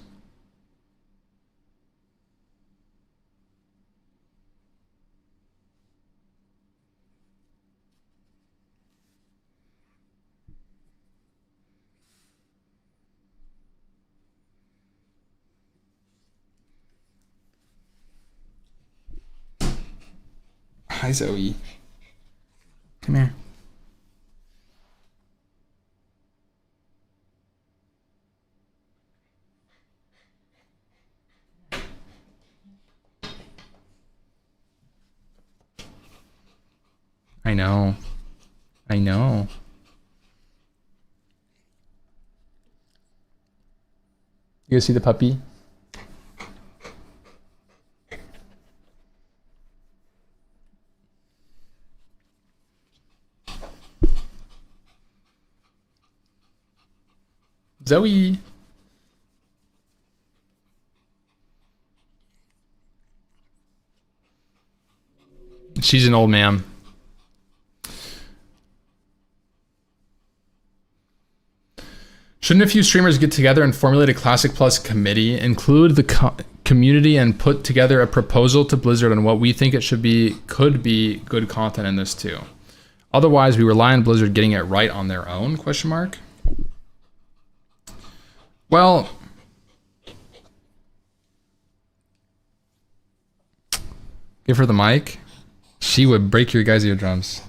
Hi, Zoe. Come here. I know. I know. You guys see the puppy? Zoe. She's an old man. Shouldn't a few streamers get together and formulate a Classic Plus committee, include the community, and put together a proposal to Blizzard on what we think it should be, could be good content in this too? Otherwise, we rely on Blizzard getting it right on their own? Question mark. Well, give her the mic. She would break your guys' eardrums.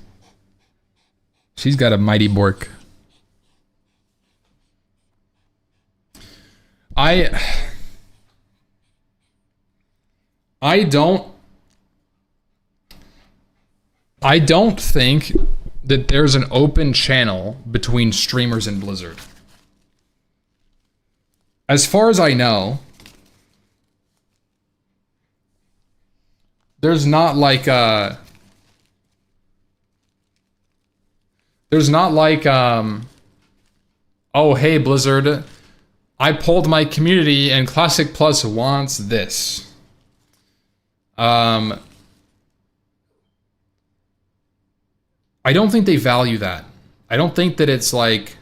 She's got a mighty bork. I don't think that there's an open channel between streamers and Blizzard. As far as I know, there's not like oh hey Blizzard, I polled my community and Classic Plus wants this. I don't think they value that. I don't think that it's like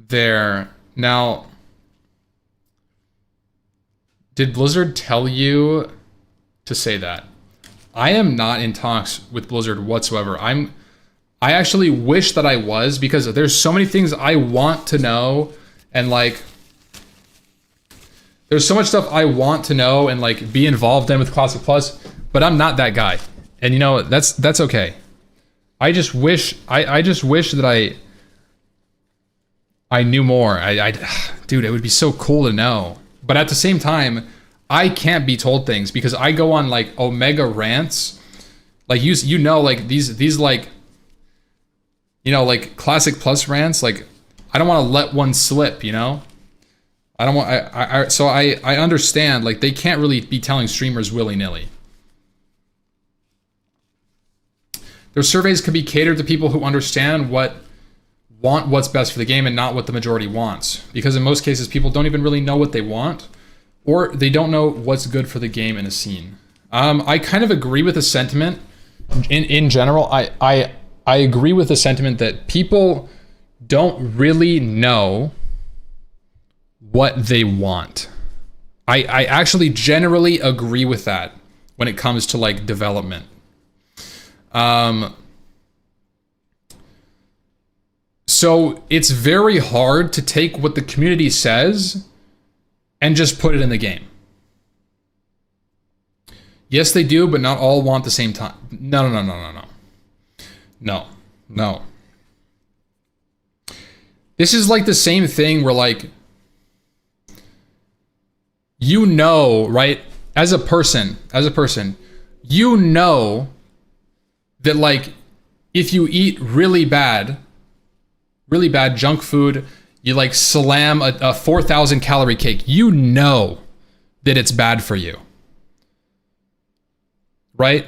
they're Now, did Blizzard tell you to say that? I am not in talks with Blizzard whatsoever. I actually wish that I was, because there's so many things I want to know, and like there's so much stuff I want to know and like be involved in with Classic Plus, but I'm not that guy. And you know, that's okay. I just wish that I knew more. Dude, it would be so cool to know. But at the same time, I can't be told things because I go on like Omega rants. Like you know, like these like, you know, like Classic Plus rants, like I don't want to let one slip, you know? I don't want, so I understand, like they can't really be telling streamers willy-nilly. Their surveys could be catered to people who understand want what's best for the game and not what the majority wants. Because in most cases, people don't even really know what they want, or they don't know what's good for the game in a scene. I kind of agree with the sentiment. In general, I agree with the sentiment that people don't really know what they want. I actually generally agree with that when it comes to like development. So it's very hard to take what the community says and just put it in the game. Yes, they do, but not all want the same time. No. This is like the same thing where like, you know, right? As a person, you know that like if you eat really bad junk food, you like slam a 4,000 calorie cake, you know that it's bad for you, right?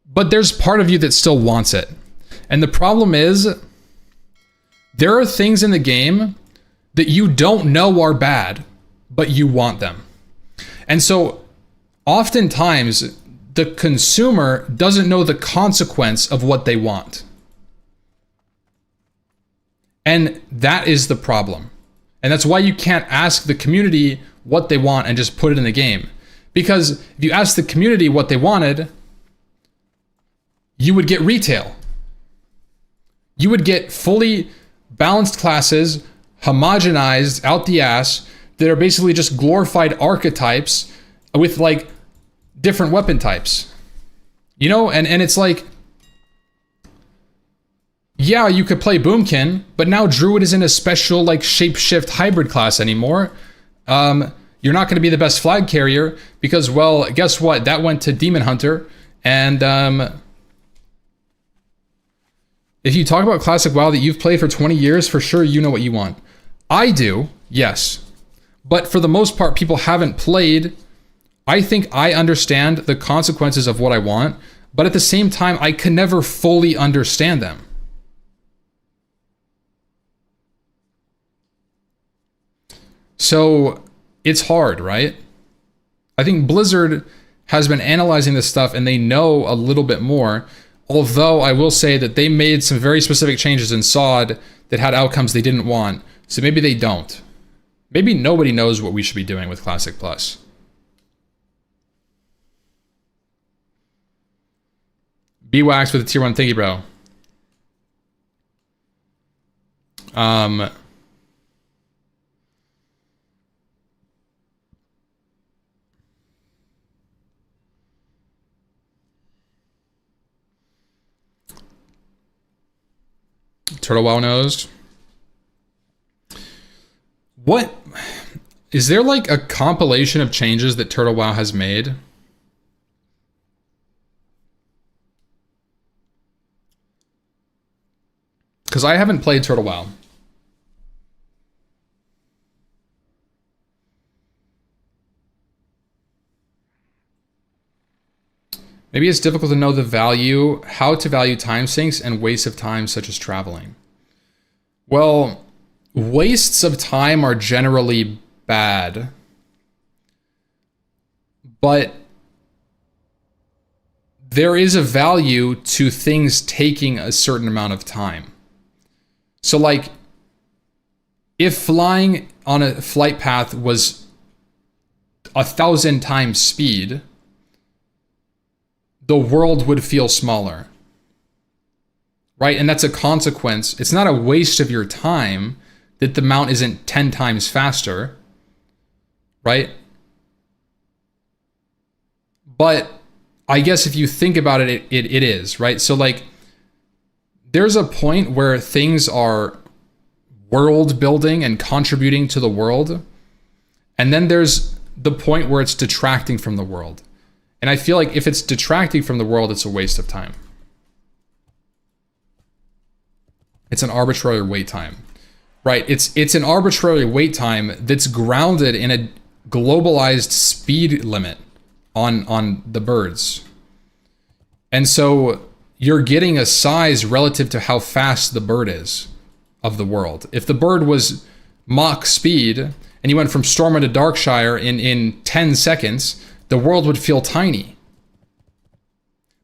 But there's part of you that still wants it. And the problem is there are things in the game that you don't know are bad, but you want them. And so oftentimes the consumer doesn't know the consequence of what they want. And that is the problem. And that's why you can't ask the community what they want and just put it in the game. Because if you ask the community what they wanted, you would get retail. You would get fully balanced classes, homogenized out the ass, that are basically just glorified archetypes with like different weapon types. You know, and it's like, yeah, you could play Boomkin, but now Druid isn't a special like shapeshift hybrid class anymore. You're not going to be the best flag carrier because, well, guess what? That went to Demon Hunter. And if you talk about Classic WoW that you've played for 20 years, for sure you know what you want. I do, yes. But for the most part, people haven't played. I think I understand the consequences of what I want, but at the same time, I can never fully understand them. So it's hard, right? I think Blizzard has been analyzing this stuff and they know a little bit more. Although I will say that they made some very specific changes in SOD that had outcomes they didn't want. So maybe they don't. Maybe nobody knows what we should be doing with Classic Plus. B-Wax with a tier 1 thingy, bro. Turtle Wow knows. What is there like a compilation of changes that Turtle Wow has made? Because I haven't played Turtle Wow. Maybe it's difficult to know how to value time sinks and wastes of time such as traveling. Well, wastes of time are generally bad, but there is a value to things taking a certain amount of time. So like, If flying on a flight path was 1,000 times speed, the world would feel smaller. Right? And that's a consequence. It's not a waste of your time that the mount isn't 10 times faster. Right? But I guess if you think about it, it is, right? So like, there's a point where things are world building and contributing to the world. And then there's the point where it's detracting from the world. And I feel like if it's detracting from the world, it's a waste of time. It's an arbitrary wait time, right? It's an arbitrary wait time that's grounded in a globalized speed limit on the birds. And so you're getting a size relative to how fast the bird is of the world. If the bird was Mach speed and you went from Stormwind to Darkshire in 10 seconds, the world would feel tiny.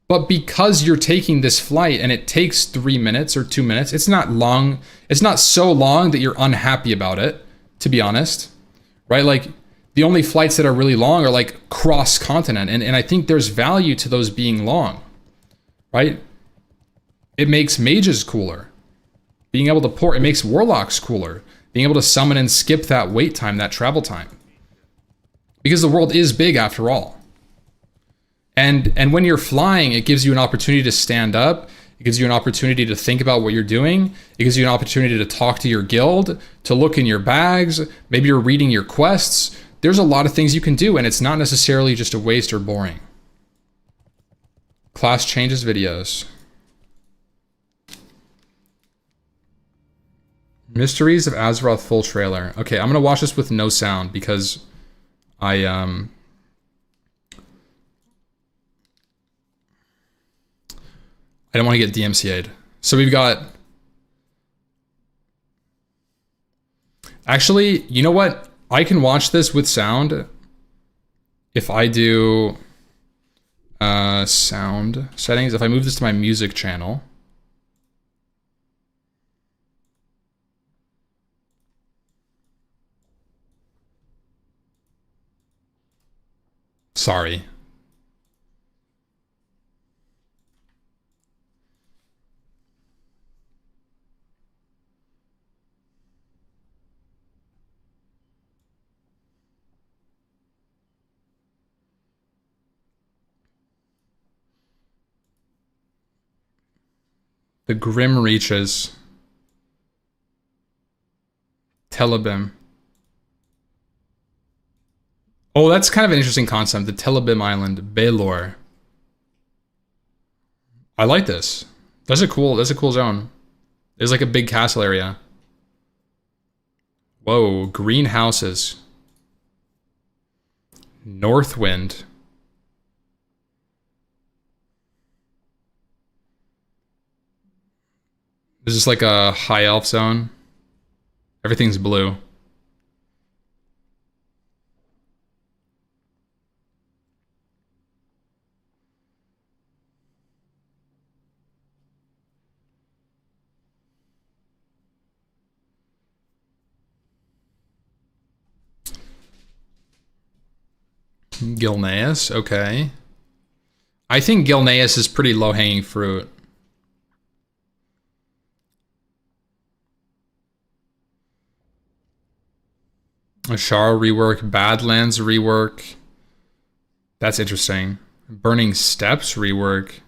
But because you're taking this flight and it takes 3 minutes or 2 minutes, it's not long. It's not so long that you're unhappy about it, to be honest, right? Like the only flights that are really long are like cross continent. And I think there's value to those being long, right? It makes mages cooler. Being able to port, it makes warlocks cooler. Being able to summon and skip that wait time, that travel time. Because the world is big after all. And when you're flying, it gives you an opportunity to stand up. It gives you an opportunity to think about what you're doing. It gives you an opportunity to talk to your guild, to look in your bags. Maybe you're reading your quests. There's a lot of things you can do, and it's not necessarily just a waste or boring. Class changes videos. Mysteries of Azeroth full trailer. Okay, I'm gonna watch this with no sound because I don't want to get DMCA'd. So we've got... Actually, you know what? I can watch this with sound if I do sound settings. If I move this to my music channel. Sorry. The Grim Reaches. Telebim. Oh, that's kind of an interesting concept. The Telebim Island, Baylor. I like this. That's a cool zone. There's like a big castle area. Whoa, greenhouses. Northwind. This is like a high elf zone. Everything's blue. Gilneas, okay. I think Gilneas is pretty low-hanging fruit. Ashara rework, Badlands rework. That's interesting. Burning Steps rework.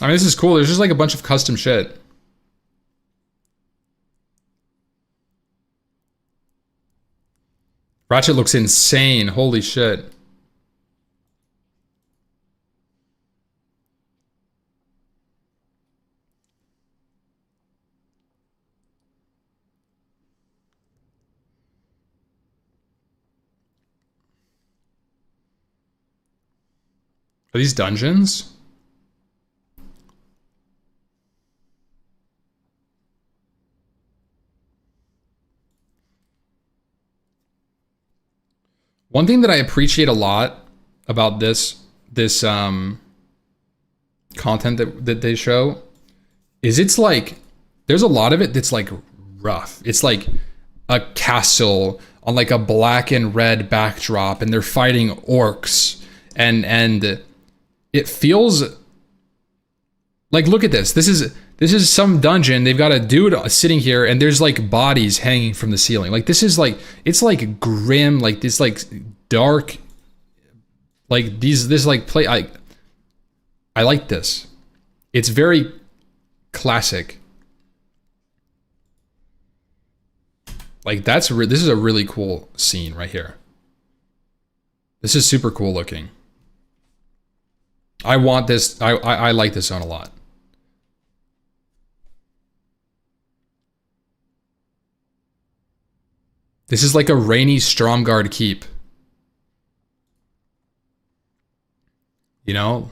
I mean, this is cool. There's just like a bunch of custom shit. Ratchet looks insane. Holy shit. Are these dungeons? One thing that I appreciate a lot about this content that they show is it's like there's a lot of it that's like rough. It's like a castle on like a black and red backdrop, and they're fighting orcs, and it feels like, look at this. This is some dungeon. They've got a dude sitting here, and there's like bodies hanging from the ceiling. Like this is like, it's like grim, like this like dark, like this like play. I like this. It's very classic. Like this is a really cool scene right here. This is super cool looking. I want this. I like this zone a lot. This is like a rainy Stromgarde keep. You know?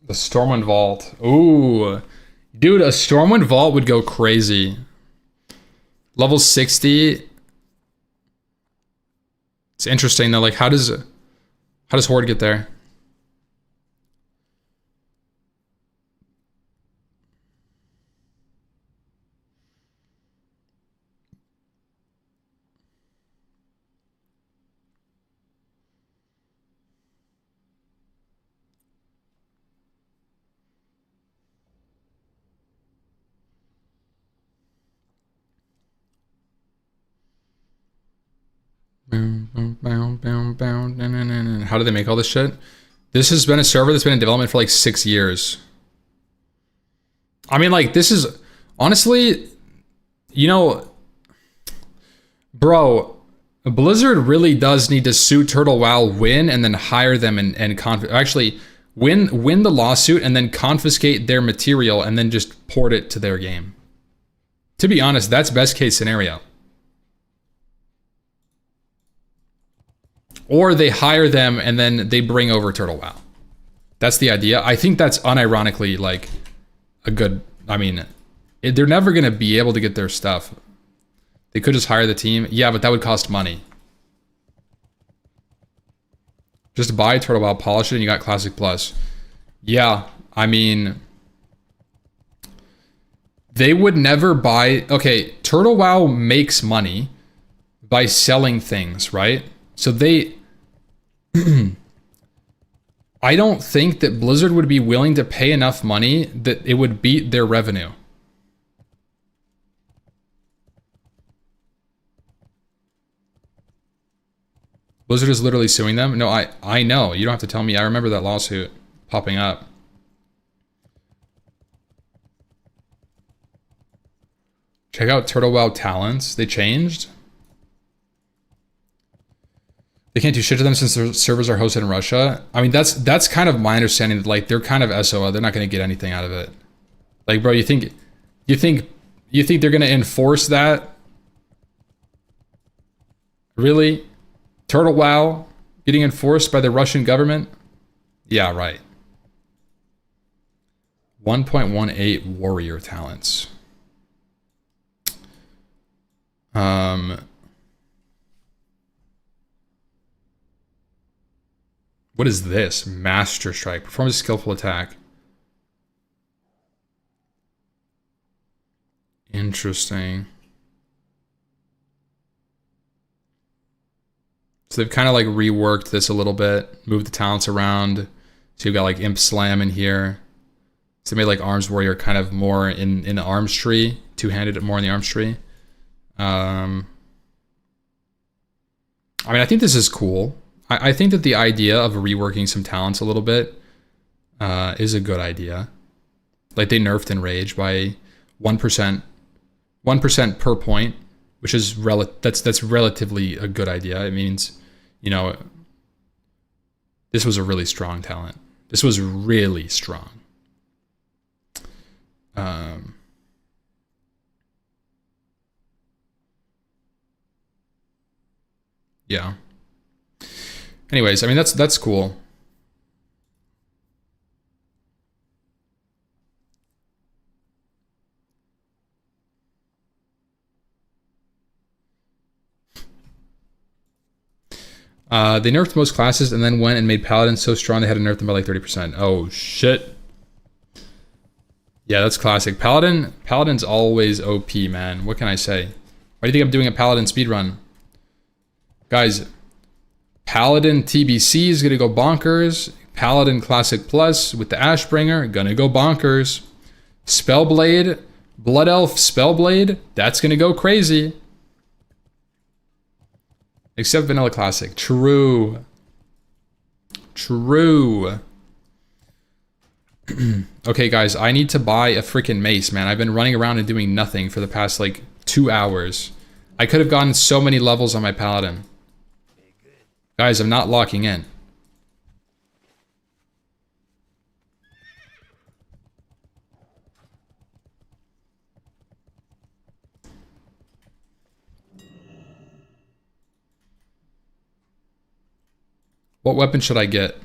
The Stormwind Vault. Ooh. Dude, a Stormwind Vault would go crazy. Level 60. It's interesting though, like how does Horde get there? How do they make all this shit? This has been a server that's been in development for like 6 years. I mean, like, this is honestly, you know, bro, Blizzard really does need to sue Turtle Wow, win, and then hire them and actually win the lawsuit and then confiscate their material and then just port it to their game. To be honest, that's best case scenario. Or they hire them and then they bring over Turtle Wow. That's the idea. I think that's unironically like a good, I mean, they're never going to be able to get their stuff. They could just hire the team. Yeah, but that would cost money. Just buy Turtle Wow, polish it, and you got Classic Plus. Yeah, I mean, they would never buy, okay, Turtle Wow makes money by selling things, right? So they, I don't think that Blizzard would be willing to pay enough money that it would beat their revenue. Blizzard is literally suing them? No, I know. You don't have to tell me. I remember that lawsuit popping up. Check out Turtle Wow talents. They changed. They can't do shit to them since their servers are hosted in Russia. I mean, that's kind of my understanding. That like they're kind of SOA. They're not going to get anything out of it. Like, bro, you think they're going to enforce that? Really? Turtle Wow getting enforced by the Russian government? Yeah, right. 1.18 warrior talents. What is this? Master Strike. Perform a skillful attack. Interesting. So they've kind of like reworked this a little bit, moved the talents around. So you've got like Imp Slam in here. So they made like Arms Warrior kind of more in the arms tree, two-handed more in the arms tree. I mean, I think this is cool. I think that the idea of reworking some talents a little bit is a good idea. Like they nerfed Enrage by 1% per point, which is that's relatively a good idea. It means, you know, this was a really strong talent. This was really strong. Yeah. Anyways, I mean, that's cool. They nerfed most classes and then went and made Paladin so strong they had to nerf them by like 30%. Oh, shit. Yeah, that's classic. Paladin's always OP, man. What can I say? Why do you think I'm doing a Paladin speedrun? Guys, Paladin TBC is going to go bonkers. Paladin Classic Plus with the Ashbringer, gonna go bonkers. Spellblade, Blood Elf Spellblade, that's gonna go crazy. Except Vanilla Classic. True. True. Okay, guys, I need to buy a freaking mace, man. I've been running around and doing nothing for the past, like, 2 hours. I could have gotten so many levels on my Paladin. Guys, I'm not locking in. What weapon should I get?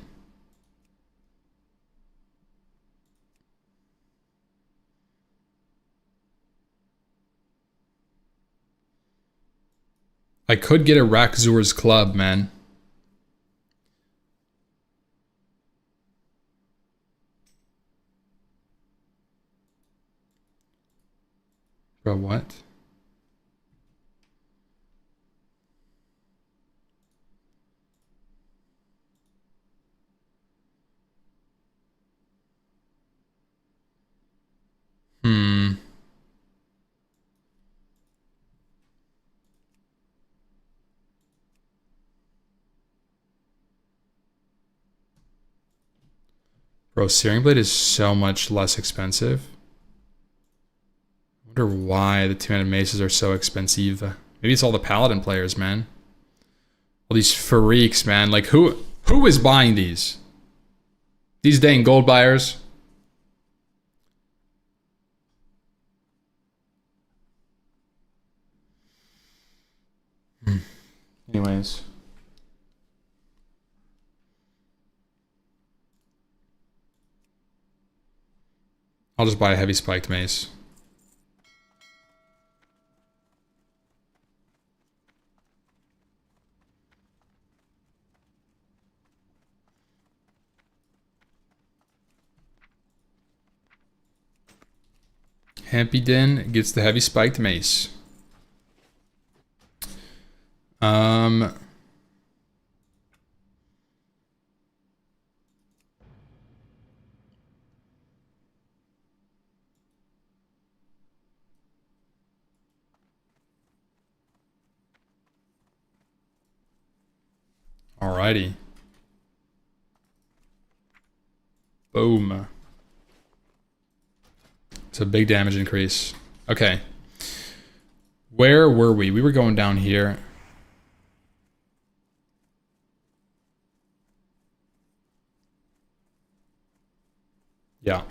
I could get a Rakzur's club, man. Bro, what? Bro, Searing Blade is so much less expensive. I wonder why the two-handed maces are so expensive. Maybe it's all the Paladin players, man. All these freaks, man. Like, who is buying these? These dang gold buyers. Anyways. I'll just buy a heavy spiked mace. Hampyden gets the heavy spiked mace. Alrighty. Boom. It's a big damage increase. Okay. Where were we? We were going down here. Yeah.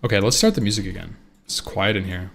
Okay, let's start the music again. It's quiet in here.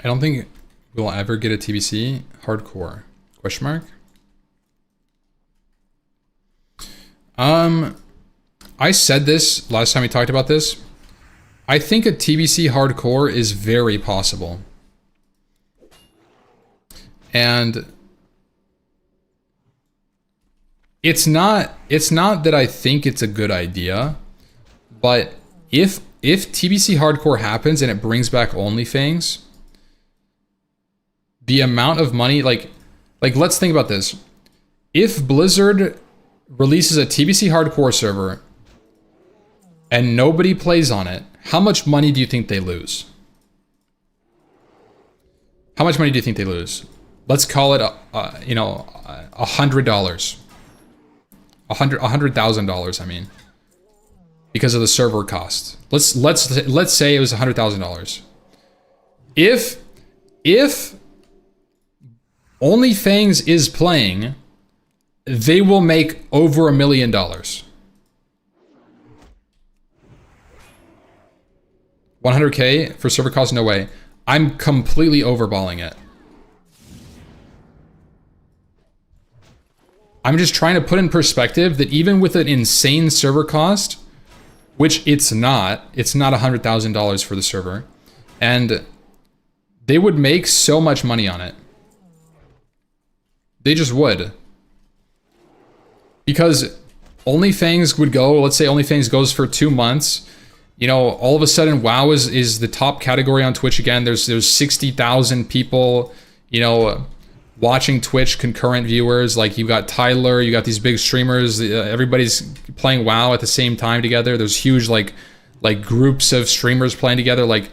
I don't think we'll ever get a TBC hardcore. Question mark? I said this last time we talked about this. I think a TBC hardcore is very possible. And it's not that I think it's a good idea, but if TBC hardcore happens and it brings back OnlyFans, the amount of money, like let's think about this. If Blizzard releases a TBC hardcore server and nobody plays on it, how much money do you think they lose? How much money do you think they lose? Let's call it, you know, $100. $100,000, I mean, because of the server cost. Let's say it was $100,000. If only Fangs is playing, they will make over $1 million. 100K for server cost? No way. I'm completely overballing it. I'm just trying to put in perspective that even with an insane server cost, which it's not $100,000 for the server, and they would make so much money on it. They just would. Because OnlyFangs would go, let's say OnlyFangs goes for 2 months, you know, all of a sudden WoW is the top category on Twitch again. There's 60,000 people, you know, watching Twitch, concurrent viewers. Like, you got Tyler, you got these big streamers, everybody's playing WoW at the same time together. There's huge like groups of streamers playing together. Like,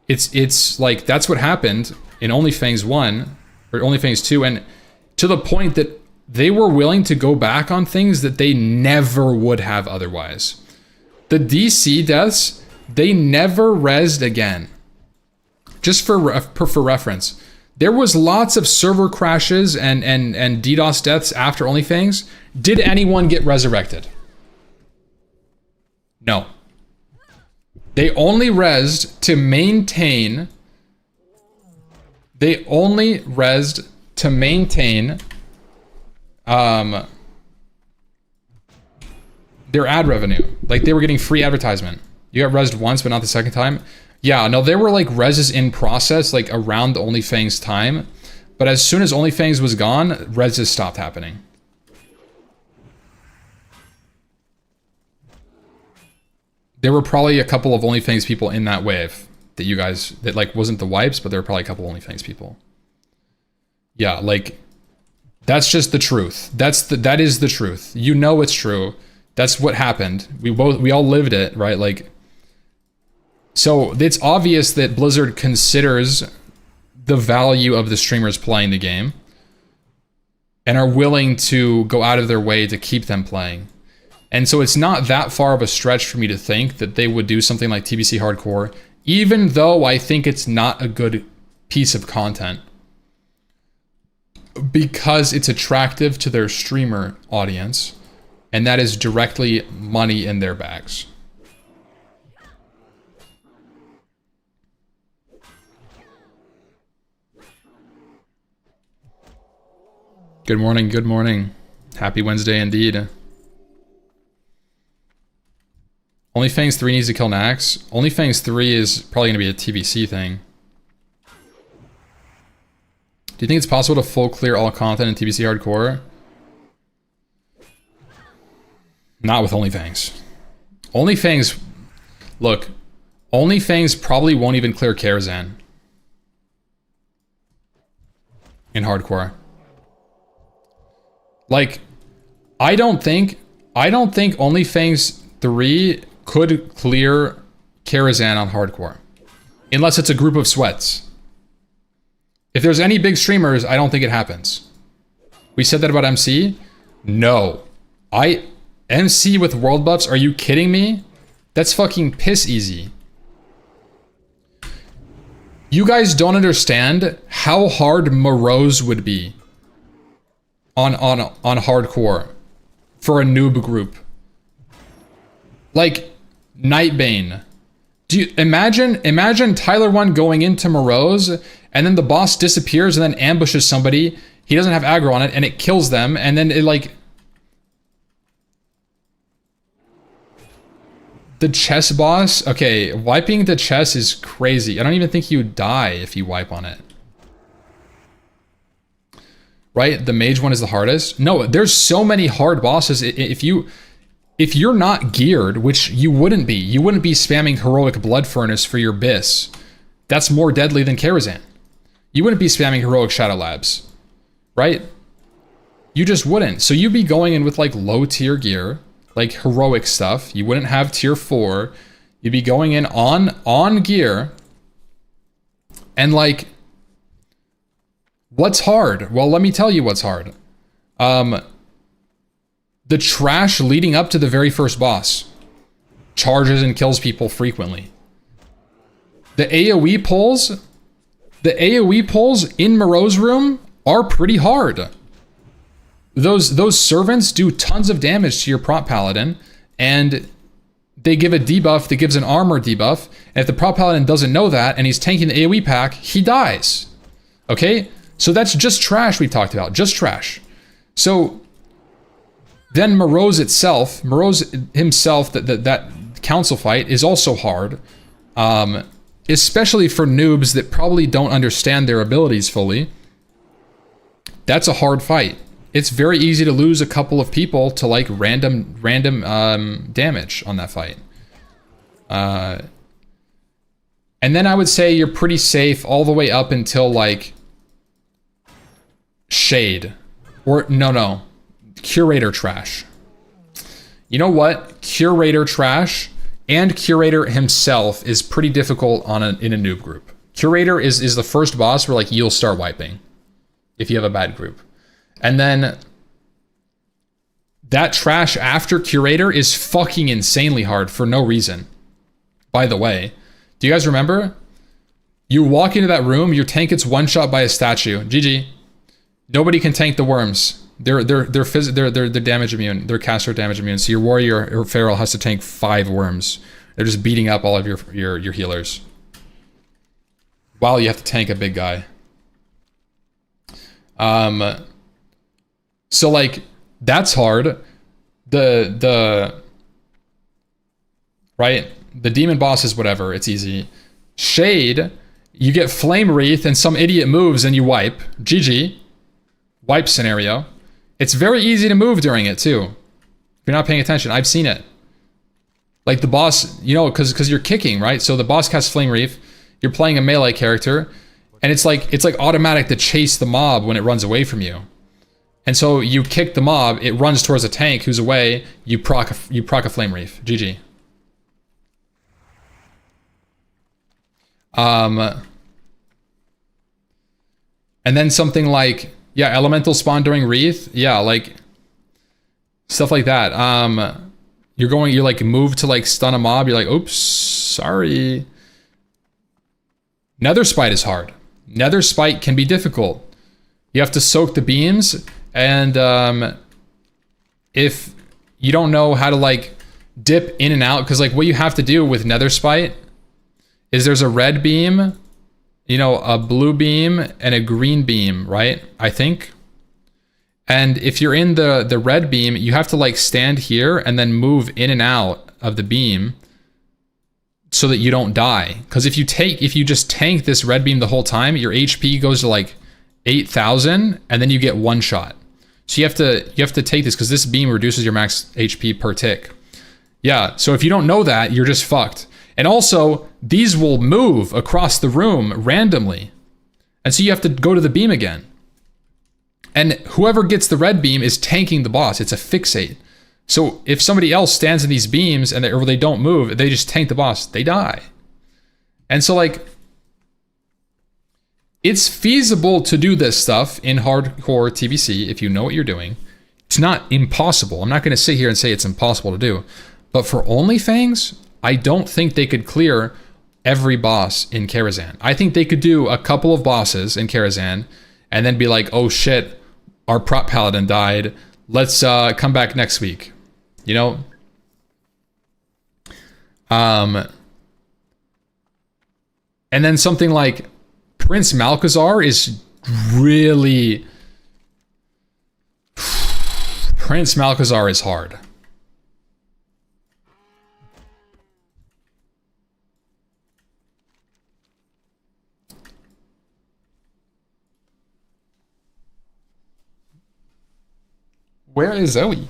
it's like, that's what happened in OnlyFangs 1 or OnlyFangs 2, and to the point that they were willing to go back on things that they never would have otherwise. The DC deaths, they never rezzed again. Just for reference, there was lots of server crashes and DDoS deaths after OnlyFangs. Did anyone get resurrected? No. They only rezzed to maintain. They only rezzed to maintain their ad revenue. Like, they were getting free advertisement. You got rezzed once, but not the second time. Yeah, no, there were like rezzes in process, like around the OnlyFangs time. But as soon as OnlyFangs was gone, rezzes stopped happening. There were probably a couple of OnlyFangs people in that wave that you guys, that like wasn't the wipes, but there were probably a couple of OnlyFangs people. Yeah, like, that's just the truth. That is the truth. You know it's true. That's what happened. We all lived it, right? Like, so it's obvious that Blizzard considers the value of the streamers playing the game and are willing to go out of their way to keep them playing. And so it's not that far of a stretch for me to think that they would do something like TBC Hardcore, even though I think it's not a good piece of content, because it's attractive to their streamer audience, and that is directly money in their bags. Good morning, good morning. Happy Wednesday indeed. OnlyFangs 3 needs to kill Nax. OnlyFangs 3 is probably going to be a TBC thing. Do you think it's possible to full clear all content in TBC Hardcore? Not with OnlyFangs. OnlyFangs, look, OnlyFangs probably won't even clear Karazhan in Hardcore. Like, I don't think OnlyFangs 3 could clear Karazhan on Hardcore, unless it's a group of sweats. If there's any big streamers, I don't think it happens. We said that about MC? No. MC with world buffs, are you kidding me? That's fucking piss easy. You guys don't understand how hard Morose would be on Hardcore for a noob group. Like Nightbane. Do you imagine Tyler 1 going into Morose, and then the boss disappears and then ambushes somebody. He doesn't have aggro on it, and it kills them, and then it like... The chess boss? Okay, wiping the chess is crazy. I don't even think he would die if you wipe on it. Right? The mage one is the hardest? No, there's so many hard bosses. If you're not geared, which you wouldn't be spamming Heroic Blood Furnace for your Biss. That's more deadly than Karazhan. You wouldn't be spamming Heroic Shadow Labs, right? You just wouldn't. So you'd be going in with like low tier gear, like heroic stuff. You wouldn't have tier 4. You'd be going in on gear. And like, what's hard? Well, let me tell you what's hard. The trash leading up to the very first boss charges and kills people frequently. The AoE pulls in Moreau's room are pretty hard. Those servants do tons of damage to your prop paladin, and they give a debuff that gives an armor debuff, and if the prop paladin doesn't know that and he's tanking the AoE pack, he dies. Okay? So that's just trash we talked about, just trash. So then Moreau's himself, that council fight is also hard, especially for noobs that probably don't understand their abilities fully. That's a hard fight. It's very easy to lose a couple of people to like random damage on that fight. And then I would say you're pretty safe all the way up until like Shade. Or no. Curator trash. You know what? Curator trash and Curator himself is pretty difficult in a noob group. Curator is the first boss where like you'll start wiping if you have a bad group. And then that trash after Curator is fucking insanely hard for no reason. By the way, do you guys remember? You walk into that room, your tank gets one shot by a statue. GG. Nobody can tank the worms. They're damage immune. They're caster damage immune. So your warrior or feral has to tank 5 worms. They're just beating up all of your healers. While you have to tank a big guy. So like that's hard. The demon boss is whatever, it's easy. Shade, you get flame wreath and some idiot moves and you wipe. GG. Wipe scenario. It's very easy to move during it too. If you're not paying attention, I've seen it. Like the boss, you know, because you're kicking, right? So the boss casts flame wreath. You're playing a melee character, and it's like automatic to chase the mob when it runs away from you. And so you kick the mob, it runs towards a tank who's away, you proc a flame wreath. GG. And then something like, yeah, elemental spawn during wreath. Yeah, like stuff like that. You're like move to like stun a mob, you're like, oops, sorry. Nether Spite is hard. Nether Spite can be difficult. You have to soak the beams, and if you don't know how to like dip in and out, because like what you have to do with Nether Spite is there's a red beam, you know, a blue beam and a green beam, right? I think. And if you're in the red beam, you have to like stand here and then move in and out of the beam so that you don't die. Because if you just tank this red beam the whole time, your HP goes to like 8,000 and then you get one shot. So you have to take this because this beam reduces your max HP per tick. Yeah, so if you don't know that, you're just fucked. And also, these will move across the room randomly. And so you have to go to the beam again. And whoever gets the red beam is tanking the boss. It's a fixate. So if somebody else stands in these beams and they don't move, they just tank the boss, they die. And so like, it's feasible to do this stuff in hardcore TBC if you know what you're doing. It's not impossible. I'm not going to sit here and say it's impossible to do. But for only Fangs, I don't think they could clear every boss in Karazhan. I think they could do a couple of bosses in Karazhan and then be like, oh shit, our prop paladin died. Let's come back next week. You know? And then something like Prince Malchezaar is really... Prince Malchezaar is hard. Where is Zoe?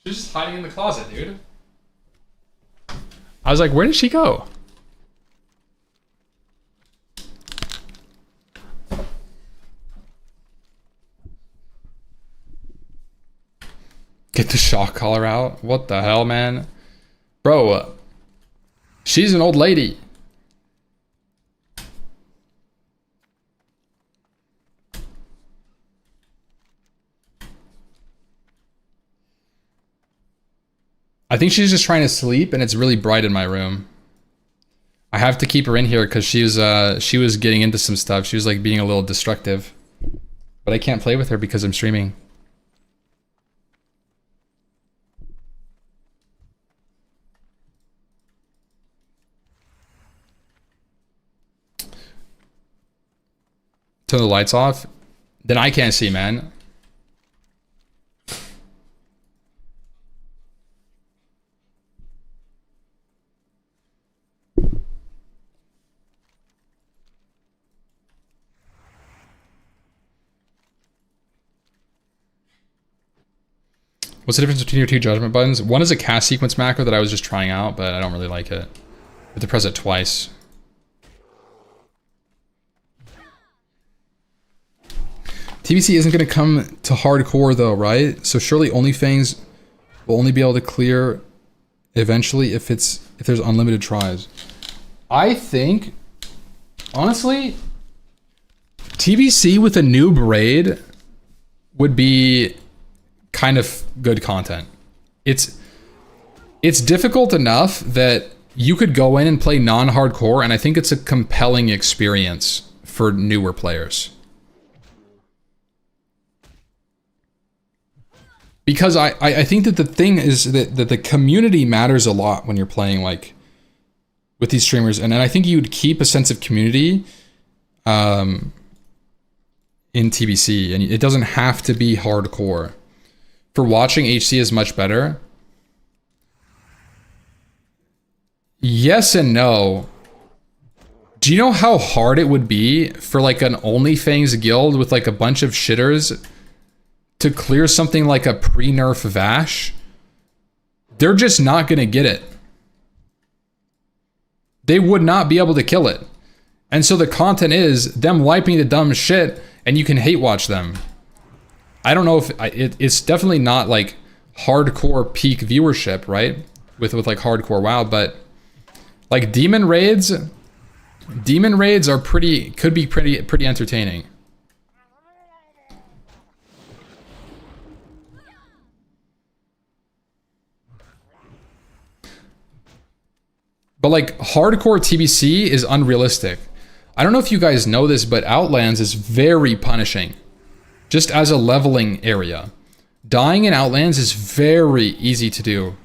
She's just hiding in the closet, dude. I was like, where did she go? Get the shock collar out? What the hell, man? Bro, she's an old lady. I think she's just trying to sleep, and it's really bright in my room. I have to keep her in here because she was getting into some stuff. She was like being a little destructive, but I can't play with her because I'm streaming. Turn the lights off, then I can't see, man. What's the difference between your two judgment buttons? One is a cast sequence macro that I was just trying out, but I don't really like it. I have to press it twice. TBC isn't going to come to hardcore though, right? So surely OnlyFangs will only be able to clear eventually if there's unlimited tries. I think, honestly, TBC with a noob raid would be kind of good content. It's difficult enough that you could go in and play non-hardcore, and I think it's a compelling experience for newer players. Because I think that the thing is that the community matters a lot when you're playing like with these streamers, and I think you would keep a sense of community in TBC, and it doesn't have to be hardcore. For watching, HC is much better. Yes and no. Do you know how hard it would be for like an OnlyFangs guild with like a bunch of shitters to clear something like a pre-nerf Vash? They're just not gonna get it. They would not be able to kill it. And so the content is them wiping the dumb shit, and you can hate watch them. I don't know if it's definitely not like hardcore peak viewership, right? With like hardcore WoW, but like demon raids are could be pretty entertaining. But like hardcore TBC is unrealistic. I don't know if you guys know this, but Outlands is very punishing. Just as a leveling area. Dying in Outlands is very easy to do.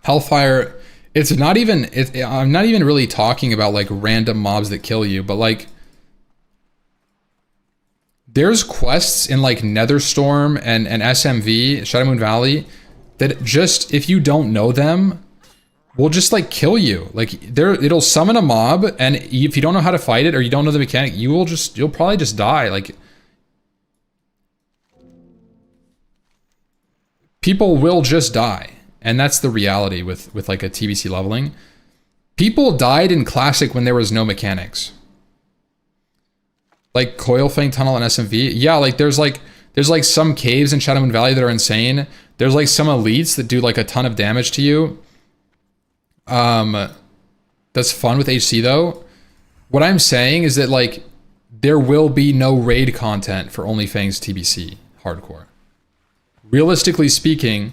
Hellfire, it's not even, I'm not even really talking about like random mobs that kill you, but like there's quests in like Netherstorm and SMV, Shadow Moon Valley, that just, if you don't know them, will just like kill you. Like it'll summon a mob, and if you don't know how to fight it or you don't know the mechanic, you'll probably just die. Like people will just die. And that's the reality with like a TBC leveling. People died in Classic when there was no mechanics. Like Coilfang Tunnel and SMV. Yeah, like there's like some caves in Shadow Moon Valley that are insane. There's like some elites that do like a ton of damage to you. That's fun with HC though. What I'm saying is that like there will be no raid content for OnlyFangs TBC hardcore. Realistically speaking,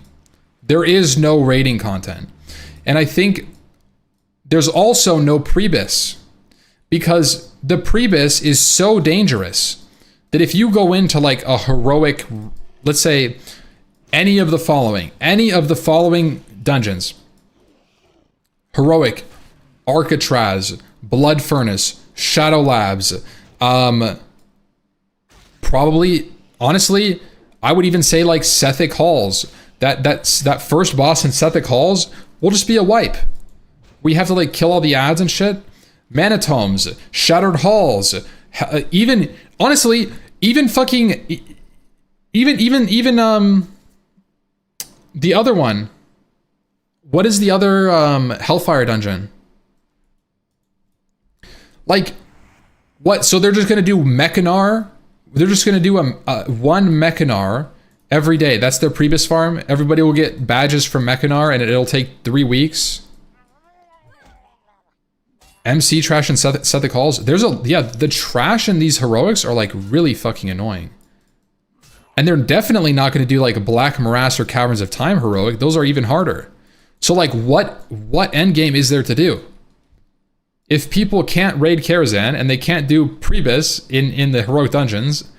there is no raiding content. And I think there's also no prebis, because the prebis is so dangerous that if you go into like a heroic, let's say any of the following dungeons, heroic, Arcatraz, Blood Furnace, Shadow Labs, probably, honestly, I would even say like Sethic Halls. That first boss in Sethic Halls will just be a wipe. We have to like kill all the ads and shit. Manatomes, Shattered Halls, even honestly, even fucking even the other one. What is the other Hellfire dungeon? Like what? So they're just gonna do Mechanar. They're just gonna do one Mechanar every day. That's their Prebus farm. Everybody will get badges from Mechanar, and it'll take 3 weeks. MC trash and Sethic Halls. The trash in these heroics are like really fucking annoying. And they're definitely not going to do like a Black Morass or Caverns of Time heroic. Those are even harder. So like what endgame is there to do? If people can't raid Karazhan and they can't do Prebus in the heroic dungeons,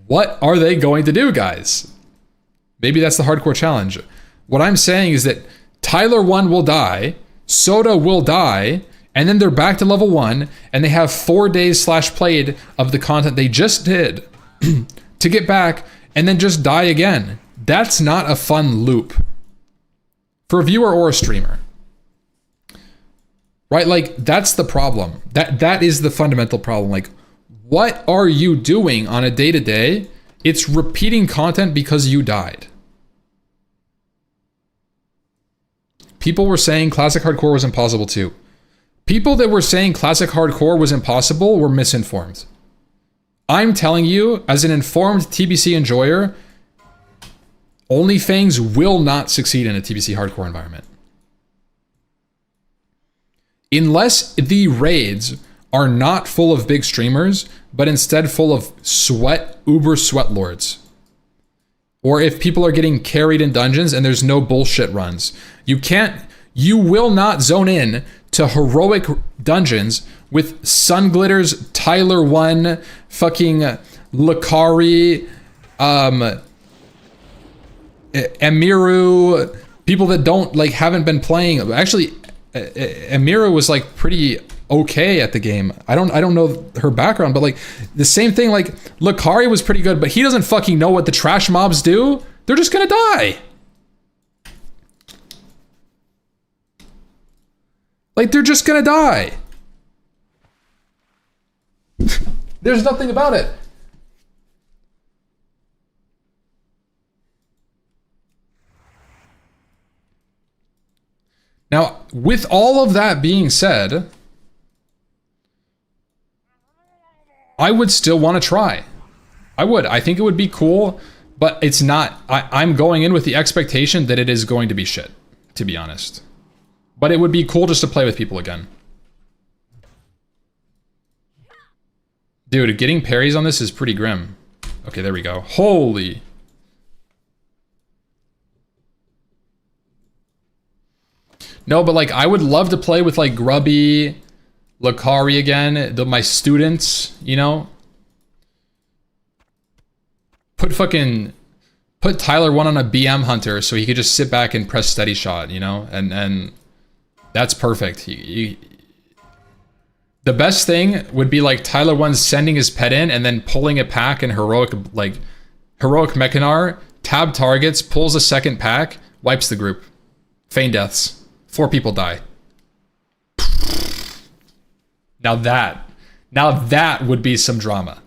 what are they going to do, guys? Maybe that's the hardcore challenge. What I'm saying is that Tyler 1 will die, Soda will die, and then they're back to level 1, and they have 4 days /played of the content they just did to get back, and then just die again. That's not a fun loop for a viewer or a streamer. Right? Like, that's the problem. That is the fundamental problem. Like, what are you doing on a day-to-day? It's repeating content because you died. People were saying Classic Hardcore was impossible too. People that were saying Classic Hardcore was impossible were misinformed. I'm telling you, as an informed TBC enjoyer, only Fangs will not succeed in a TBC Hardcore environment. Unless the raids are not full of big streamers, but instead full of uber sweat lords. Or if people are getting carried in dungeons and there's no bullshit runs. You will not zone in to heroic dungeons with Sunglitters, Tyler 1, fucking Lakari, Emiru, people that don't like haven't been playing. Actually, Emiru was like pretty okay at the game. I don't know her background, but like the same thing, like Lakari was pretty good, but he doesn't fucking know what the trash mobs do. They're just gonna die. Like, they're just gonna die. There's nothing about it. Now, with all of that being said, I would still want to try. I would. I think it would be cool, but it's not. I'm going in with the expectation that it is going to be shit, to be honest. But it would be cool just to play with people again. Dude, getting parries on this is pretty grim. Okay, there we go. Holy. No, but like, I would love to play with like Grubby, Lakari again, my students, you know? Put Tyler 1 on a BM hunter so he could just sit back and press steady shot, you know? And that's perfect. The best thing would be like Tyler 1 sending his pet in and then pulling a pack in heroic Mechanar, tab targets, pulls a second pack, wipes the group. Feign deaths. 4 people die. Now that would be some drama.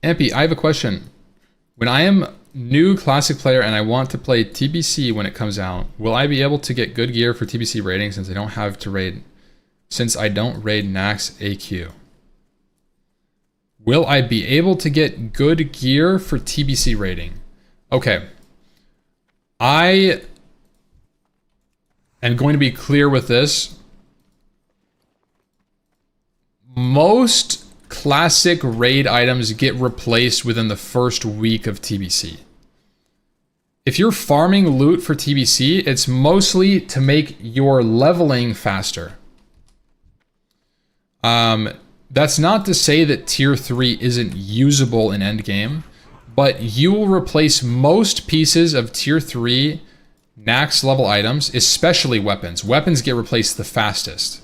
Ampy, I have a question. When I am new classic player and I want to play TBC when it comes out, will I be able to get good gear for TBC rating since I don't raid Nax AQ? Will I be able to get good gear for TBC rating? Okay. I am going to be clear with this. Most classic raid items get replaced within the first week of TBC. If you're farming loot for TBC, it's mostly to make your leveling faster. That's not to say that tier 3 isn't usable in endgame, but you will replace most pieces of tier 3 Nax level items, especially weapons. Weapons get replaced the fastest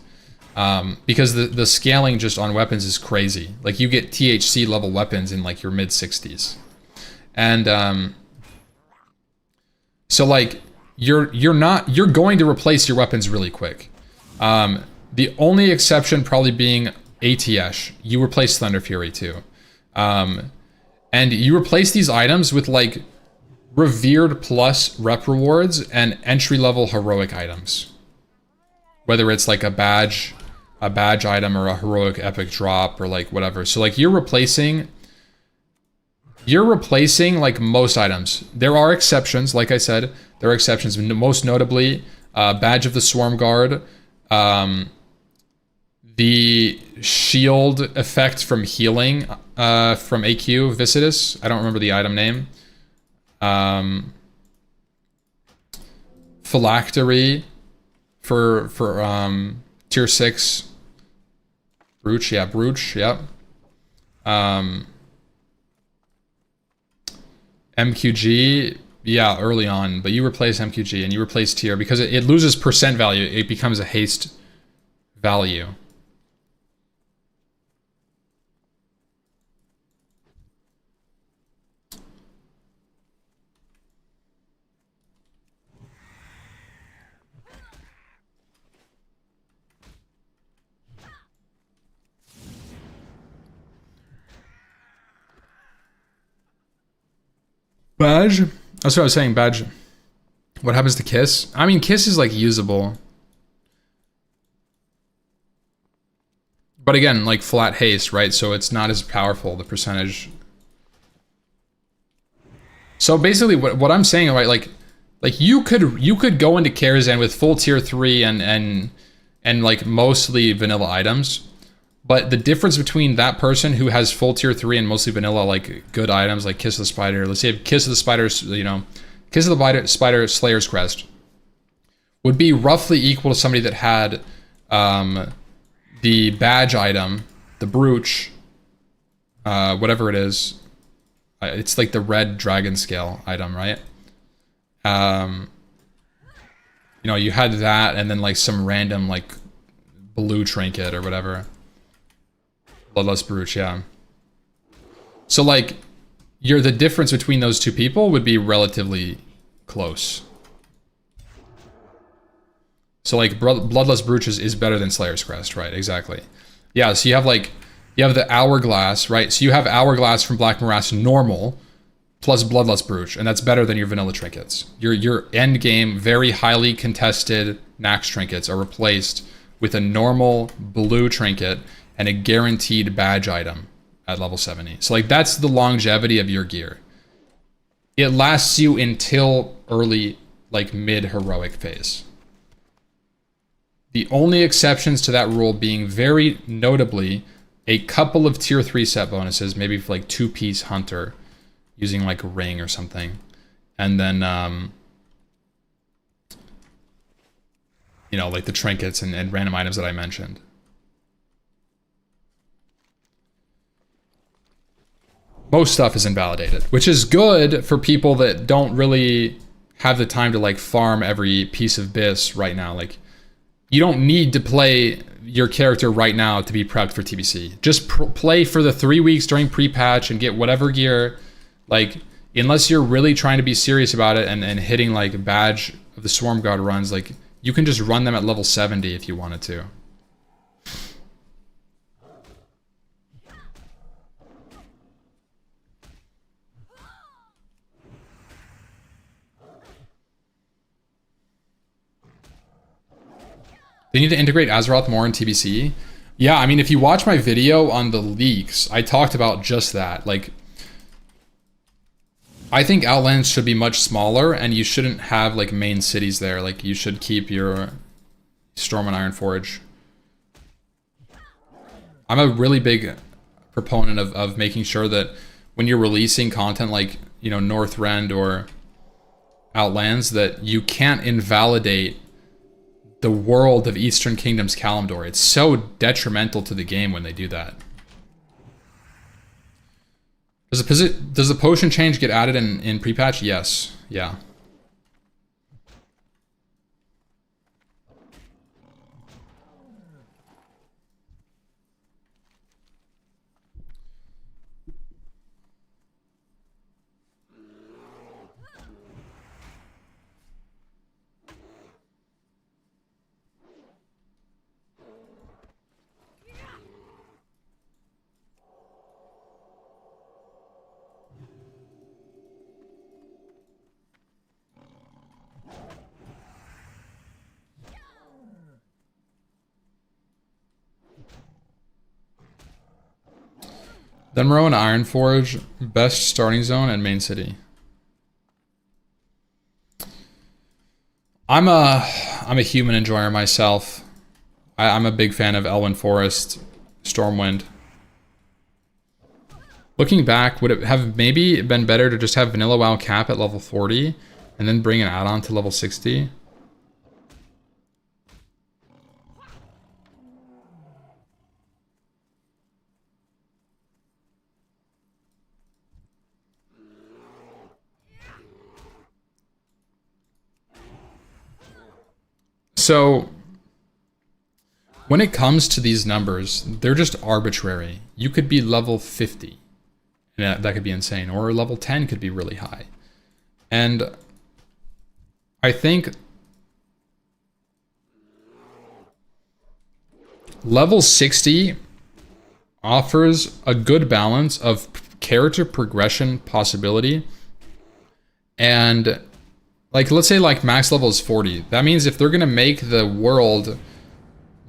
because the scaling just on weapons is crazy. Like you get THC level weapons in like your mid 60s. And so like you're going to replace your weapons really quick. The only exception probably being ATS. You replace Thunder Fury too. And you replace these items with like revered plus rep rewards and entry level heroic items. Whether it's like a badge item or a heroic epic drop or like whatever. So like you're replacing like most items. There are exceptions, like I said, there are exceptions. Most notably, Badge of the Swarm Guard, the shield effect from healing from AQ Visitus. I don't remember the item name. Phylactery for tier 6 Brooch, yeah, Brooch, yep. MQG, yeah, early on, but you replace MQG and you replace tier because it loses percent value. It becomes a haste value. Badge? That's what I was saying, badge. What happens to Kiss? I mean, Kiss is like usable. But again, like flat haste, right? So it's not as powerful, the percentage. So basically what I'm saying, right, like you could go into Karazhan with full tier 3 and like mostly vanilla items. But the difference between that person who has full tier 3 and mostly vanilla, like good items like Kiss of the Spider, let's say Kiss of the Spider, you know, Kiss of the Spider Slayer's Crest, would be roughly equal to somebody that had the badge item, the Brooch, whatever it is. It's like the red dragon scale item, right? You know, you had that and then like some random like blue trinket or whatever. Bloodlust Brooch, yeah. So like, the difference between those two people would be relatively close. So like, Bloodlust Brooch is better than Slayer's Crest, right? Exactly. Yeah, so you have the Hourglass, right? So you have Hourglass from Black Morass normal, plus Bloodlust Brooch, and that's better than your vanilla trinkets. Your end game, very highly contested Nax trinkets are replaced with a normal blue trinket and a guaranteed badge item at level 70. So like that's the longevity of your gear. It lasts you until early, like mid-heroic phase. The only exceptions to that rule being very notably a couple of tier 3 set bonuses, maybe for like 2-piece hunter using like a ring or something. And then, you know, like the trinkets and random items that I mentioned. Most stuff is invalidated, which is good for people that don't really have the time to like farm every piece of BIS right now. Like, you don't need to play your character right now to be prepped for TBC. Just play for the 3 weeks during pre-patch and get whatever gear. Like, unless you're really trying to be serious about it and hitting like Badge of the Swarm Guard runs, like you can just run them at level 70 if you wanted to. They need to integrate Azeroth more in TBC. Yeah, I mean, if you watch my video on the leaks, I talked about just that. Like, I think Outlands should be much smaller, and you shouldn't have like main cities there. Like, you should keep your Storm and Ironforge. I'm a really big proponent of making sure that when you're releasing content like, you know, Northrend or Outlands, that you can't invalidate the world of Eastern Kingdoms Kalimdor. It's so detrimental to the game when they do that. Does the potion change get added in pre-patch? Yes. Yeah. Dunmore and Ironforge, best starting zone and main city. I'm a human enjoyer myself. I'm a big fan of Elwyn Forest, Stormwind. Looking back, would it have maybe been better to just have Vanilla WoW cap at level 40 and then bring an add-on to level 60? So, when it comes to these numbers, they're just arbitrary. You could be level 50, and that could be insane, or level 10 could be really high. And I think level 60 offers a good balance of character progression possibility and like, let's say like max level is 40. That means if they're gonna make the world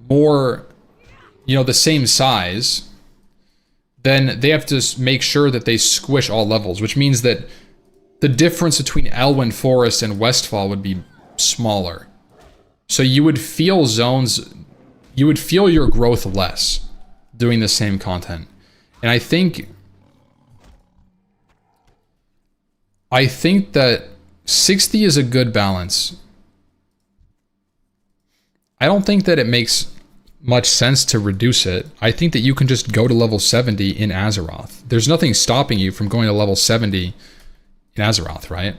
more, you know, the same size, then they have to make sure that they squish all levels, which means that the difference between Elwyn Forest and Westfall would be smaller. So you would feel zones, you would feel your growth less doing the same content. And I think that 60 is a good balance. I don't think that it makes much sense to reduce it. I think that you can just go to level 70 in Azeroth. There's nothing stopping you from going to level 70 in Azeroth, right?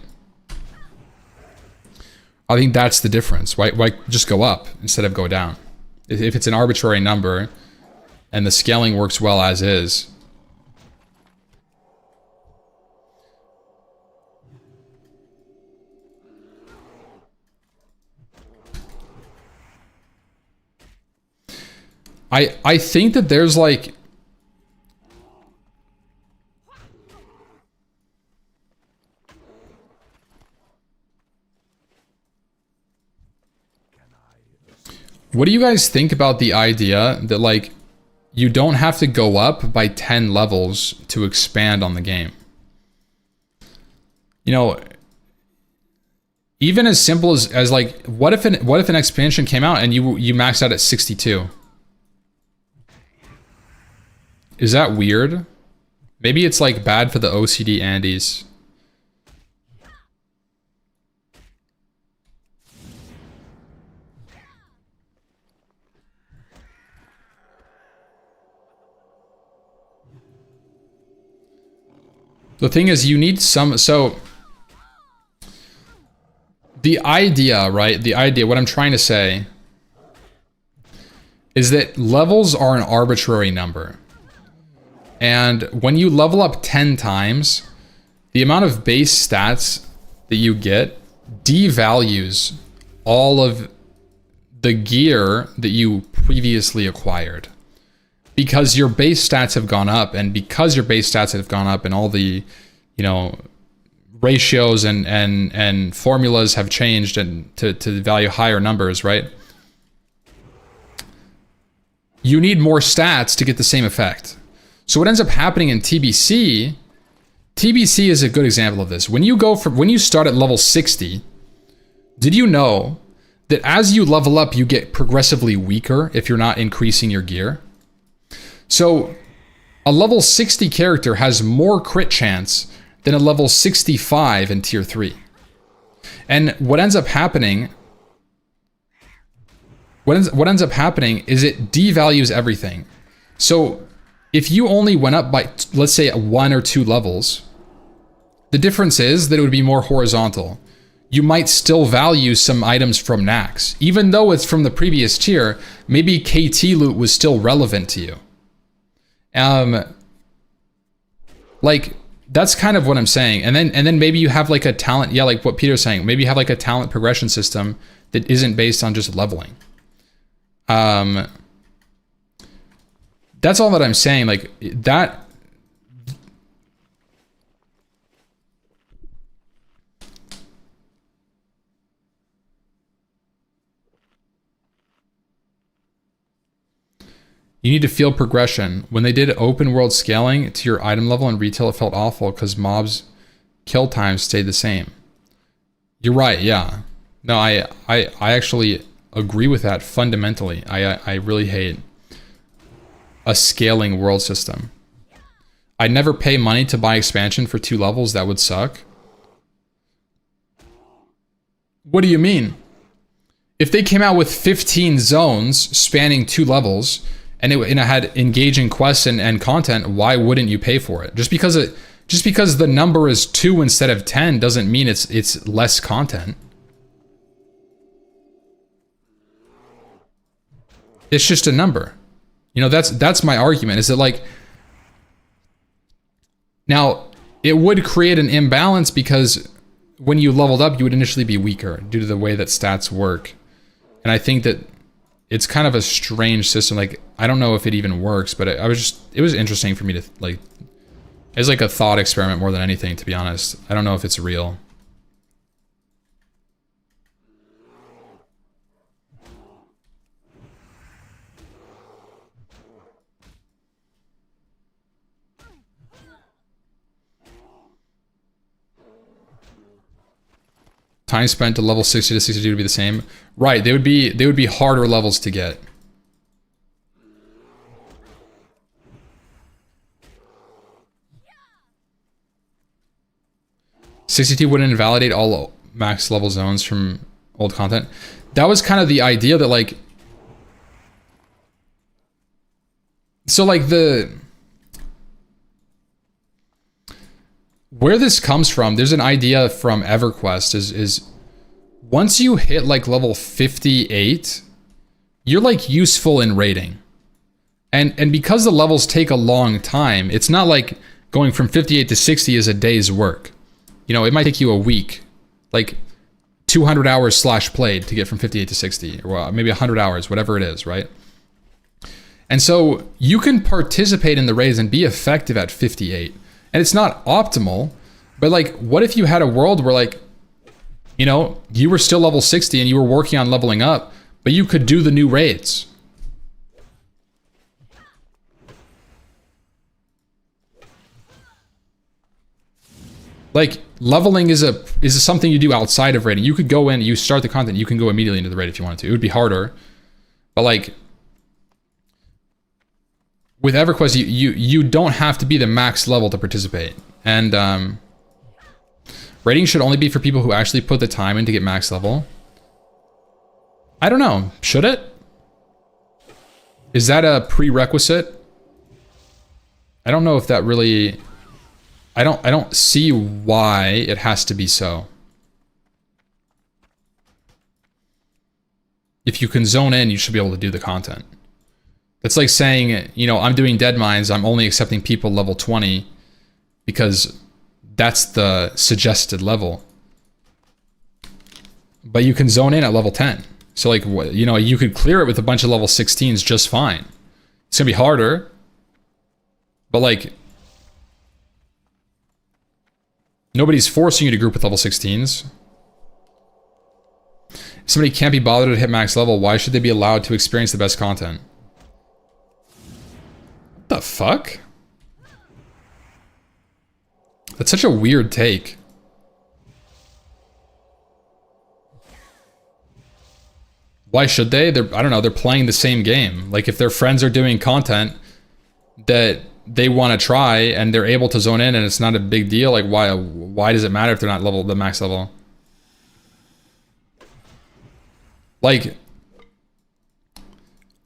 I think that's the difference. Why just go up instead of go down? If it's an arbitrary number and the scaling works well as is, I think that there's like what do you guys think about the idea that like you don't have to go up by 10 levels to expand on the game? You know, even as simple as like what if an expansion came out and you maxed out at 62? Is that weird? Maybe it's like bad for the OCD Andes. The thing is, you need some, so the idea, right? The idea, what I'm trying to say is that levels are an arbitrary number. And when you level up 10 times, the amount of base stats that you get devalues all of the gear that you previously acquired. Because your base stats have gone up, and because your base stats have gone up and all the, you know, ratios and formulas have changed and to value higher numbers, right? You need more stats to get the same effect. So what ends up happening in TBC is a good example of this. When you start at level 60, did you know that as you level up, you get progressively weaker if you're not increasing your gear? So a level 60 character has more crit chance than a level 65 in tier 3. And what ends up happening what ends up happening is it devalues everything. So if you only went up by, let's say, 1 or 2 levels, the difference is that it would be more horizontal. You might still value some items from Nax. Even though it's from the previous tier, maybe KT loot was still relevant to you. Like, that's kind of what I'm saying. And then maybe you have like a talent, yeah, like what Peter's saying, maybe you have like a talent progression system that isn't based on just leveling. That's all that I'm saying. Like that. You need to feel progression. When they did open world scaling to your item level in retail, it felt awful because mobs kill time stayed the same. You're right, yeah. No, I actually agree with that fundamentally. I really hate a scaling world system. I'd never pay money to buy expansion for 2 levels. That would suck. What do you mean? If they came out with 15 zones spanning 2 levels and it had engaging quests and content, why wouldn't you pay for it? Just because the number is 2 instead of 10 doesn't mean it's less content. It's just a number. You know, that's my argument, is that like, now it would create an imbalance because when you leveled up, you would initially be weaker due to the way that stats work. And I think that it's kind of a strange system. Like, I don't know if it even works, but it was interesting for me to like, it's like a thought experiment more than anything, to be honest. I don't know if it's real. Time spent to level 60 to 62 would be the same. Right, they would be harder levels to get. $62 wouldn't invalidate all max level zones from old content. That was kind of the idea that like, so like where this comes from, there's an idea from EverQuest is once you hit like level 58, you're like useful in raiding. And because the levels take a long time, it's not like going from 58 to 60 is a day's work. You know, it might take you a week, like 200 hours / played to get from 58 to 60, or maybe 100 hours, whatever it is, right? And so you can participate in the raids and be effective at 58. And it's not optimal, but like, what if you had a world where like, you know, you were still level 60 and you were working on leveling up, but you could do the new raids? Like, leveling is something you do outside of raiding. You could go in, you start the content, you can go immediately into the raid if you wanted to. It would be harder, but like, with EverQuest, you don't have to be the max level to participate. And raiding should only be for people who actually put the time in to get max level. I don't know. Should it? Is that a prerequisite? I don't know if that really... I don't see why it has to be so. If you can zone in, you should be able to do the content. It's like saying, you know, I'm doing dead mines, I'm only accepting people level 20 because that's the suggested level. But you can zone in at level 10. So like, you know, you could clear it with a bunch of level 16s just fine. It's gonna be harder, but like, nobody's forcing you to group with level 16s. If somebody can't be bothered to hit max level, why should they be allowed to experience the best content? What the fuck? That's such a weird take. Why should they? I don't know, they're playing the same game. Like, if their friends are doing content that they want to try and they're able to zone in and it's not a big deal, like why does it matter if they're not the max level? Like,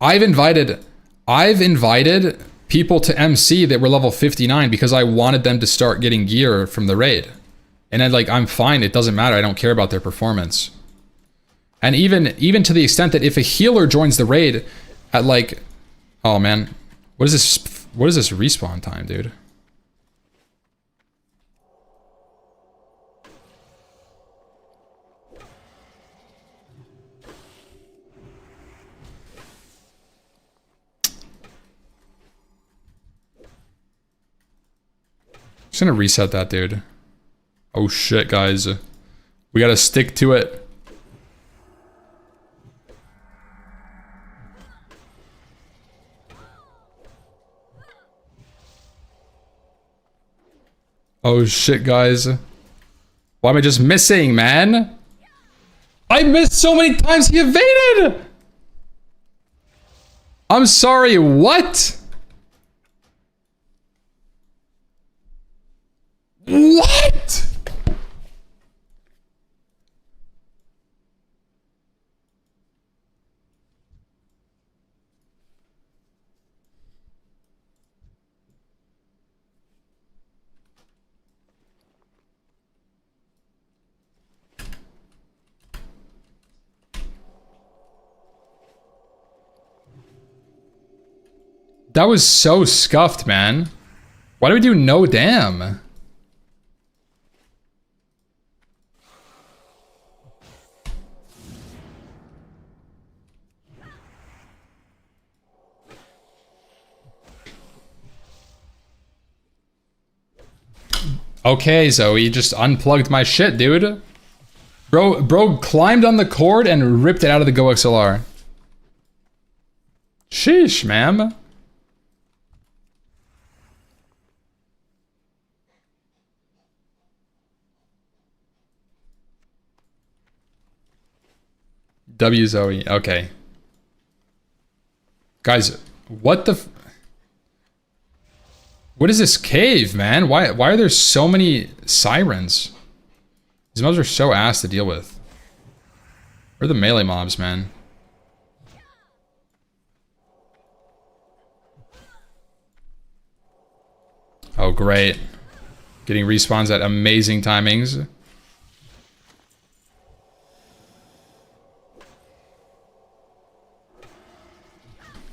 I've invited people to MC that were level 59 because I wanted them to start getting gear from the raid. And I'm fine, it doesn't matter, I don't care about their performance. And even to the extent that if a healer joins the raid at oh man, what is this respawn time, dude? Just gonna reset that, dude. Oh shit, guys. We gotta stick to it. Oh shit, guys. Why am I just missing, man? I missed so many times, he evaded! I'm sorry, what? What? That was so scuffed, man. Why do we do no damn? Okay, Zoe, just unplugged my shit, dude. Bro climbed on the cord and ripped it out of the Go XLR. Sheesh, ma'am. W Zoe, okay. Guys, what the what is this cave, man? Why are there so many sirens? These mobs are so ass to deal with. Where are the melee mobs, man? Oh, great. Getting respawns at amazing timings.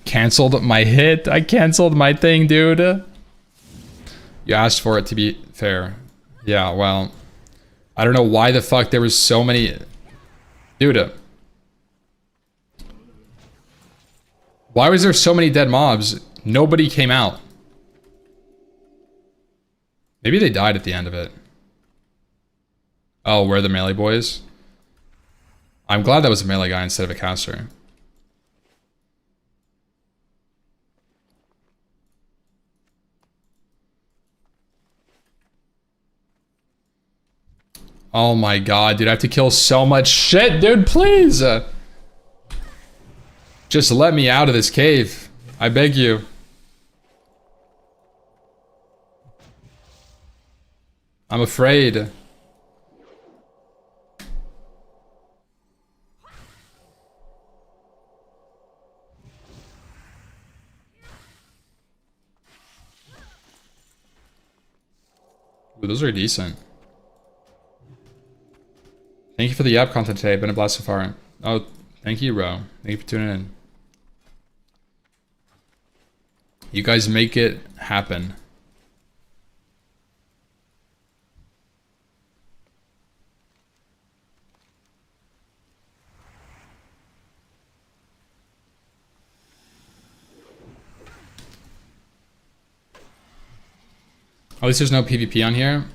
Cancelled my hit. I canceled my thing, dude. You asked for it, to be fair. Yeah, well, I don't know why the fuck there was so many... Dude. Why was there so many dead mobs? Nobody came out. Maybe they died at the end of it. Oh, we're the melee boys? I'm glad that was a melee guy instead of a caster. Oh my god, dude, I have to kill so much shit, dude, please! Just let me out of this cave. I beg you. I'm afraid. Ooh, those are decent. Thank you for the Yap content today. Been a blast so far. Oh, thank you, bro. Thank you for tuning in. You guys make it happen. At least there's no PvP on here.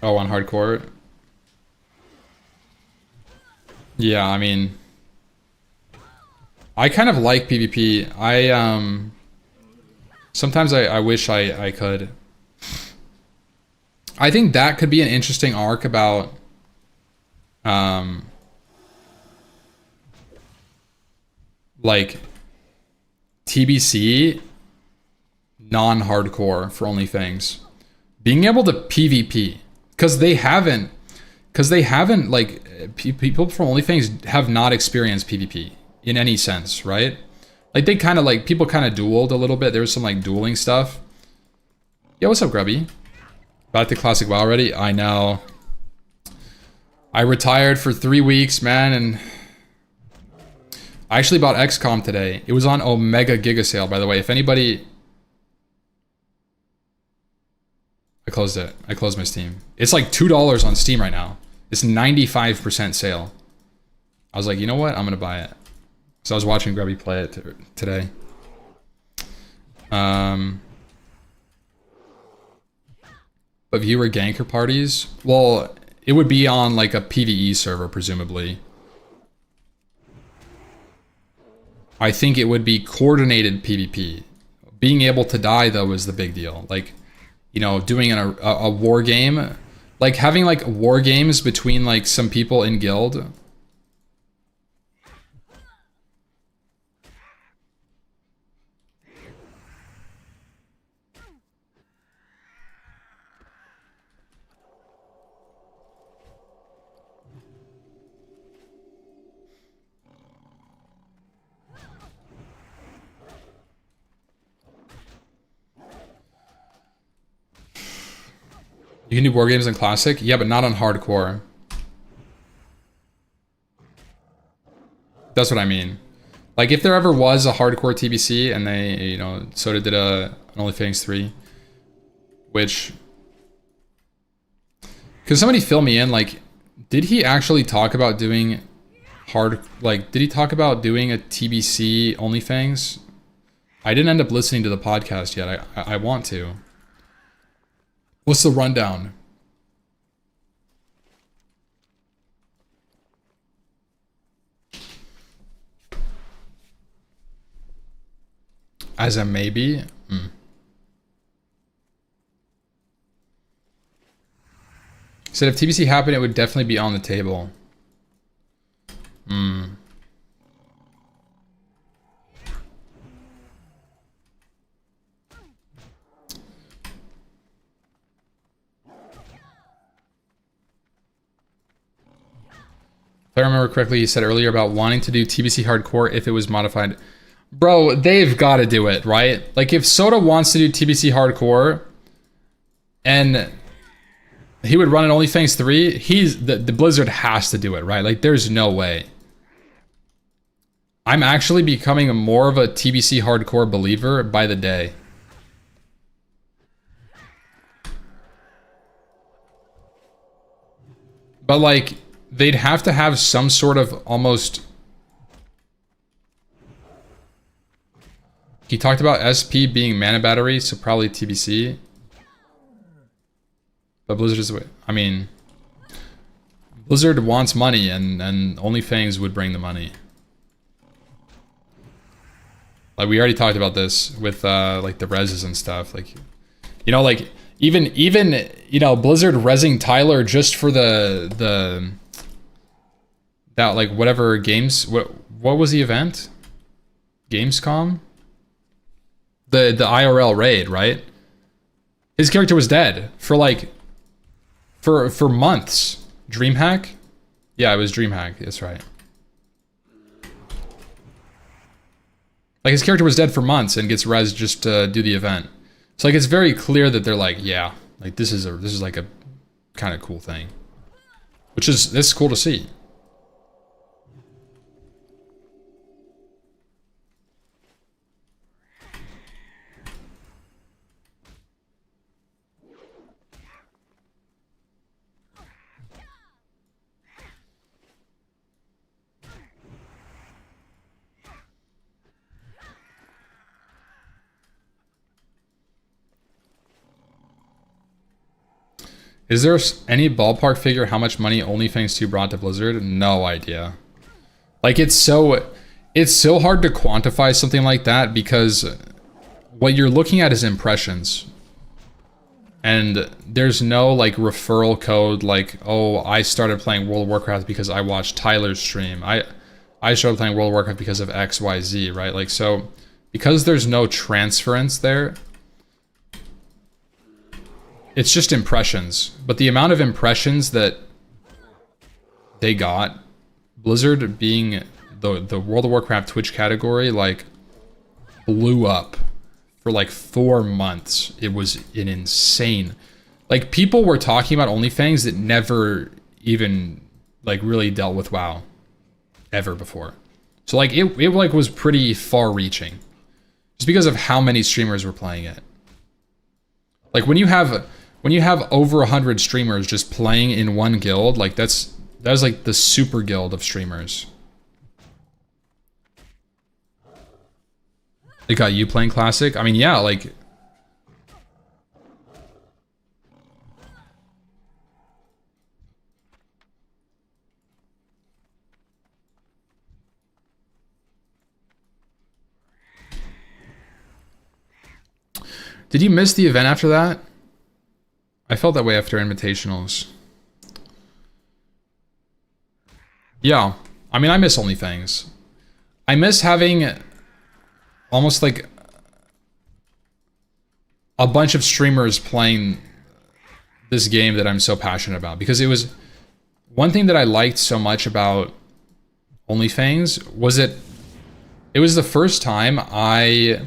Oh, on hardcore. Yeah, I mean, I kind of like PvP. Sometimes I wish I could. I think that could be an interesting arc about like TBC non-hardcore for OnlyFans. Being able to PvP, because they haven't like people from OnlyFans have not experienced PvP. in any sense, right? Like they kind of like, people kind of dueled a little bit. There was some like dueling stuff. Yo, what's up, Grubby? Back to Classic WoW already? I know. I retired for 3 weeks, man, and I actually bought XCOM today. It was on Omega Giga Sale, by the way. If anybody... I closed it. I closed my Steam. It's like $2 on Steam right now. It's 95% sale. I was like, you know what? I'm gonna buy it. So I was watching Grubby play it today. But viewer ganker parties? Well, it would be on like a PvE server, presumably. I think it would be coordinated PvP. Being able to die, though, is the big deal. Like, you know, doing a war game. Like, having, like, war games between, like, some people in guild. You can do war games in Classic? Yeah, but not on Hardcore. That's what I mean. Like, if there ever was a Hardcore TBC and they, you know, Soda did an OnlyFans 3, which... Could somebody fill me in, like, did he actually talk about doing did he talk about doing a TBC OnlyFans? I didn't end up listening to the podcast yet. I want to. What's the rundown? As a maybe? Said if TBC happened, it would definitely be on the table. If I remember correctly, he said earlier about wanting to do TBC Hardcore if it was modified. Bro, they've got to do it, right? Like, if Soda wants to do TBC Hardcore, and he would run an OnlyFans 3, the Blizzard has to do it, right? Like, there's no way. I'm actually becoming more of a TBC Hardcore believer by the day. But, like... They'd have to have some sort of almost... He talked about SP being mana battery, so probably TBC. But Blizzard is... I mean... Blizzard wants money, and OnlyFans would bring the money. Like, we already talked about this with, like, the reses and stuff. Like, you know, like, even you know, Blizzard resing Tyler just for the that, like, whatever games... What was the event? Gamescom? The IRL raid, right? His character was dead for, like... For months. DreamHack? Yeah, it was DreamHack. That's right. Like, his character was dead for months and gets res just to do the event. So, like, it's very clear that they're like, yeah, like, this is like a kind of cool thing. Which is... This is cool to see. Is there any ballpark figure how much money OnlyFans 2 brought to Blizzard? No idea. Like, it's so hard to quantify something like that because what you're looking at is impressions. And there's no, like, referral code like, oh, I started playing World of Warcraft because I watched Tyler's stream. I started playing World of Warcraft because of XYZ, right? Like, so because there's no transference there, it's just impressions. But the amount of impressions that they got, Blizzard being the World of Warcraft Twitch category like blew up for like 4 months. It was an insane. Like people were talking about OnlyFans that never even like really dealt with WoW ever before. So like it like was pretty far reaching. Just because of how many streamers were playing it. Like when you have over 100 streamers just playing in one guild, like that's like the super guild of streamers. It got you playing Classic? I mean, yeah, like... Did you miss the event after that? I felt that way after Invitationals. Yeah. I mean, I miss OnlyFans. I miss having almost like a bunch of streamers playing this game that I'm so passionate about. Because it was... One thing that I liked so much about OnlyFans was that it was the first time I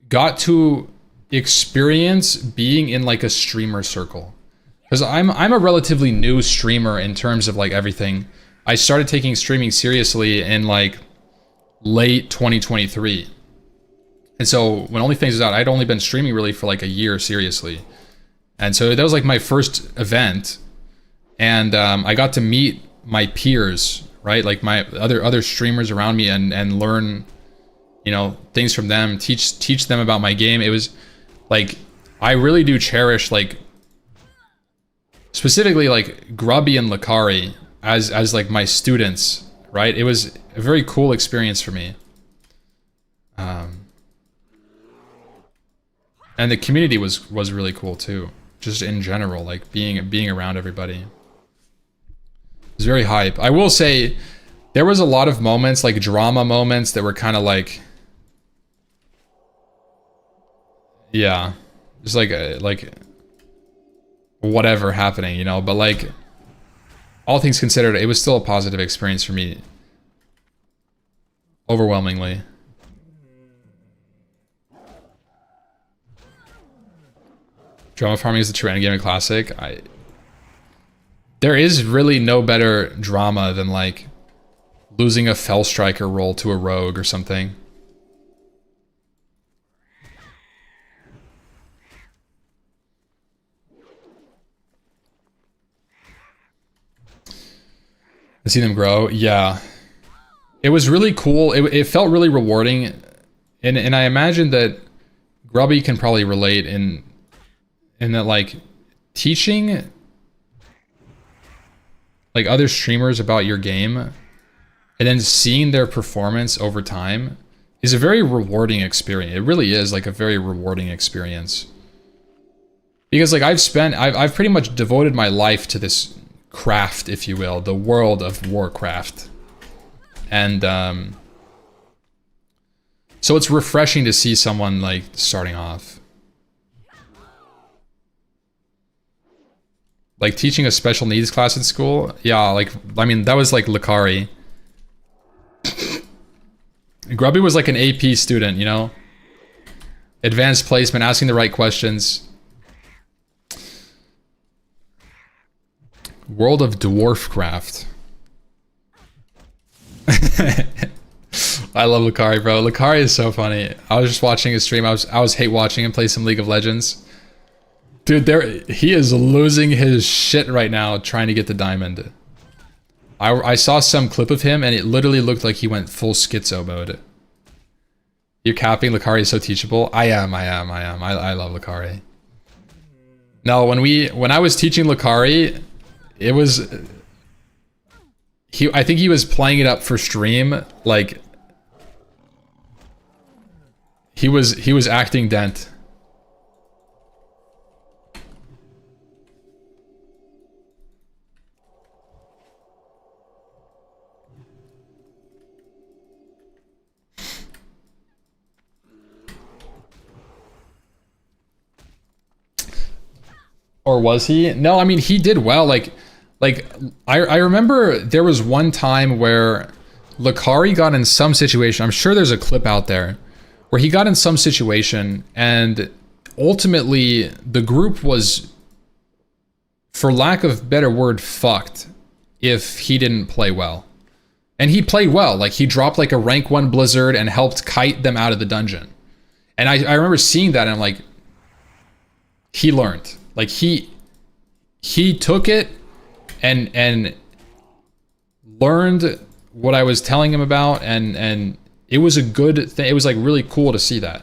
got to experience being in like a streamer circle. Because I'm a relatively new streamer in terms of like everything. I started taking streaming seriously in like late 2023. And so when OnlyFans was out, I'd only been streaming really for like a year seriously. And so that was like my first event. And I got to meet my peers, right? Like my other streamers around me and learn, you know, things from them, teach them about my game. It was like, I really do cherish like, specifically like Grubby and Lakari as like my students, right? It was a very cool experience for me. And the community was really cool too. Just in general, like being around everybody. It was very hype. I will say there was a lot of moments, like drama moments that were kind of like, yeah, just like whatever happening, you know, but like all things considered, it was still a positive experience for me. Overwhelmingly. Drama farming is the true endgame classic. There is really no better drama than like losing a Fell Striker roll to a rogue or something. I see them grow. Yeah. It was really cool. It felt really rewarding. And I imagine that Grubby can probably relate in that like teaching like other streamers about your game and then seeing their performance over time is a very rewarding experience. It really is like a very rewarding experience. Because like I've pretty much devoted my life to this craft, if you will, the world of Warcraft. And so it's refreshing to see someone like starting off. Like teaching a special needs class at school? Yeah, like, I mean, that was like Lakari. Grubby was like an AP student, you know? Advanced placement, asking the right questions. World of Dwarfcraft. I love Lakari, bro. Lakari is so funny. I was just watching his stream. I was hate watching him play some League of Legends. Dude, he is losing his shit right now trying to get the diamond. I saw some clip of him and it literally looked like he went full schizo mode. You're capping. Lakari is so teachable. I am. I love Lakari. No, when I was teaching Lakari, it was I think he was playing it up for stream. Like he was acting Dent. Or was he? No, I mean, he did well. Like I remember there was one time where Lakari got in some situation, I'm sure there's a clip out there, where he got in some situation and ultimately the group was, for lack of better word, fucked if he didn't play well. And he played well. Like, he dropped like a rank 1 blizzard and helped kite them out of the dungeon. And I remember seeing that and I'm like, he learned. Like, he took it and learned what I was telling him about, and it was a good thing. It was like really cool to see that.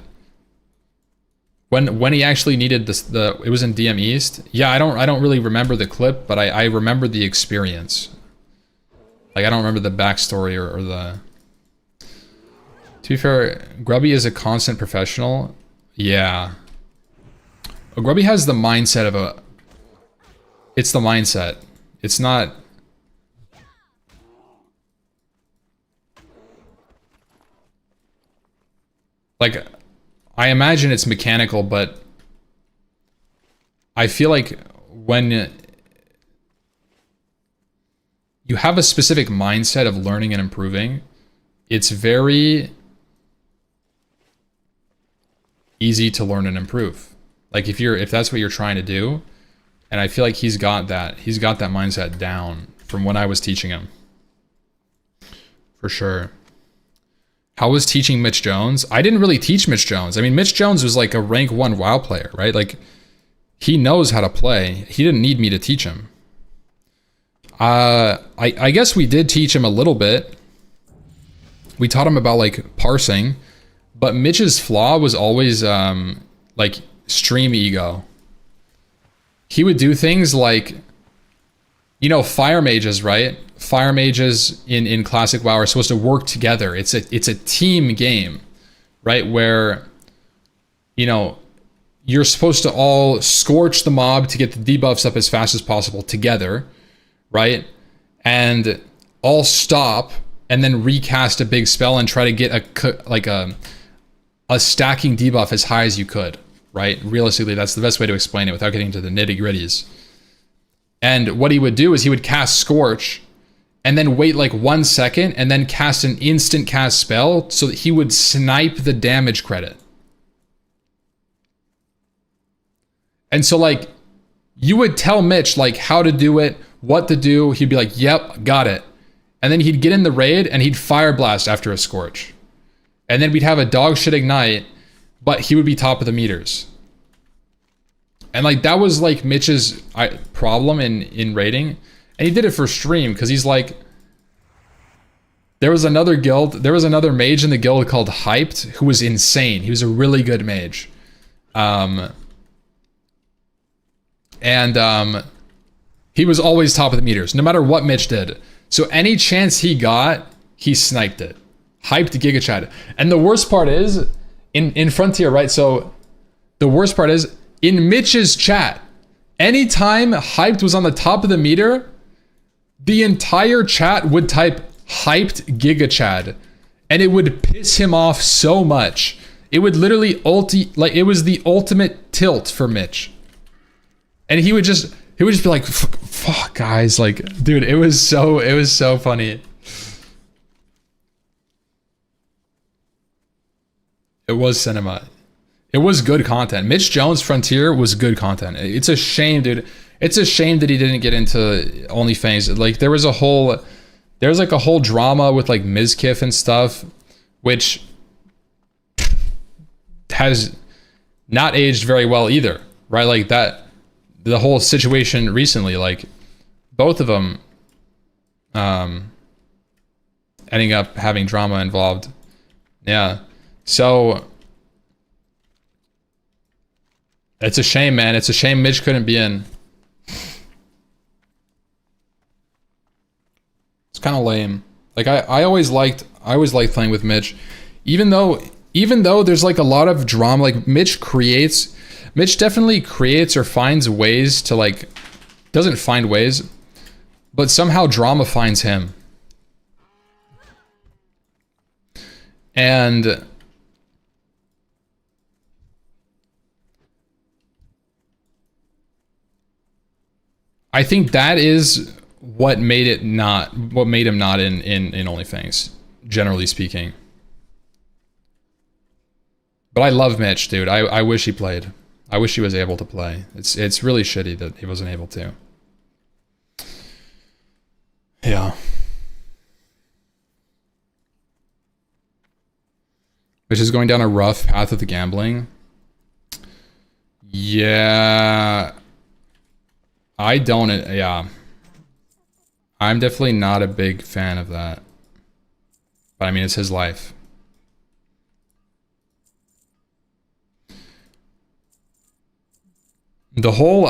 When he actually needed it was in DM East. Yeah, I don't really remember the clip, but I remember the experience. Like, I don't remember the backstory or the... To be fair, Grubby is a constant professional. Yeah. Grubby has the mindset of a... It's the mindset. It's not... Like, I imagine it's mechanical, but I feel like when you have a specific mindset of learning and improving, it's very easy to learn and improve. Like, if that's what you're trying to do, and I feel like he's got that mindset down from when I was teaching him. For sure. How was teaching Mitch Jones? I didn't really teach Mitch Jones. I mean, Mitch Jones was like a rank 1 WoW player, right? Like, he knows how to play. He didn't need me to teach him. I guess we did teach him a little bit. We taught him about like parsing, but Mitch's flaw was always like stream ego. He would do things like, you know, fire mages, right? Fire mages in classic WoW are supposed to work together. It's a team game, right? Where, you know, you're supposed to all scorch the mob to get the debuffs up as fast as possible together, right? And all stop and then recast a big spell and try to get a stacking debuff as high as you could, right? Realistically, that's the best way to explain it without getting into the nitty-gritties. And what he would do is he would cast Scorch and then wait like 1 second and then cast an instant cast spell so that he would snipe the damage credit. And so like, you would tell Mitch like how to do it, what to do. He'd be like, yep, got it. And then he'd get in the raid and he'd fire blast after a Scorch. And then we'd have a dog shit ignite, but he would be top of the meters. And like, that was like Mitch's problem in raiding. And he did it for stream because he's like, there was another mage in the guild called Hyped who was insane. He was a really good mage. He was always top of the meters, no matter what Mitch did. So any chance he got, he sniped it. Hyped Giga Chad. And the worst part is, in Frontier, right? So the worst part is, in Mitch's chat, anytime Hyped was on the top of the meter, the entire chat would type Hyped Giga Chad. And it would piss him off so much. It would literally it was the ultimate tilt for Mitch. And he would just be like, fuck guys, like, dude, it was so funny. It was cinema. It was good content. Mitch Jones Frontier was good content. It's a shame, dude. It's a shame that he didn't get into OnlyFans. Like, there was like a whole drama with like Mizkif and stuff, which has not aged very well either, right? Like that, the whole situation recently, like both of them ending up having drama involved. Yeah. So it's a shame, man. It's a shame Mitch couldn't be in. It's kind of lame. Like I always liked playing with Mitch, even though there's like a lot of drama. Like Mitch definitely creates or finds ways to like, doesn't find ways, but somehow drama finds him. And I think that is what made him not in OnlyFans. generally speaking. But I love Mitch, dude. I wish he played. I wish he was able to play. It's really shitty that he wasn't able to. Yeah. Which is going down a rough path of the gambling. Yeah. I don't, yeah. I'm definitely not a big fan of that. But I mean, it's his life. The whole,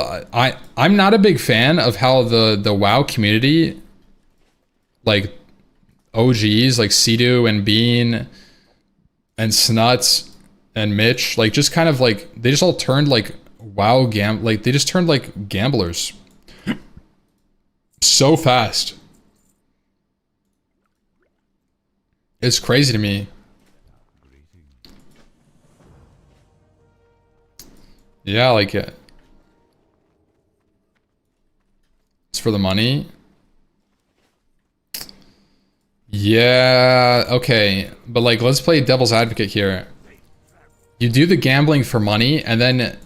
I'm not a big fan of how the WoW community, like OGs, like Sidu and Bean and Snuts and Mitch, like just kind of like, they just all turned like WoW like they just turned like gamblers so fast. It's crazy to me. Yeah, like it's for the money. Yeah, okay, but like let's play devil's advocate here. You do the gambling for money and then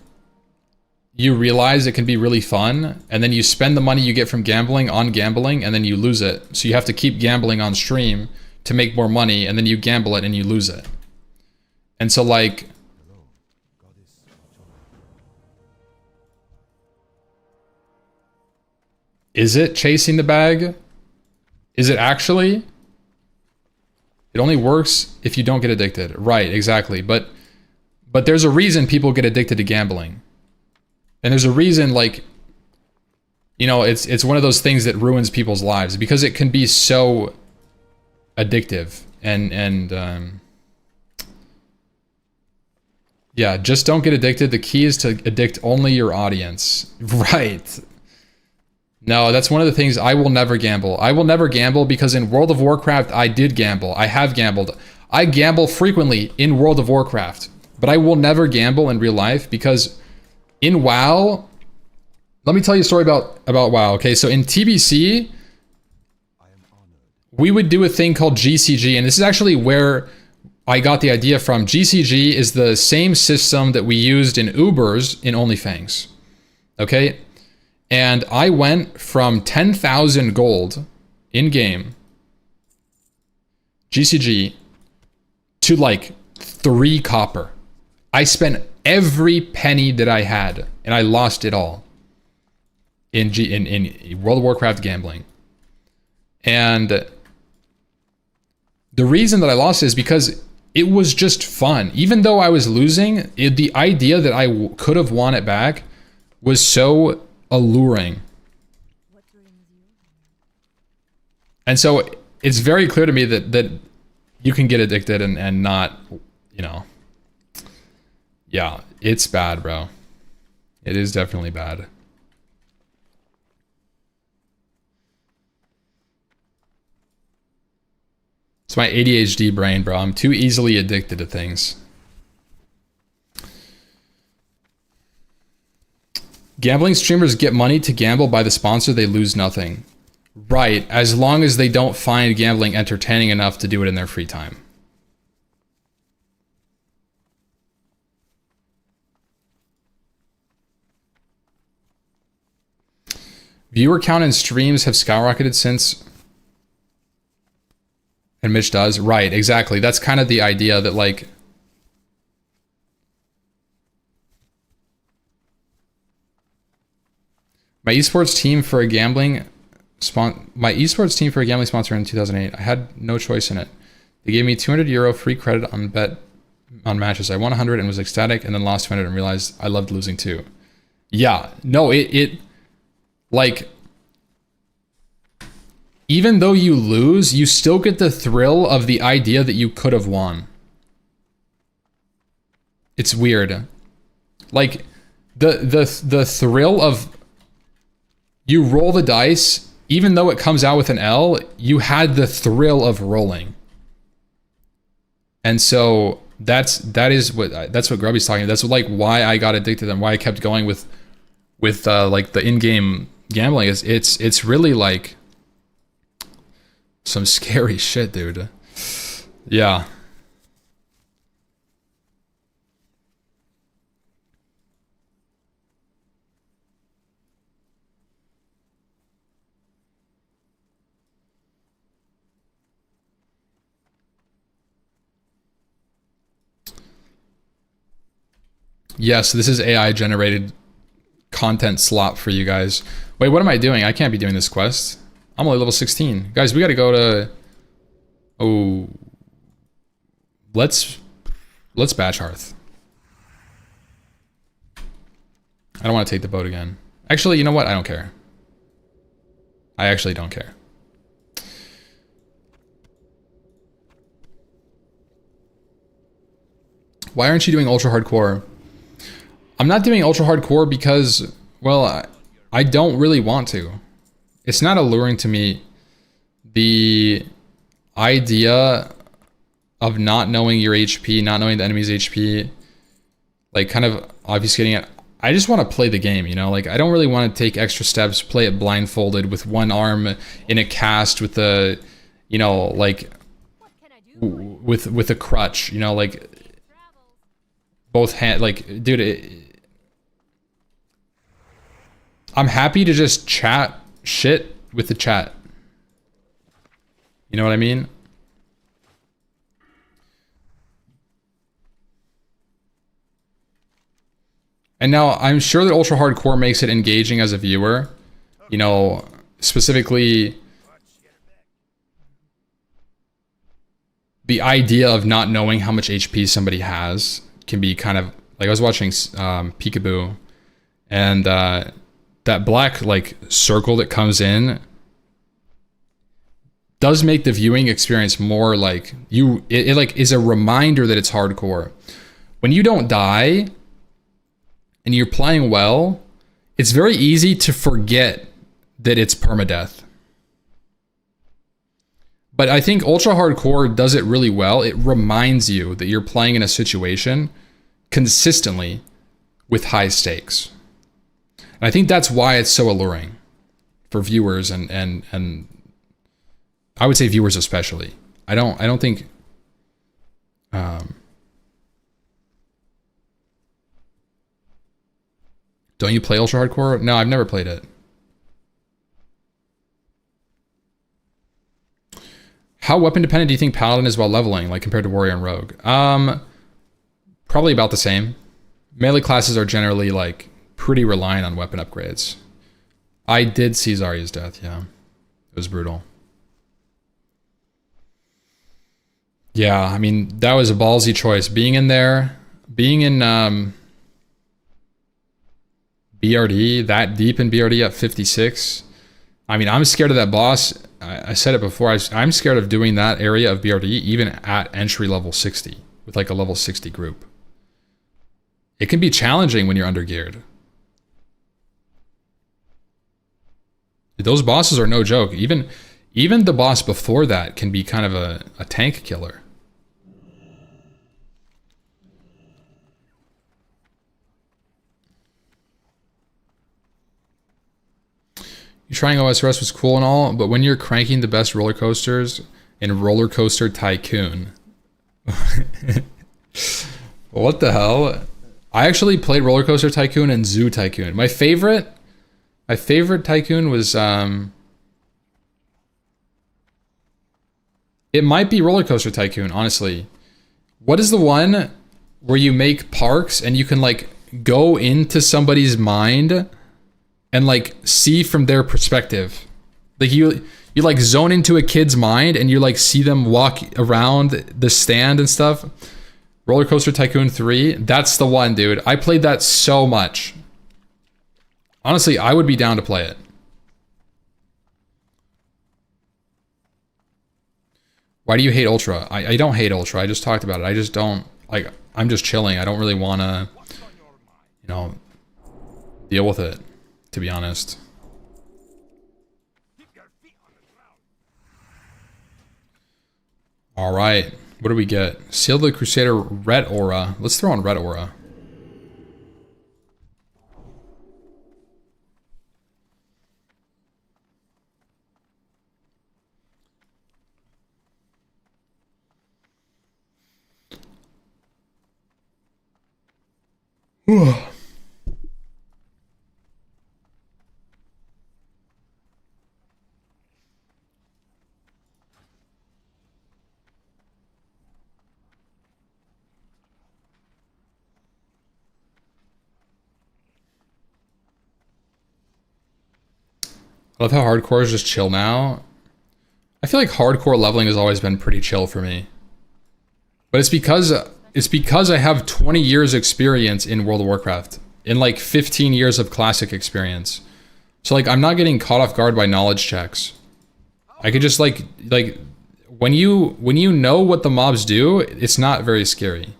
you realize it can be really fun, and then you spend the money you get from gambling on gambling, and then you lose it. So you have to keep gambling on stream to make more money, and then you gamble it and you lose it. And so like, is it chasing the bag? Is it actually? It only works if you don't get addicted. Right, exactly. But there's a reason people get addicted to gambling. And there's a reason, like, you know, it's one of those things that ruins people's lives because it can be so addictive and yeah, just don't get addicted. The key is to addict only your audience. Right. No, that's one of the things. I will never gamble. I will never gamble because in World of Warcraft, I did gamble. I have gambled. I gamble frequently in World of Warcraft, but I will never gamble in real life because in WoW, let me tell you a story about WoW. Okay, so in TBC, we would do a thing called GCG, and this is actually where I got the idea from. GCG is the same system that we used in Ubers in OnlyFangs. Okay, and I went from 10,000 gold in game GCG to like 3 copper. I spent every penny that I had, and I lost it all in World of Warcraft gambling. And the reason that I lost is because it was just fun. Even though I was losing, the idea that I could have won it back was so alluring. And so it's very clear to me that you can get addicted and not, you know. Yeah, it's bad, bro. It is definitely bad. It's my ADHD brain, bro. I'm too easily addicted to things. Gambling streamers get money to gamble by the sponsor, they lose nothing. Right, as long as they don't find gambling entertaining enough to do it in their free time. Viewer count and streams have skyrocketed since... And Mitch does. Right, exactly. That's kind of the idea that, like... My esports team for a gambling sponsor in 2008. I had no choice in it. They gave me €200 free credit on bet on matches. I won 100 and was ecstatic, and then lost 200 and realized I loved losing too. Yeah, no, it like, even though you lose, you still get the thrill of the idea that you could have won. It's weird. Like, the thrill of, you roll the dice, even though it comes out with an L, you had the thrill of rolling. And so that's what Grubby's talking about. That's like why I got addicted and why I kept going with like the in-game gambling. It's really like some scary shit, dude. Yeah. Yes, this is AI generated content slop for you guys. Wait, what am I doing? I can't be doing this quest. I'm only level 16. Guys, we gotta go to... Oh... Let's batch hearth. I don't want to take the boat again. Actually, you know what? I don't care. I actually don't care. Why aren't you doing ultra hardcore? I'm not doing ultra hardcore because, well, I don't really want to. It's not alluring to me. The idea of not knowing your HP, not knowing the enemy's HP, like kind of obfuscating it. I just want to play the game, you know? Like, I don't really want to take extra steps, play it blindfolded with one arm in a cast with the, you know, like, with a crutch, you know, like, both hand, like, dude, I'm happy to just chat shit with the chat. You know what I mean? And now I'm sure that ultra hardcore makes it engaging as a viewer. You know, specifically the idea of not knowing how much HP somebody has can be kind of like, I was watching Peekaboo, and that black like circle that comes in does make the viewing experience more like it like is a reminder that it's hardcore. When you don't die and you're playing well, it's very easy to forget that it's permadeath. But I think ultra hardcore does it really well. It reminds you that you're playing in a situation consistently with high stakes. And I think that's why it's so alluring for viewers and I would say viewers especially. I don't think don't you play ultra hardcore? No, I've never played it. How weapon dependent do you think Paladin is while leveling, like compared to Warrior and Rogue? Probably about the same. Melee classes are generally like pretty reliant on weapon upgrades. I did see Zarya's death, yeah. It was brutal. Yeah, I mean, that was a ballsy choice. Being in there, being in BRD, that deep in BRD at 56. I mean, I'm scared of that boss. I said it before, I'm scared of doing that area of BRD even at entry level 60 with like a level 60 group. It can be challenging when you're undergeared. Those bosses are no joke. Even the boss before that can be kind of a tank killer. You trying OSRS was cool and all, but when you're cranking the best roller coasters in Roller Coaster Tycoon. What the hell? I actually played Roller Coaster Tycoon and Zoo Tycoon. My favorite Tycoon was it might be Roller Coaster Tycoon, honestly. What is the one where you make parks and you can like go into somebody's mind and like see from their perspective? Like you like zone into a kid's mind and you like see them walk around the stand and stuff. Roller Coaster Tycoon 3, that's the one, dude. I played that so much. Honestly, I would be down to play it. Why do you hate Ultra? I don't hate Ultra. I just talked about it. I just don't, like, I'm just chilling. I don't really want to, you know, deal with it, to be honest. All right. What do we get? Seal the Crusader Red Aura. Let's throw on Red Aura. I love how hardcore is just chill now. I feel like hardcore leveling has always been pretty chill for me. But it's because I have 20 years experience in World of Warcraft. In like 15 years of classic experience. So like I'm not getting caught off guard by knowledge checks. I could just like when you know what the mobs do, it's not very scary.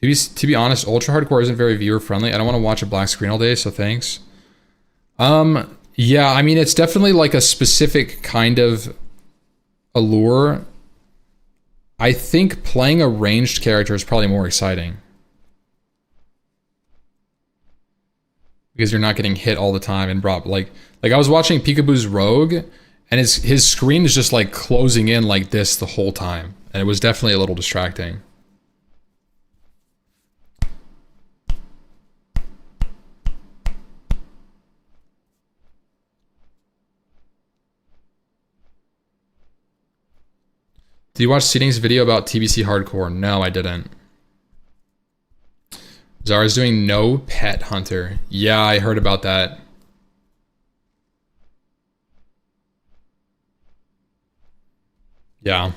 To be honest, ultra hardcore isn't very viewer friendly. I don't want to watch a black screen all day, so thanks. Yeah, I mean it's definitely like a specific kind of allure. I think playing a ranged character is probably more exciting. Because you're not getting hit all the time and brought like I was watching Peekaboo's Rogue and his screen is just like closing in like this the whole time. And it was definitely a little distracting. Did you watch Seeding's video about TBC hardcore? No, I didn't. Zara's doing no pet hunter. Yeah, I heard about that. Yeah.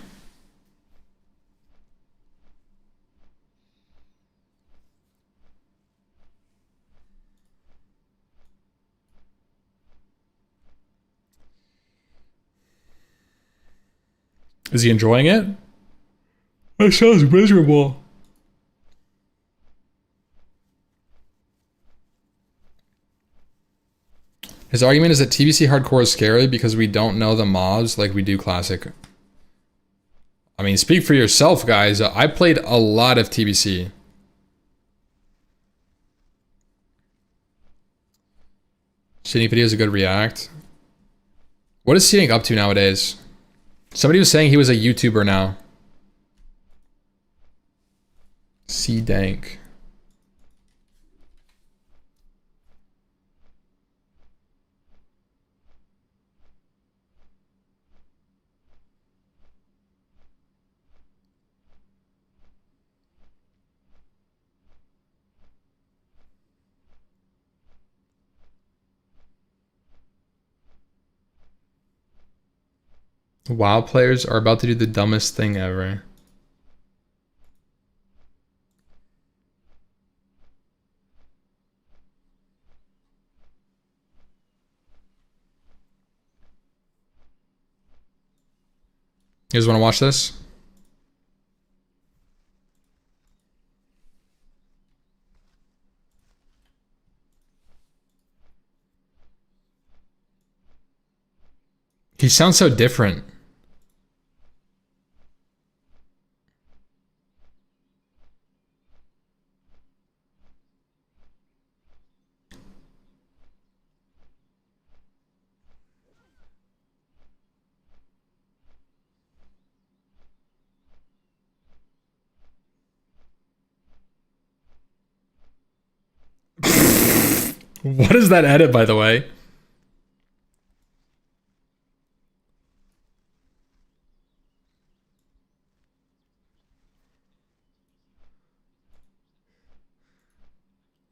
Is he enjoying it? That sounds miserable. His argument is that TBC hardcore is scary because we don't know the mobs like we do classic. I mean, speak for yourself, guys. I played a lot of TBC. Seeding video is a good react. What is Seeding up to nowadays? Somebody was saying he was a YouTuber now. C-Dank. WoW players are about to do the dumbest thing ever. You guys want to watch this? He sounds so different. What is that edit, by the way?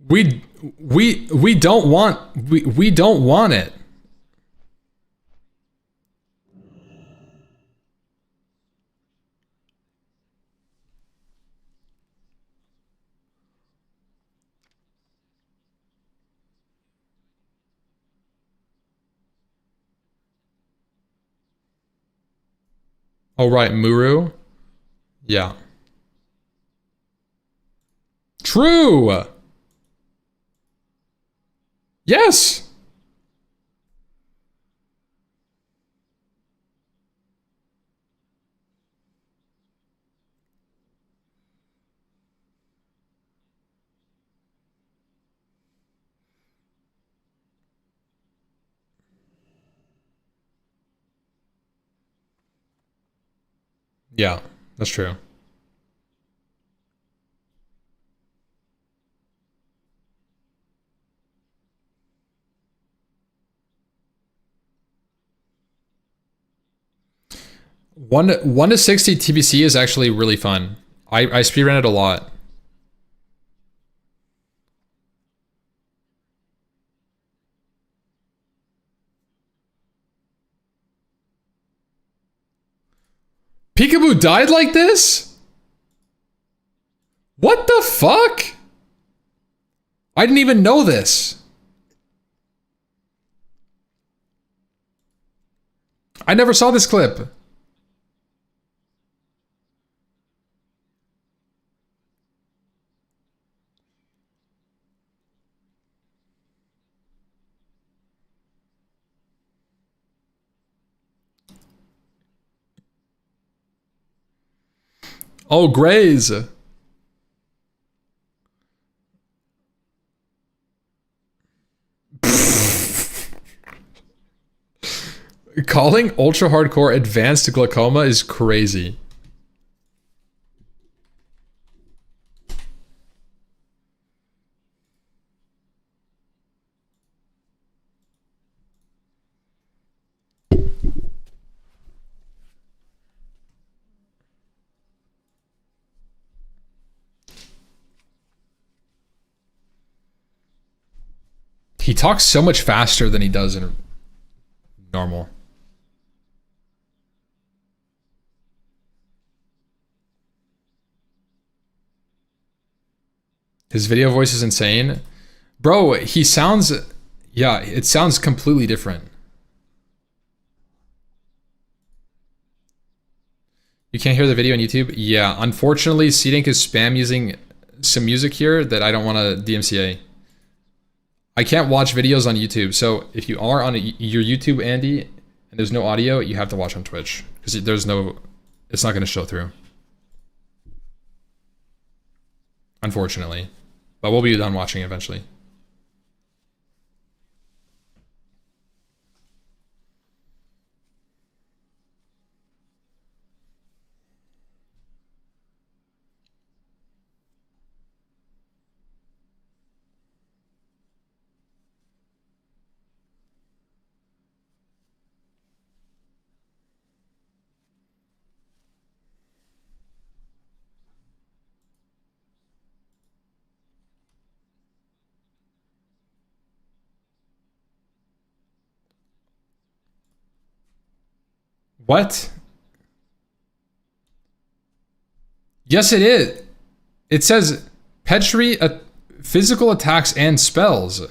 We don't want we don't want it. Oh right, Muru. Yeah. True. Yes. Yeah, that's true. One to 60 TBC is actually really fun. I speedrun it a lot. Peekaboo died like this? What the fuck? I didn't even know this. I never saw this clip. Oh, Graze. Calling ultra hardcore advanced glaucoma is crazy. He talks so much faster than he does in normal. His video voice is insane. Bro, he sounds... Yeah, it sounds completely different. You can't hear the video on YouTube? Yeah, unfortunately, CDink is spam using some music here that I don't want to DMCA. I can't watch videos on YouTube, so if you are on your YouTube, Andy, and there's no audio, you have to watch on Twitch. Because there's no... It's not going to show through. Unfortunately. But we'll be done watching eventually. What? Yes, it is. It says Petri physical attacks and spells.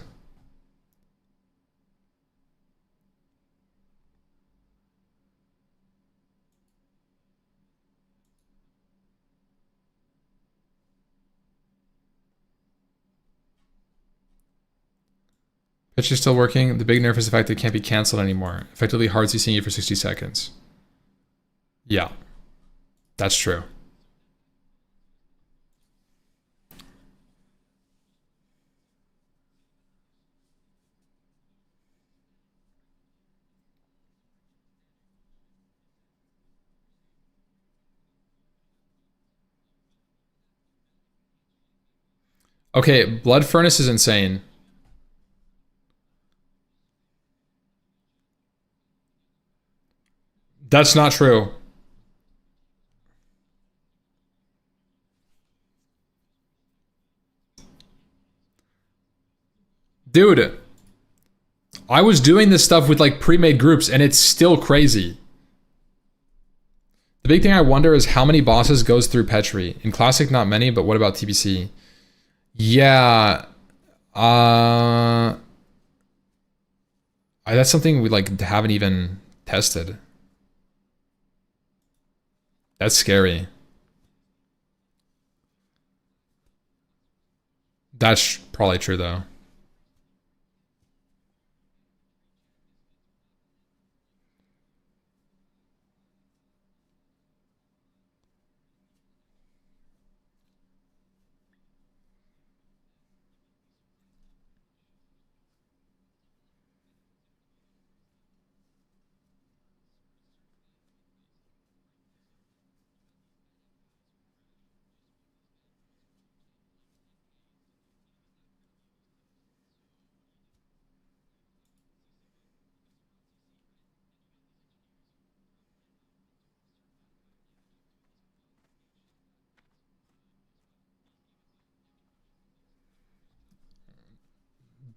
Petri's still working. The big nerf is the fact that it can't be canceled anymore. Effectively hard CCing you for 60 seconds. Yeah, that's true. Okay, Blood Furnace is insane. That's not true. Dude, I was doing this stuff with like pre-made groups and it's still crazy. The big thing I wonder is how many bosses goes through Petri. In Classic, not many, but what about TBC? Yeah, that's something we like haven't even tested. That's scary. That's probably true though.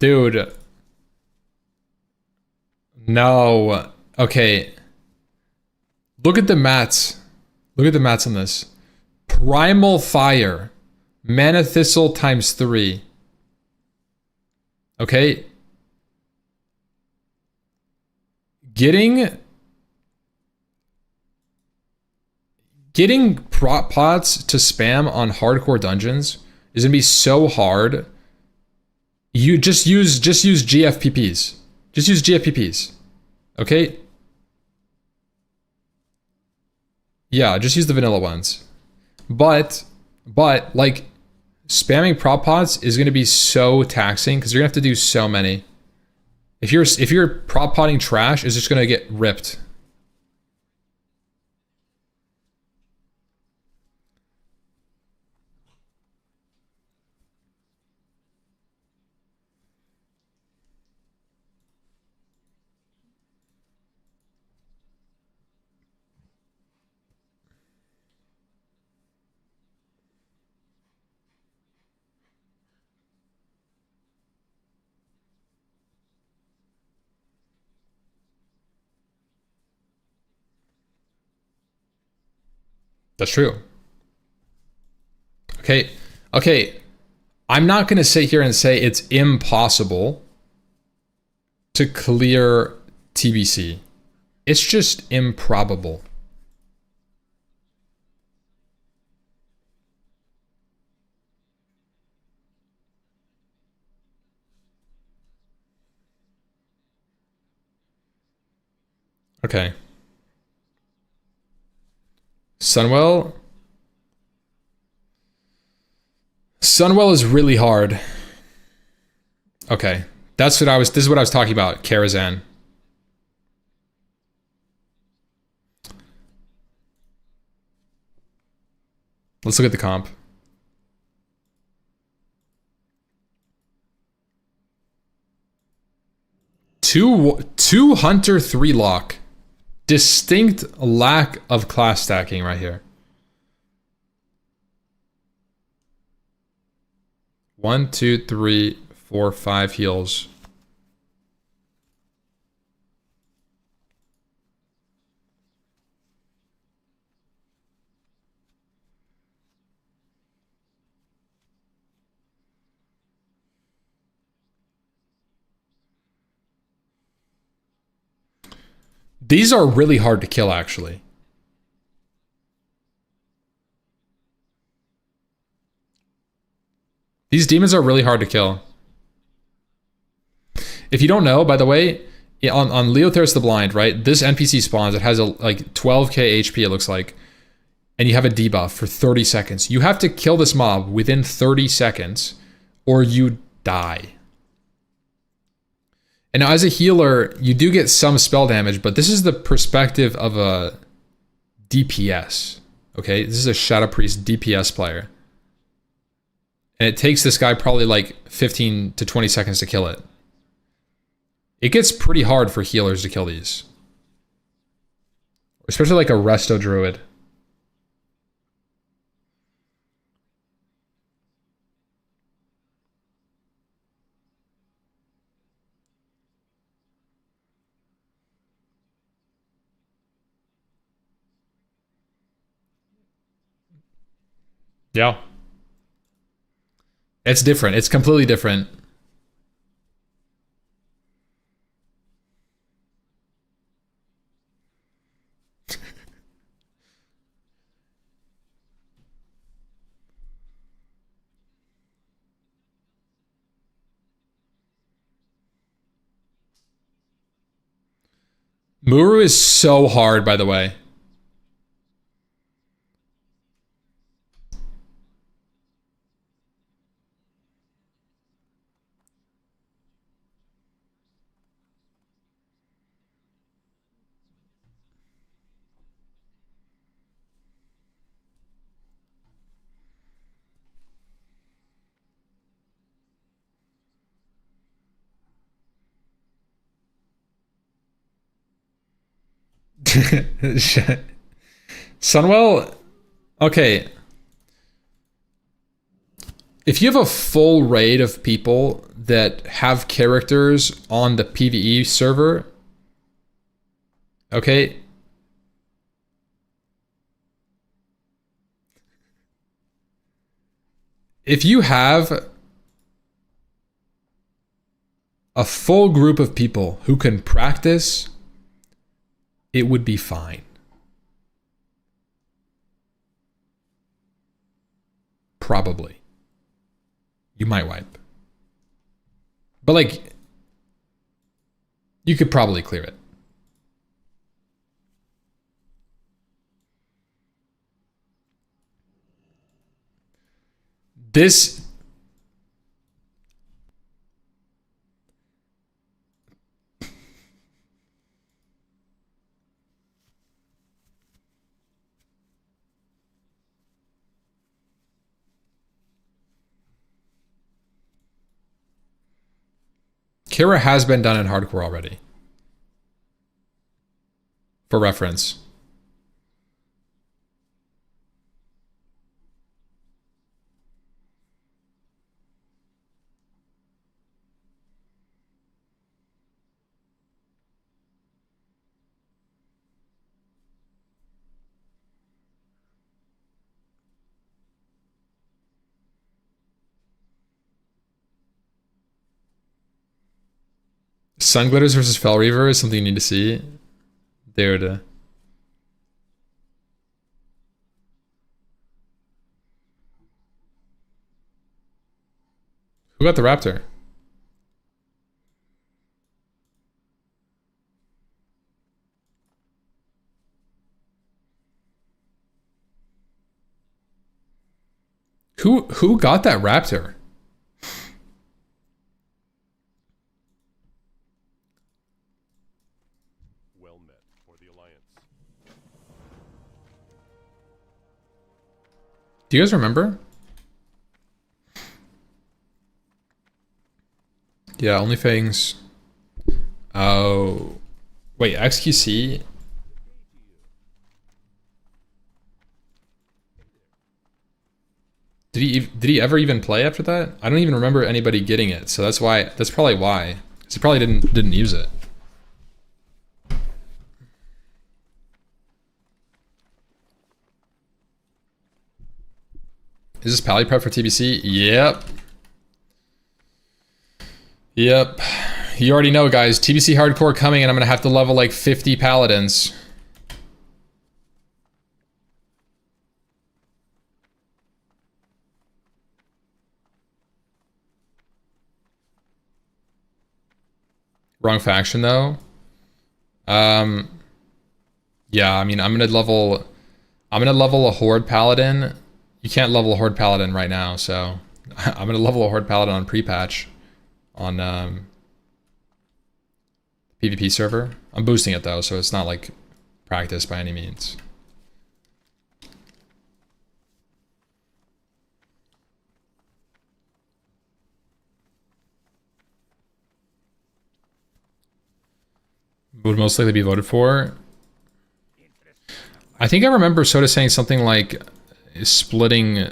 Dude. No. Okay. Look at the mats. Look at the mats on this. Primal Fire. Mana Thistle times 3. Okay. Getting prop pots to spam on hardcore dungeons is gonna be so hard. You just use GFPPs. Just use GFPPs. Okay? Yeah, just use the vanilla ones. But like spamming prop pots is gonna be so taxing because you're gonna have to do so many. If you're prop potting trash, it's just gonna get ripped. That's true. Okay. I'm not gonna sit here and say it's impossible to clear TBC. It's just improbable. Okay. Sunwell is really hard. Okay. This is what I was talking about, Karazhan. Let's look at the comp. 2 Hunter, 3 Lock. Distinct lack of class stacking right here. 1, 2, 3, 4, 5 heals. These are really hard to kill, actually. These demons are really hard to kill. If you don't know, by the way, on Leotheris the Blind, right? This NPC spawns. It has a like 12k HP, it looks like. And you have a debuff for 30 seconds. You have to kill this mob within 30 seconds or you die. And now as a healer, you do get some spell damage, but this is the perspective of a DPS. Okay, this is a Shadow Priest DPS player. And it takes this guy probably like 15 to 20 seconds to kill it. It gets pretty hard for healers to kill these. Especially like a Resto Druid. Yeah. It's different. It's completely different. Muru is so hard, by the way. Sunwell, okay. if you have a full raid of people that have characters on the PvE server, okay, if you have a full group of people who can practice, it would be fine. Probably. You might wipe. But like, you could probably clear it. This Kira has been done in hardcore already. For reference. Sun Glitters versus Fell Reaver is something you need to see. Dude. Who got the Raptor? Who got that Raptor? Well met for the Alliance. Do you guys remember? Yeah, only Fangs. Oh. Wait, XQC? Did he ever even play after that? I don't even remember anybody getting it, so that's probably why. 'Cause he probably didn't use it. Is this Pally prep for TBC? Yep. Yep. You already know, guys. TBC hardcore coming, and I'm gonna have to level like 50 Paladins. Wrong faction though. Yeah, I mean, I'm gonna level a Horde Paladin. You can't level a Horde Paladin right now, so I'm gonna level a Horde Paladin on pre-patch on PvP server. I'm boosting it though, so it's not like practice by any means. Would most likely be voted for. I think I remember Soda saying something like splitting,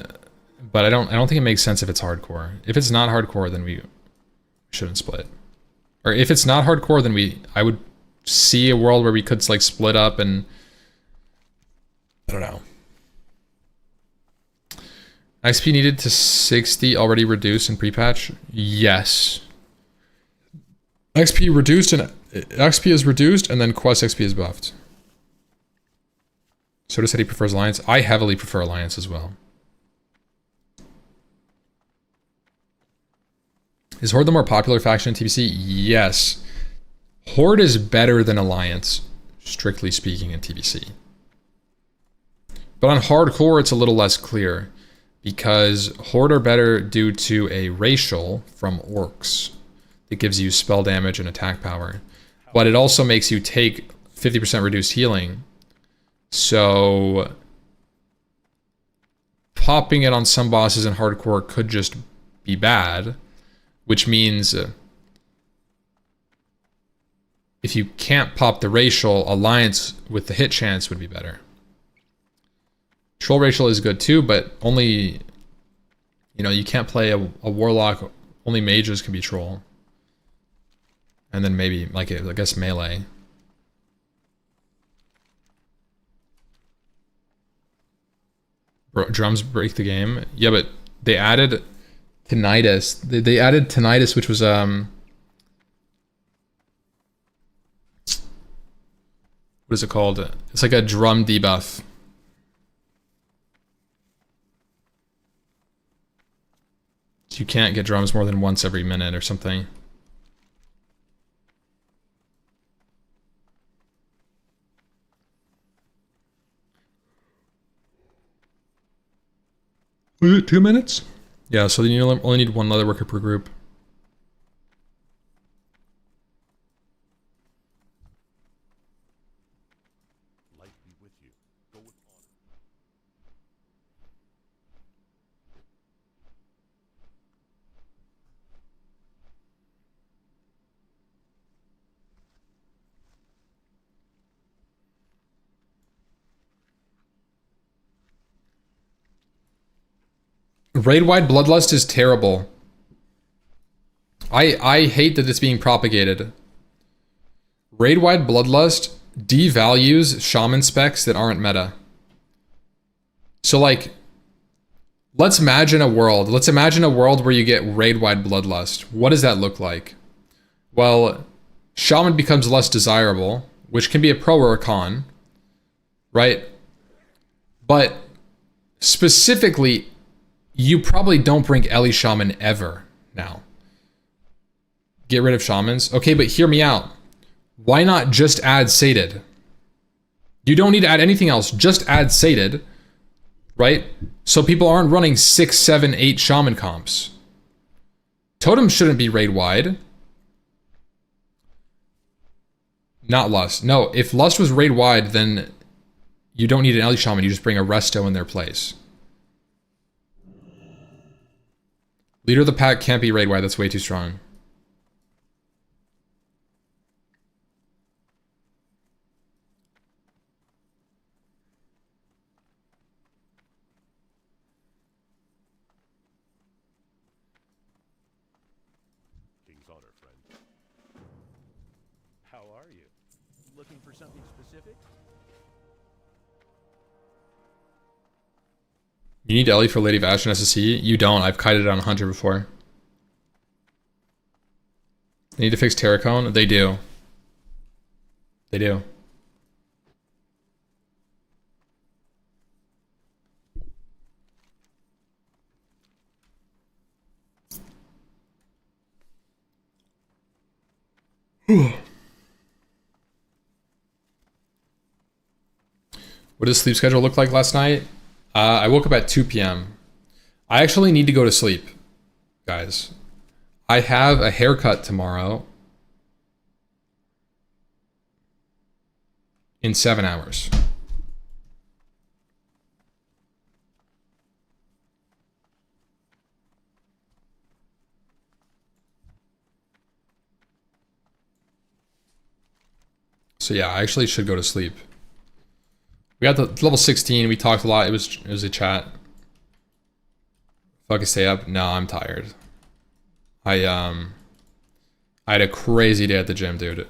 but I don't think it makes sense if it's hardcore. If it's not hardcore, then we shouldn't split. Or if it's not hardcore, then I would see a world where we could like split up and I don't know. XP needed to 60 already reduced in pre-patch? Yes. XP is reduced and then Quest XP is buffed. Soda said he prefers Alliance. I heavily prefer Alliance as well. Is Horde the more popular faction in TBC? Yes. Horde is better than Alliance, strictly speaking, in TBC. But on hardcore, it's a little less clear because Horde are better due to a racial from orcs that gives you spell damage and attack power. But it also makes you take 50% reduced healing. So popping it on some bosses in hardcore could just be bad, which means if you can't pop the racial, Alliance with the hit chance would be better. Troll racial is good too, but only You know, you can't play a warlock. Only mages can be troll. And then maybe, like, I guess melee. Drums break the game. Yeah, but they added tinnitus. They added tinnitus, which was what is it called? It's like a drum debuff. So you can't get drums more than once every minute or something. Was it 2 minutes? Yeah, so you only need one leather worker per group. Light be with you. Go with honor. Raid-wide bloodlust is terrible. I hate that it's being propagated. Raid-wide bloodlust devalues shaman specs that aren't meta. So like, let's imagine a world where you get raid-wide bloodlust. What does that look like? Well, shaman becomes less desirable, which can be a pro or a con, right? But specifically, you probably don't bring Ellie Shaman ever now. Get rid of shamans. Okay, but hear me out. Why not just add sated? You don't need to add anything else. Just add sated, right? So people aren't running 6, 7, 8 shaman comps. Totem shouldn't be raid wide. Not Lust. No, if Lust was raid wide, then you don't need an Ellie Shaman. You just bring a Resto in their place. Leader of the pack can't be raid wide. That's way too strong. King's honor, friend. How are you? Looking for something specific? You need Ellie for Lady of Ashen SSC? You don't. I've kited it on Hunter before. They need to fix Terracone? They do. They do. What does sleep schedule look like last night? I woke up at 2 p.m. I actually need to go to sleep, guys. I have a haircut tomorrow in 7 hours. So yeah, I actually should go to sleep. We got the level 16. We talked a lot. It was a chat. Fucking stay up. No, I'm tired. I had a crazy day at the gym, dude.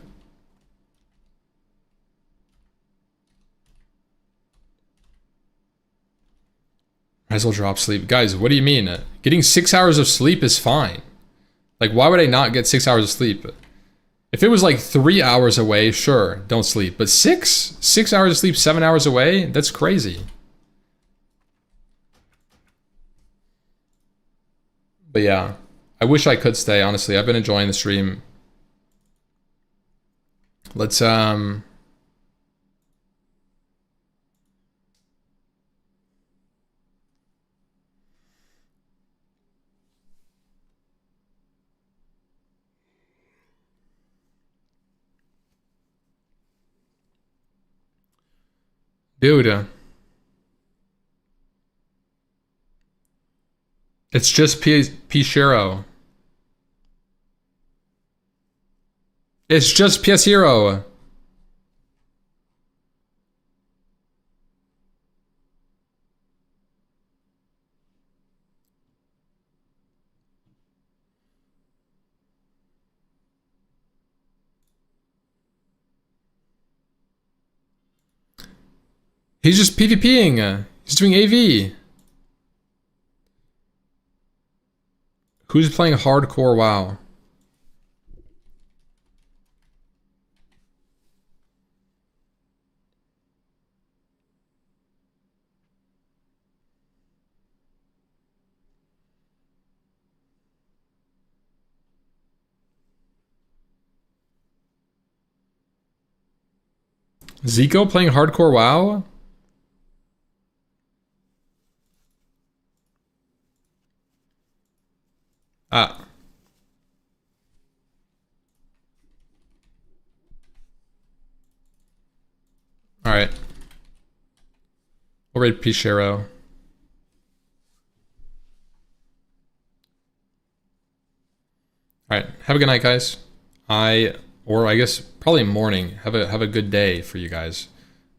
Might as well drop sleep. Guys, what do you mean? Getting 6 hours of sleep is fine. Like, why would I not get 6 hours of sleep? If it was like 3 hours away, sure, don't sleep. But 6? 6 hours of sleep, 7 hours away? That's crazy. But yeah, I wish I could stay, honestly. I've been enjoying the stream. Let's, dude. It's just P-Shiro. It's just PS Hero. He's just PvPing. He's doing AV. Who's playing hardcore WoW? Zico playing hardcore WoW? Ah. Alright. We'll raid Pichero. Alright. Have a good night, guys. Or I guess probably morning. Have a good day for you guys.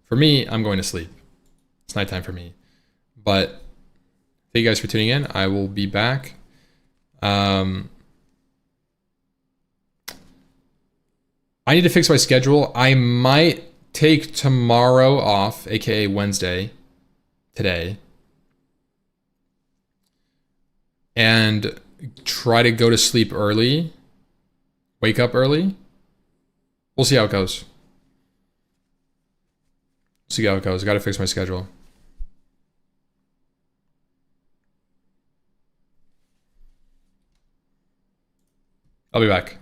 For me, I'm going to sleep. It's nighttime for me. But thank you guys for tuning in. I will be back. I need to fix my schedule. I might take tomorrow off, aka Wednesday, today, and try to go to sleep early, wake up early. We'll see how it goes. See how it goes. I gotta fix my schedule. I'll be back.